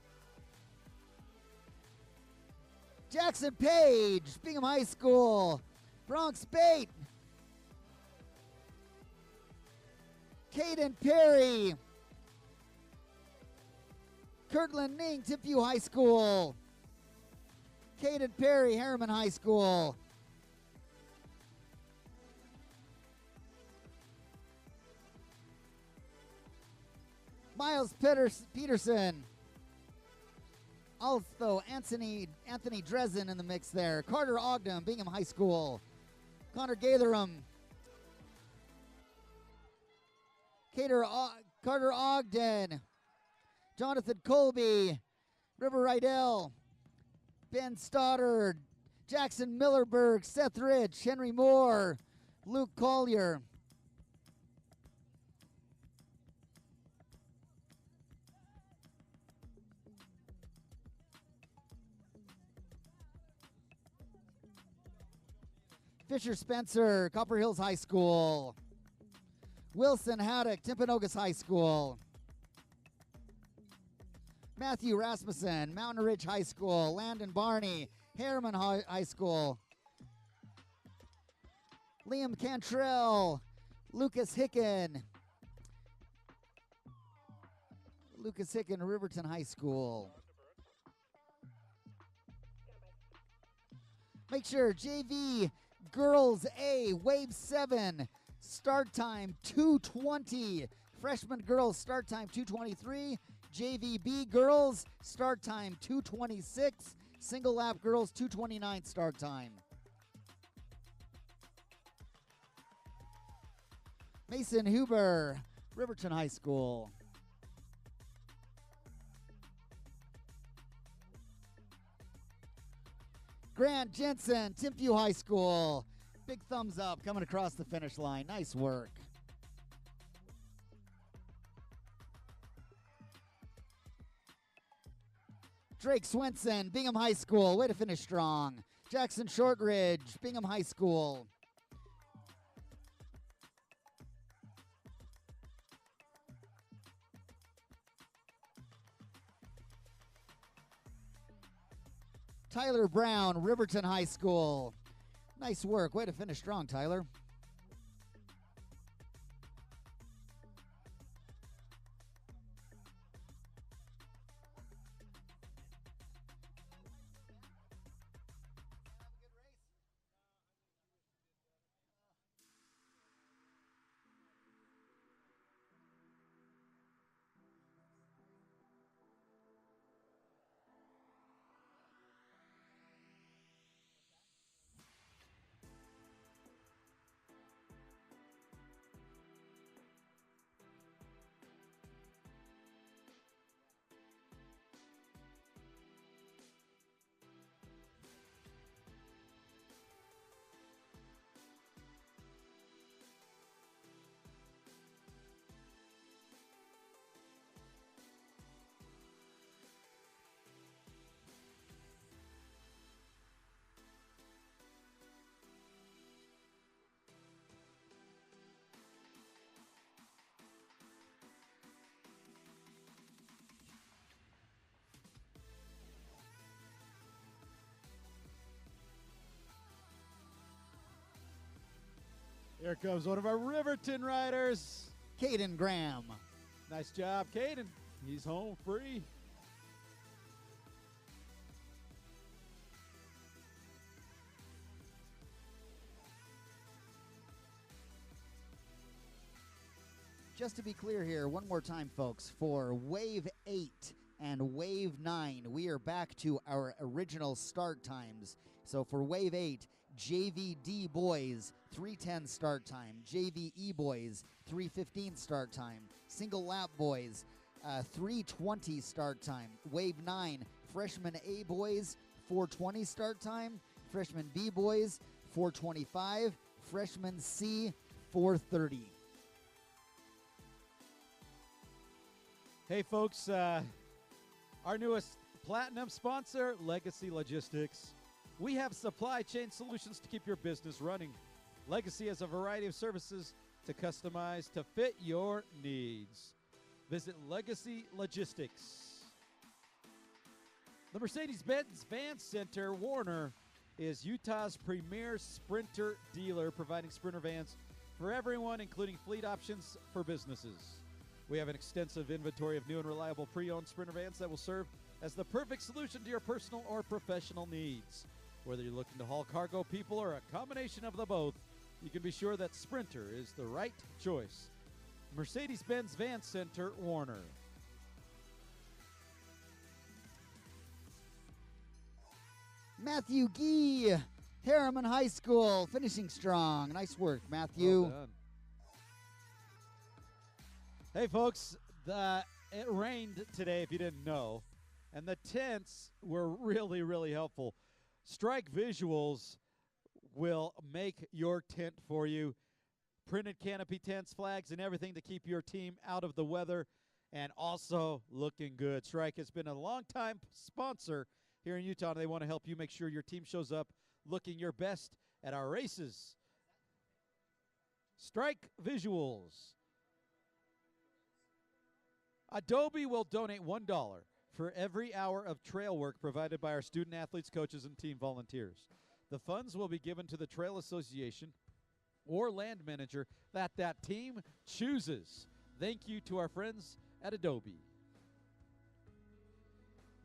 Jackson Page, Bingham High School. Bronx Bate. Caden Perry. Kirtland Ning, Timpview High School. Caden Perry, Harriman High School. Miles Peterson. Also, Anthony Dresden in the mix there. Carter Ogden, Bingham High School. Connor Gatherum. Carter Ogden. Jonathan Colby. River Rydell. Ben Stoddard. Jackson Millerberg. Seth Rich. Henry Moore. Luke Collier. Fisher Spencer, Copper Hills High School. Wilson Haddock, Timpanogos High School. Matthew Rasmussen, Mountain Ridge High School. Landon Barney, Harriman High School. Liam Cantrell, Lucas Hicken. Riverton High School. Make sure JV Girls A, Wave 7, start time 2:20. Freshman girls, start time 2:23. JVB girls, start time 2:26. Single lap girls, 2:29 start time. Mason Huber, Riverton High School. Grant Jensen, Timpview High School. Big thumbs up coming across the finish line. Nice work. Drake Swenson, Bingham High School. Way to finish strong. Jackson Shortridge, Bingham High School. Tyler Brown, Riverton High School. Nice work. Way to finish strong, Tyler. Here comes one of our Riverton riders. Caden Graham. Nice job, Caden. He's home free. Just to be clear here, one more time, folks, for Wave 8 and Wave 9, we are back to our original start times. So for Wave 8, JVD boys, 3:10 start time. JVE boys, 3:15 start time. Single lap boys, 3:20 start time. Wave 9, freshman A boys, 4:20 start time. Freshman B boys, 4:25. Freshman C, 4:30. Hey, folks, our newest platinum sponsor, Legacy Logistics. We have supply chain solutions to keep your business running. Legacy has a variety of services to customize to fit your needs. Visit Legacy Logistics. The Mercedes-Benz Van Center, Warner, is Utah's premier Sprinter dealer, providing Sprinter vans for everyone, including fleet options for businesses. We have an extensive inventory of new and reliable pre-owned Sprinter vans that will serve as the perfect solution to your personal or professional needs. Whether you're looking to haul cargo, people, or a combination of the both, you can be sure that Sprinter is the right choice. Mercedes-Benz Van Center, Warner. Matthew Gee, Harriman High School, finishing strong. Nice work, Matthew. Well done. Hey, folks, it rained today, if you didn't know, and the tents were really, really helpful. Strike Visuals will make your tent for you. Printed canopy tents, flags, and everything to keep your team out of the weather and also looking good. Strike has been a long-time sponsor here in Utah, and they want to help you make sure your team shows up looking your best at our races. Strike Visuals. Adobe will donate $1 for every hour of trail work provided by our student athletes, coaches, and team volunteers. The funds will be given to the Trail Association or land manager that team chooses. Thank you to our friends at Adobe.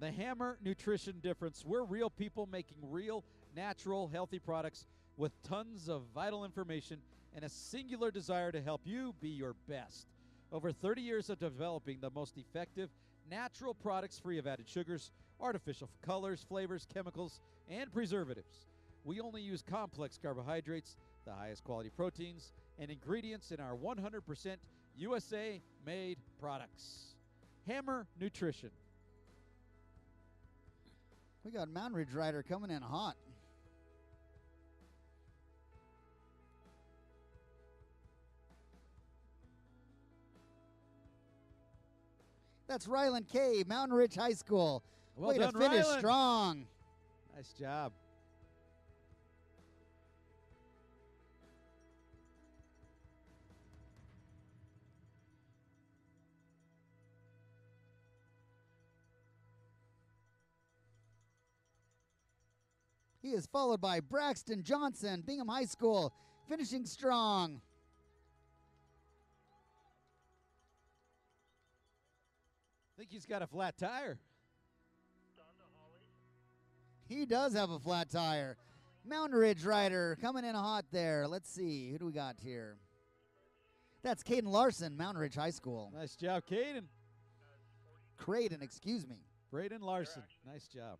The Hammer Nutrition Difference. We're real people making real, natural, healthy products with tons of vital information and a singular desire to help you be your best. Over 30 years of developing the most effective natural products free of added sugars, artificial colors, flavors, chemicals, and preservatives. We only use complex carbohydrates, the highest quality proteins, and ingredients in our 100% USA-made products. Hammer Nutrition. We got Mountain Ridge Rider coming in hot. That's Ryland K, Mountain Ridge High School. Well Way done, to finish Ryland. strong. Nice job. He is followed by Braxton Johnson, Bingham High School, finishing strong. I think he's got a flat tire. He does have a flat tire. Mountain Ridge Rider coming in hot there. Let's see. Who do we got here? That's Caden Larson, Mountain Ridge High School. Nice job, Caden. Creighton, excuse me. Braden Larson. Nice job.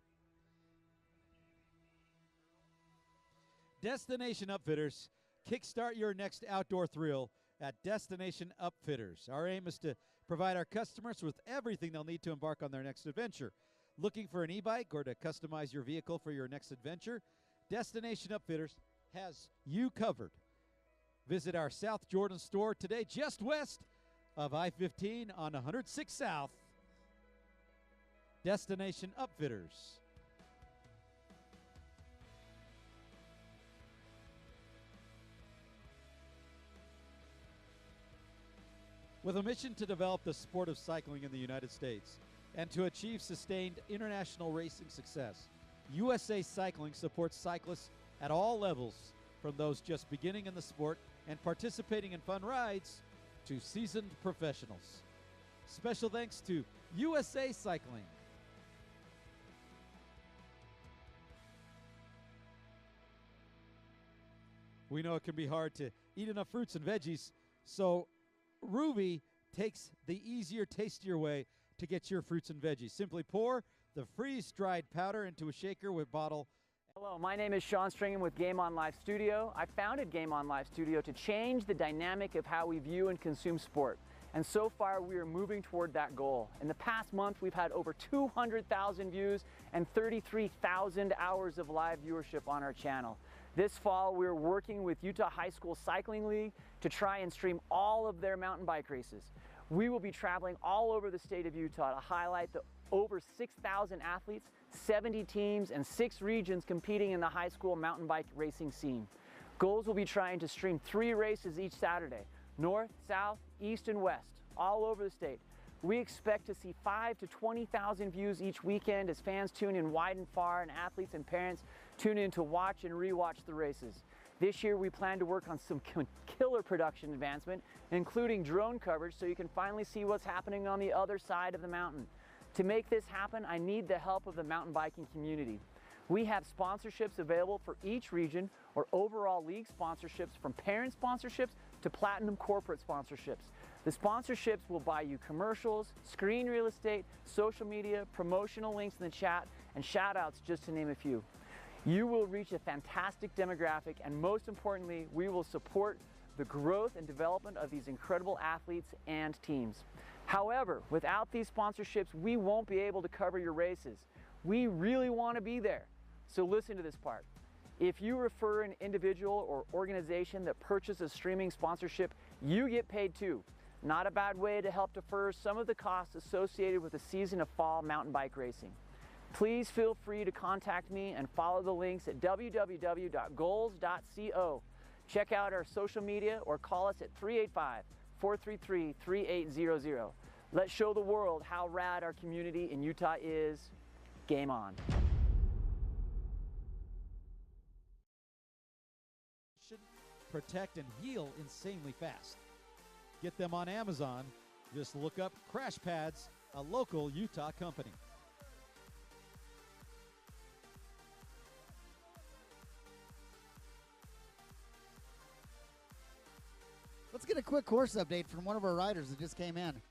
Destination Upfitters. Kickstart your next outdoor thrill at Destination Upfitters. Our aim is to provide our customers with everything they'll need to embark on their next adventure. Looking for an e-bike or to customize your vehicle for your next adventure? Destination Upfitters has you covered. Visit our South Jordan store today, just west of I-15 on 106 South. Destination Upfitters. With a mission to develop the sport of cycling in the United States and to achieve sustained international racing success, USA Cycling supports cyclists at all levels, from those just beginning in the sport and participating in fun rides to seasoned professionals. Special thanks to USA Cycling. We know it can be hard to eat enough fruits and veggies, so Ruby takes the easier, tastier way to get your fruits and veggies. Simply pour the freeze-dried powder into a shaker with bottle. Hello, my name is Sean Stringham with Game On Live Studio. I founded Game On Live Studio to change the dynamic of how we view and consume sport. And so far, we are moving toward that goal. In the past month, we've had over 200,000 views and 33,000 hours of live viewership on our channel. This fall, we're working with Utah High School Cycling League to try and stream all of their mountain bike races. We will be traveling all over the state of Utah to highlight the over 6,000 athletes, 70 teams, and 6 regions competing in the high school mountain bike racing scene. Goals will be trying to stream 3 races each Saturday, north, south, east, and west, all over the state. We expect to see 5,000 to 20,000 views each weekend as fans tune in wide and far, and athletes and parents tune in to watch and rewatch the races. This year we plan to work on some killer production advancement, including drone coverage, so you can finally see what's happening on the other side of the mountain. To make this happen, I need the help of the mountain biking community. We have sponsorships available for each region, or overall league sponsorships, from parent sponsorships to platinum corporate sponsorships. The sponsorships will buy you commercials, screen real estate, social media, promotional links in the chat, and shout outs, just to name a few. You will reach a fantastic demographic, and most importantly, we will support the growth and development of these incredible athletes and teams. However, without these sponsorships, we won't be able to cover your races. We really want to be there. So listen to this part. If you refer an individual or organization that purchases streaming sponsorship, you get paid too. Not a bad way to help defer some of the costs associated with the season of fall mountain bike racing. Please feel free to contact me and follow the links at www.goals.co. Check out our social media or call us at 385-433-3800. Let's show the world how rad our community in Utah is. Game on. Protect and heal insanely fast. Get them on Amazon. Just look up Crash Pads, a local Utah company. Let's get a quick course update from one of our riders that just came in.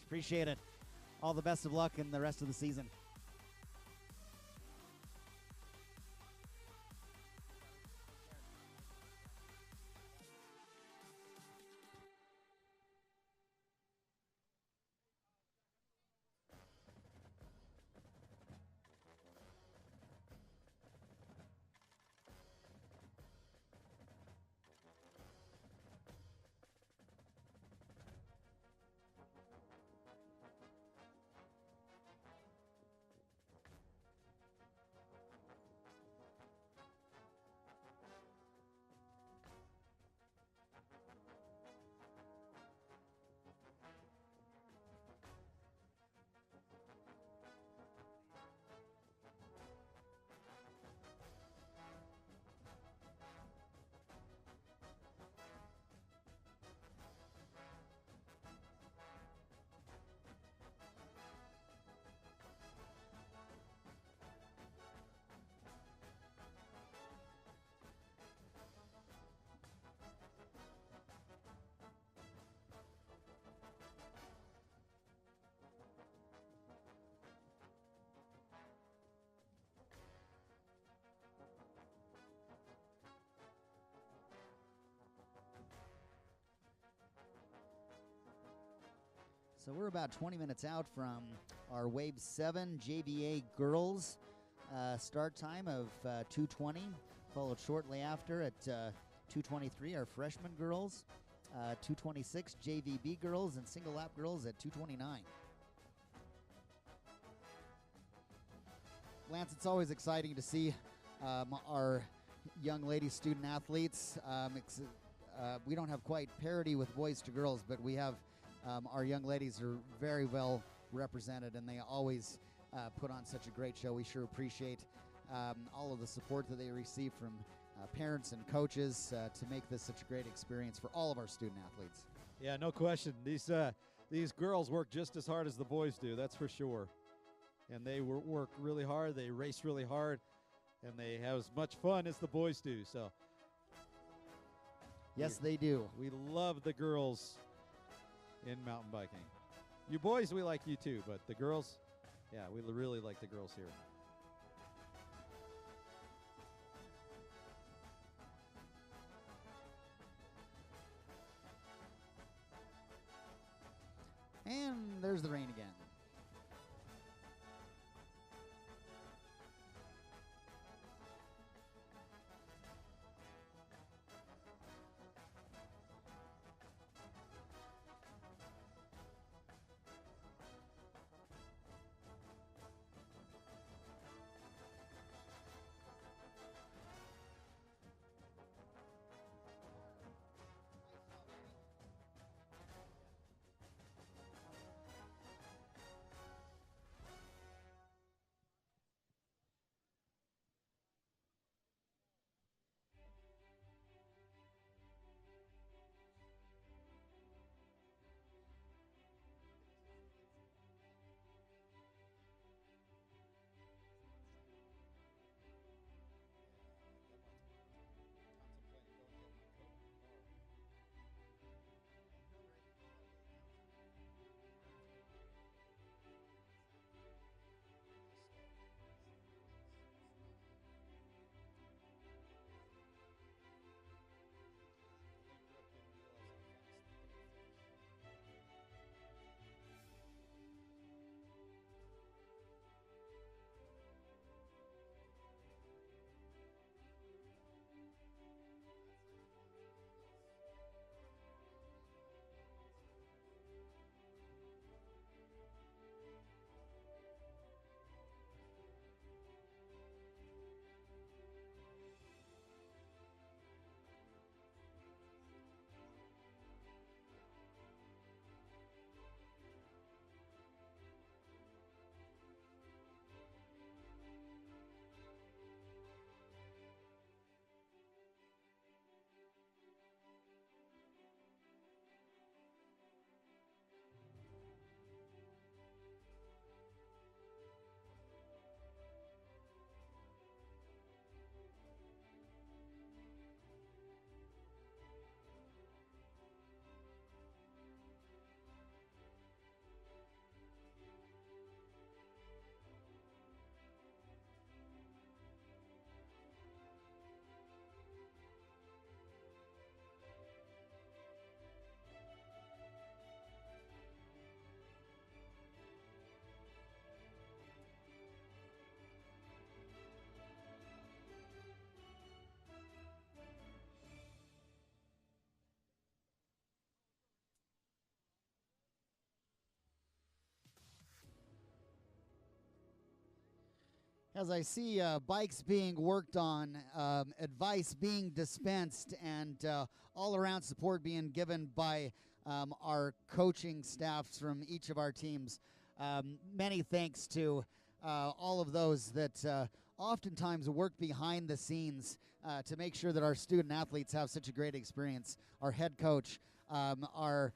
Appreciate it. All the best of luck in the rest of the season. So we're about 20 minutes out from our Wave 7 JVA Girls Start time of 2:20, followed shortly after at 2:23 our freshman girls, 2:26 JVB girls, and single lap girls at 2:29. Lance, it's always exciting to see our young lady student athletes. We don't have quite parity with boys to girls, but we have our young ladies are very well represented, and they always put on such a great show. We sure appreciate all of the support that they receive from parents and coaches to make this such a great experience for all of our student athletes. Yeah, no question. These girls work just as hard as the boys do, that's for sure. And they work really hard, they race really hard, and they have as much fun as the boys do. So, yes, they do. We love the girls in mountain biking. You boys, we like you too, but the girls, yeah, we really like the girls here. And there's the rain again. As I see bikes being worked on, advice being dispensed, and all-around support being given by our coaching staffs from each of our teams. Many thanks to all of those that oftentimes work behind the scenes to make sure that our student athletes have such a great experience. Our head coach, our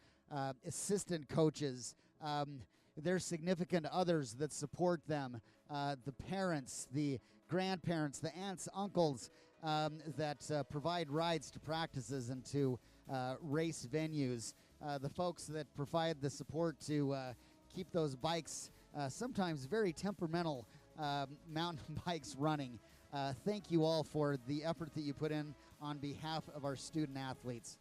assistant coaches, their significant others that support them, the parents, the grandparents, the aunts, uncles that provide rides to practices and to race venues, the folks that provide the support to keep those bikes, sometimes very temperamental mountain bikes running. Thank you all for the effort that you put in on behalf of our student athletes.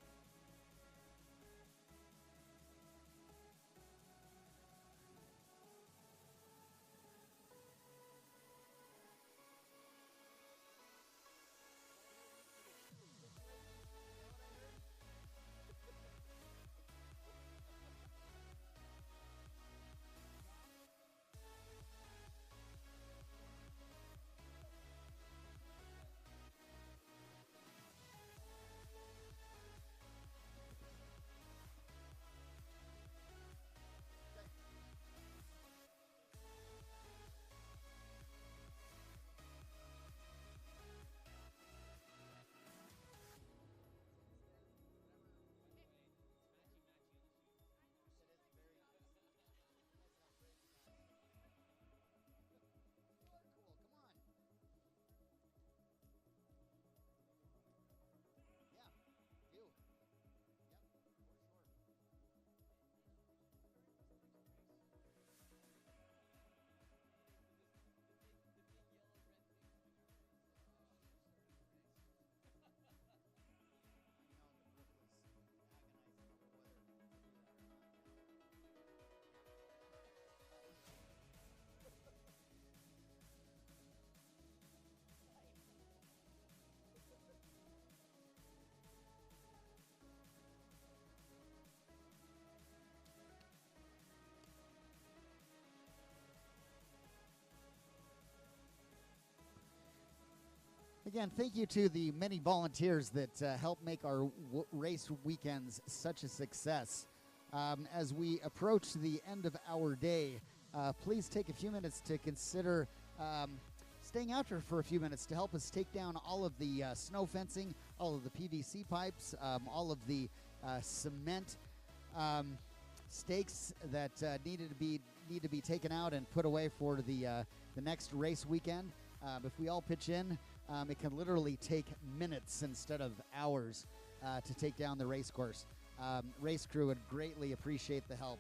Again, thank you to the many volunteers that help make our race weekends such a success. As we approach the end of our day, please take a few minutes to consider staying out here for a few minutes to help us take down all of the snow fencing, all of the PVC pipes, all of the cement stakes that need to be taken out and put away for the next race weekend. If we all pitch in, it can literally take minutes instead of hours to take down the race course. Race crew would greatly appreciate the help.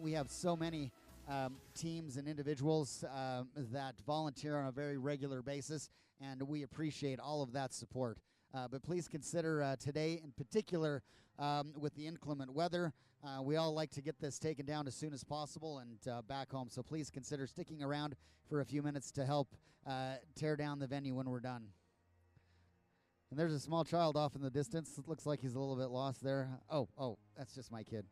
We have so many teams and individuals that volunteer on a very regular basis, and we appreciate all of that support. But please consider today in particular, with the inclement weather, we all like to get this taken down as soon as possible and back home. So please consider sticking around for a few minutes to help tear down the venue when we're done. And there's a small child off in the distance. It looks like he's a little bit lost there. Oh, that's just my kid.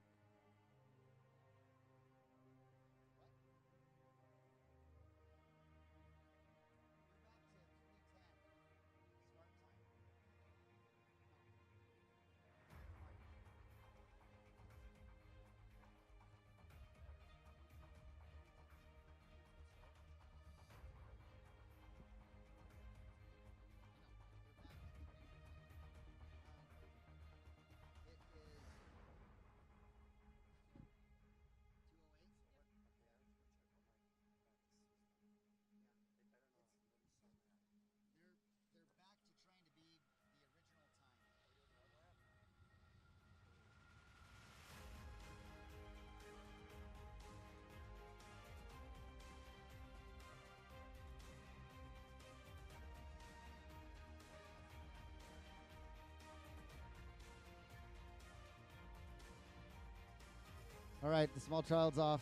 All right, the small child's off.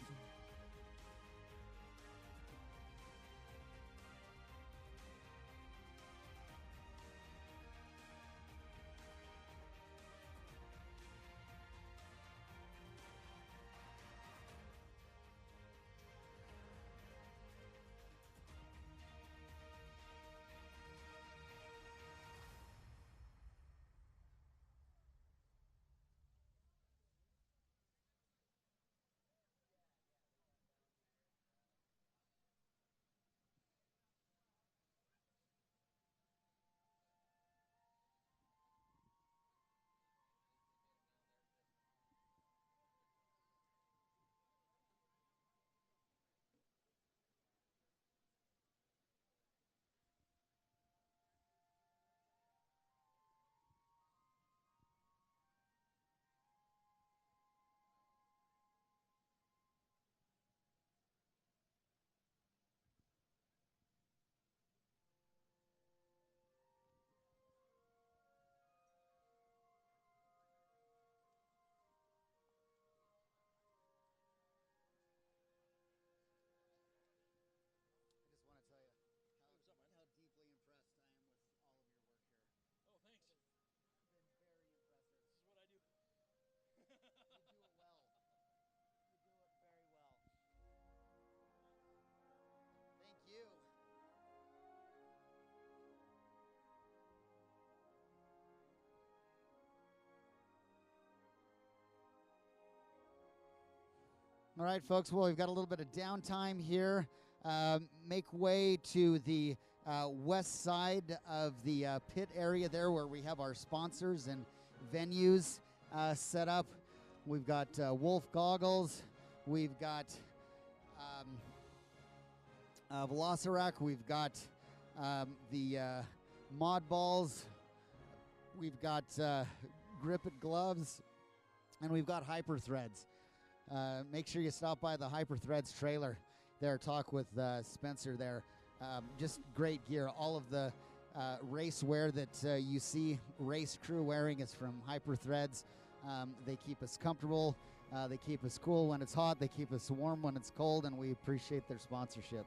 All right, folks, well, we've got a little bit of downtime here. Make way to the west side of the pit area there where we have our sponsors and venues set up. We've got Wolf Goggles. We've got Velocirac. We've got the Mod Balls. We've got Grip It Gloves. And we've got Hyper Threads. Make sure you stop by the Hyper Threads trailer there, talk with Spencer there. Just great gear. All of the race wear that you see race crew wearing is from Hyper Threads. They keep us comfortable. They keep us cool when it's hot. They keep us warm when it's cold, and we appreciate their sponsorship.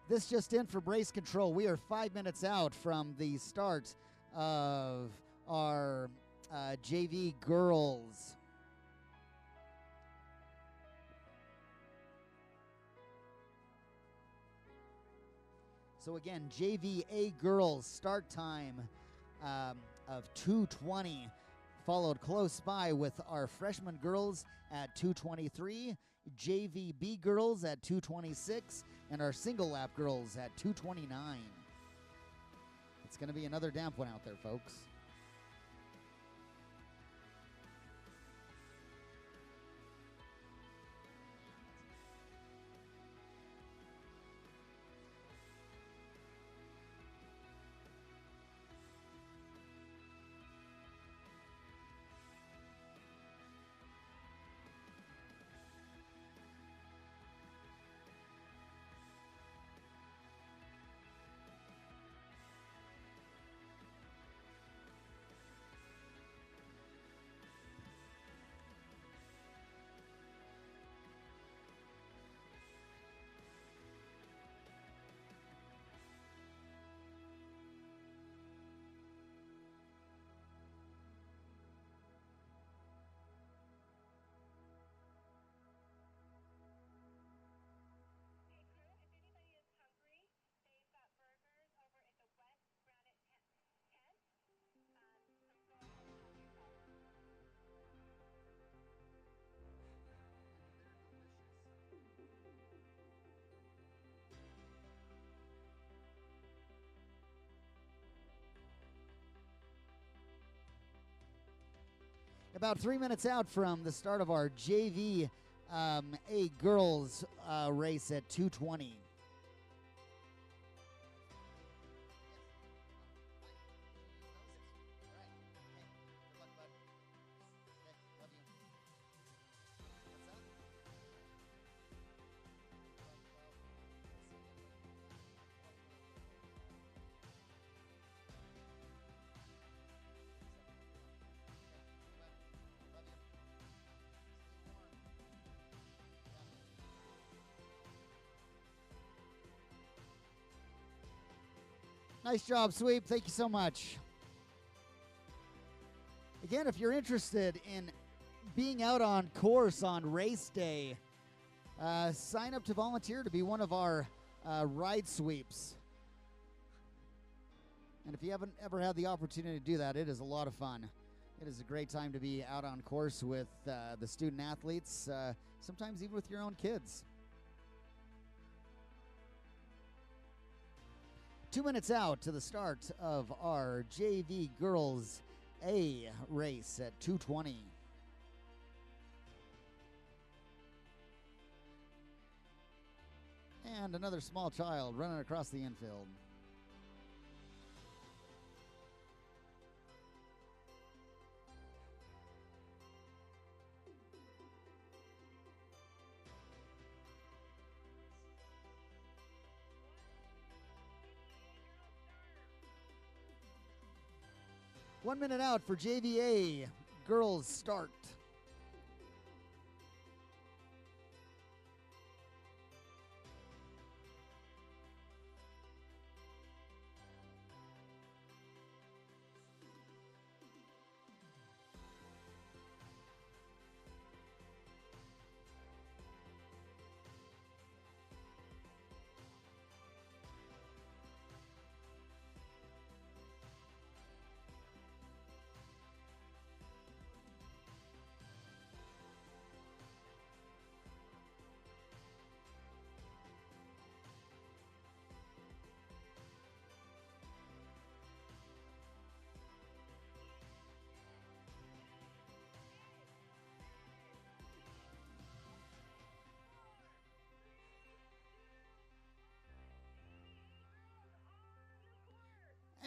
This just in for brace control. We are 5 minutes out from the start of our JV girls. So again, JVA girls start time of 2:20, followed close by with our freshman girls at 2:23, JVB girls at 2:26, and our single lap girls at 2:29. It's going to be another damp one out there, folks. About 3 minutes out from the start of our JV A girls race at 2:20. Nice job, Sweep. Thank you so much. Again, if you're interested in being out on course on race day, sign up to volunteer to be one of our ride sweeps. And if you haven't ever had the opportunity to do that, it is a lot of fun. It is a great time to be out on course with the student athletes, sometimes even with your own kids. 2 minutes out to the start of our JV Girls A race at 2:20. And another small child running across the infield. One minute out for JVA girls start.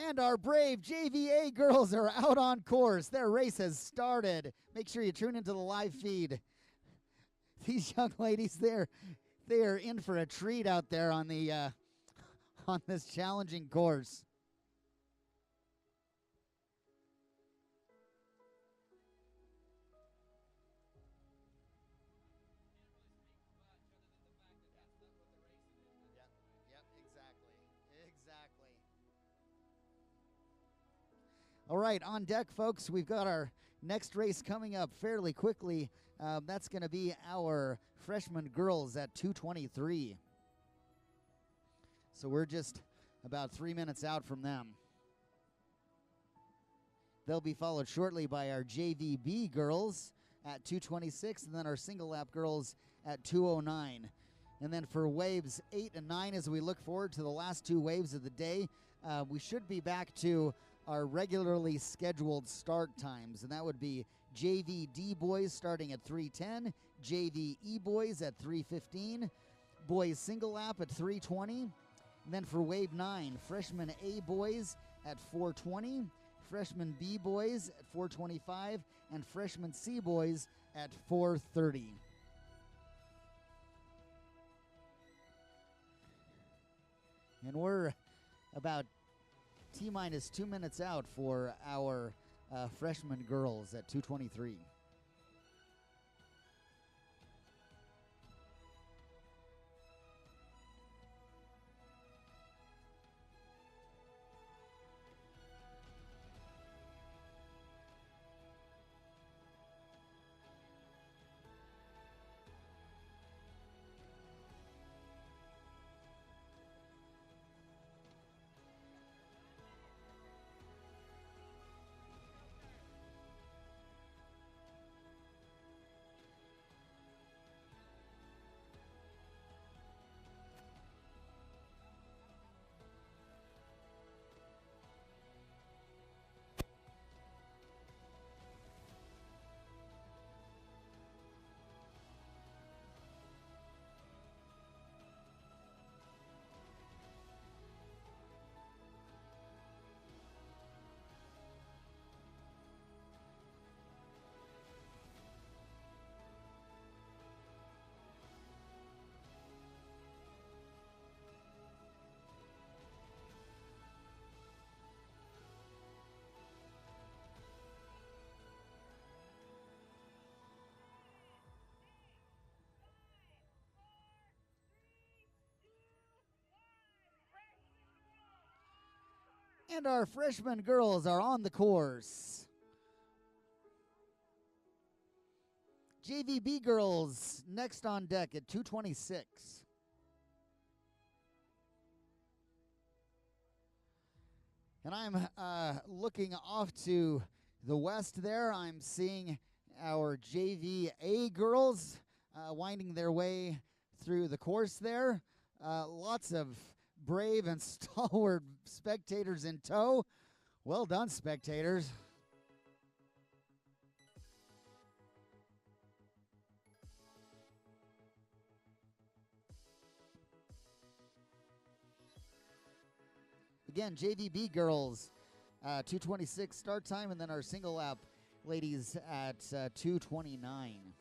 And our brave JVA girls are out on course. Their race has started. Make sure you tune into the live feed. These young ladies, they are in for a treat out there on the on this challenging course. Yep, exactly. All right, on deck, folks, we've got our next race coming up fairly quickly. That's going to be our freshman girls at 2:23. So we're just about 3 minutes out from them. They'll be followed shortly by our JVB girls at 2:26, and then our single lap girls at 2:09. And then for waves 8 and 9, as we look forward to the last two waves of the day, we should be back to our regularly scheduled start times, and that would be JVD boys starting at 3:10, JVE boys at 3:15, boys single lap at 3:20. And then for wave 9, freshman A boys at 4:20, freshman B boys at 4:25, and freshman C boys at 4:30. And we're about T-minus 2 minutes out for our freshman girls at 2:23. And our freshman girls are on the course. JVB girls next on deck at 2:26. And I'm looking off to the west there. I'm seeing our JVA girls winding their way through the course there. Lots of brave and stalwart spectators in tow. Well done, spectators. Again, JVB girls, 2:26 start time, and then our single lap ladies at 2:29.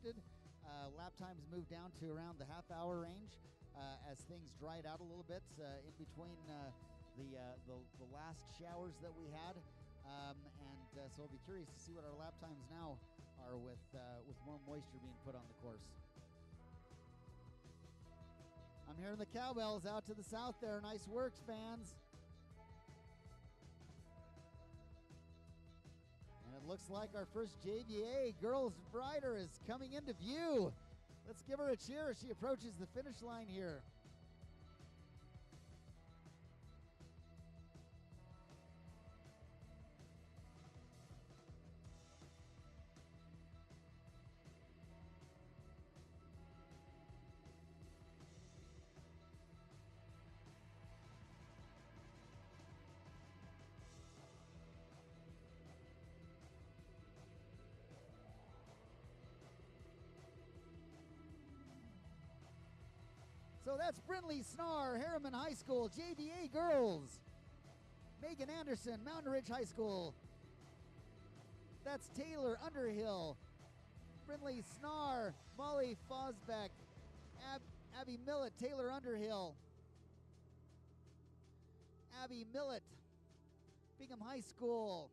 expected. Lap times moved down to around the half-hour range as things dried out a little bit in between the last showers that we had. So I'll be curious to see what our lap times now are with more moisture being put on the course. I'm hearing the cowbells out to the south there. Nice work, fans. And it looks like our first JVA girls rider is coming into view. Let's give her a cheer as she approaches the finish line here. So that's Brindley Snar, Harriman High School, JVA girls. Megan Anderson, Mountain Ridge High School. That's Taylor Underhill. Brindley Snar, Molly Fosbeck, Abby Millett, Taylor Underhill. Abby Millett, Bingham High School.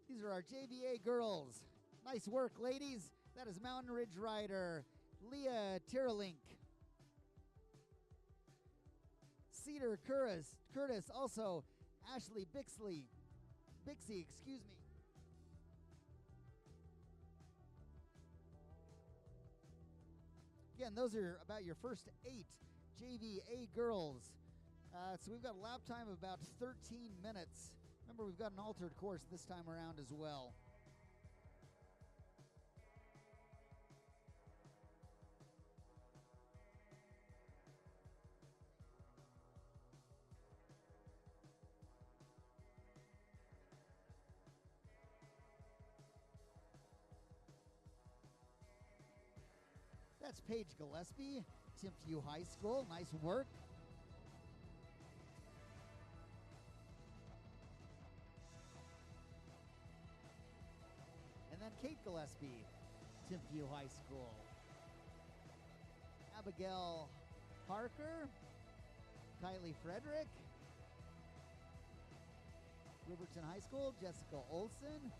These are our JVA girls. Nice work, ladies. That is Mountain Ridge rider Leah Tirolink. Cedar Curtis, also Ashley Bixie, excuse me. Again, those are about your first 8 JVA girls. So we've got a lap time of about 13 minutes. Remember, we've got an altered course this time around as well. That's Paige Gillespie, Timpview High School. Nice work. And then Kate Gillespie, Timpview High School. Abigail Parker, Kylie Frederick, Riverton High School, Jessica Olson.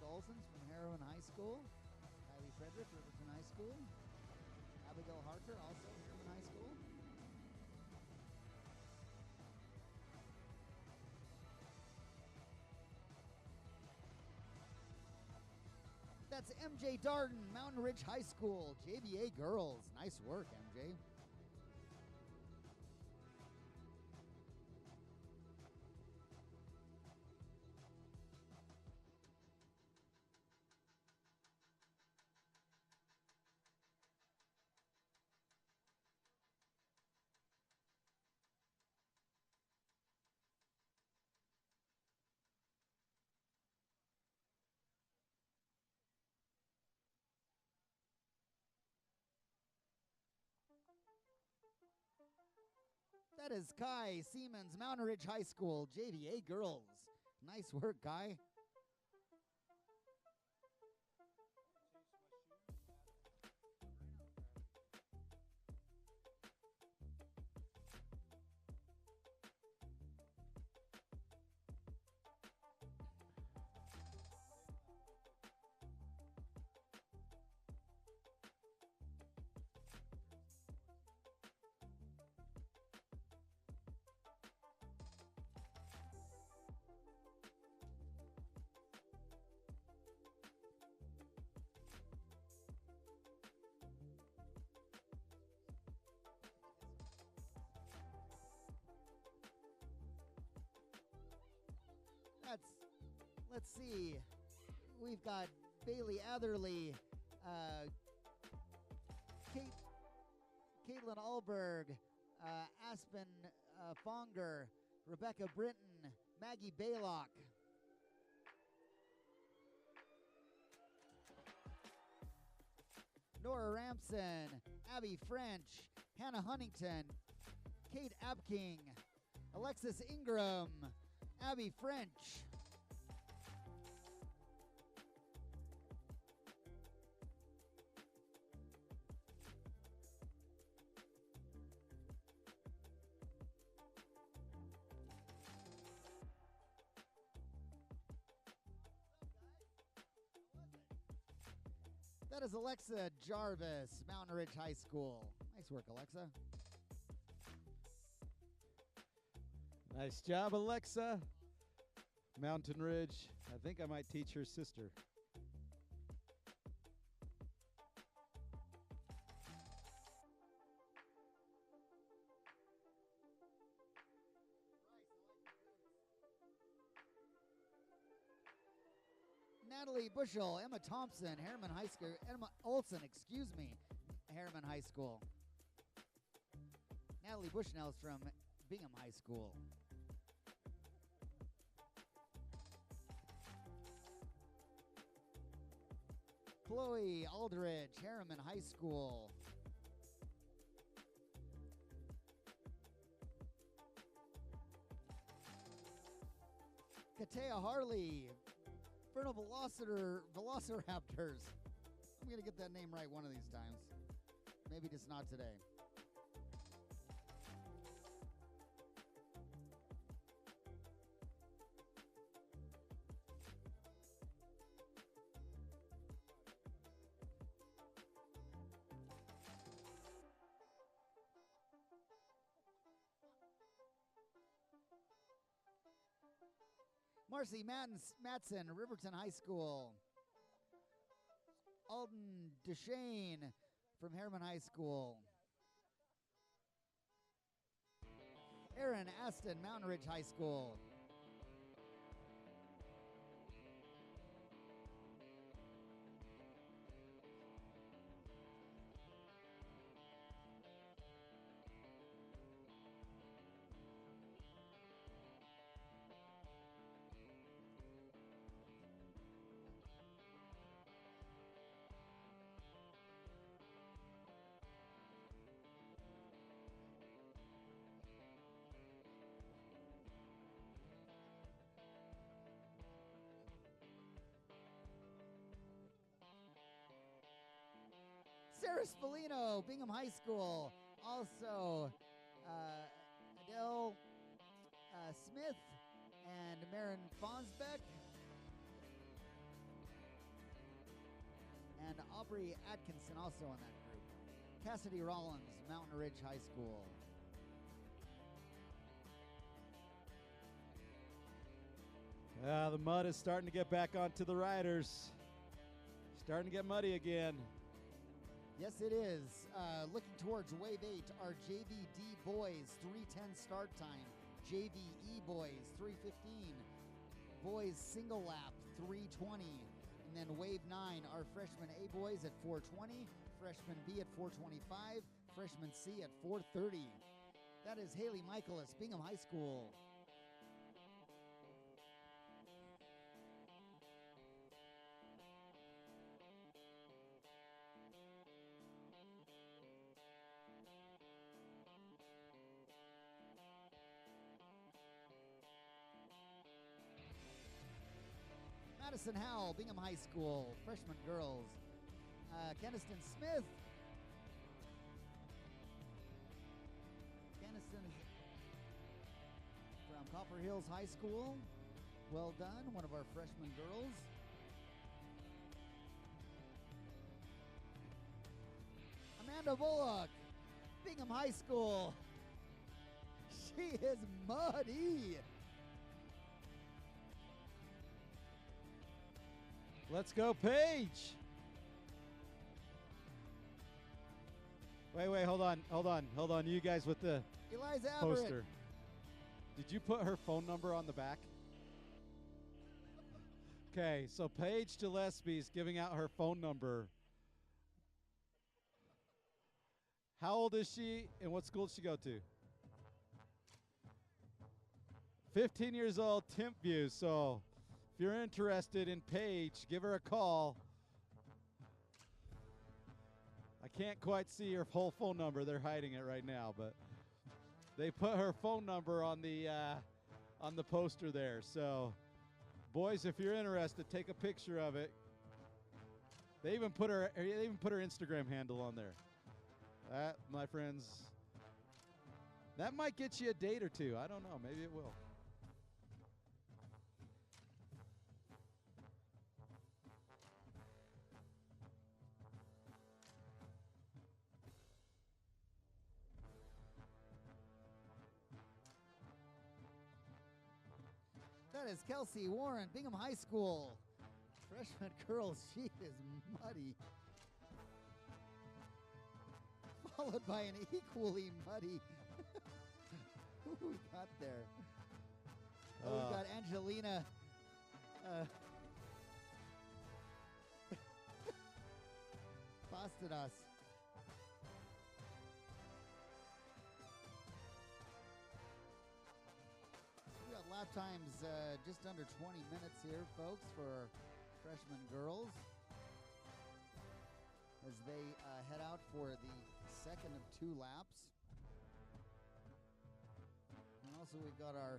Olson's from Harriman High School. Kylie Frederick, Riverton High School. Abigail Harker, also Harriman High School. That's MJ Darden, Mountain Ridge High School, JVA girls. Nice work, MJ. That is Kai Siemens, Mountain Ridge High School, JVA girls. Nice work, Kai. Let's see. We've got Bailey Atherley, Caitlin Alberg, Aspen Fonger, Rebecca Britton, Maggie Baylock. Nora Ramson, Abby French, Hannah Huntington, Kate Apking, Alexis Ingram, Abby French. That is Alexa Jarvis, Mountain Ridge High School. Nice work, Alexa. Nice job, Alexa. Mountain Ridge. I think I might teach her sister. Natalie Bushel, Emma Thompson, Harriman High School, Emma Olson, excuse me, Harriman High School. Natalie Bushnell is from Bingham High School. Chloe Aldridge, Harriman High School. Katea Harley, Vernal Velociraptors. I'm going to get that name right one of these times. Maybe just not today. Marcy Matson, Riverton High School. Alden Deshane from Harriman High School. Aaron Aston, Mountain Ridge High School. Sarah Spallino, Bingham High School. Also, Adele Smith and Marin Fonsbeck. And Aubrey Atkinson also in that group. Cassidy Rollins, Mountain Ridge High School. The mud is starting to get back onto the riders. Starting to get muddy again. Yes, it is. Looking towards Wave 8, our JVD boys, 3:10 start time. JVE boys, 3:15. Boys single lap, 3:20. And then Wave 9, our freshman A boys at 4:20, freshman B at 4:25, freshman C at 4:30. That is Haley Michaelis, Bingham High School. Madison Howell, Bingham High School, freshman girls. Keniston Smith. Keniston from Copper Hills High School. Well done, one of our freshman girls. Amanda Bullock, Bingham High School. She is muddy. Let's go, Paige. Wait, hold on. You guys with the Eliza poster. Everett. Did you put her phone number on the back? Okay, so Paige Gillespie's giving out her phone number. How old is she and what school does she go to? 15 years old, Timpview. So if you're interested in Paige, give her a call. I can't quite see her whole phone number. They're hiding it right now, but they put her phone number on on the poster there. So, boys, if you're interested, take a picture of it. They even put her Instagram handle on there. That, my friends, that might get you a date or two. I don't know. Maybe it will. That is Kelsey Warren, Bingham High School. Freshman girls, she is muddy. Followed by an equally muddy. Who we got there? Oh, we've got Angelina. Pasteras. We got lap times just under 20 minutes here, folks, for freshman girls as they head out for the second of 2 laps. And also we've got our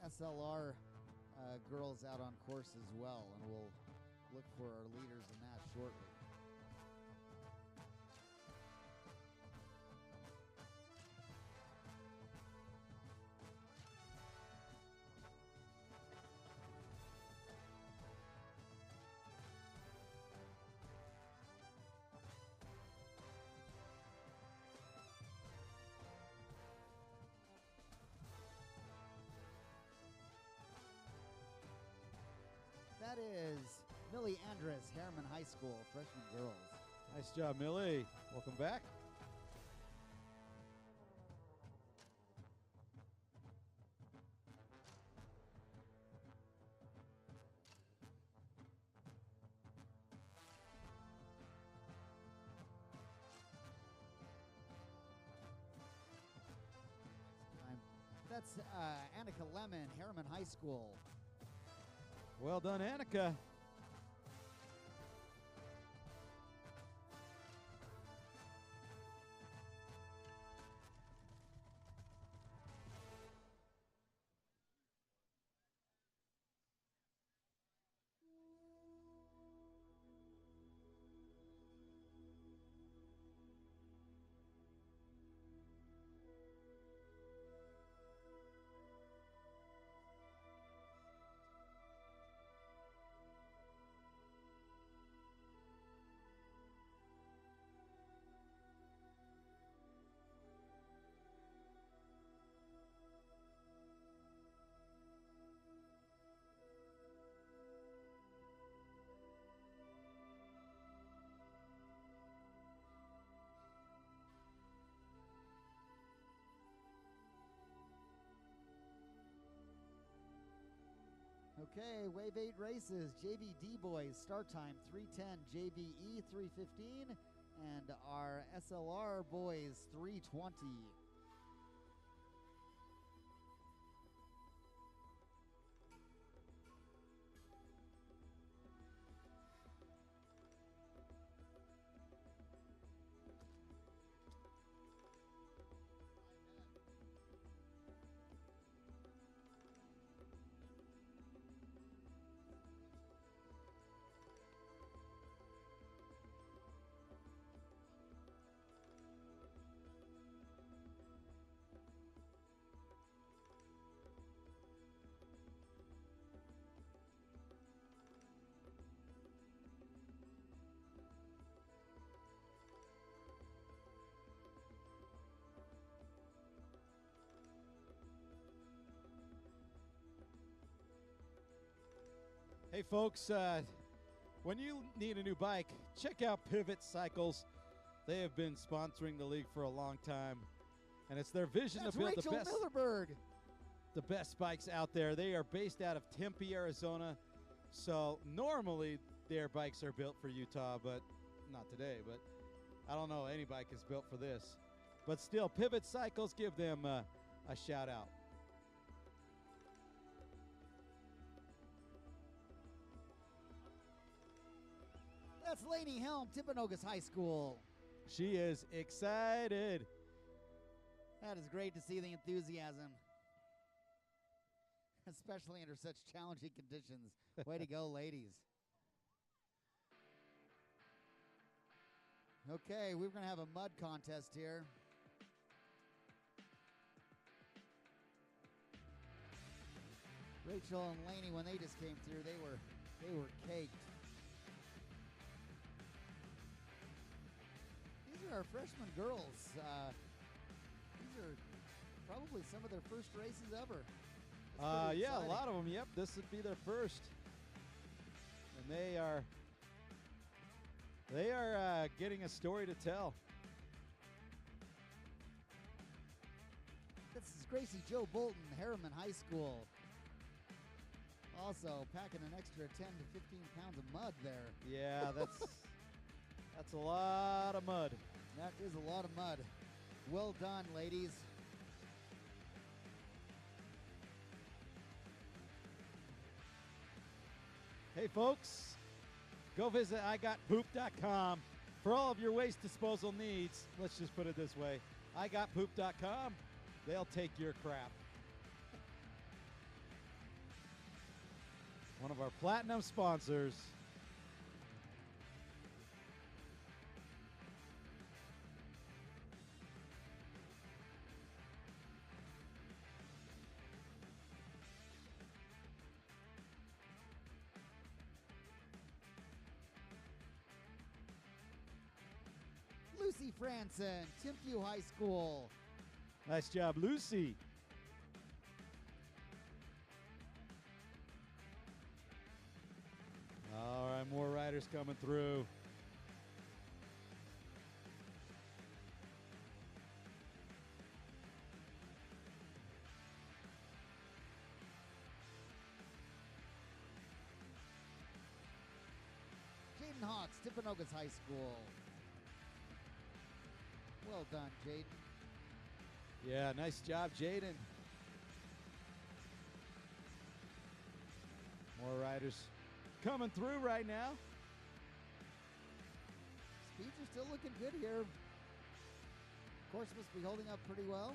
SLR girls out on course as well, and we'll look for our leaders in that shortly. That is Millie Andress, Harriman High School, freshman girls. Nice job, Millie. Welcome back. That's Annika Lemon, Harriman High School. Well done, Annika. Okay, Wave 8 races. JVD boys, start time 3:10, JVE 3:15, and our SLR boys 3:20. Hey, folks, when you need a new bike, check out Pivot Cycles. They have been sponsoring the league for a long time, and it's their vision That's to build Rachel Millerberg. the best bikes out there. They are based out of Tempe, Arizona, so normally their bikes are built for Utah, but not today. But I don't know, any bike is built for this. But still, Pivot Cycles, give them a shout out. That's Lainey Helm, Timpanogos High School. She is excited. That is great to see the enthusiasm. especially under such challenging conditions. Way to go, ladies. Okay, we're going to have a mud contest here. Rachel and Laney, when they just came through, they were caked. These are our freshman girls. These are probably some of their first races ever. Yeah, a lot of them. Yep, this would be their first, and they are getting a story to tell. This is Gracie Jo Bolton, Harriman High School. Also packing an extra 10 to 15 pounds of mud there. Yeah, that's a lot of mud. That is a lot of mud. Well done, ladies. Hey, folks, go visit igotpoop.com for all of your waste disposal needs. Let's just put it this way. igotpoop.com, they'll take your crap. One of our platinum sponsors. Lucy Franson, Timpview High School. Nice job, Lucy. All right, more riders coming through. Jaden Hawks, Timpanogos High School. Well done, Jaden. Yeah, nice job, Jaden. More riders coming through right now. Speeds are still looking good here. Course must be holding up pretty well.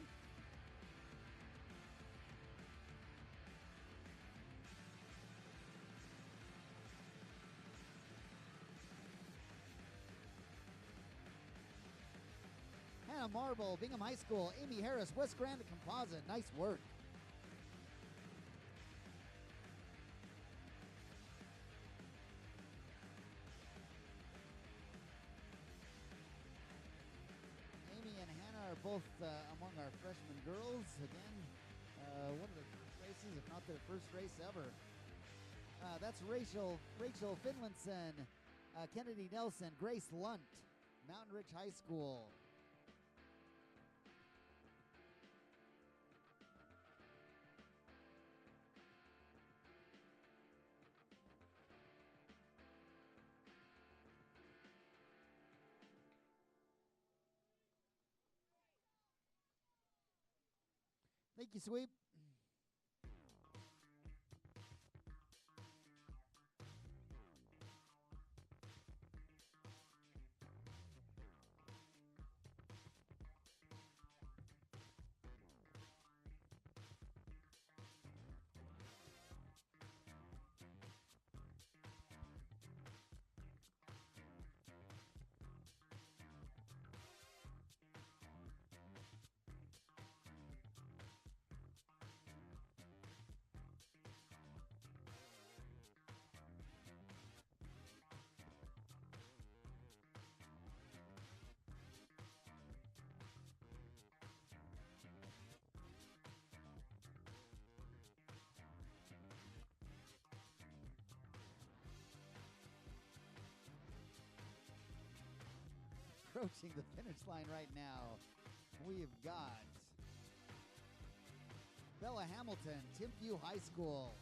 Hannah Marble, Bingham High School. Amy Harris, West Grand Composite. Nice work. Amy and Hannah are both among our freshman girls. Again, one of the first races, if not their first race ever. That's Rachel Finlinson, Kennedy Nelson, Grace Lunt, Mountain Ridge High School. Thank you, Sweep. Approaching the finish line right now, we've got Bella Hamilton, Timpview High School.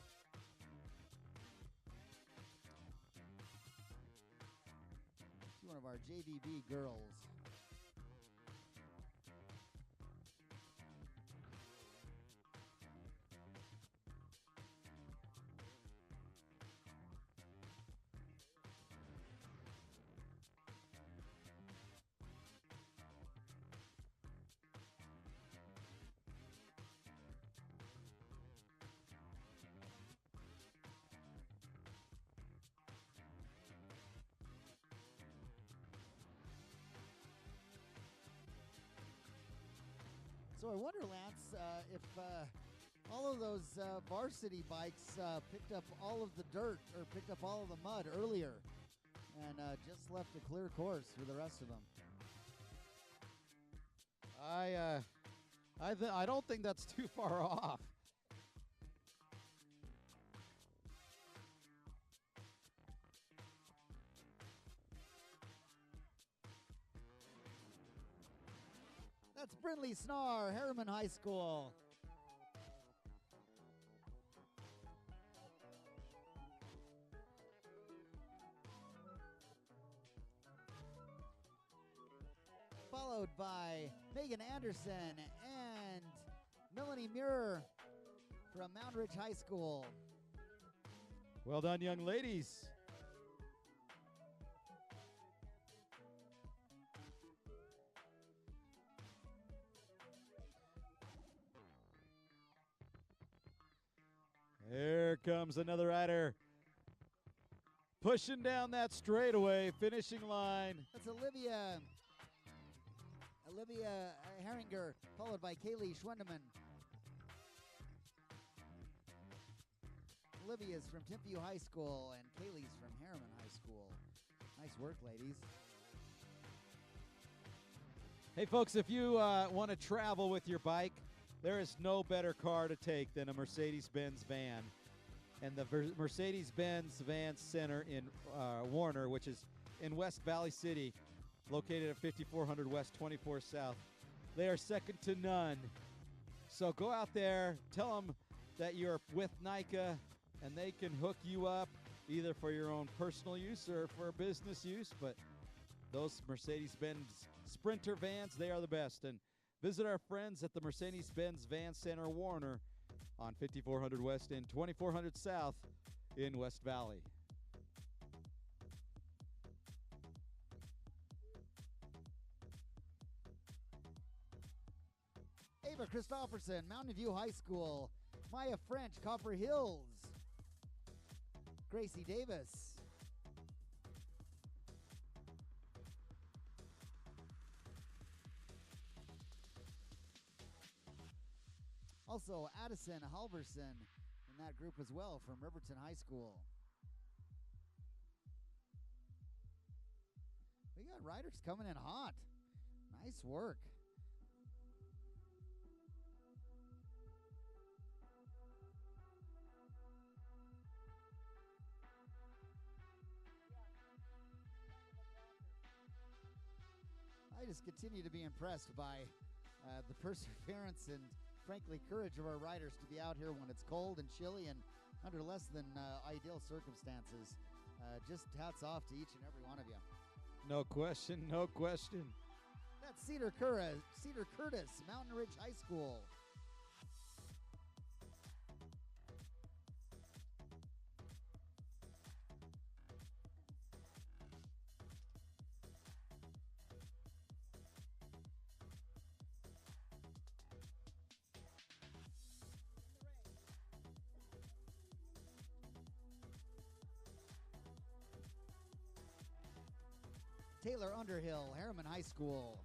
She's one of our JVB girls. So I wonder, Lance, if all of those varsity bikes picked up all of the dirt or picked up all of the mud earlier and just left a clear course for the rest of them. I don't think that's too far off. That's Brindley Snar, Harriman High School. Followed by Megan Anderson and Melanie Muir from Mountain Ridge High School. Well done, young ladies. Here comes another rider. Pushing down that straightaway, finishing line. That's Olivia Herringer, followed by Kaylee Schwendeman. Olivia's from Timpview High School, and Kaylee's from Harriman High School. Nice work, ladies. Hey, folks, if you want to travel with your bike, there is no better car to take than a Mercedes-Benz van. And the Mercedes-Benz Van Center in Warner, which is in West Valley City, located at 5400 West, 24 South. They are second to none. So go out there, tell them that you're with NICA, and they can hook you up either for your own personal use or for business use. But those Mercedes-Benz Sprinter vans, they are the best. And visit our friends at the Mercedes-Benz Van Center Warner on 5400 West and 2400 South in West Valley. Ava Christofferson, Mountain View High School. Maya French, Copper Hills. Gracie Davis. Also, Addison Halverson in that group as well from Riverton High School. We got riders coming in hot. Nice work. I just continue to be impressed by the perseverance and frankly courage of our riders to be out here when it's cold and chilly and under less than ideal circumstances. Just hats off to each and every one of you. No question, no question. That's Cedar Curtis, Mountain Ridge High School. Taylor Underhill, Harriman High School.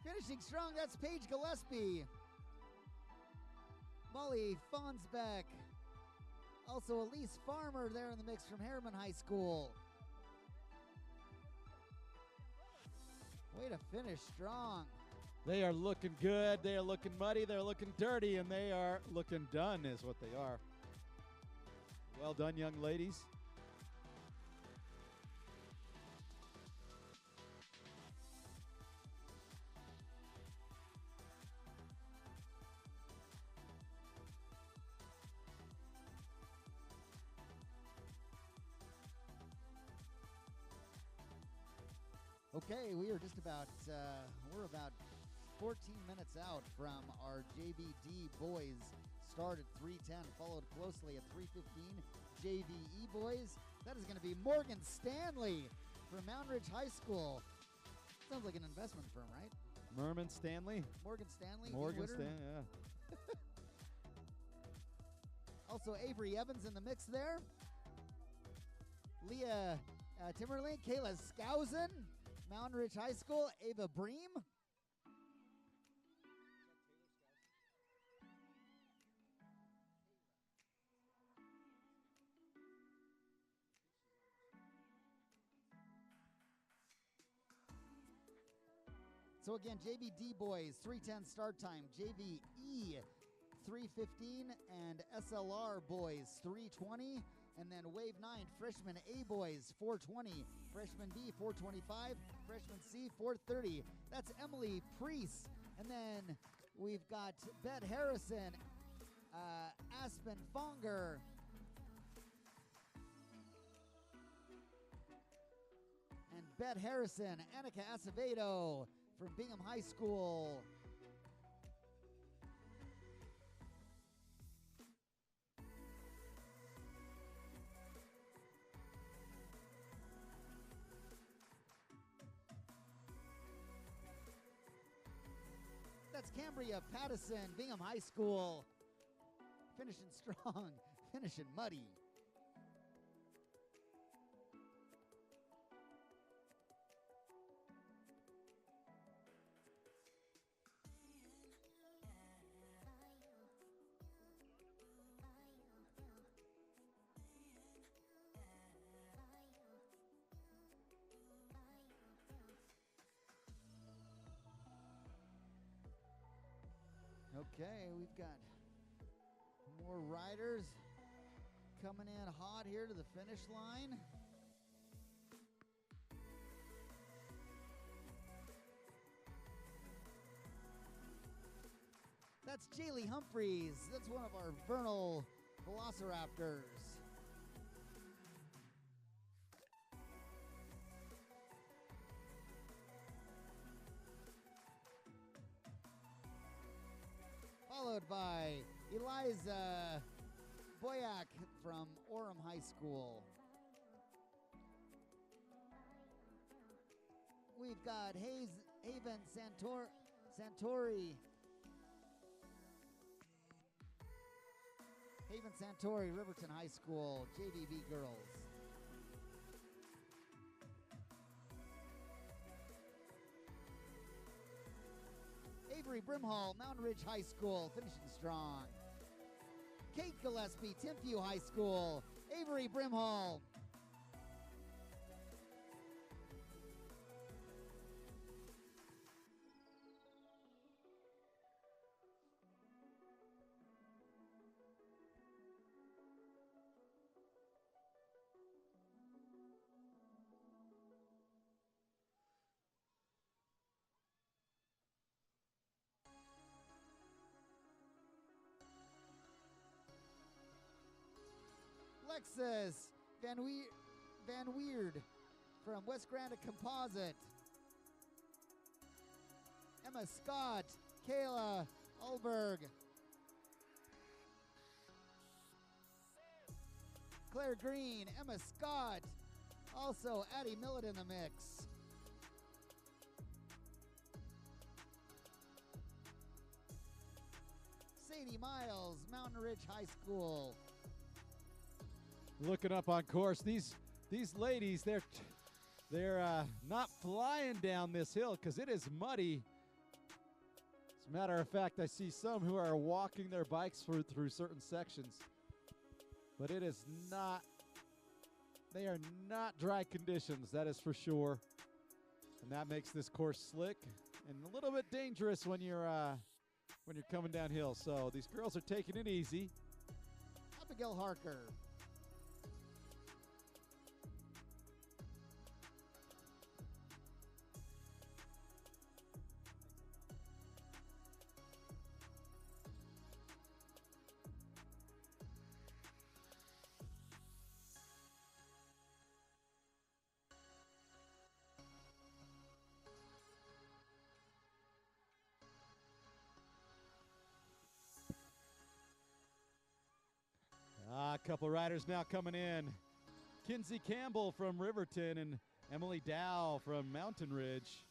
Finishing strong, that's Paige Gillespie. Molly Fonsbeck. Also Elise Farmer there in the mix from Harriman High School. Way to finish strong. They are looking good. They are looking muddy. They're looking dirty, and they are looking done is what they are. Well done, young ladies. Okay, we are just about, we're about 14 minutes out from our JVD boys start at 3:10, followed closely at 3:15 JVE boys, That is going to be Morgan Stanley from Mountain Ridge High School. Sounds like an investment firm, right? Merman Stanley. Morgan Stanley. Morgan Stanley, yeah. Also, Avery Evans in the mix there. Leah Timberlake, Kayla Skousen, Mountain Ridge High School, Ava Bream. So again, JVD boys, 3:10 start time. JVE, 3:15, and SLR boys, 3:20. And then Wave 9, freshman A boys, 4:20. Freshman B, 4:25. Freshman C, 4:30. That's Emily Priest. And then we've got Bet Harrison, Aspen Fonger, and Bet Harrison, Annika Acevedo from Bingham High School. That's Cambria Pattison, Bingham High School. Finishing strong, finishing muddy. Okay, we've got more riders coming in hot here to the finish line. That's Jaylee Humphreys. That's one of our vernal velociraptors. Followed by Eliza Boyack from Orem High School. We've got Haven Santori. Haven Santori, Riverton High School, JVB girls. Avery Brimhall, Mountain Ridge High School, finishing strong. Kate Gillespie, Timpview High School, Avery Brimhall. Alexis Van Weird from West Granite Composite. Emma Scott, Kayla Ulberg. Claire Green, Emma Scott. Also Addie Millett in the mix. Sadie Miles, Mountain Ridge High School. Looking up on course, these ladies, they're not flying down this hill because it is muddy. As a matter of fact, I see some who are walking their bikes through certain sections, but it is not. They are not dry conditions, that is for sure, and that makes this course slick and a little bit dangerous when you're coming downhill. So these girls are taking it easy. Abigail Harker. A couple riders now coming in. Kinsey Campbell from Riverton and Emily Dow from Mountain Ridge.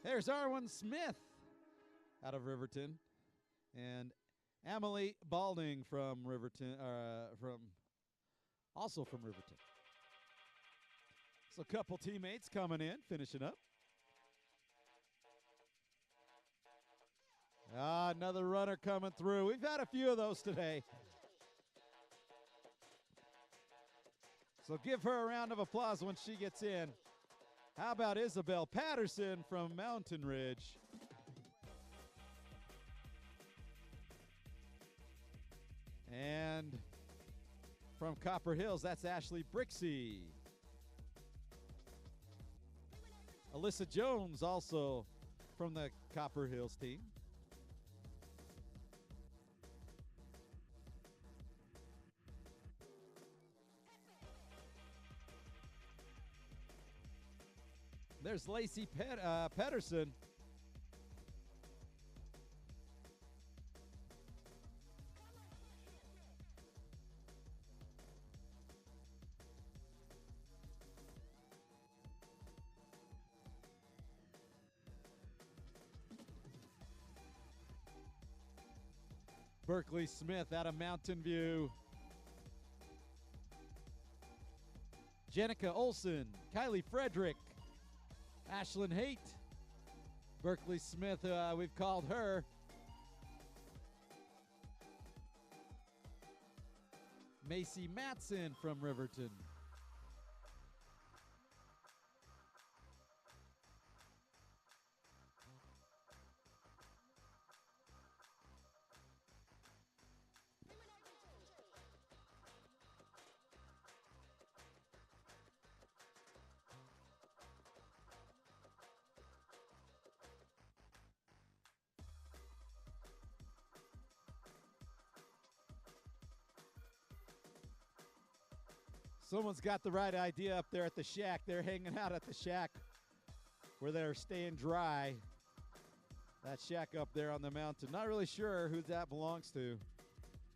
There's Arwen Smith out of Riverton, and Emily Balding from Riverton, also from Riverton. So a couple teammates coming in, finishing up. Another runner coming through. We've had a few of those today. So give her a round of applause when she gets in. How about Isabel Patterson from Mountain Ridge? And from Copper Hills, that's Ashley Brixey. Alyssa Jones, also from the Copper Hills team. There's Lacey Pedersen. Berkeley Smith out of Mountain View. Jenica Olson, Kylie Frederick, Ashlyn Haight, Berkeley Smith, we've called her. Macy Matson from Riverton. Someone's got the right idea up there at the shack. They're hanging out at the shack where they're staying dry. That shack up there on the mountain. Not really sure who that belongs to,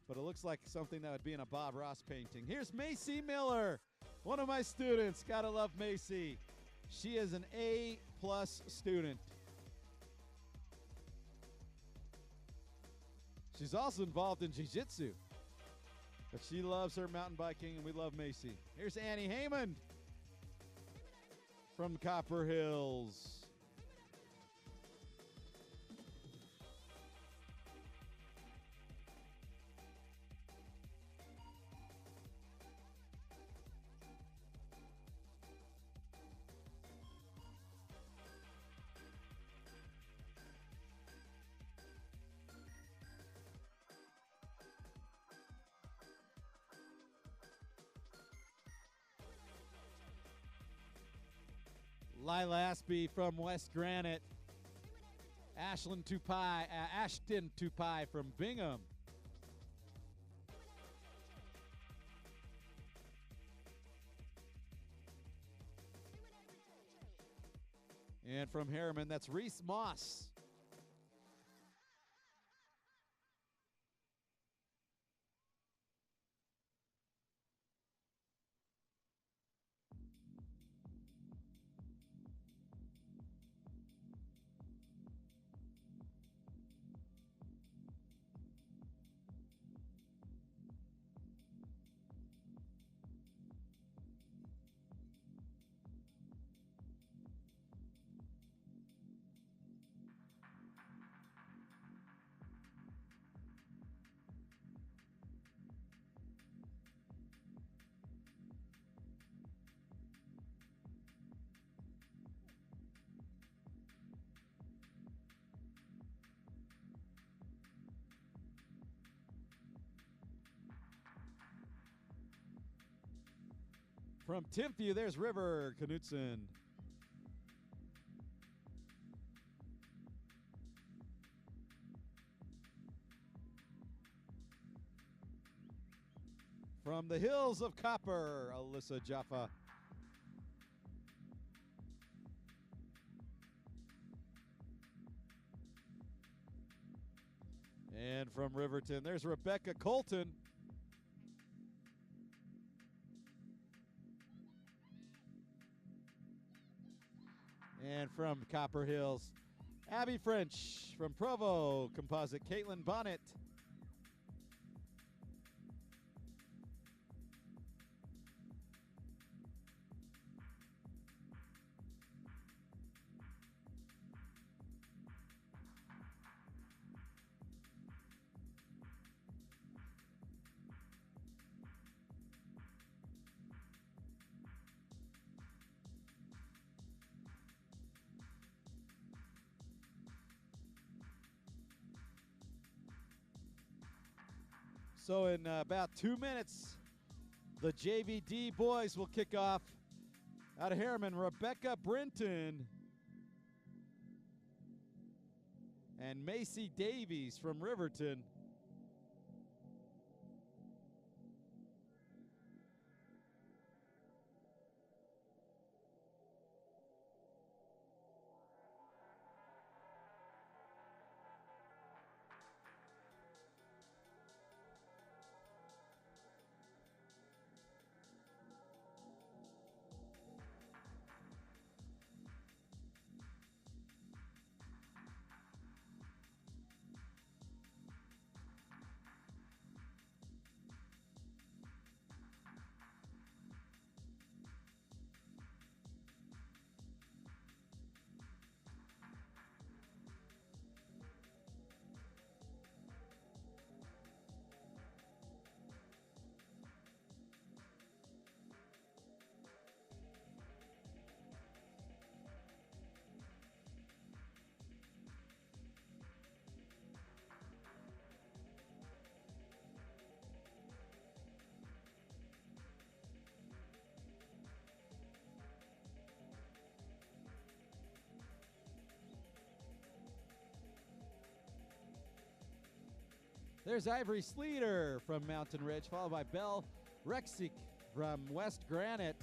but it looks like something that would be in a Bob Ross painting. Here's Macy Miller, one of my students. Gotta love Macy. She is an A+ student. She's also involved in jiu-jitsu. But she loves her mountain biking, and we love Macy. Here's Annie Heyman from Copper Hills. Lila Aspey from West Granite. Ashton Tupai from Bingham. And from Harriman, that's Reese Moss. From Timpview, there's River Knutson. From the hills of Copper, Alyssa Jaffa. And from Riverton, there's Rebecca Colton. And from Copper Hills, Abby French. From Provo, Composite, Caitlin Bonnet. So in about 2 minutes, the JVD boys will kick off. Out of Harriman, Rebecca Brinton and Macy Davies from Riverton. There's Ivory Sleater from Mountain Ridge, followed by Belle Rexick from West Granite.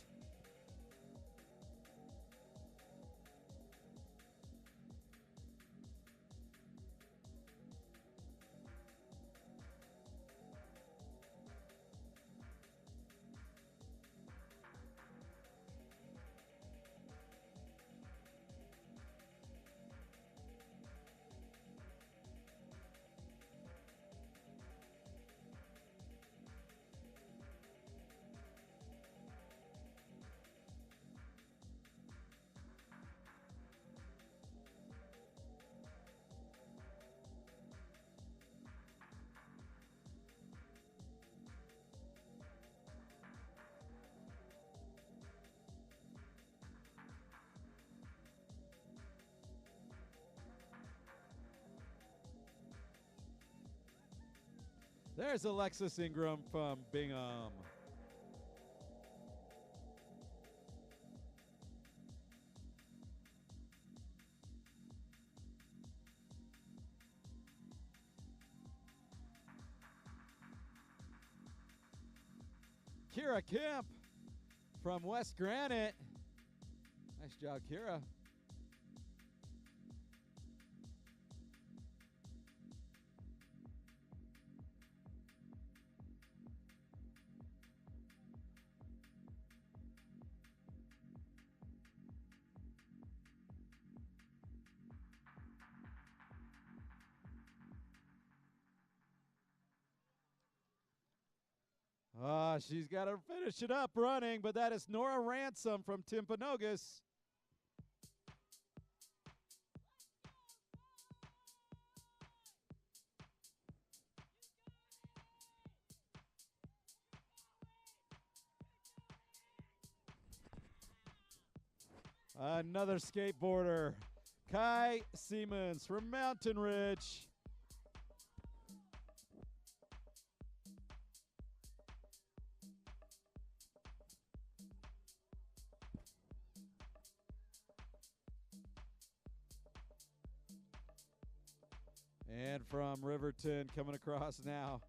There's Alexis Ingram from Bingham. Kira Kemp from West Granite. Nice job, Kira. She's got to finish it up running, but that is Nora Ransom from Timpanogos. Another skateboarder, Kai Siemens from Mountain Ridge. And from Riverton coming across now,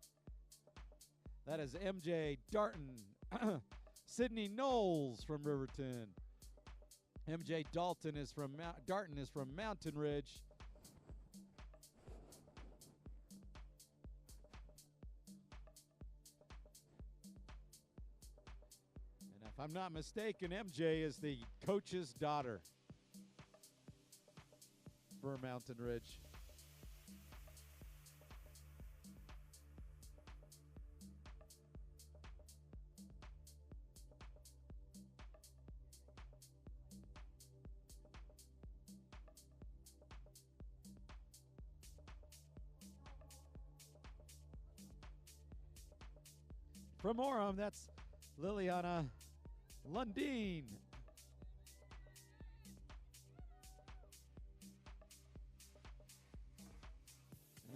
that is MJ Darton. Sydney Knowles from Riverton. MJ Dalton is from Darton is from Mountain Ridge. And if I'm not mistaken, MJ is the coach's daughter for Mountain Ridge. From Orem, that's Liliana Lundeen.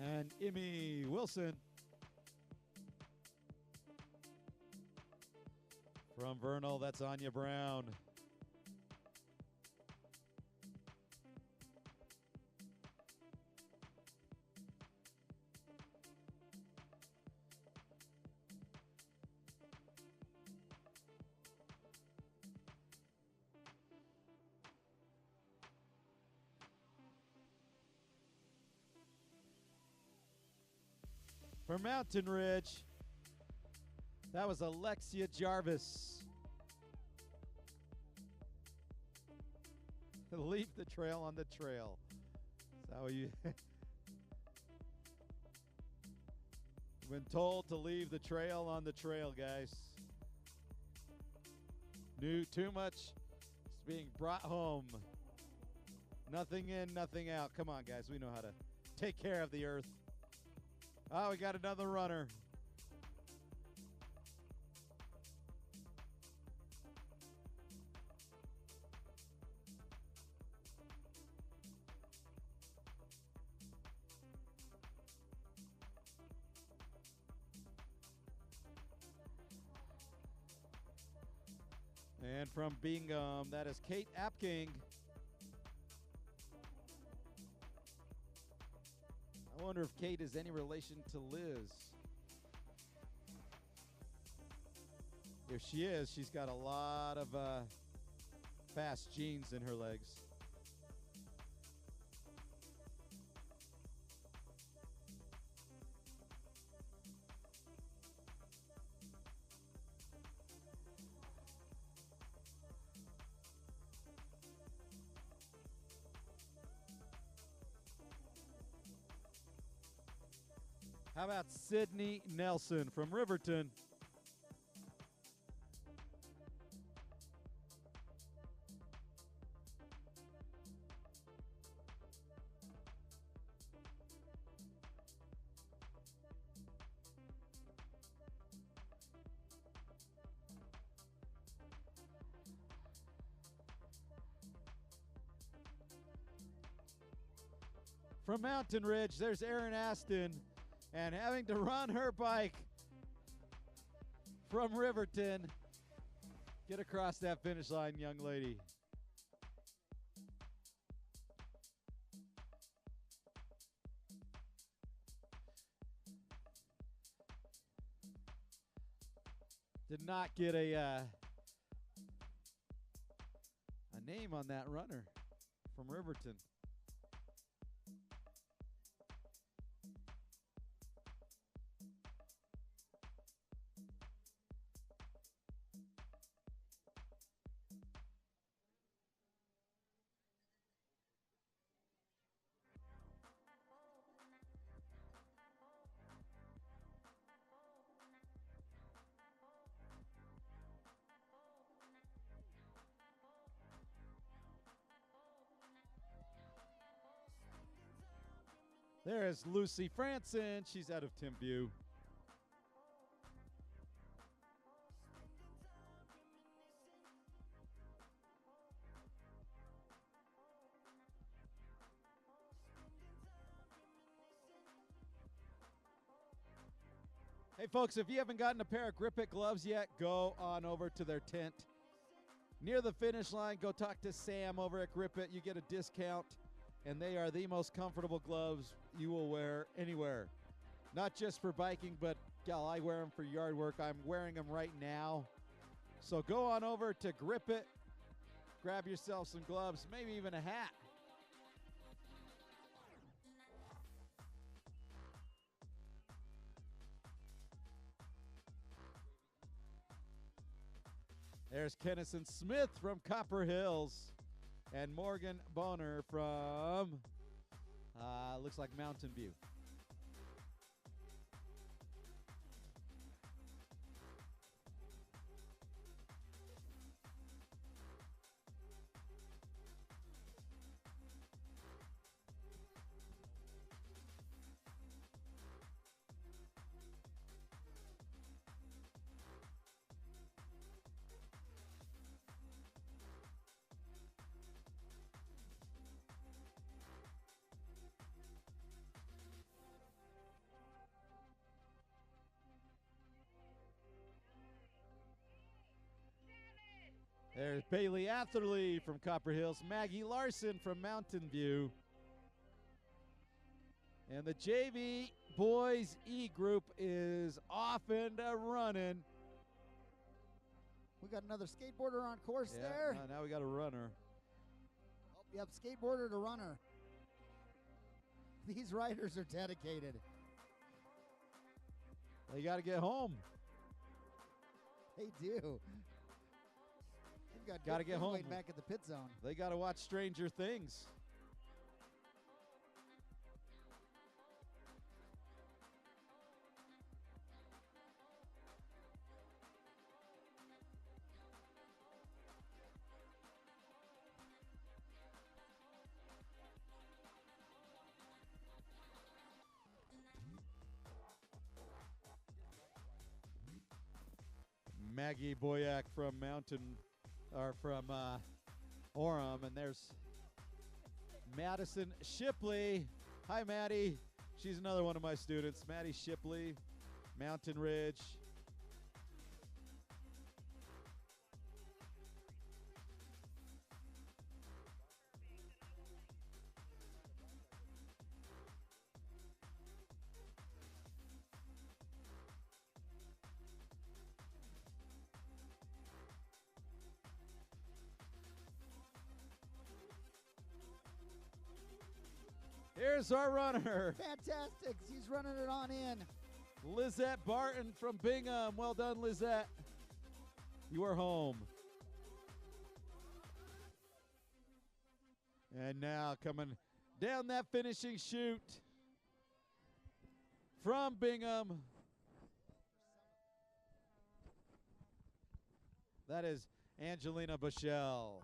And Emmy Wilson. From Vernal, that's Anya Brown. For Mountain Ridge, that was Alexia Jarvis. Leave the trail on the trail. That's how you been told to leave the trail on the trail, guys. Too much is being brought home. Nothing in, nothing out. Come on, guys. We know how to take care of the earth. Oh, we got another runner. And from Bingham, that is Kate Apking. I wonder if Kate is any relation to Liz. If she is, she's got a lot of fast genes in her legs. How about Sydney Nelson from Riverton? From Mountain Ridge, there's Erin Aston. And having to run her bike from Riverton. Get across that finish line, young lady. Did not get a name on that runner from Riverton. There's Lucy Franson. She's out of Timbuktu. Hey, folks, if you haven't gotten a pair of Grip It gloves yet, go on over to their tent. Near the finish line, go talk to Sam over at Grip It. You get a discount. and they are the most comfortable gloves you will wear anywhere. Not just for biking, but I wear them for yard work. I'm wearing them right now. So go on over to Grip It, grab yourself some gloves, maybe even a hat. There's Kennison Smith from Copper Hills and Morgan Boner from, looks like Mountain View. There's Bailey Atherley from Copper Hills, Maggie Larson from Mountain View. And the JV Boys E group is off and running. We got another skateboarder on course there. Now we got a runner. Oh, yep, skateboarder to runner. These riders are dedicated. They got to get home. They do. Got to get home. Back at the pit zone. They got to watch Stranger Things. Maggie Boyack from Orem, and there's Madison Shipley. Hi, Maddie. She's another one of my students. Maddie Shipley, Mountain Ridge. Here's our runner. Fantastic. She's running it on in. Lizette Barton from Bingham. Well done, Lizette. You are home. And now coming down that finishing chute from Bingham. That is Angelina Bushell.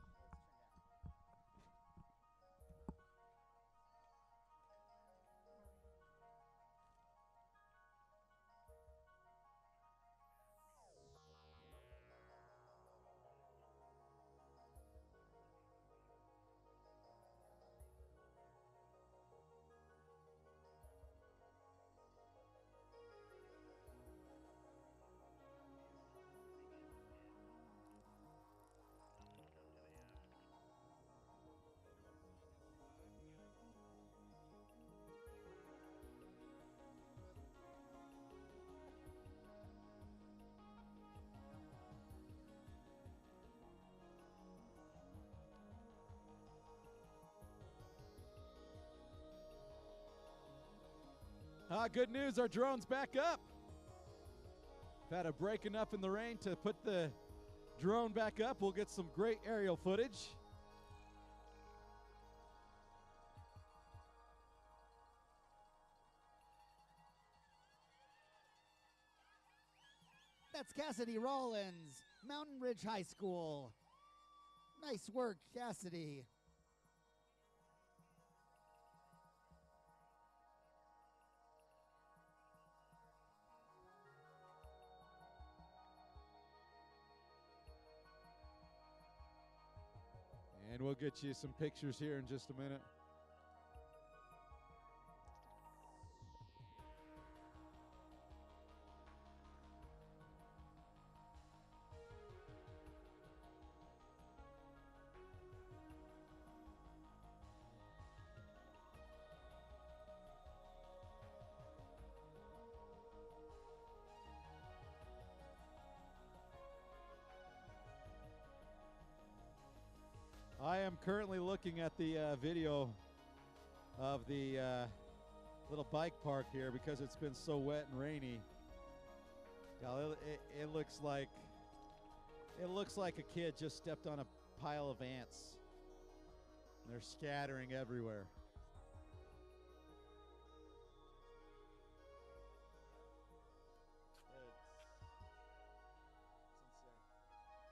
Good news, our drone's back up. Had a break enough in the rain to put the drone back up. We'll get some great aerial footage. That's Cassidy Rollins, Mountain Ridge High School. Nice work, Cassidy. And we'll get you some pictures here in just a minute. am currently looking at the video of the little bike park here because it's been so wet and rainy. It looks like a kid just stepped on a pile of ants. They're scattering everywhere.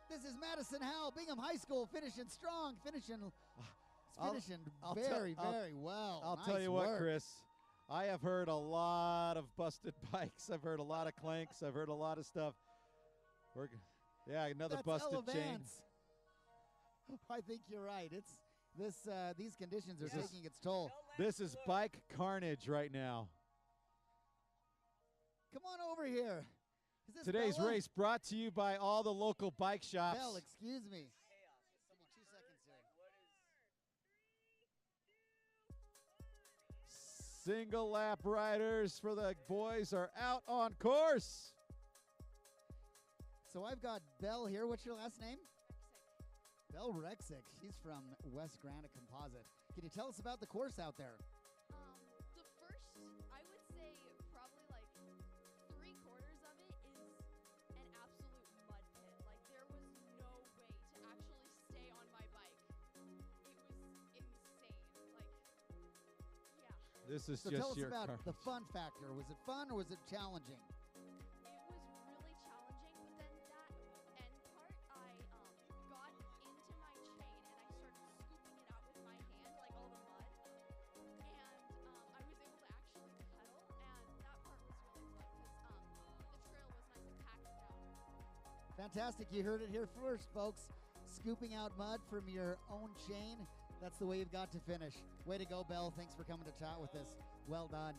This is Madison Howell, Bingham High School, finishing strong, finishing I'll very tell- I'll- well. I'll Nice tell you what, work. Chris. I have heard a lot of busted bikes. I've heard a lot of clanks. I've heard a lot of stuff. Another That's busted Ella chain. Vance. I think you're right. It's these conditions are This is- taking its toll. This is bike carnage right now. Come on over here. Is this Today's Bella? race brought to you by all the local bike shops. Bell, excuse me. Give me 2 seconds here. Single lap riders for the boys are out on course. So I've got Bell here. What's your last name? Bell Rexick. She's from West Granite Composite. Can you tell us about the course out there? The first, I would say, probably like 3/4 of it is an absolute mud pit. Like there was no way to actually stay on my bike. It was insane. Like, yeah. This is So just tell us your about car. the fun factor. Was it fun or was it challenging? It was really challenging, but then that end part, I got into my chain and I started scooping it out with my hand, like all the mud, and I was able to actually pedal, and that part was really fun because the trail was nice and packed down. Fantastic. You heard it here first, folks. Scooping out mud from your own chain. That's the way you've got to finish. Way to go, Bell. Thanks for coming to chat with us. Well done.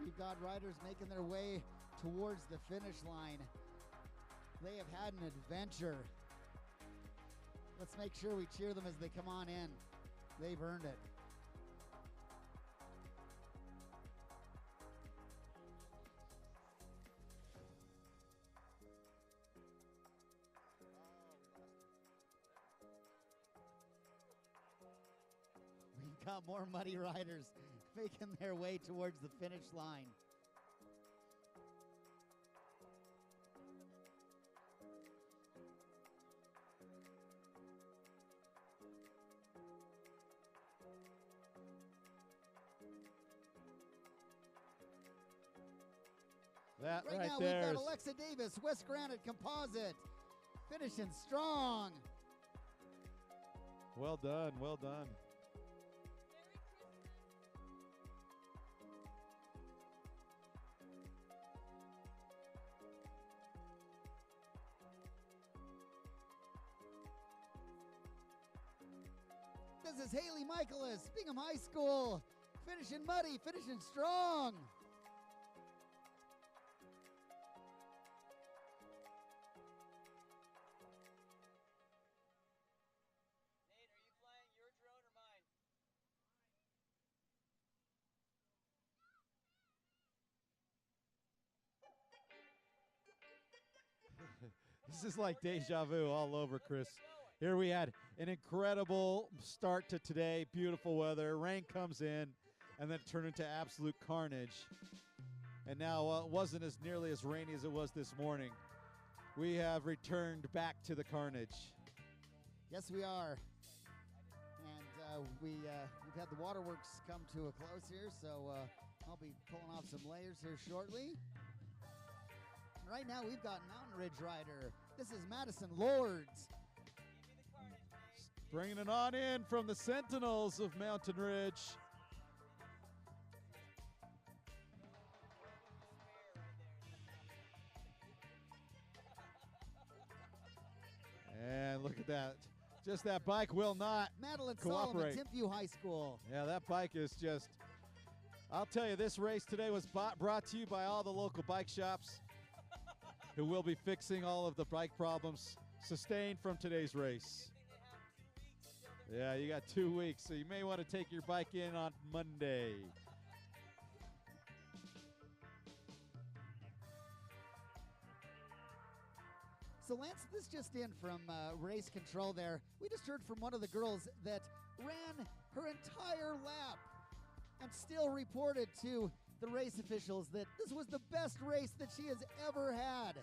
We've got riders making their way towards the finish line. They have had an adventure. Let's make sure we cheer them as they come on in. They've earned it. We've got more muddy riders making their way towards the finish line. That Right right now there we've is got Alexa Davis, West Granite Composite, finishing strong. well done. Well done. This is Haley Michaelis, Bingham High School, finishing muddy, finishing strong. Nate, are you flying your drone or mine? This is like deja vu all over, Chris. Here we had an incredible start to today. Beautiful weather. Rain comes in, and then it turned into absolute carnage. And now it wasn't as nearly as rainy as it was this morning. We have returned back to the carnage. Yes, we are. And we've had the waterworks come to a close here, so I'll be pulling off some layers here shortly. And right now we've got Mountain Ridge rider. This is Madison Lords. Bringing it on in from the Sentinels of Mountain Ridge. And look at that. Just that bike will not Madeline Solomon, cooperate. Timpview High School. Yeah, that bike is just, I'll tell you, this race today was brought to you by all the local bike shops who will be fixing all of the bike problems sustained from today's race. Yeah, you got 2 weeks, so you may want to take your bike in on Monday. So Lance, this just in from race control there. We just heard from one of the girls that ran her entire lap and still reported to the race officials that this was the best race that she has ever had.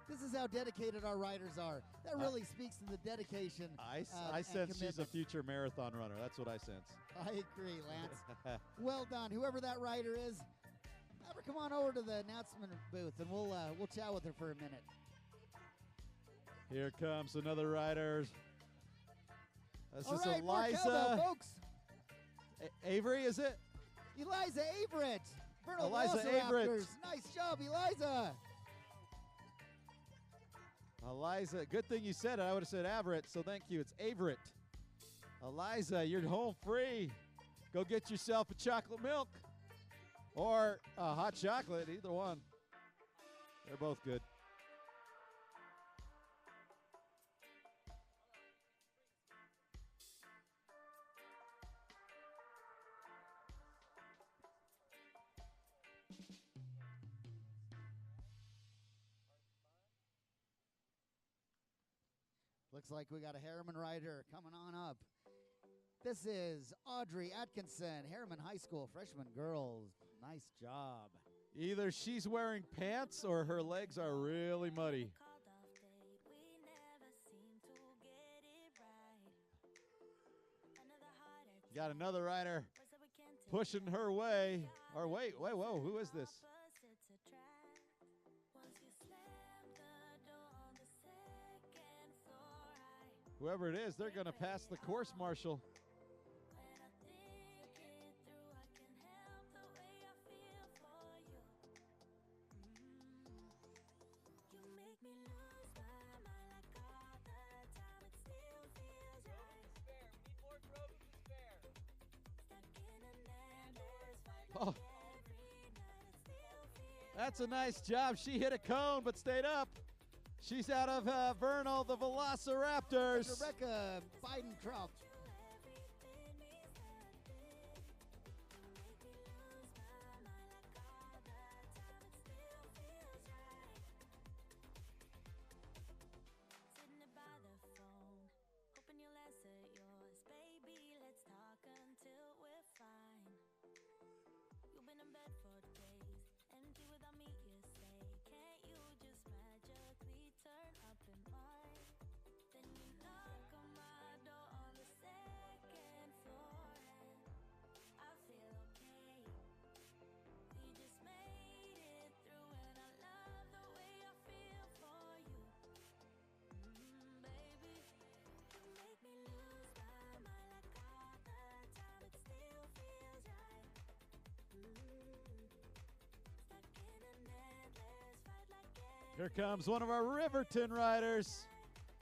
This is how dedicated our riders are. That really speaks to the dedication. I sense she's a future marathon runner. That's what I sense. I agree, Lance. Well done. Whoever that rider is, have her come on over to the announcement booth, and we'll chat with her for a minute. Here comes another rider. This All is right, Mark Eliza. Elbow, folks. Avery, is it? Eliza Averett. Vernal Eliza Velociraptors. Averett. Nice job, Eliza. Eliza, good thing you said it. I would have said Averett, so thank you. It's Averett. Eliza, you're home free. Go get yourself a chocolate milk or a hot chocolate, either one. They're both good. Looks like we got a Harriman rider coming on up. This is Audrey Atkinson, Harriman High School, freshman girls. Nice job. Either she's wearing pants or her legs are really muddy. Got another rider pushing her way. Or wait, whoa, who is this? Whoever it is, they're going to pass the course marshal. Oh, that's a nice job. She hit a cone but stayed up. She's out of Vernal, the Velociraptors. Rebecca Biden-Trump. Here comes one of our Riverton riders.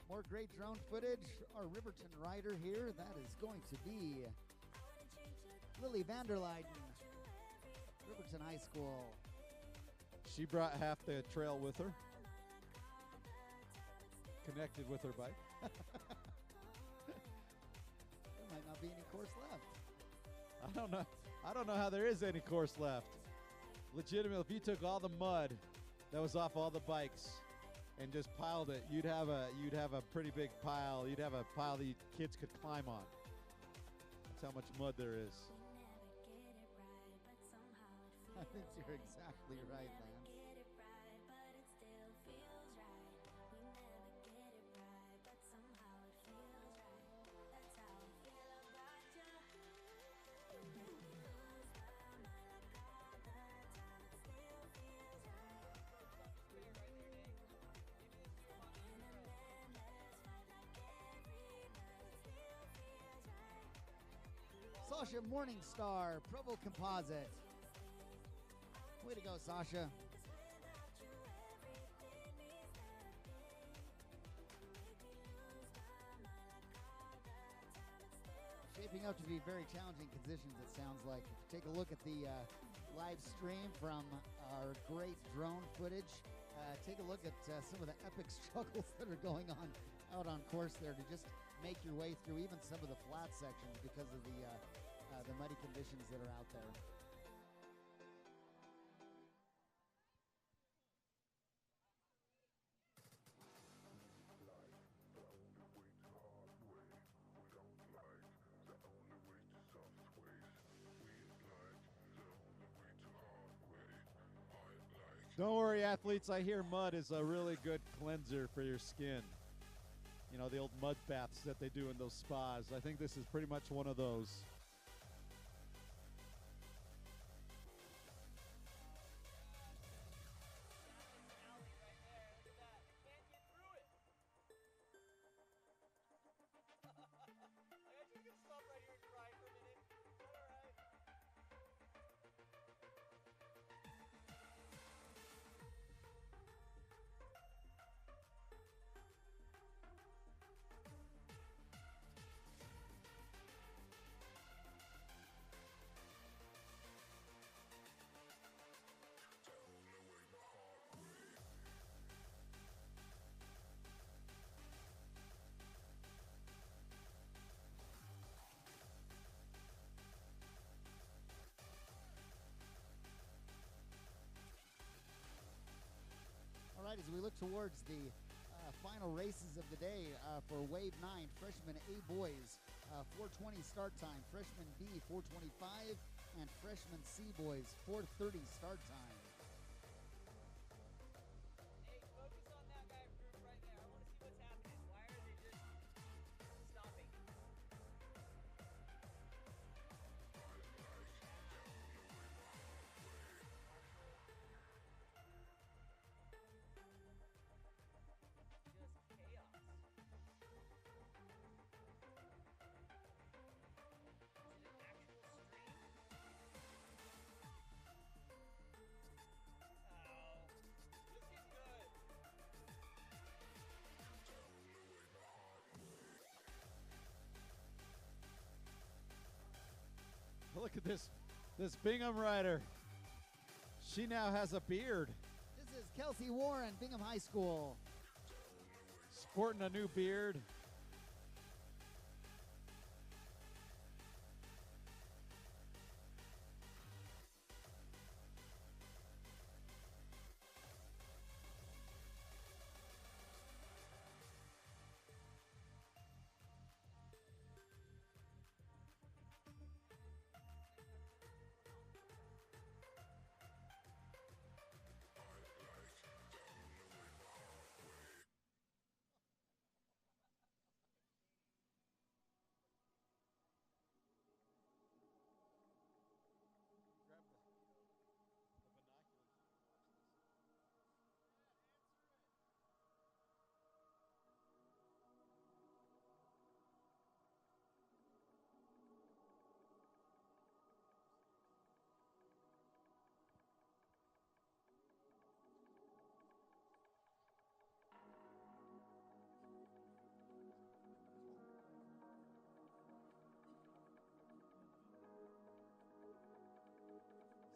More great drone footage. Our Riverton rider here, that is going to be Lily Vanderleyden, Riverton High School. She brought half the trail with her. Connected with her bike. There might not be any course left. I don't know how there is any course left. Legitimately, if you took all the mud that was off all the bikes and just piled it, you'd have a pretty big pile. You'd have a pile that kids could climb on. That's how much mud there is. I think you're exactly right, Lance. Sasha Morningstar, Provo Composite. Way to go, Sasha. out to be very challenging conditions, it sounds like. If you take a look at the live stream from our great drone footage, take a look at some of the epic struggles that are going on out on course there to just make your way through even some of the flat sections because of the muddy conditions that are out there. Don't worry, athletes. I hear mud is a really good cleanser for your skin. You know, the old mud baths that they do in those spas. I think this is pretty much one of those. All right, as we look towards the final races of the day for Wave 9, Freshman A boys, 4:20 start time, Freshman B 4:25, and Freshman C boys 4:30 start time. Hey, focus on that guy group right there. I want to see what's happening. Why are they just stopping? Look at this Bingham rider. She now has a beard. This is Kelsey Warren, Bingham High School. Sporting a new beard.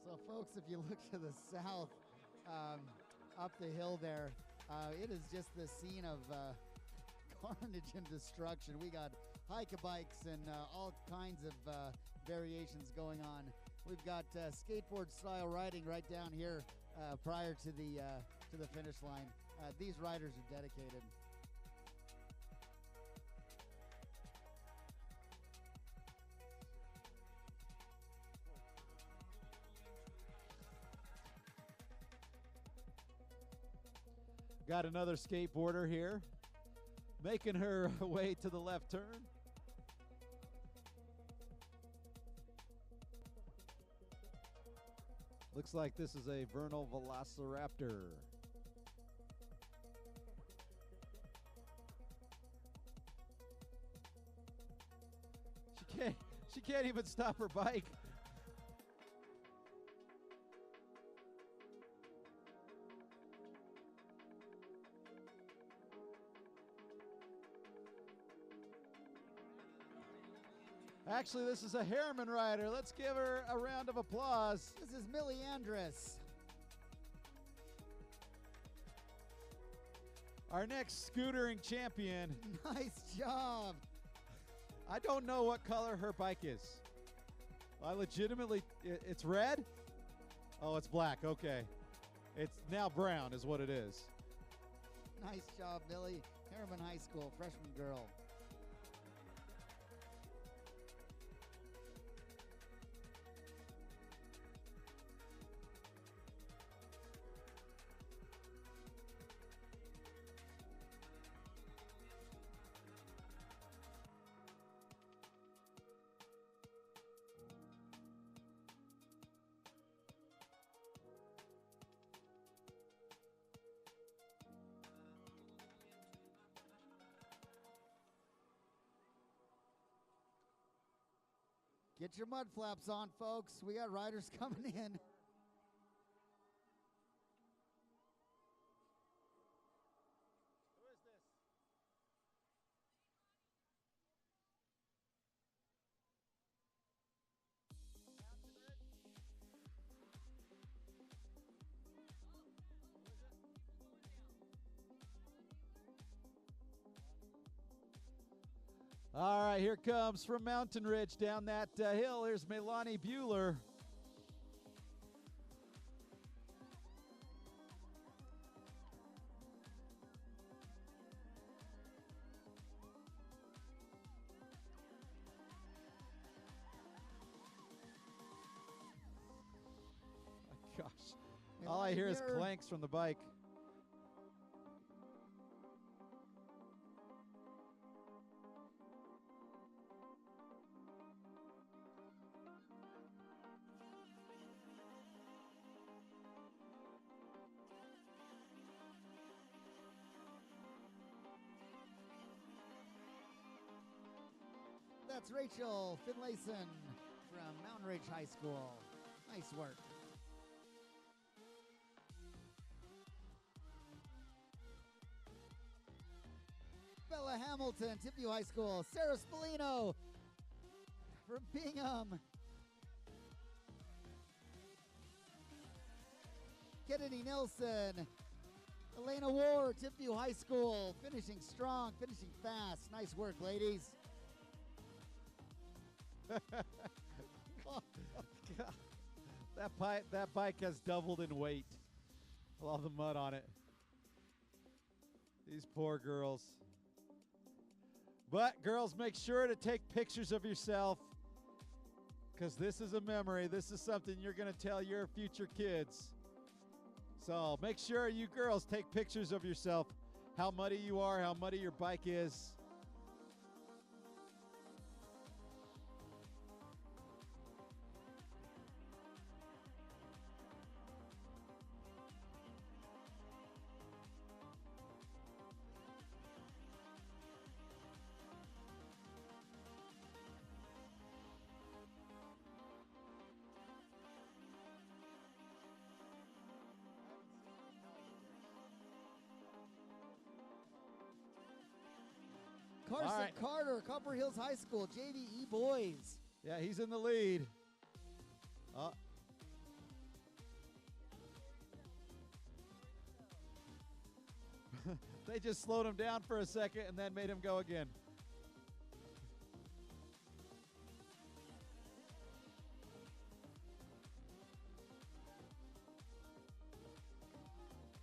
So, folks, if you look to the south, up the hill there, it is just the scene of carnage and destruction. We got hike-a-bikes and all kinds of variations going on. We've got skateboard-style riding right down here prior to the finish line. These riders are dedicated. Got another skateboarder here, making her way to the left turn. Looks like this is a vernal velociraptor. She can't even stop her bike. Actually, this is a Harriman rider. Let's give her a round of applause. This is Millie Andrus. Our next scootering champion. Nice job. I don't know what color her bike is. I legitimately, it's red? Oh, it's black. Okay. It's now brown is what it is. Nice job, Millie. Harriman High School, freshman girl. Get your mud flaps on, folks. We got riders coming in. All right, here comes from Mountain Ridge down that hill. Here's Melanie Bueller. Gosh, all I hear is clanks from the bike. That's Rachel Finlayson from Mountain Ridge High School. Nice work. Bella Hamilton, Timpview High School. Sarah Spallino from Bingham. Kennedy Nelson. Elena Ward, Timpview High School. Finishing strong, finishing fast. Nice work, ladies. Oh, God. That bike has doubled in weight. All the mud on it. These poor girls. But girls, make sure to take pictures of yourself, because this is a memory. This is something you're going to tell your future kids. So make sure you girls take pictures of yourself, how muddy you are, how muddy your bike is. Carson right. Carter, Copper Hills High School, JVE boys. Yeah, he's in the lead. They just slowed him down for a second and then made him go again.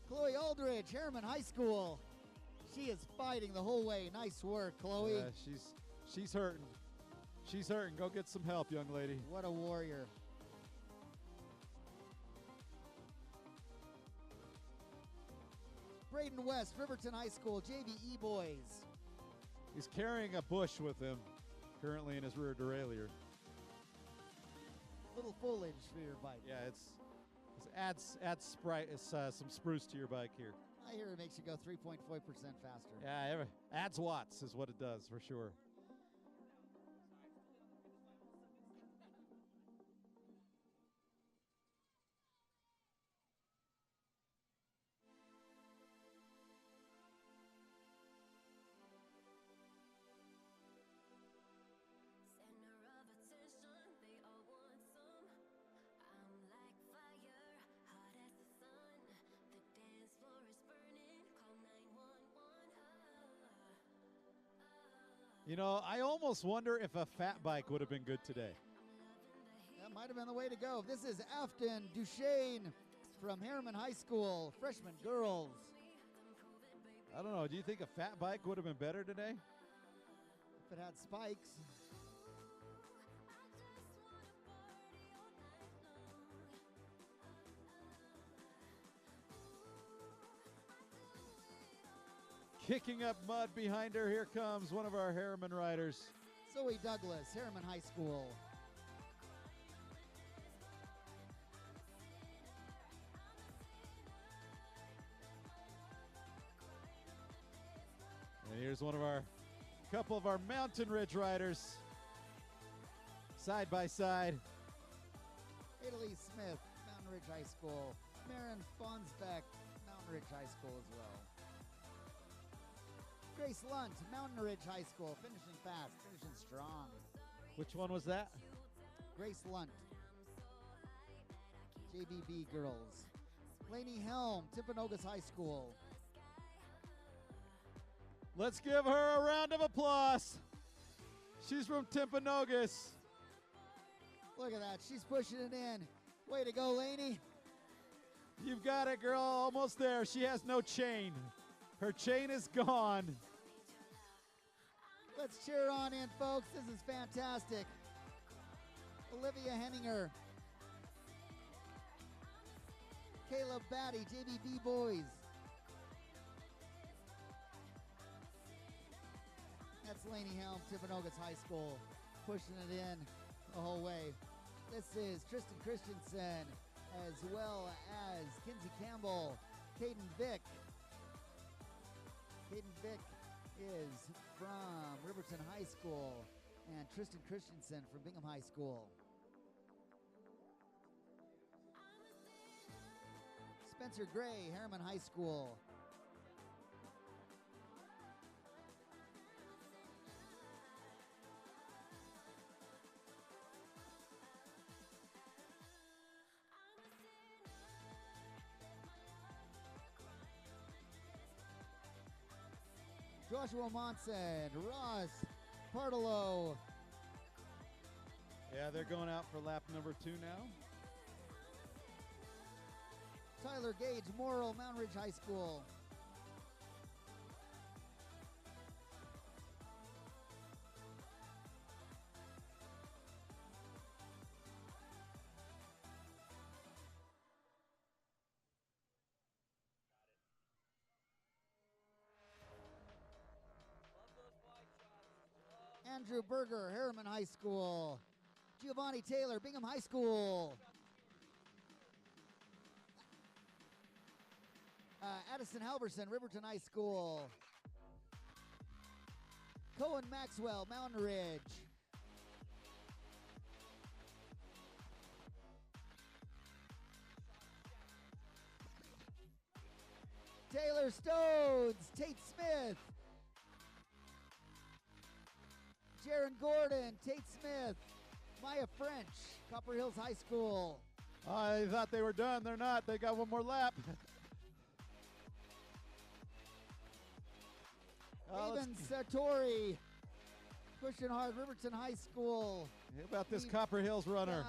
Chloe Aldridge, Harriman High School. She is fighting the whole way. Nice work, Chloe. Yeah, she's hurting. She's hurting. Go get some help, young lady. What a warrior. Braden West, Riverton High School, JVE boys. He's carrying a bush with him currently in his rear derailleur. Little foliage for your bike. Yeah, it adds some spruce to your bike here. I hear it makes you go 3.4% faster. Yeah, adds watts is what it does for sure. Center of You know, I almost wonder if a fat bike would have been good today. That might have been the way to go. This is Afton Duchesne from Harriman High School, freshman girls. I don't know. Do you think a fat bike would have been better today? If it had spikes. Kicking up mud behind her. Here comes one of our Harriman riders. Zoe Douglas, Harriman High School. And here's one of our couple of our Mountain Ridge riders. Side by side. Italy Smith, Mountain Ridge High School. Marin Fonsbeck, Mountain Ridge High School as well. Grace Lunt, Mountain Ridge High School, finishing fast, finishing strong. Which one was that? Grace Lunt, JVB girls. Lainey Helm, Timpanogos High School. Let's give her a round of applause. She's from Timpanogos. Look at that, she's pushing it in. Way to go, Lainey. You've got it, girl. Almost there. She has no chain. Her chain is gone. Let's cheer on in, folks. This is fantastic. Olivia Henninger. Caleb Batty, JVB boys. That's Lainey Helm, Timpanogos High School, pushing it in the whole way. This is Tristan Christensen, as well as Kinsey Campbell, Caden Vick. Caden Vick is from Riverton High School, and Tristan Christensen from Bingham High School. Spencer Gray, Harriman High School. Joshua Monson, Ross Partolo. Yeah, they're going out for lap number 2 now. Tyler Gage, Morrill, Mountain Ridge High School. Andrew Berger, Harriman High School. Giovanni Taylor, Bingham High School. Addison Halverson, Riverton High School. Cohen Maxwell, Mountain Ridge. Taylor Stones, Tate Smith. Jaron Gordon, Tate Smith. Maya French, Copper Hills High School. I thought they were done. They're not. They got one more lap. Even Sartori, pushing hard, Riverton High School. How about this Copper Hills runner?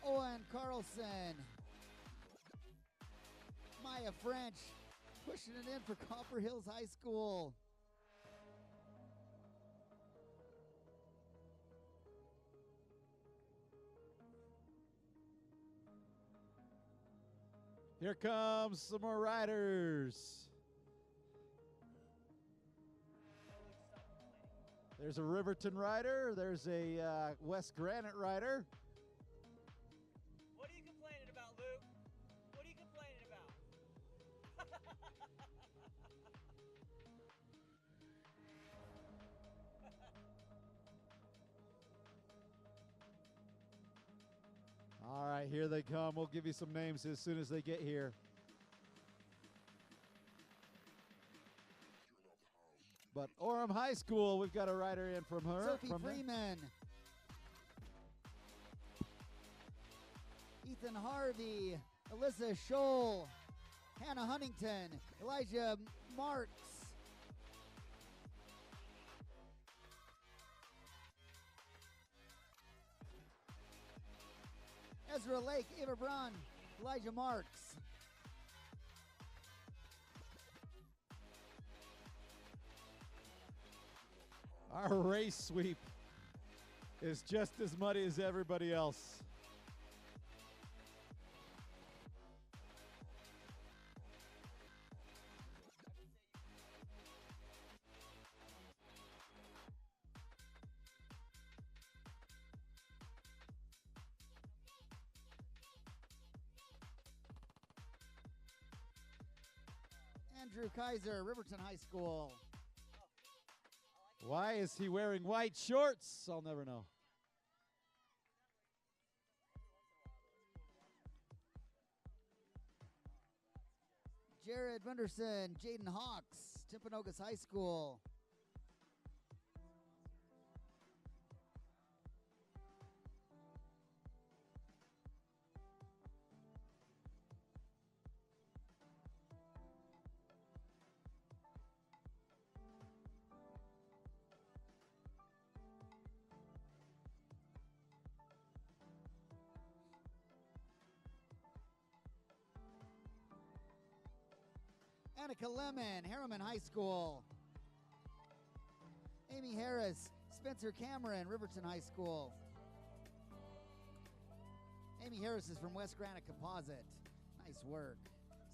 Owen Carlson. Maya French, pushing it in for Copper Hills High School. Here comes some more riders. There's a Riverton rider. There's a West Granite rider. What are you complaining about, Luke? What are you complaining about? All right, here they come. We'll give you some names as soon as they get here. But Orem High School, we've got a rider in from her. Sophie Freeman. Ethan Harvey. Alyssa Scholl. Hannah Huntington. Elijah Marks. Ezra Lake, Ava Braun, Elijah Marks. Our race sweep is just as muddy as everybody else. Andrew Kaiser, Riverton High School. Why is he wearing white shorts? I'll never know. Jared Gunderson, Jaden Hawks, Timpanogos High School. Annika Lemon, Harriman High School. Amy Harris, Spencer Cameron, Riverton High School. Amy Harris is from West Granite Composite. Nice work.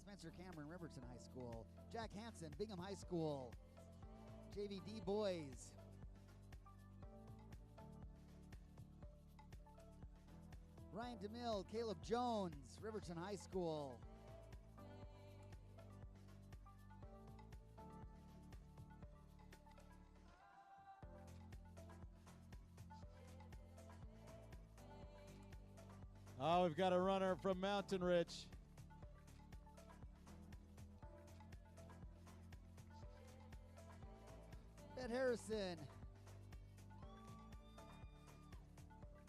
Spencer Cameron, Riverton High School. Jack Hansen, Bingham High School. JVD Boys. Ryan DeMille, Caleb Jones, Riverton High School. Oh, we've got a runner from Mountain Ridge. Ben Harrison.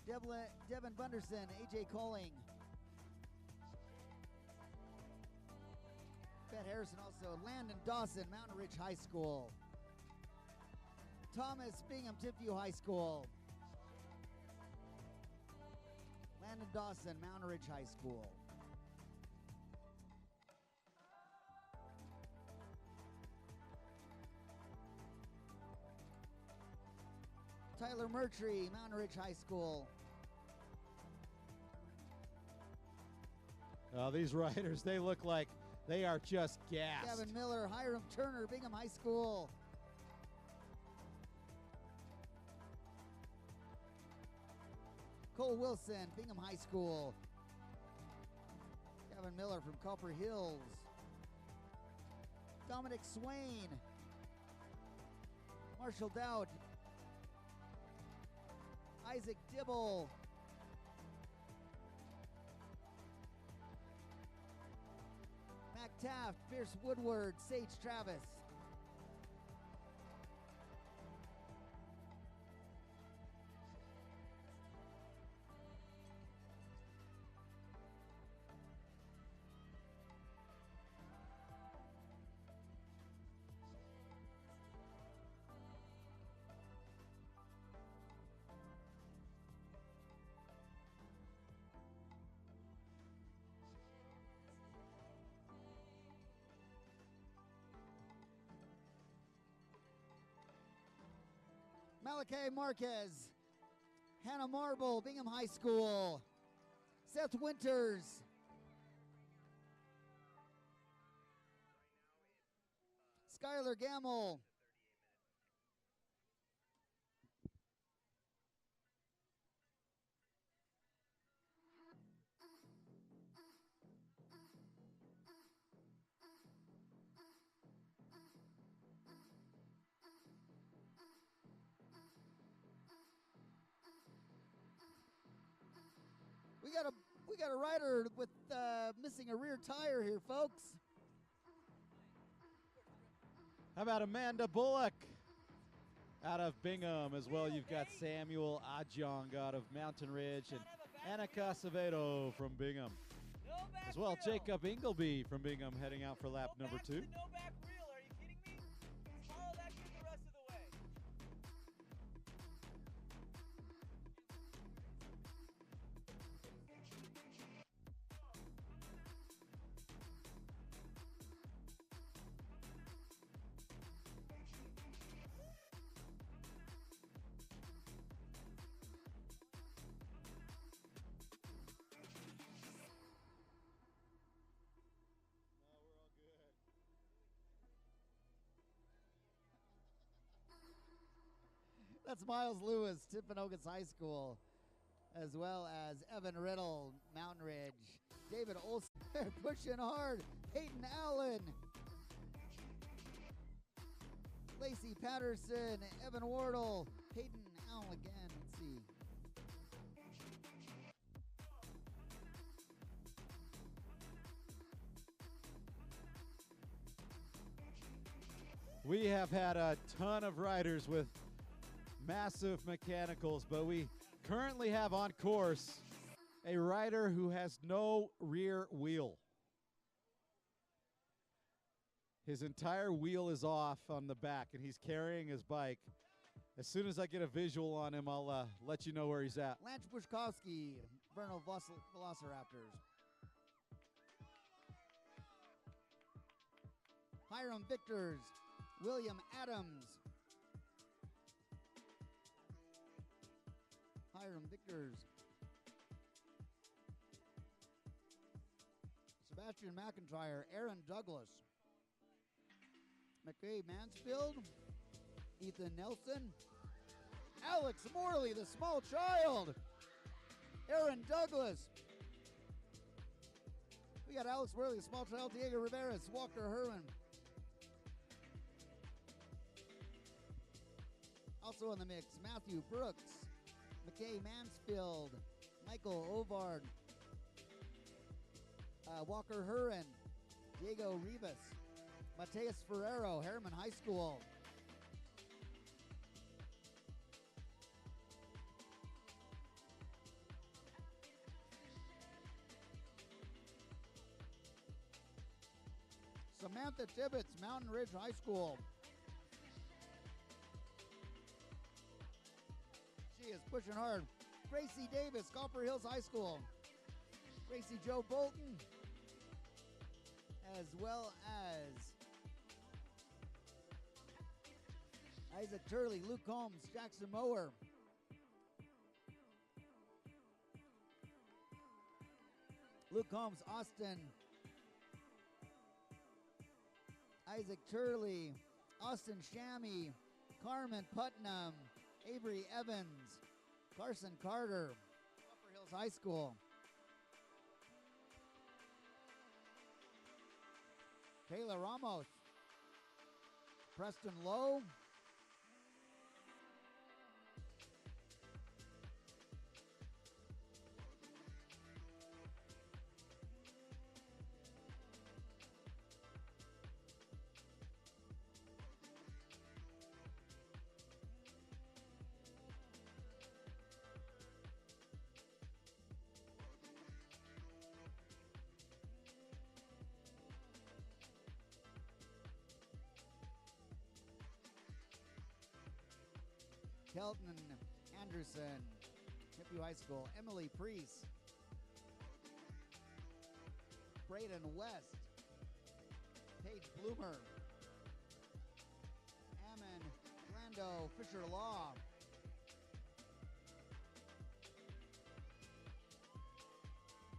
Devin Bunderson, AJ Colling. Ben Harrison also. Landon Dawson, Mountain Ridge High School. Thomas Bingham, Timpview High School. Landon Dawson, Mountain Ridge High School. Tyler Murtry, Mountain Ridge High School. These riders, they look like they are just gassed. Gavin Miller, Hiram Turner, Bingham High School. Cole Wilson, Bingham High School. Gavin Miller from Copper Hills. Dominic Swain. Marshall Dowd. Isaac Dibble. Mac Taft, Pierce Woodward, Sage Travis. Malachi Marquez, Hannah Marble, Bingham High School. Seth Winters. Skylar Gamble. We got a rider with missing a rear tire here, folks. How about Amanda Bullock out of Bingham as well? You've got Samuel Ajong out of Mountain Ridge and Anna Casavedo from Bingham. As well, Jacob Ingleby from Bingham heading out for lap number 2. That's Miles Lewis, Timpanogos High School, as well as Evan Riddle, Mountain Ridge. David Olson, pushing hard. Peyton Allen. Lacey Patterson, Evan Wardle, Peyton Allen again. Let's see. We have had a ton of riders with massive mechanicals, but we currently have on course a rider who has no rear wheel. His entire wheel is off on the back, and he's carrying his bike. As soon as I get a visual on him, I'll let you know where he's at. Lance Bushkowski, Vernal Velociraptors. Hiram Victors, William Adams. Hiram Victors. Sebastian McIntyre, Aaron Douglas. McKay Mansfield, Ethan Nelson. Alex Morley, the small child. Aaron Douglas. We got Alex Morley, the small child. Diego Rivera, Walker Herman. Also in the mix, Matthew Brooks, McKay Mansfield, Michael Ovard, Walker Huron, Diego Rivas, Mateus Ferrero, Harriman High School. Samantha Tibbetts, Mountain Ridge High School. She is pushing hard. Gracie Davis, Copper Hills High School. Gracie Joe Bolton, as well as Isaac Turley, Luke Holmes, Jackson Mower. Luke Holmes, Austin. Isaac Turley, Austin Shammy, Carmen Putnam, Avery Evans, Carson Carter, Copper Hills High School. Kayla Ramos, Preston Lowe, Kelton Anderson, Hippie High School. Emily Priest, Braden West, Paige Bloomer, Ammon Lando Fisher Law,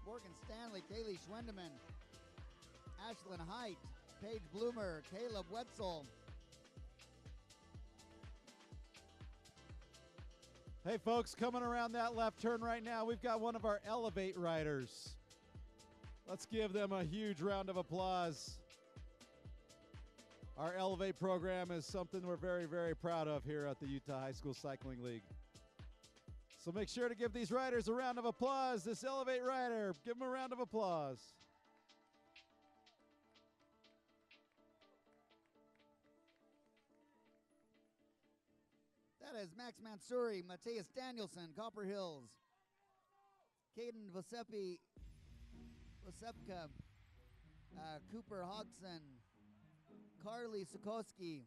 Morgan Stanley, Kaylee Schwendeman, Ashlyn Height, Paige Bloomer, Caleb Wetzel. Hey folks, coming around that left turn right now, we've got one of our Elevate riders. Let's give them a huge round of applause. Our Elevate program is something we're very, very proud of here at the Utah High School Cycling League. So make sure to give these riders a round of applause. This Elevate rider, give them a round of applause. That is Max Mansouri, Mateus Danielson, Copper Hills. Caden Vosepka, Cooper Hodgson, Carly Sikorsky.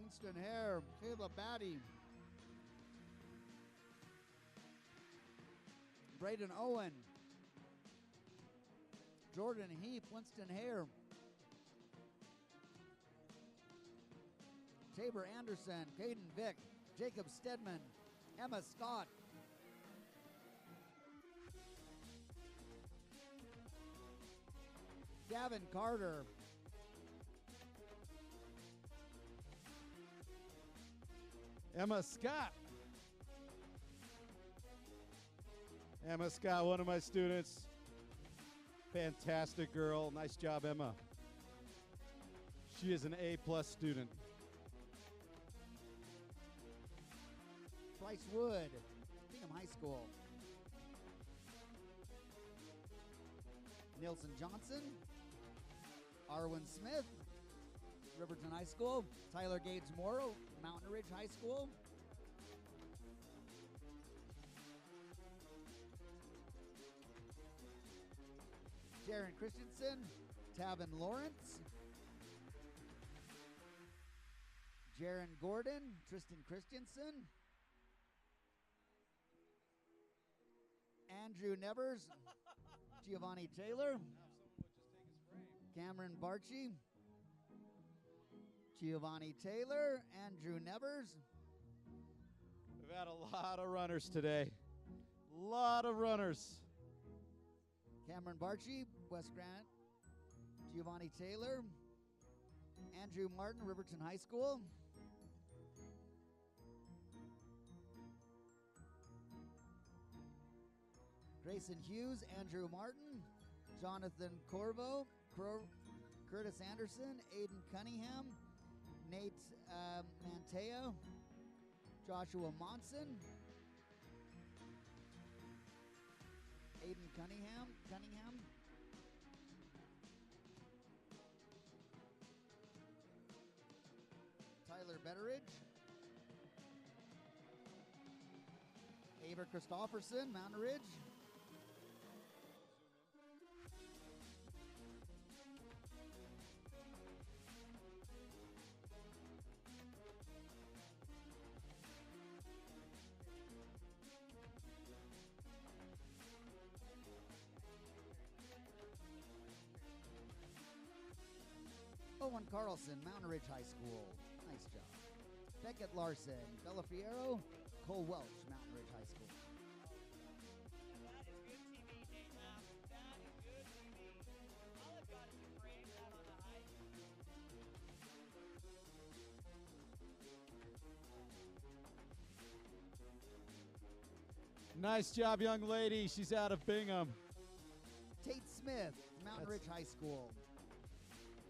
Winston Hare, Caleb Batty, Braden Owen, Jordan Heap, Winston Hare. Tabor Anderson, Caden Vick, Jacob Stedman, Emma Scott. Gavin Carter. Emma Scott. Emma Scott, one of my students. Fantastic girl. Nice job, Emma. She is an A+ student. Bryce Wood, Bingham High School. Nilson Johnson, Arwen Smith, Riverton High School. Tyler Gades Morrow, Mountain Ridge High School. Jaron Christensen, Tavin Lawrence. Jaron Gordon, Tristan Christensen. Andrew Nevers, Giovanni Taylor. Cameron Barchi, Giovanni Taylor, Andrew Nevers. We've had a lot of runners today. Lot of runners. Cameron Barchi, West Grant. Giovanni Taylor. Andrew Martin, Riverton High School. Grayson Hughes, Andrew Martin. Jonathan Corvo, Curtis Anderson, Aiden Cunningham, Nate Manteo, Joshua Monson, Aiden Cunningham, Tyler Betteridge, Ava Christofferson, Mountain Ridge. Owen Carlson, Mountain Ridge High School. Nice job. Beckett Larson, Bella Fierro, Cole Welch, Mountain Ridge High School. That is good TV, Nate Mapp. That is good TV. All I've got is a frame out on the high. Nice job, young lady. She's out of Bingham. Tate Smith, Mountain Ridge High School.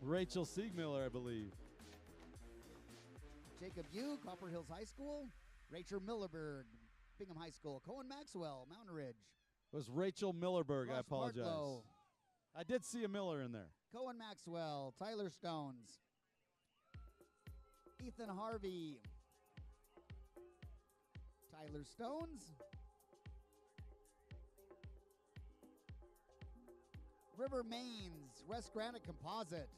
Rachel Siegmiller, I believe. Jacob Yu, Copper Hills High School. Rachel Millerberg, Bingham High School. Cohen Maxwell, Mountain Ridge. It was Rachel Millerberg. I Ross apologize. Martlow. I did see a Miller in there. Cohen Maxwell, Tyler Stones. Ethan Harvey. Tyler Stones. River Mains, West Granite Composite.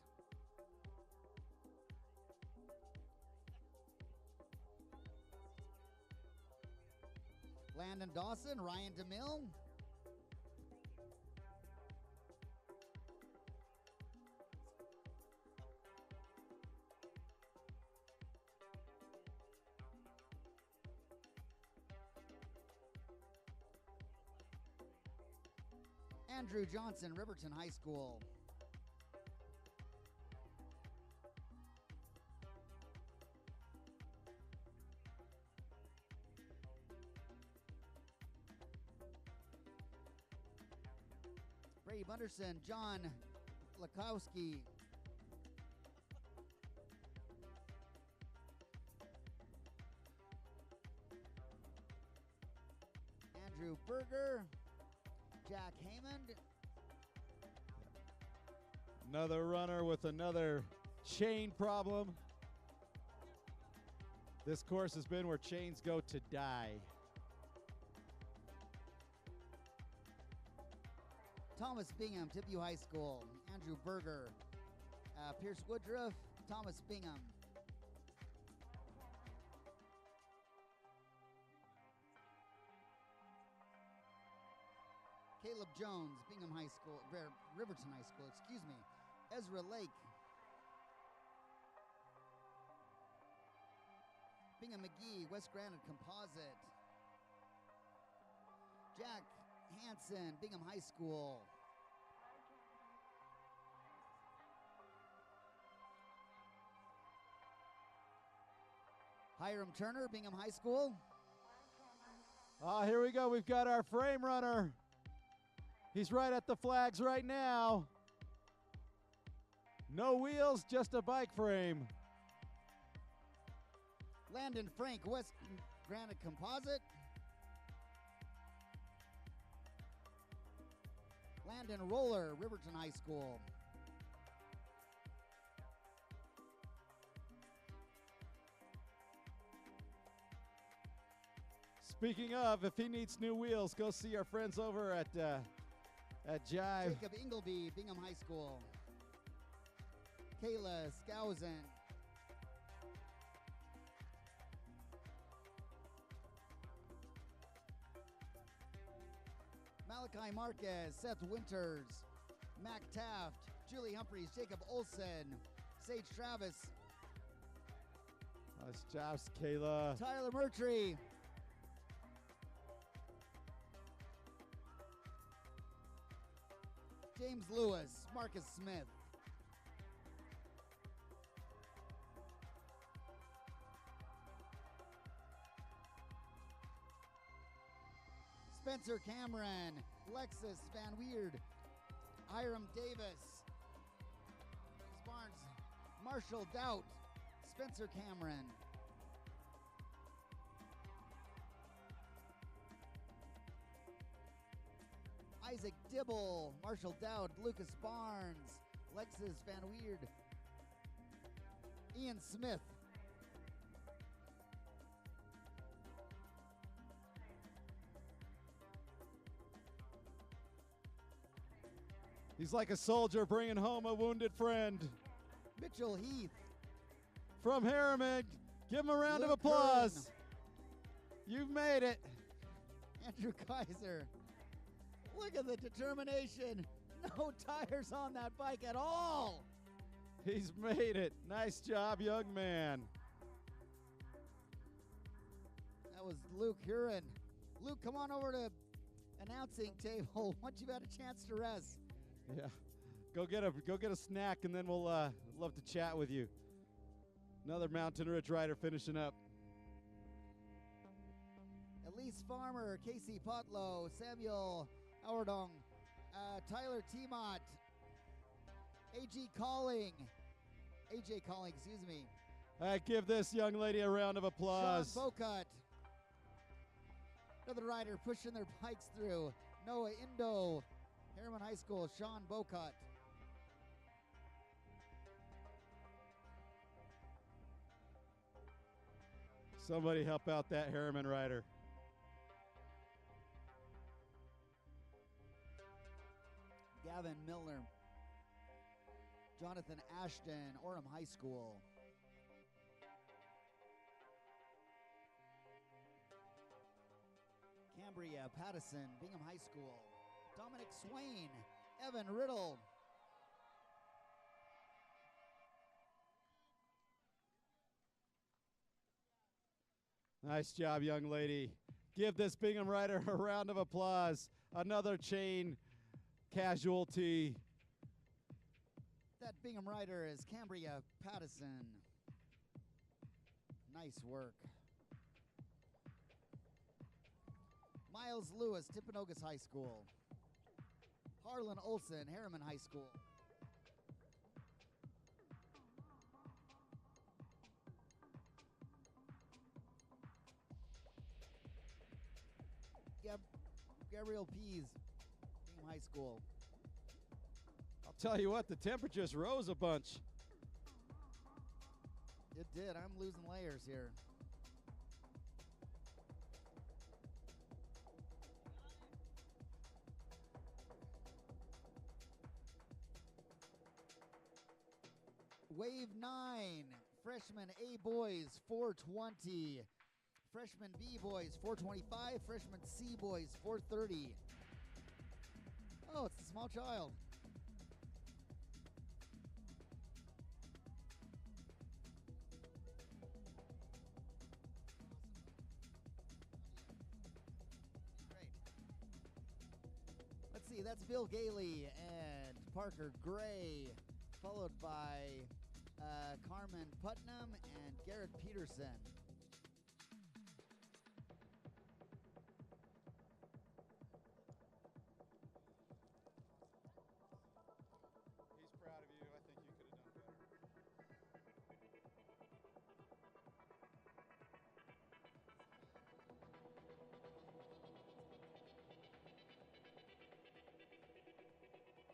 Landon Dawson, Ryan DeMille. Andrew Johnson, Riverton High School. Brady Bunderson, John Lakowski. Andrew Berger, Jack Haymond. Another runner with another chain problem. This course has been where chains go to die. Thomas Bingham, Tippview High School. Andrew Berger, Pierce Woodruff, Thomas Bingham. Kayla Caleb Jones, Bingham High School, Riverton High School, excuse me. Ezra Lake, Bingham McGee, West Granite Composite. Jack Hansen, Bingham High School. Hiram Turner, Bingham High School. Here we go. We've got our frame runner. He's right at the flags right now. No wheels, just a bike frame. Landon Frank, West Granite Composite. Landon Roller, Riverton High School. Speaking of, if he needs new wheels, go see our friends over at Jive. Jacob Ingleby, Bingham High School. Kayla Skousen. Malachi Marquez, Seth Winters, Mac Taft, Julie Humphreys, Jacob Olson, Sage Travis, Nice job, Kayla. Tyler Murtry, James Lewis, Marcus Smith. Spencer Cameron, Lexus Van Weird, Hiram Davis, Barnes, Marshall Doubt, Spencer Cameron. Isaac Dibble, Marshall Dowd, Lucas Barnes, Lexus Van Weird, Ian Smith. He's like a soldier bringing home a wounded friend. Mitchell Heath. From Harriman, give him a round Luke of applause. Kern. You've made it. Andrew Kaiser. Look at the determination. No tires on that bike at all. He's made it. Nice job, young man. That was Luke Huron. Luke, come on over to announcing table once you've had a chance to rest. Yeah. Go get a snack, and then we'll love to chat with you. Another Mountain Ridge rider finishing up. Elise Farmer, Casey Potlow, Samuel Howardong, Tyler Timot, AJ Calling, excuse me. Give this young lady a round of applause. Sean Bocut. Another rider pushing their bikes through. Noah Indo, Harriman High School, Sean Bocut. Somebody help out that Harriman rider. Gavin Milner, Jonathan Ashton, Orem High School. Cambria Pattison, Bingham High School. Dominic Swain, Evan Riddle. Nice job, young lady. Give this Bingham rider a round of applause. Another chain casualty. That Bingham rider is Cambria Pattison. Nice work. Miles Lewis, Timpanogos High School. Harlan Olson, Harriman High School. Gabriel Pease, Bingham High School. I'll tell you what, the temperatures rose a bunch. It did. I'm losing layers here. Wave 9, freshman A boys 420. Freshman B boys 425, freshman C boys 430. Oh, it's the small child. Great. Let's see, that's Bill Gailey and Parker Gray, followed by Carmen Putnam and Garrett Peterson. He's proud of you. I think you could have done better.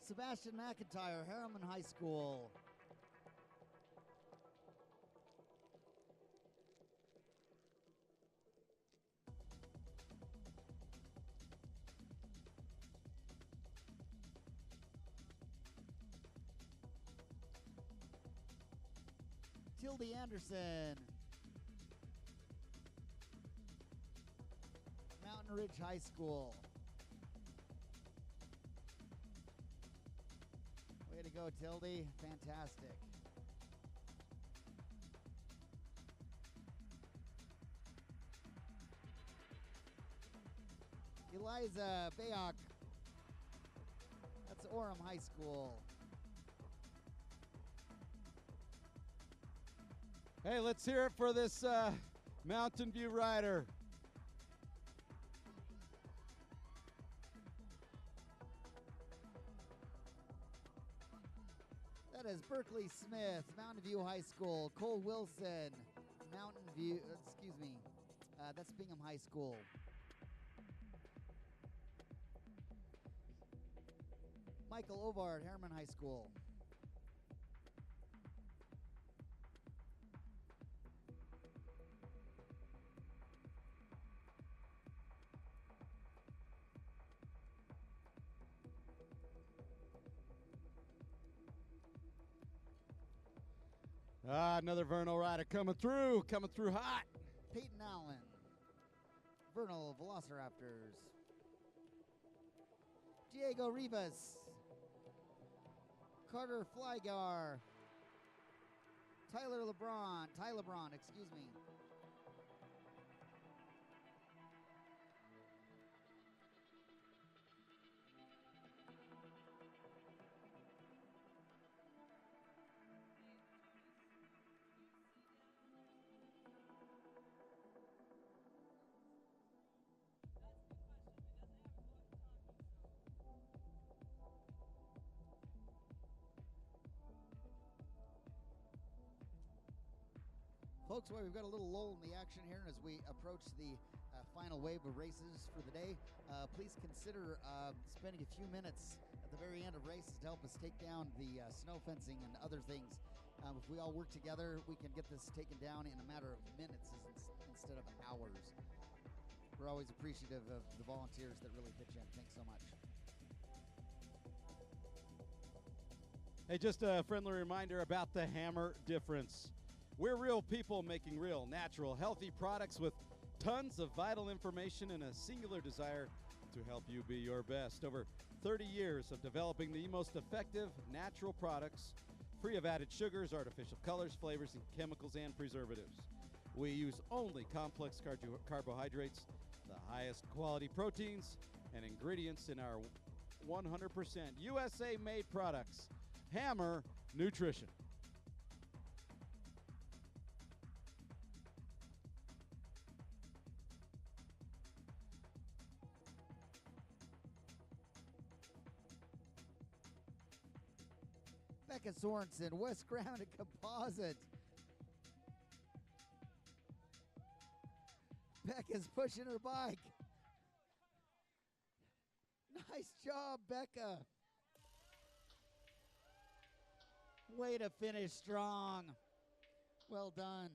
Sebastian McIntyre, Harriman High School. Tildy Anderson, Mountain Ridge High School. Way to go, Tildy. Fantastic. Eliza Bayok. That's Orem High School. Hey, let's hear it for this Mountain View rider. That is Berkeley Smith, Mountain View High School. Cole Wilson, Mountain View, excuse me, that's Bingham High School. Michael Ovard, Harriman High School. Another Vernal rider coming through hot. Peyton Allen, Vernal Velociraptors. Diego Rivas, Carter Flygar, Ty LeBron, excuse me. Folks, well, we've got a little lull in the action here as we approach the final wave of races for the day. Please consider spending a few minutes at the very end of races to help us take down the snow fencing and other things. If we all work together, we can get this taken down in a matter of minutes instead of hours. We're always appreciative of the volunteers that really pitch in. Thanks so much. Hey, just a friendly reminder about the hammer difference. We're real people making real, natural, healthy products with tons of vital information and a singular desire to help you be your best. Over 30 years of developing the most effective natural products, free of added sugars, artificial colors, flavors, and chemicals and preservatives. We use only complex carbohydrates, the highest quality proteins, and ingredients in our 100% USA-made products. Hammer Nutrition. Becca Sorensen, West Granite Composite. Becca's pushing her bike. Nice job, Becca. Way to finish strong. Well done,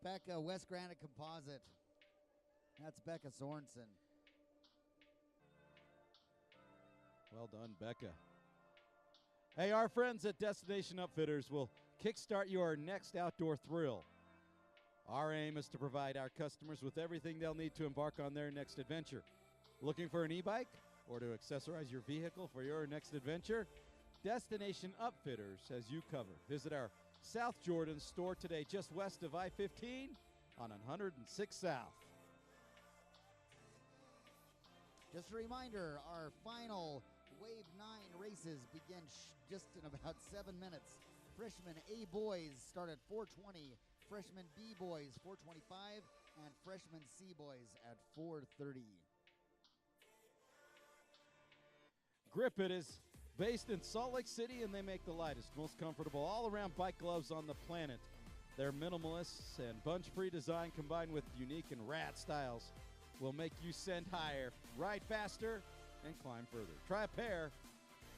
Becca, West Granite Composite. That's Becca Sorensen. Well done, Becca. Hey, our friends at Destination Upfitters will kickstart your next outdoor thrill. Our aim is to provide our customers with everything they'll need to embark on their next adventure. Looking for an e-bike? or to accessorize your vehicle for your next adventure, Destination Upfitters has you covered. Visit our South Jordan store today, just west of I-15 on 106 South. Just a reminder, our final Wave 9 races begin just in about 7 minutes. Freshman A boys start at 4:20, freshman B boys 4:25, and freshman C boys at 4:30. Grip It is based in Salt Lake City, and they make the lightest, most comfortable all-around bike gloves on the planet. Their minimalists and bunch-free design combined with unique and rad styles will make you send higher, ride faster, and climb further. Try a pair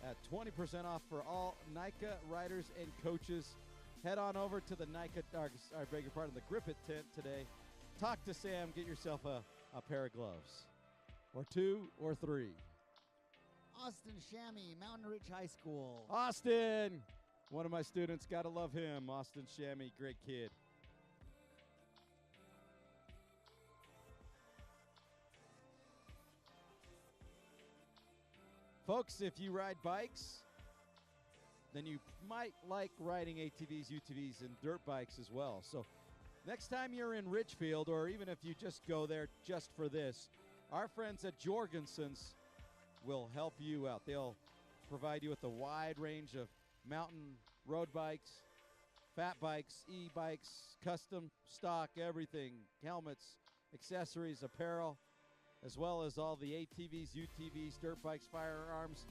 at 20% off for all NICA riders and coaches. Head on over to the NICA, the Grip It tent today. Talk to Sam, get yourself a pair of gloves, or 2 or 3. Austin Shammy, Mountain Ridge High School. Austin, one of my students, gotta love him. Austin Shammy, great kid. Folks, if you ride bikes, then you might like riding ATVs, UTVs, and dirt bikes as well. So next time you're in Richfield, or even if you just go there just for this, our friends at Jorgensen's will help you out. They'll provide you with a wide range of mountain road bikes, fat bikes, e-bikes, custom stock, everything, helmets, accessories, apparel, as well as all the ATVs, UTVs, dirt bikes, firearms,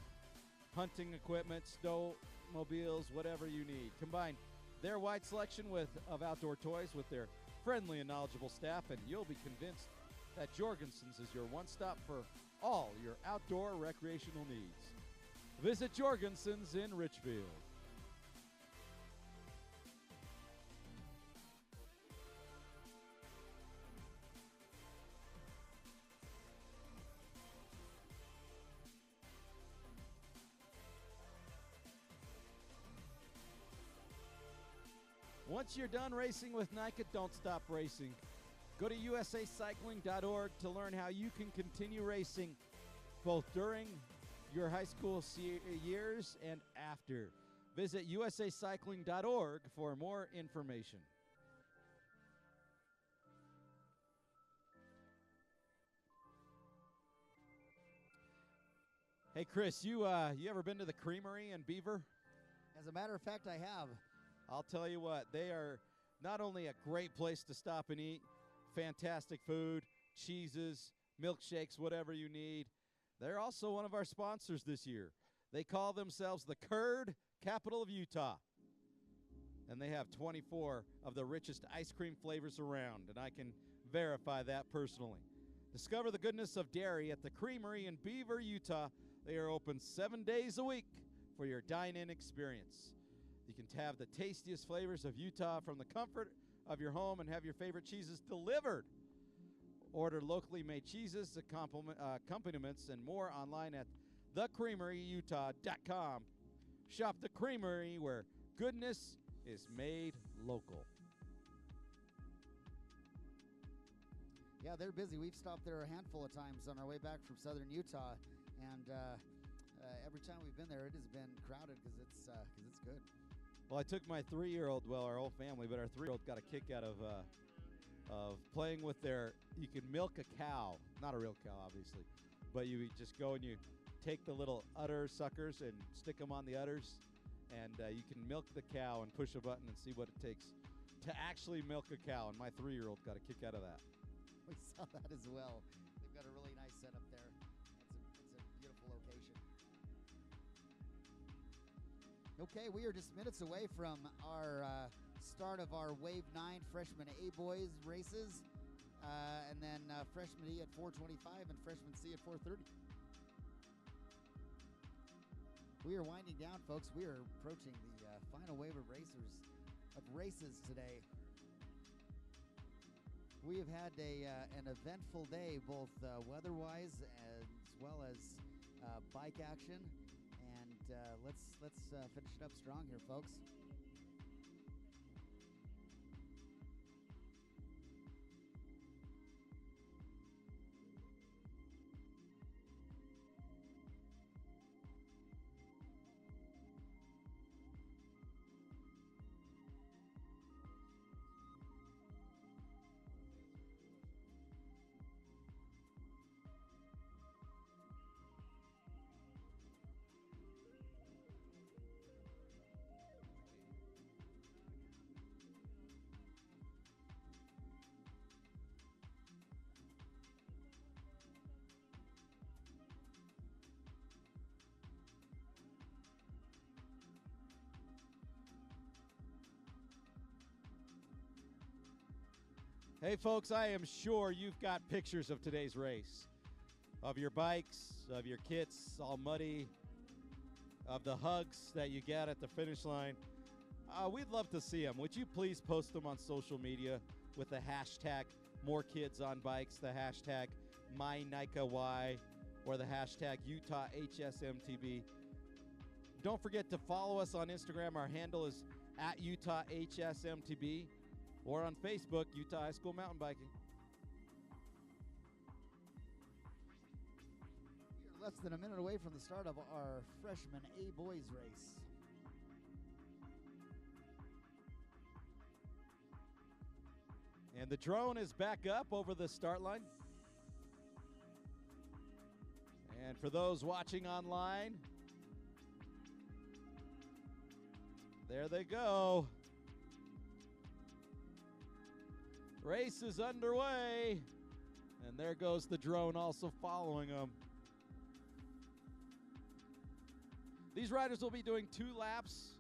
hunting equipment, snowmobiles, whatever you need. Combine their wide selection of outdoor toys with their friendly and knowledgeable staff, and you'll be convinced that Jorgensen's is your one-stop for all your outdoor recreational needs. Visit Jorgensen's in Richfield. Once you're done racing with NICA, don't stop racing. Go to usacycling.org to learn how you can continue racing both during your high school years and after. Visit usacycling.org for more information. Hey, Chris, you ever been to the Creamery in Beaver? As a matter of fact, I have. I'll tell you what, they are not only a great place to stop and eat, fantastic food, cheeses, milkshakes, whatever you need. They're also one of our sponsors this year. They call themselves the Curd Capital of Utah. And they have 24 of the richest ice cream flavors around, and I can verify that personally. Discover the goodness of dairy at the Creamery in Beaver, Utah. They are open 7 days a week for your dine-in experience. You can have the tastiest flavors of Utah from the comfort of your home and have your favorite cheeses delivered. Order locally made cheeses, accompaniments, and more online at thecreameryutah.com. Shop the Creamery where goodness is made local. Yeah, they're busy. We've stopped there a handful of times on our way back from southern Utah, and every time we've been there, it has been crowded because it's good. Well, I took my 3-year-old, well, our whole family, but our 3-year-old got a kick out of playing with you can milk a cow. Not a real cow, obviously. But you just go and you take the little udder suckers and stick them on the udders, and you can milk the cow and push a button and see what it takes to actually milk a cow. And my 3-year-old got a kick out of that. We saw that as well. They've got a really nice setup there. It's a beautiful location. Okay, we are just minutes away from our start of our Wave 9 Freshman A Boys races, and then Freshman E at 4:25 and Freshman C at 4:30. We are winding down, folks. We are approaching the final wave of races today. We have had an eventful day, both weather-wise as well as bike action. Let's finish it up strong here, folks. Hey, folks, I am sure you've got pictures of today's race, of your bikes, of your kits all muddy, of the hugs that you get at the finish line. We'd love to see them. Would you please post them on social media with the hashtag #MoreKidsOnBikes, the hashtag MyNikaY, or the hashtag UtahHSMTB. Don't forget to follow us on Instagram. Our handle is @UtahHSMTB, or on Facebook, Utah High School Mountain Biking. We're less than a minute away from the start of our freshman A boys race. And the drone is back up over the start line. And for those watching online, there they go. Race is underway. And there goes the drone also following them. These riders will be doing 2 laps.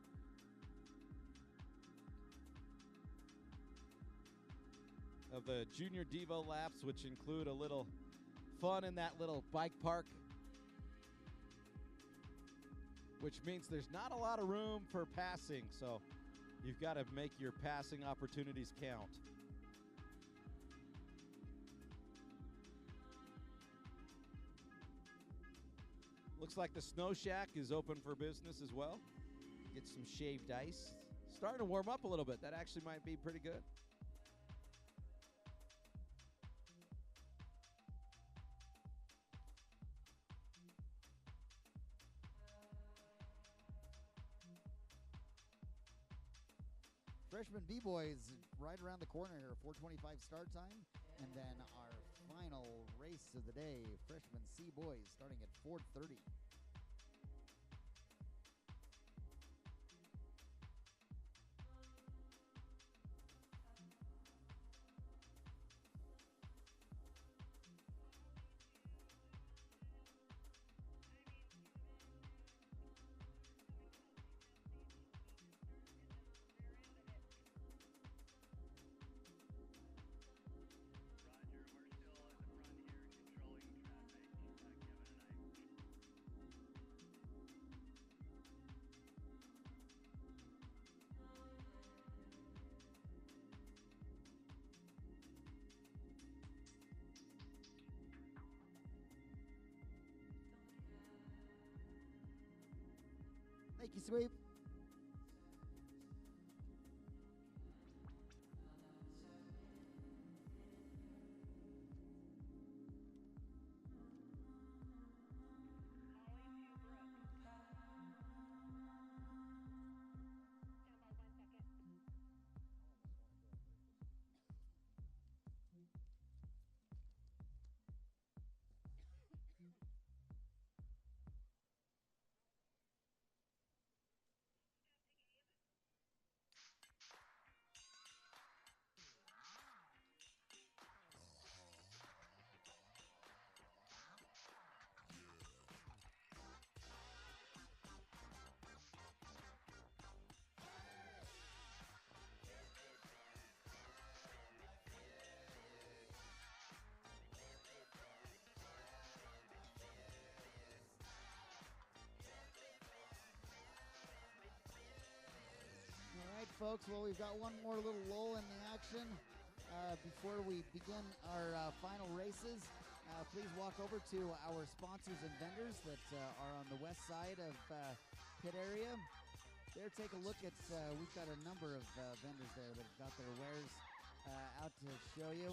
Of the Junior Devo laps, which include a little fun in that little bike park, which means there's not a lot of room for passing, so you've got to make your passing opportunities count. Looks like the Snow Shack is open for business as well. Get some shaved ice. Starting to warm up a little bit. That actually might be pretty good. Freshman B-boys right around the corner here, 4:25 start time, and then our final race of the day, freshman C-boys, starting at 4:30. Thank you, Sweep. All right, folks. Well, we've got one more little lull in the action before we begin our final races. Please walk over to our sponsors and vendors that are on the west side of pit area. There, take a look at, we've got a number of vendors there that have got their wares out to show you.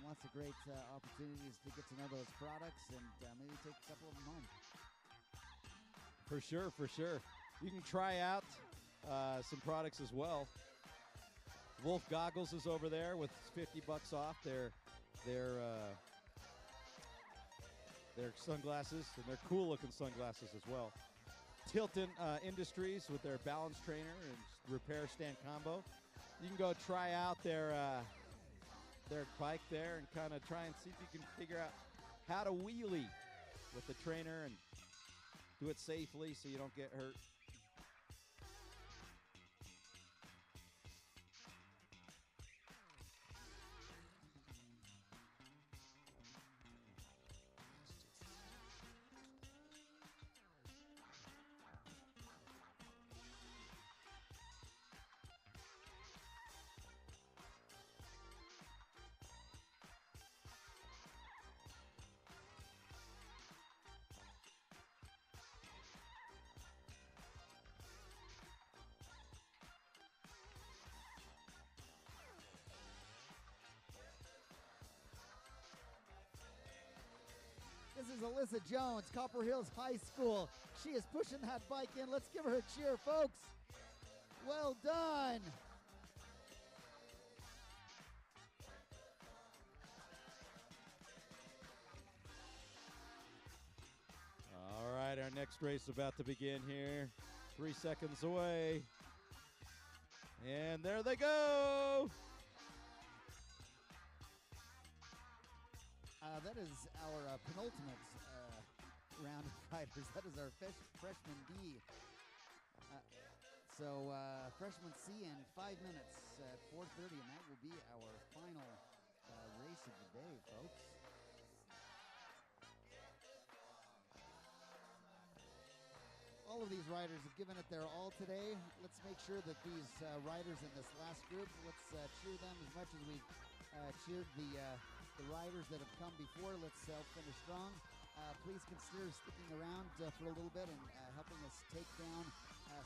Lots of great opportunities to get to know those products and maybe take a couple of them home. For sure, for sure. You can try out some products as well. Wolf Goggles is over there with $50 off their sunglasses, and they're cool looking sunglasses as well. Tilton Industries with their balance trainer and repair stand combo. You can go try out their bike there and kind of try and see if you can figure out how to wheelie with the trainer and do it safely so you don't get hurt. is Alyssa Jones, Copper Hills High School. She is pushing that bike in. Let's give her a cheer, folks. Well done. All right, our next race about to begin here. 3 seconds away. And there they go. That is our penultimate round of riders. That is our freshman D. So freshman C in 5 minutes at 4:30, and that will be our final race of the day, folks. All of these riders have given it their all today. Let's make sure that these riders in this last group, let's cheer them as much as we've cheered the riders that have come before. Let's finish strong. Please consider sticking around for a little bit and helping us take down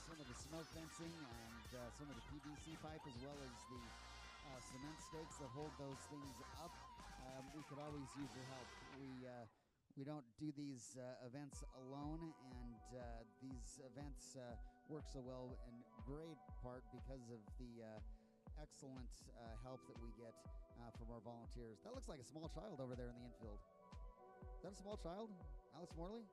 some of the snow fencing and some of the PVC pipe, as well as the cement stakes that hold those things up. We could always use your help. We don't do these events alone, and these events work so well in great part because of the excellent help that we get from our volunteers. That looks like a small child over there in the infield. Is that a small child? Alex Morley?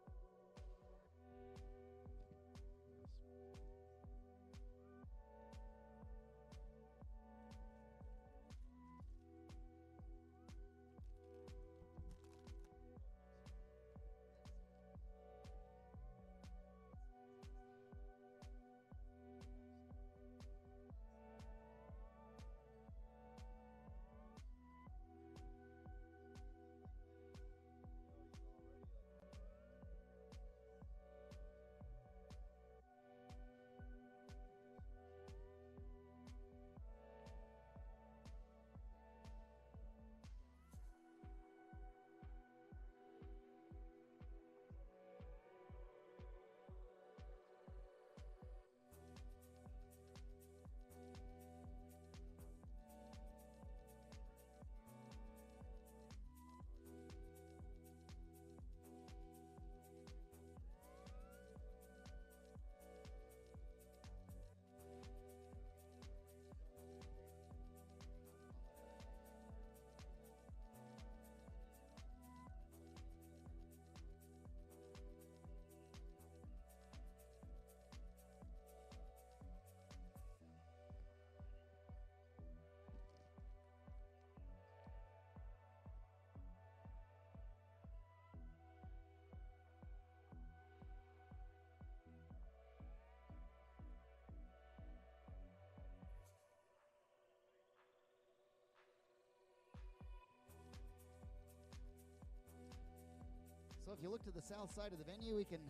So if you look to the south side of the venue, we can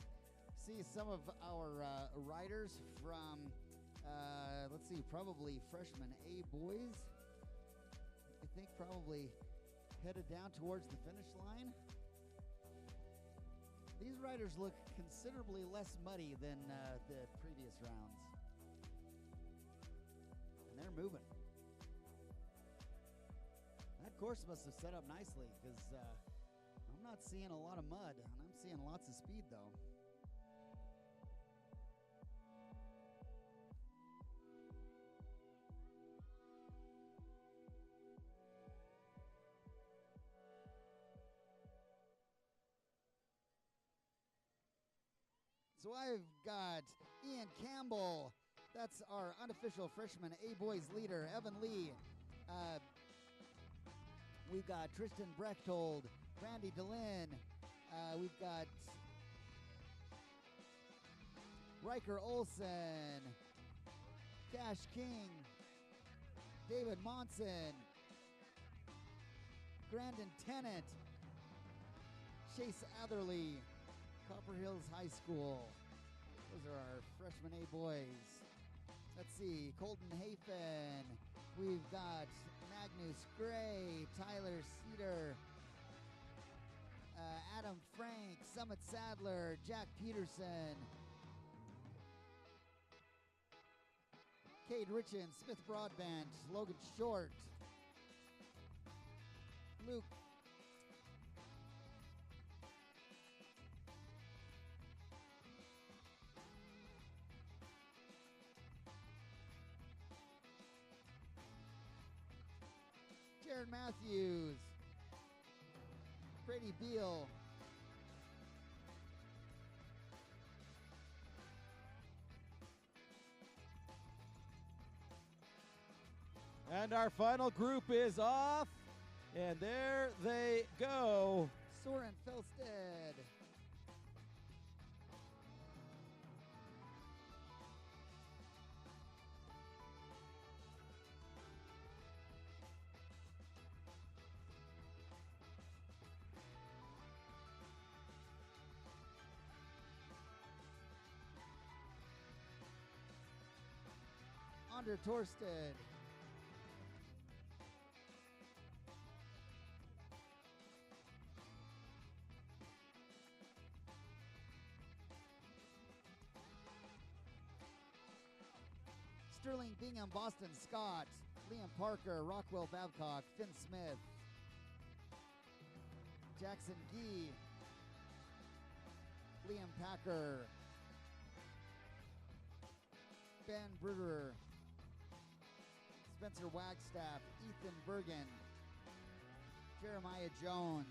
see some of our riders from, let's see, probably freshman A boys. I think probably headed down towards the finish line. These riders look considerably less muddy than the previous rounds. And they're moving. That course must have set up nicely, because I'm not seeing a lot of mud, and I'm seeing lots of speed, though. So I've got Ian Campbell. That's our unofficial freshman A-boys leader, Evan Lee. We've got Tristan Brechtold, Randy DeLynn. We've got Riker Olson, Cash King, David Monson, Grandin Tennant, Chase Atherley, Copper Hills High School. Those are our freshman A boys. Let's see, Colton Hafen. We've got Magnus Gray, Tyler Cedar, Adam Frank, Summit Sadler, Jack Peterson, Cade Richin, Smith Broadbent, Logan Short, Luke Aaron Matthews, Brady Beal, And our final group is off, and there they go. Soren Felstead, Ander Torsted, Sterling Bingham, Boston Scott, Liam Parker, Rockwell Babcock, Finn Smith, Jackson Gee, Liam Packer, Ben Bruder, Spencer Wagstaff, Ethan Bergen, Jeremiah Jones,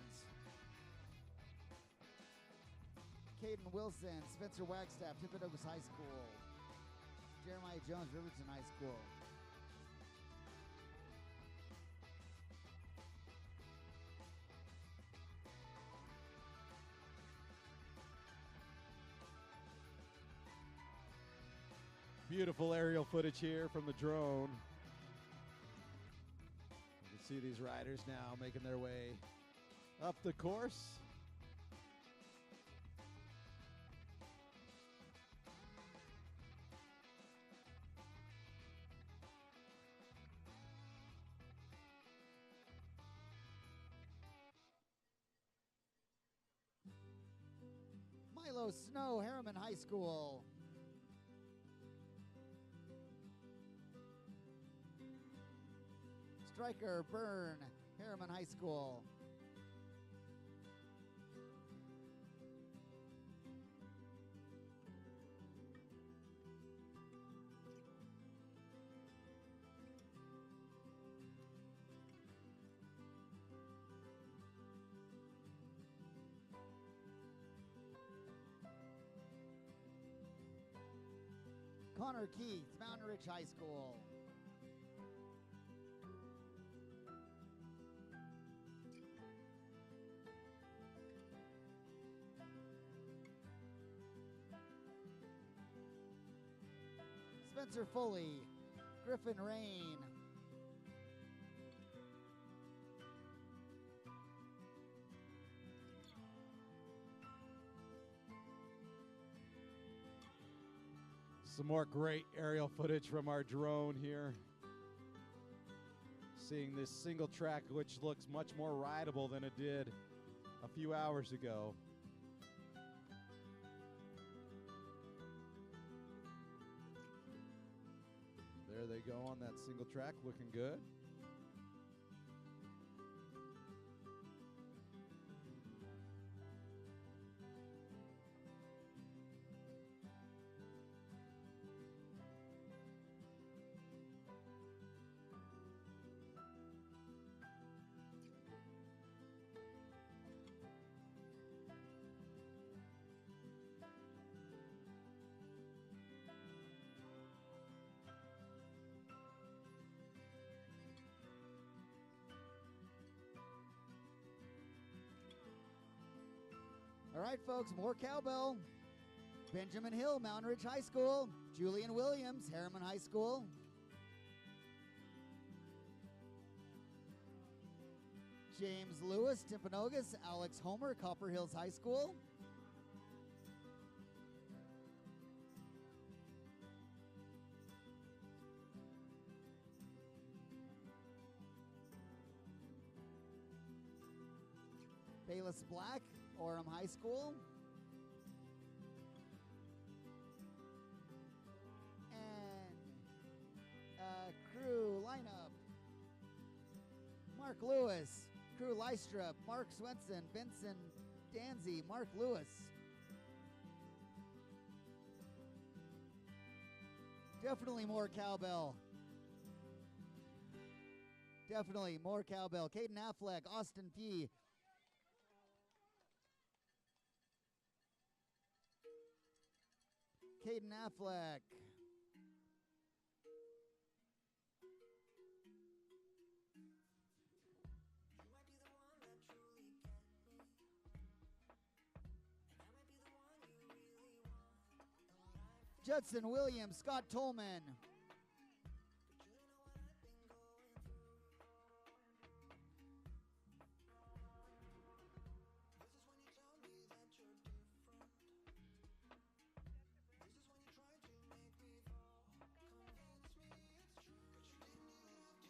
Caden Wilson, Spencer Wagstaff, Timpanogos High School, Jeremiah Jones, Riverton High School. Beautiful aerial footage here from the drone. You can see these riders now making their way up the course. Milo Snow, Harriman High School. Striker Byrne, Harriman High School. Connor Keith, Mountain Ridge High School. Spencer Foley, Griffin Rain. Some more great aerial footage from our drone here. Seeing this single track, which looks much more rideable than it did a few hours ago. There they go on that single track, looking good. All right, folks, more cowbell. Benjamin Hill, Mountain Ridge High School. Julian Williams, Harriman High School. James Lewis, Timpanogos. Alex Homer, Copper Hills High School. Bayless Black, Orem High School. And crew lineup. Mark Lewis, crew Lystrup, Mark Swenson, Vincent Danzy, Mark Lewis. Definitely more cowbell. Definitely more cowbell. Caden Affleck, Austin P. Caden Affleck. Judson Williams, Scott Tolman.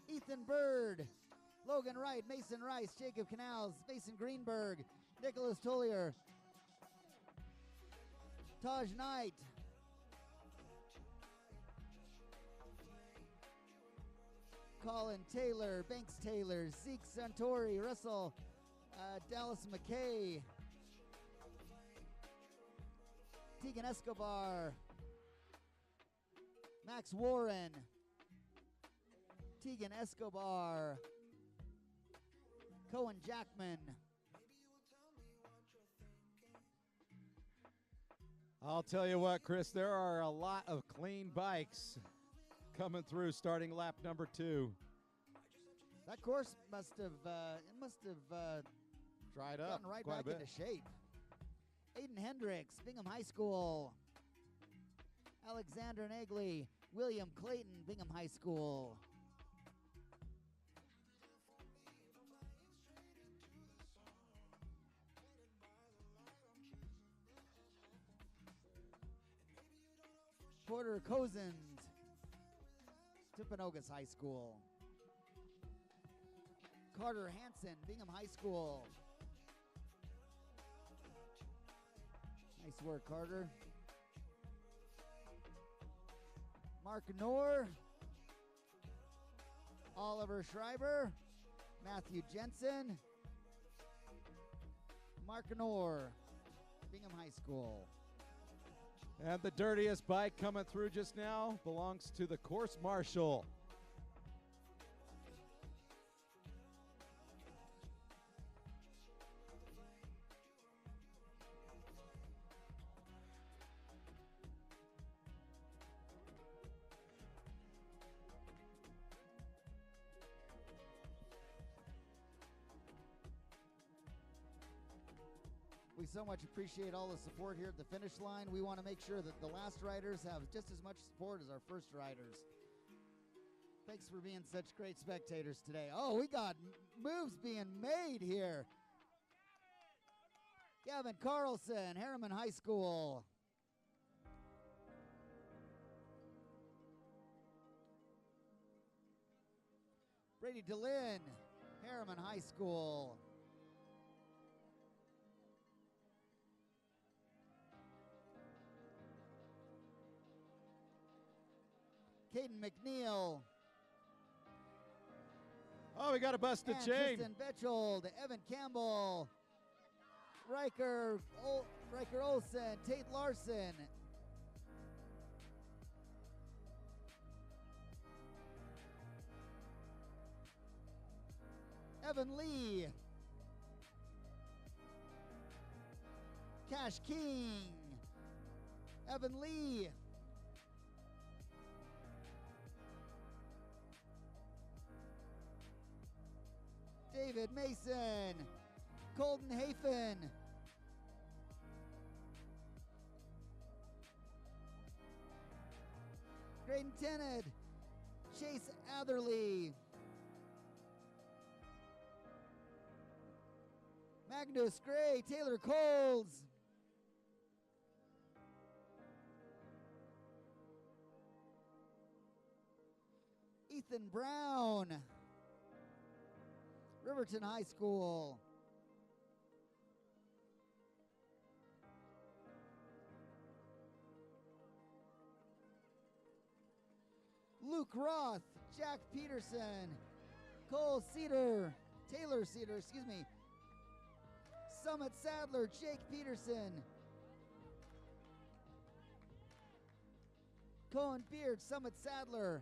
Ethan Bird, Logan Wright, Mason Rice, Jacob Canals, Mason Greenberg, Nicholas Tullier, Taj Knight, Colin Taylor, Banks Taylor, Zeke Santori, Russell, Dallas McKay, Tegan Escobar, Max Warren, Tegan Escobar, Cohen Jackman. I'll tell you what, Chris, there are a lot of clean bikes coming through starting lap number 2. That course must have dried up gotten right quite back a bit. into shape. Aiden Hendricks, Bingham High School. Alexander Nagley, William Clayton, Bingham High School. Porter Cozens, Timpanogos High School. Carter Hansen, Bingham High School. Nice work, Carter. Mark Knorr, Oliver Schreiber, Matthew Jensen, Mark Knorr, Bingham High School. And the dirtiest bike coming through just now belongs to the course marshal. We so much appreciate all the support here at the finish line. We want to make sure that the last riders have just as much support as our first riders. Thanks for being such great spectators today. Oh, we got moves being made here. Gavin Carlson, Harriman High School. Brady DeLynn, Harriman High School. Caden McNeil. Oh, we got to bust the and chain. Tristan Betchold, Evan Campbell, Riker Olsen, Tate Larson. Evan Lee. Cash King. Evan Lee. David Mason, Colton Hafen, Graydon Tennant, Chase Atherley, Magnus Gray, Taylor Coles, Ethan Brown, Riverton High School. Luke Roth, Jack Peterson, Cole Cedar, Taylor Cedar, excuse me. Summit Sadler, Jake Peterson. Cohen Beard, Summit Sadler.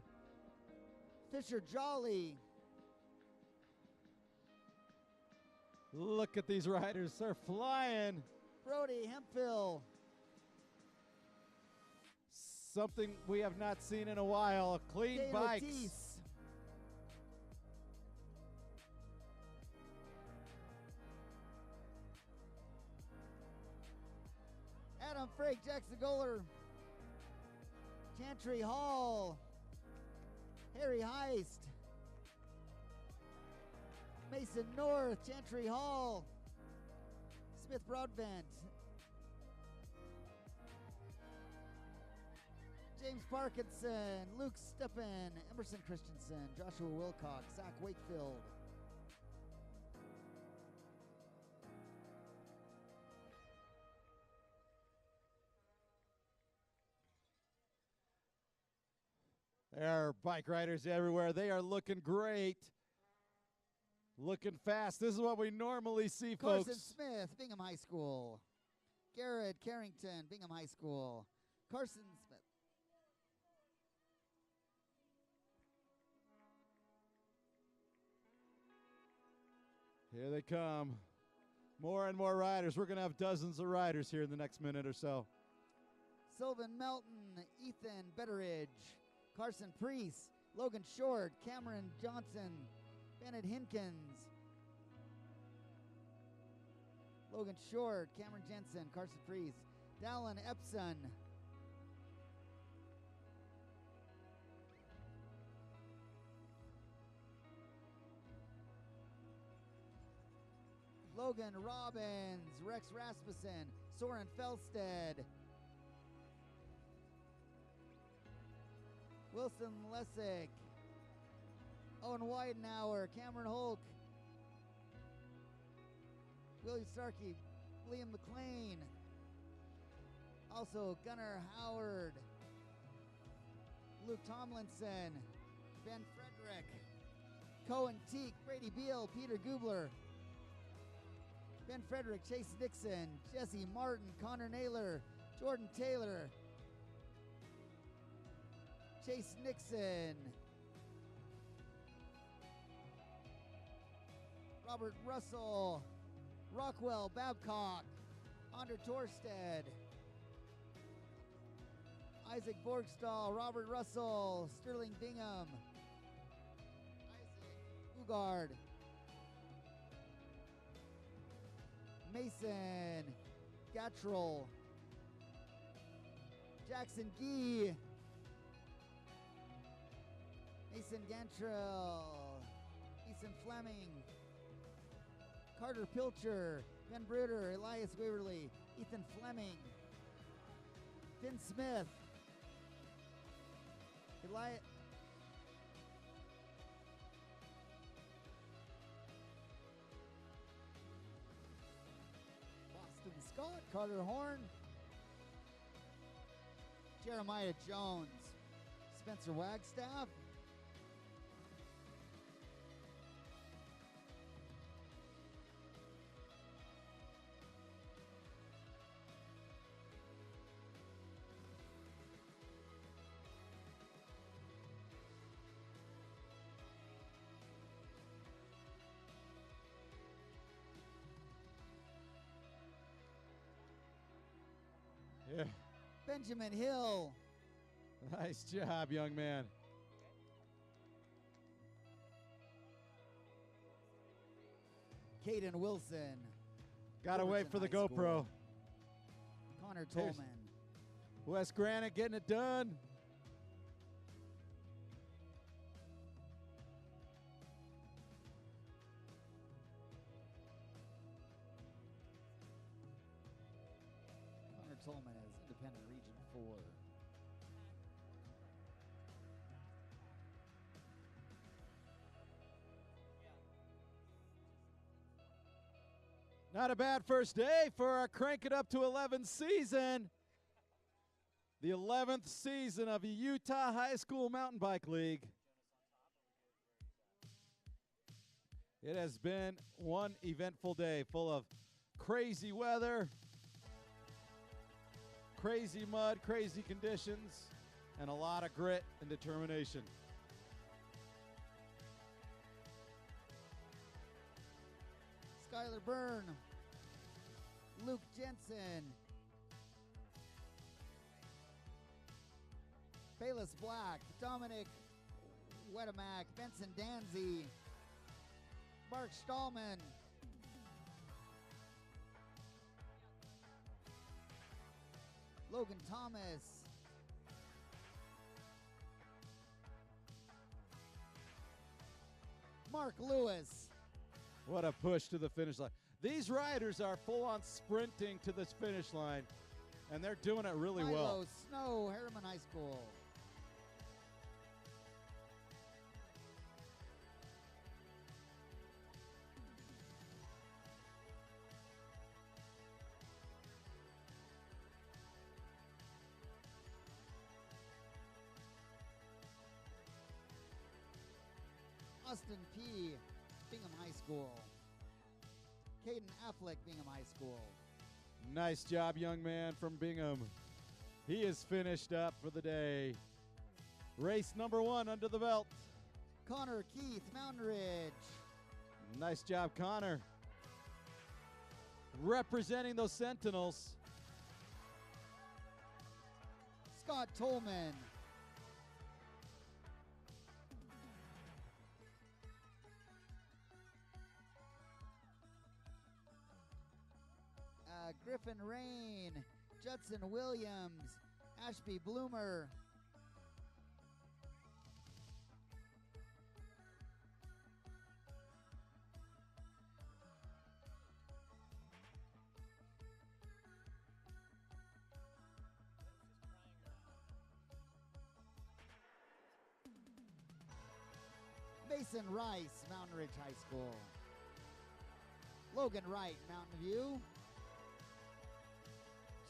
Fisher Jolly. Look at these riders. They're flying. Brody Hemphill. Something we have not seen in a while. Clean Dane bikes. Ortiz. Adam Frake, Jackson Goller, Chantry Hall, Harry Heist, Mason North, Chantry Hall, Smith Broadbent, James Parkinson, Luke Steppen, Emerson Christensen, Joshua Wilcox, Zach Wakefield. There are bike riders everywhere. They are looking great. Looking fast. This is what we normally see, Carson folks. Smith, Bingham High School. Garrett Carrington, Bingham High School. Carson Smith. Here they come. More and more riders. We're going to have dozens of riders here in the next minute or so. Sylvan Melton, Ethan Betteridge, Carson Priest, Logan Short, Cameron Johnson, Bennett Hinkins, Logan Short, Cameron Jensen, Carson Priest, Dallin Epson, Logan Robbins, Rex Rasmussen, Soren Felstead, Wilson Lessick, Owen Weidenauer, Cameron Hulk, Willie Starkey, Liam McLean, also Gunnar Howard, Luke Tomlinson, Ben Frederick, Cohen Teak, Brady Beal, Peter Gubler, Ben Frederick, Chase Dixon, Jesse Martin, Connor Naylor, Jordan Taylor, Chase Nixon, Robert Russell, Rockwell Babcock, Andre Torstead, Isaac Borgstall, Robert Russell, Sterling Bingham, Isaac Ugard, Mason Gattrell, Jackson Gee, Mason Gantrell, Ethan Fleming, Carter Pilcher, Ben Bruder, Elias Waverly, Ethan Fleming, Finn Smith, Elias, Boston Scott, Carter Horn, Jeremiah Jones, Spencer Wagstaff, Yeah. Benjamin Hill, Nice job, young man. Caden Wilson, Gotta wait for the High School. GoPro. Connor Here's- Tolman, Wes Granite getting it done. Connor Tolman as Independent Region 4. Not a bad first day for our Crank It Up to 11 season. The 11th season of the Utah High School Mountain Bike League. It has been one eventful day full of crazy weather, crazy mud, crazy conditions, and a lot of grit and determination. Tyler Byrne, Luke Jensen, Bayless Black, Dominic Wedemack, Benson Danzy, Mark Stallman, Logan Thomas, Mark Lewis. What a push to the finish line. These riders are full on sprinting to this finish line, and they're doing it really Milo well. Snow, Harriman High School. Austin P., Bingham High School. Caden Affleck, Bingham High School. Nice job, young man from Bingham. He is finished up for the day. Race number 1 under the belt. Connor Keith, Mountain Ridge. Nice job, Connor. Representing those Sentinels. Scott Tolman. Griffin Rain, Judson Williams, Ashby Bloomer. Mason Rice, Mountain Ridge High School. Logan Wright, Mountain View.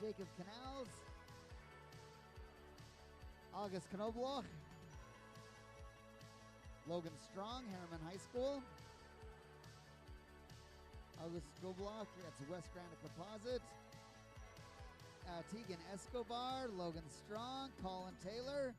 Jacob Canals, August Knobloch, Logan Strong, Harriman High School, August Knobloch, that's West Granite Composite, Tegan Escobar, Logan Strong, Colin Taylor,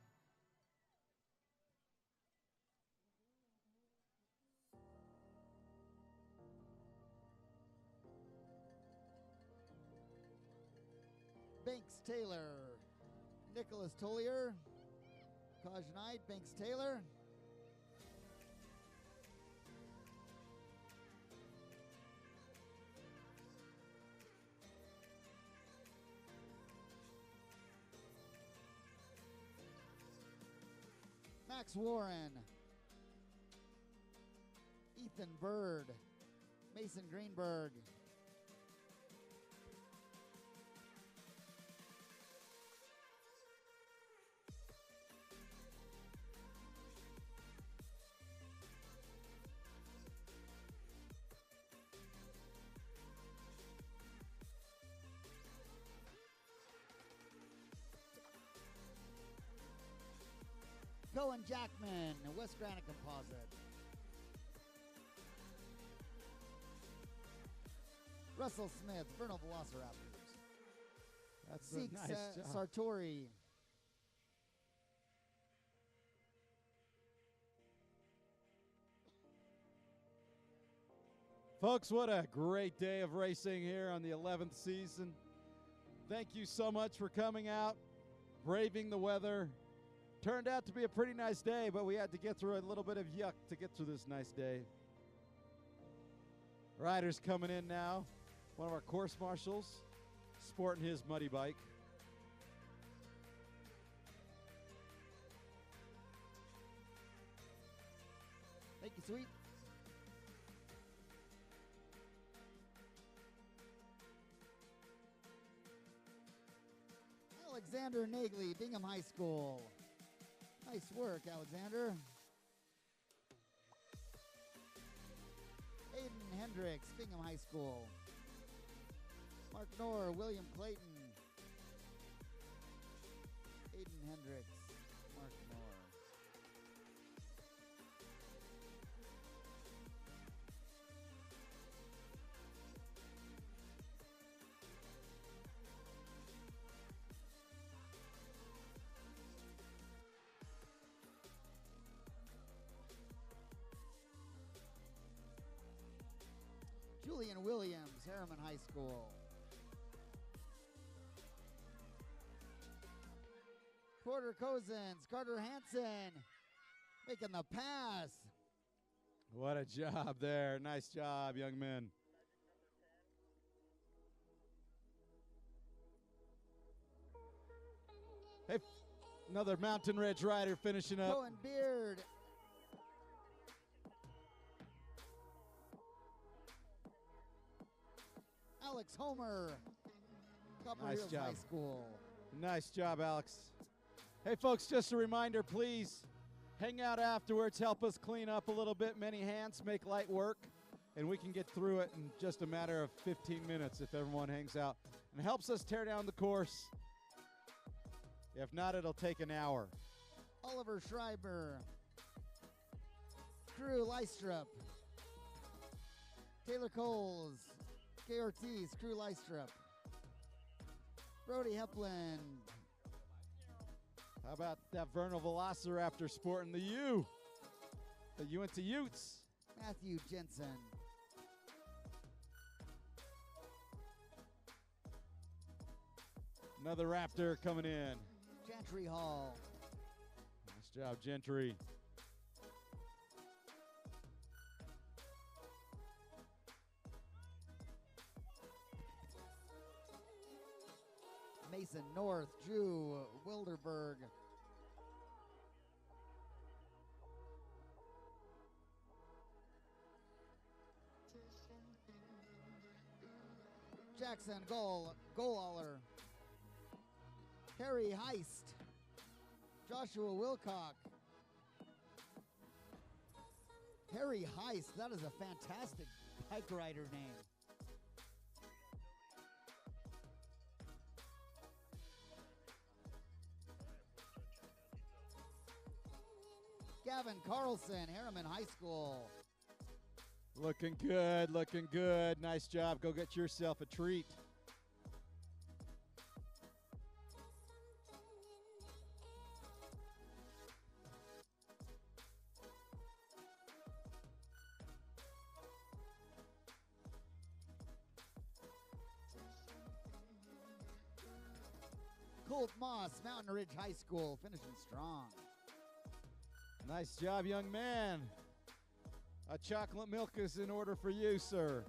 Banks Taylor, Nicholas Tollier, Kaj Knight, Banks Taylor, Max Warren, Ethan Bird, Mason Greenberg, Cohen Jackman, West Granite Composite. Russell Smith, Vernal Velociraptors. That's Seeks, a nice job. Sartori. Folks, what a great day of racing here on the 11th season. Thank you so much for coming out, braving the weather. Turned out to be a pretty nice day, but we had to get through a little bit of yuck to get through this nice day. Riders coming in now. One of our course marshals sporting his muddy bike. Thank you, sweet. Alexander Nagley, Bingham High School. Nice work, Alexander. Aiden Hendricks, Bingham High School. Mark Knorr, William Clayton. Aiden Hendricks, Mark Knorr. Julian Williams, Harriman High School. Porter Cozens, Carter Hansen making the pass. What a job there. Nice job, young men. Hey, another Mountain Ridge rider finishing up. Cohen Beard. Alex Homer, Copper Nice Hills job. High School. Nice job, Alex. Hey, folks, just a reminder, please hang out afterwards. Help us clean up a little bit. Many hands make light work, and we can get through it in just a matter of 15 minutes if everyone hangs out and helps us tear down the course. If not, it'll take an hour. Oliver Schreiber, Crew Lystrup, Taylor Coles, Kay Ortiz, Crew Lystrup, Brody Hepland. How about that Vernal Velociraptor sporting the U? The UNT Utes. Matthew Jensen. Another Raptor coming in. Gentry Hall. Nice job, Gentry. Mason North, Drew Wilderberg. Jackson Golaller. Harry Heist. Joshua Wilcock. Harry Heist, that is a fantastic bike rider name. Gavin Carlson, Harriman High School. Looking good, looking good. Nice job. Go get yourself a treat. Colt Moss, Mountain Ridge High School, finishing strong. Nice job, young man. A chocolate milk is in order for you, sir.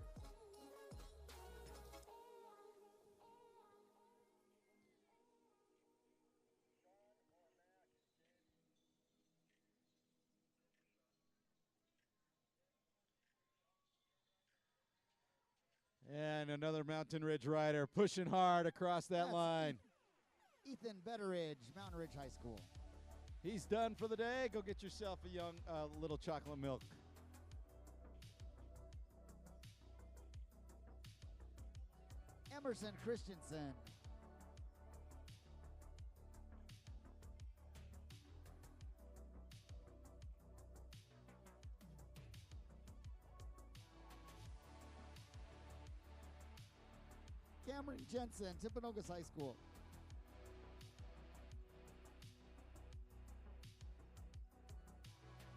And another Mountain Ridge rider pushing hard across that That's line. Ethan Betteridge, Mountain Ridge High School. He's done for the day. Go get yourself a young little chocolate milk. Emerson Christensen. Cameron Jensen, Timpanogos High School.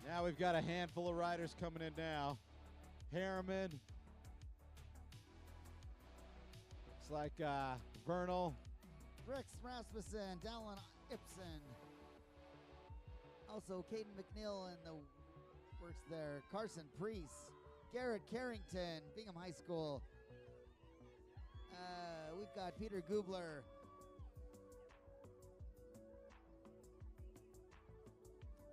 Now we've got a handful of riders coming in now. Harriman. Looks like Vernal. Rex Rasmussen, Dallin Ibsen. Also, Caden McNeil in the works there. Carson Priest. Garrett Carrington, Bingham High School. We've got Peter Gubler.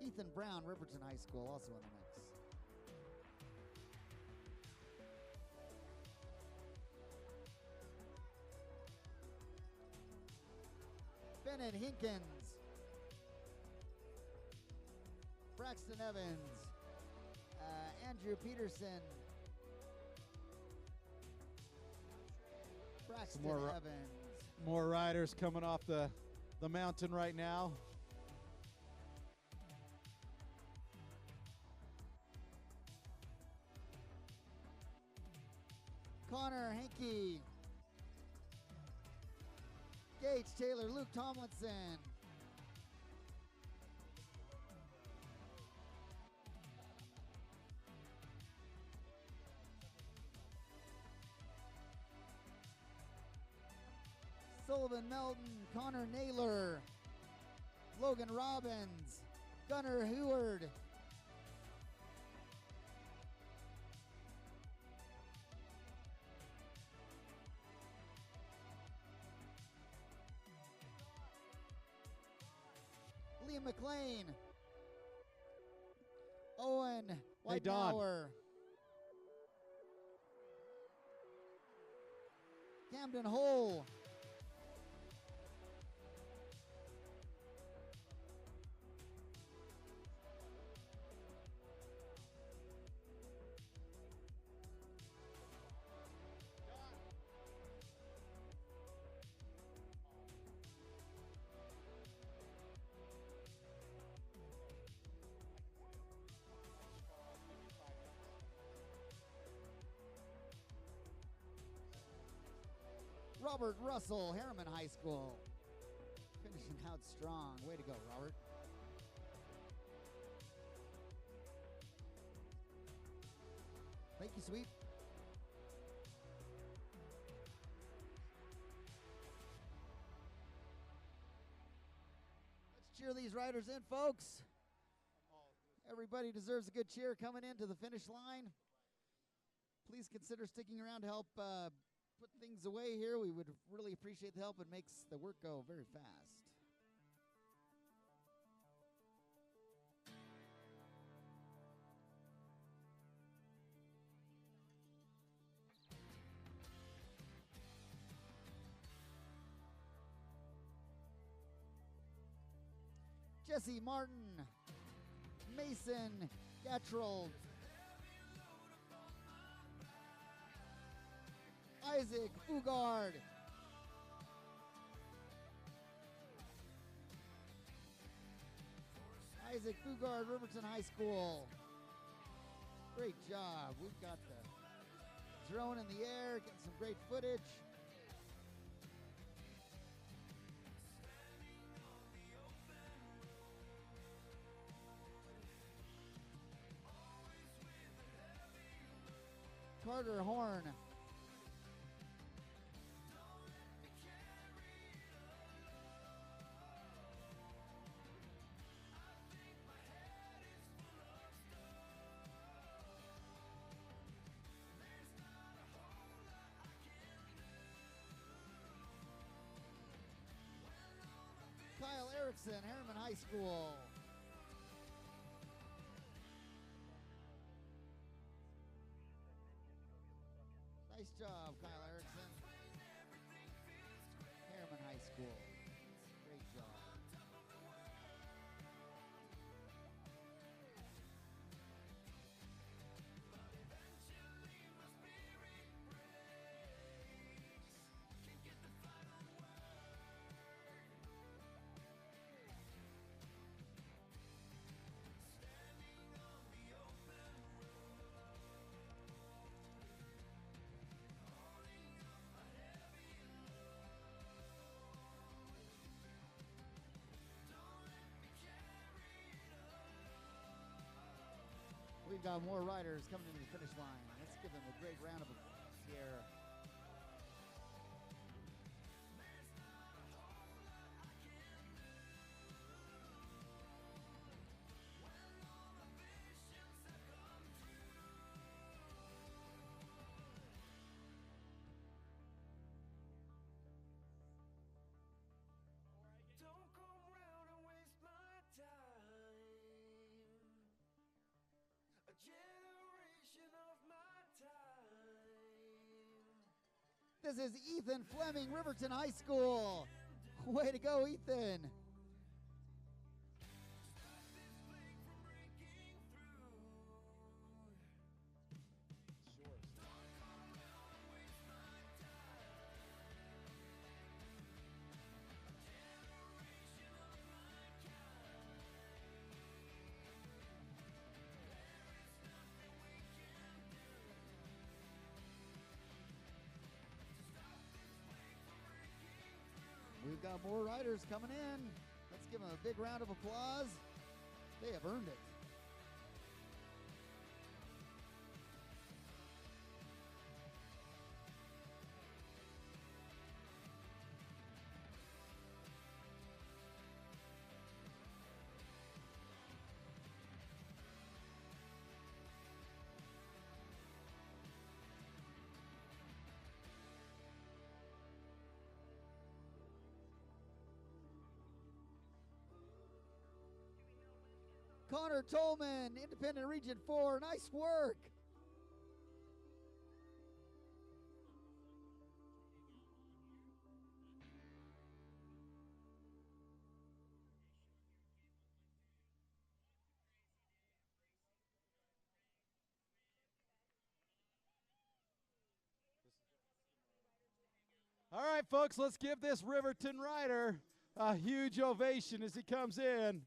Ethan Brown, Riverton High School, also in the mix. Bennett Hinkins. Braxton Evans. Andrew Peterson. Braxton Evans. More riders coming off the mountain right now. Connor Henke. Gage Taylor, Luke Tomlinson. Sullivan Melton, Connor Naylor, Logan Robbins, Gunnar Heward, Liam McLean, Owen Hey, Don. Whitenauer, Camden Hole, Robert Russell, Harriman High School. Finishing out strong. Way to go, Robert. Thank you, sweet. Let's cheer these riders in, folks. Everybody deserves a good cheer coming into the finish line. Please consider sticking around to help put things away here. We would really appreciate the help. It makes the work go very fast. Jesse Martin, Mason Gattrell, Isaac Fugard, Riverton High School. Great job. We've got the drone in the air, getting some great footage. Carter Horn. Kyle Erickson, Harriman High School. Nice job, Kyle Erickson. Harriman High School. Great job. We've got more riders coming into the finish line. Let's give them a great round of applause here. Don't come round and waste my time. A generation of my time. This is Ethan Fleming, Riverton High School. Way to go, Ethan. We've got more riders coming in. Let's give them a big round of applause. They have earned it. Connor Tolman, Independent Region 4. Nice work. All right, folks, let's give this Riverton rider a huge ovation as he comes in.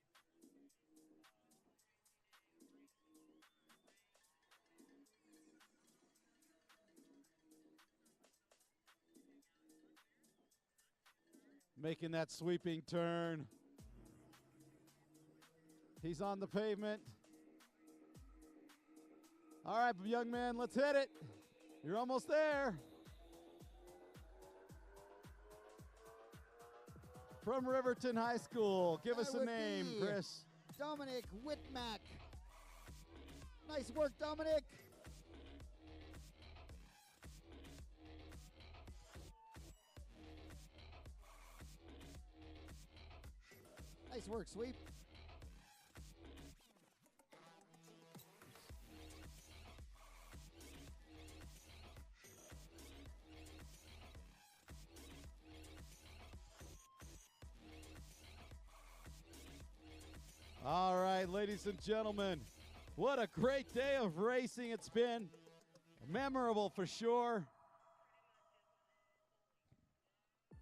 Making that sweeping turn. He's on the pavement. All right, young man, let's hit it. You're almost there. From Riverton High School, give us a name, Chris. Dominic Whitmack. Nice work, Dominic. Nice work, sweep. All right, ladies and gentlemen, what a great day of racing it's been. Memorable for sure.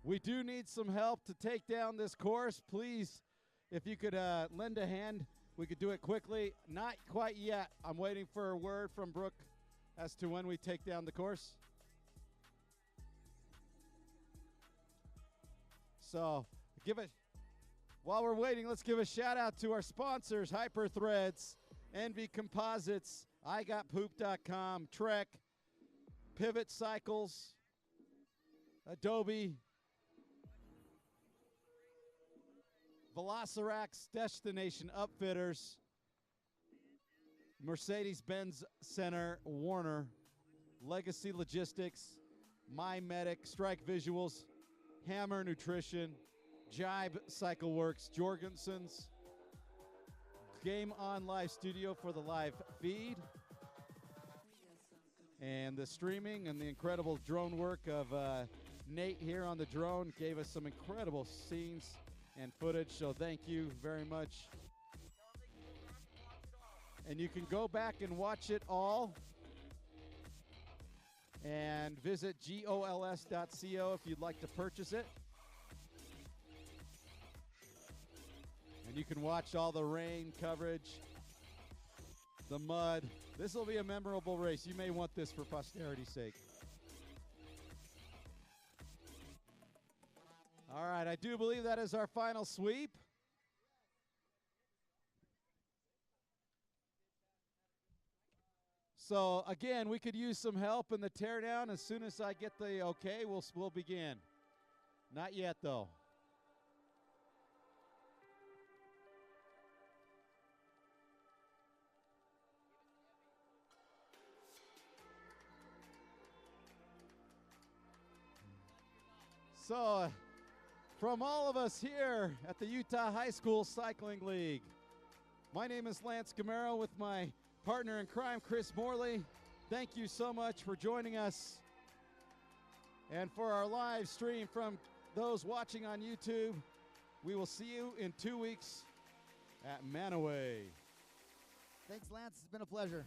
We do need some help to take down this course. Please, if you could lend a hand, we could do it quickly. Not quite yet. I'm waiting for a word from Brooke as to when we take down the course. So while we're waiting, let's give a shout out to our sponsors, Hyper Threads, Envy Composites, IGotPoop.com, Trek, Pivot Cycles, Adobe, Velocirax Destination Upfitters, Mercedes-Benz Center, Warner, Legacy Logistics, MyMedic, Strike Visuals, Hammer Nutrition, Jibe Cycle Works, Jorgensen's, Game On Live Studio for the live feed, and the streaming and the incredible drone work of Nate here on the drone gave us some incredible scenes and footage, so thank you very much. And you can go back and watch it all and visit gols.co if you'd like to purchase it. And you can watch all the rain coverage, the mud. This will be a memorable race. You may want this for posterity's sake. All right, I do believe that is our final sweep. So, again, we could use some help in the teardown. As soon as I get the okay, we'll begin. Not yet, though. So, from all of us here at the Utah High School Cycling League, my name is Lance Gamero with my partner in crime, Chris Morley. Thank you so much for joining us. And for our live stream from those watching on YouTube, we will see you in 2 weeks at Manaway. Thanks, Lance. It's been a pleasure.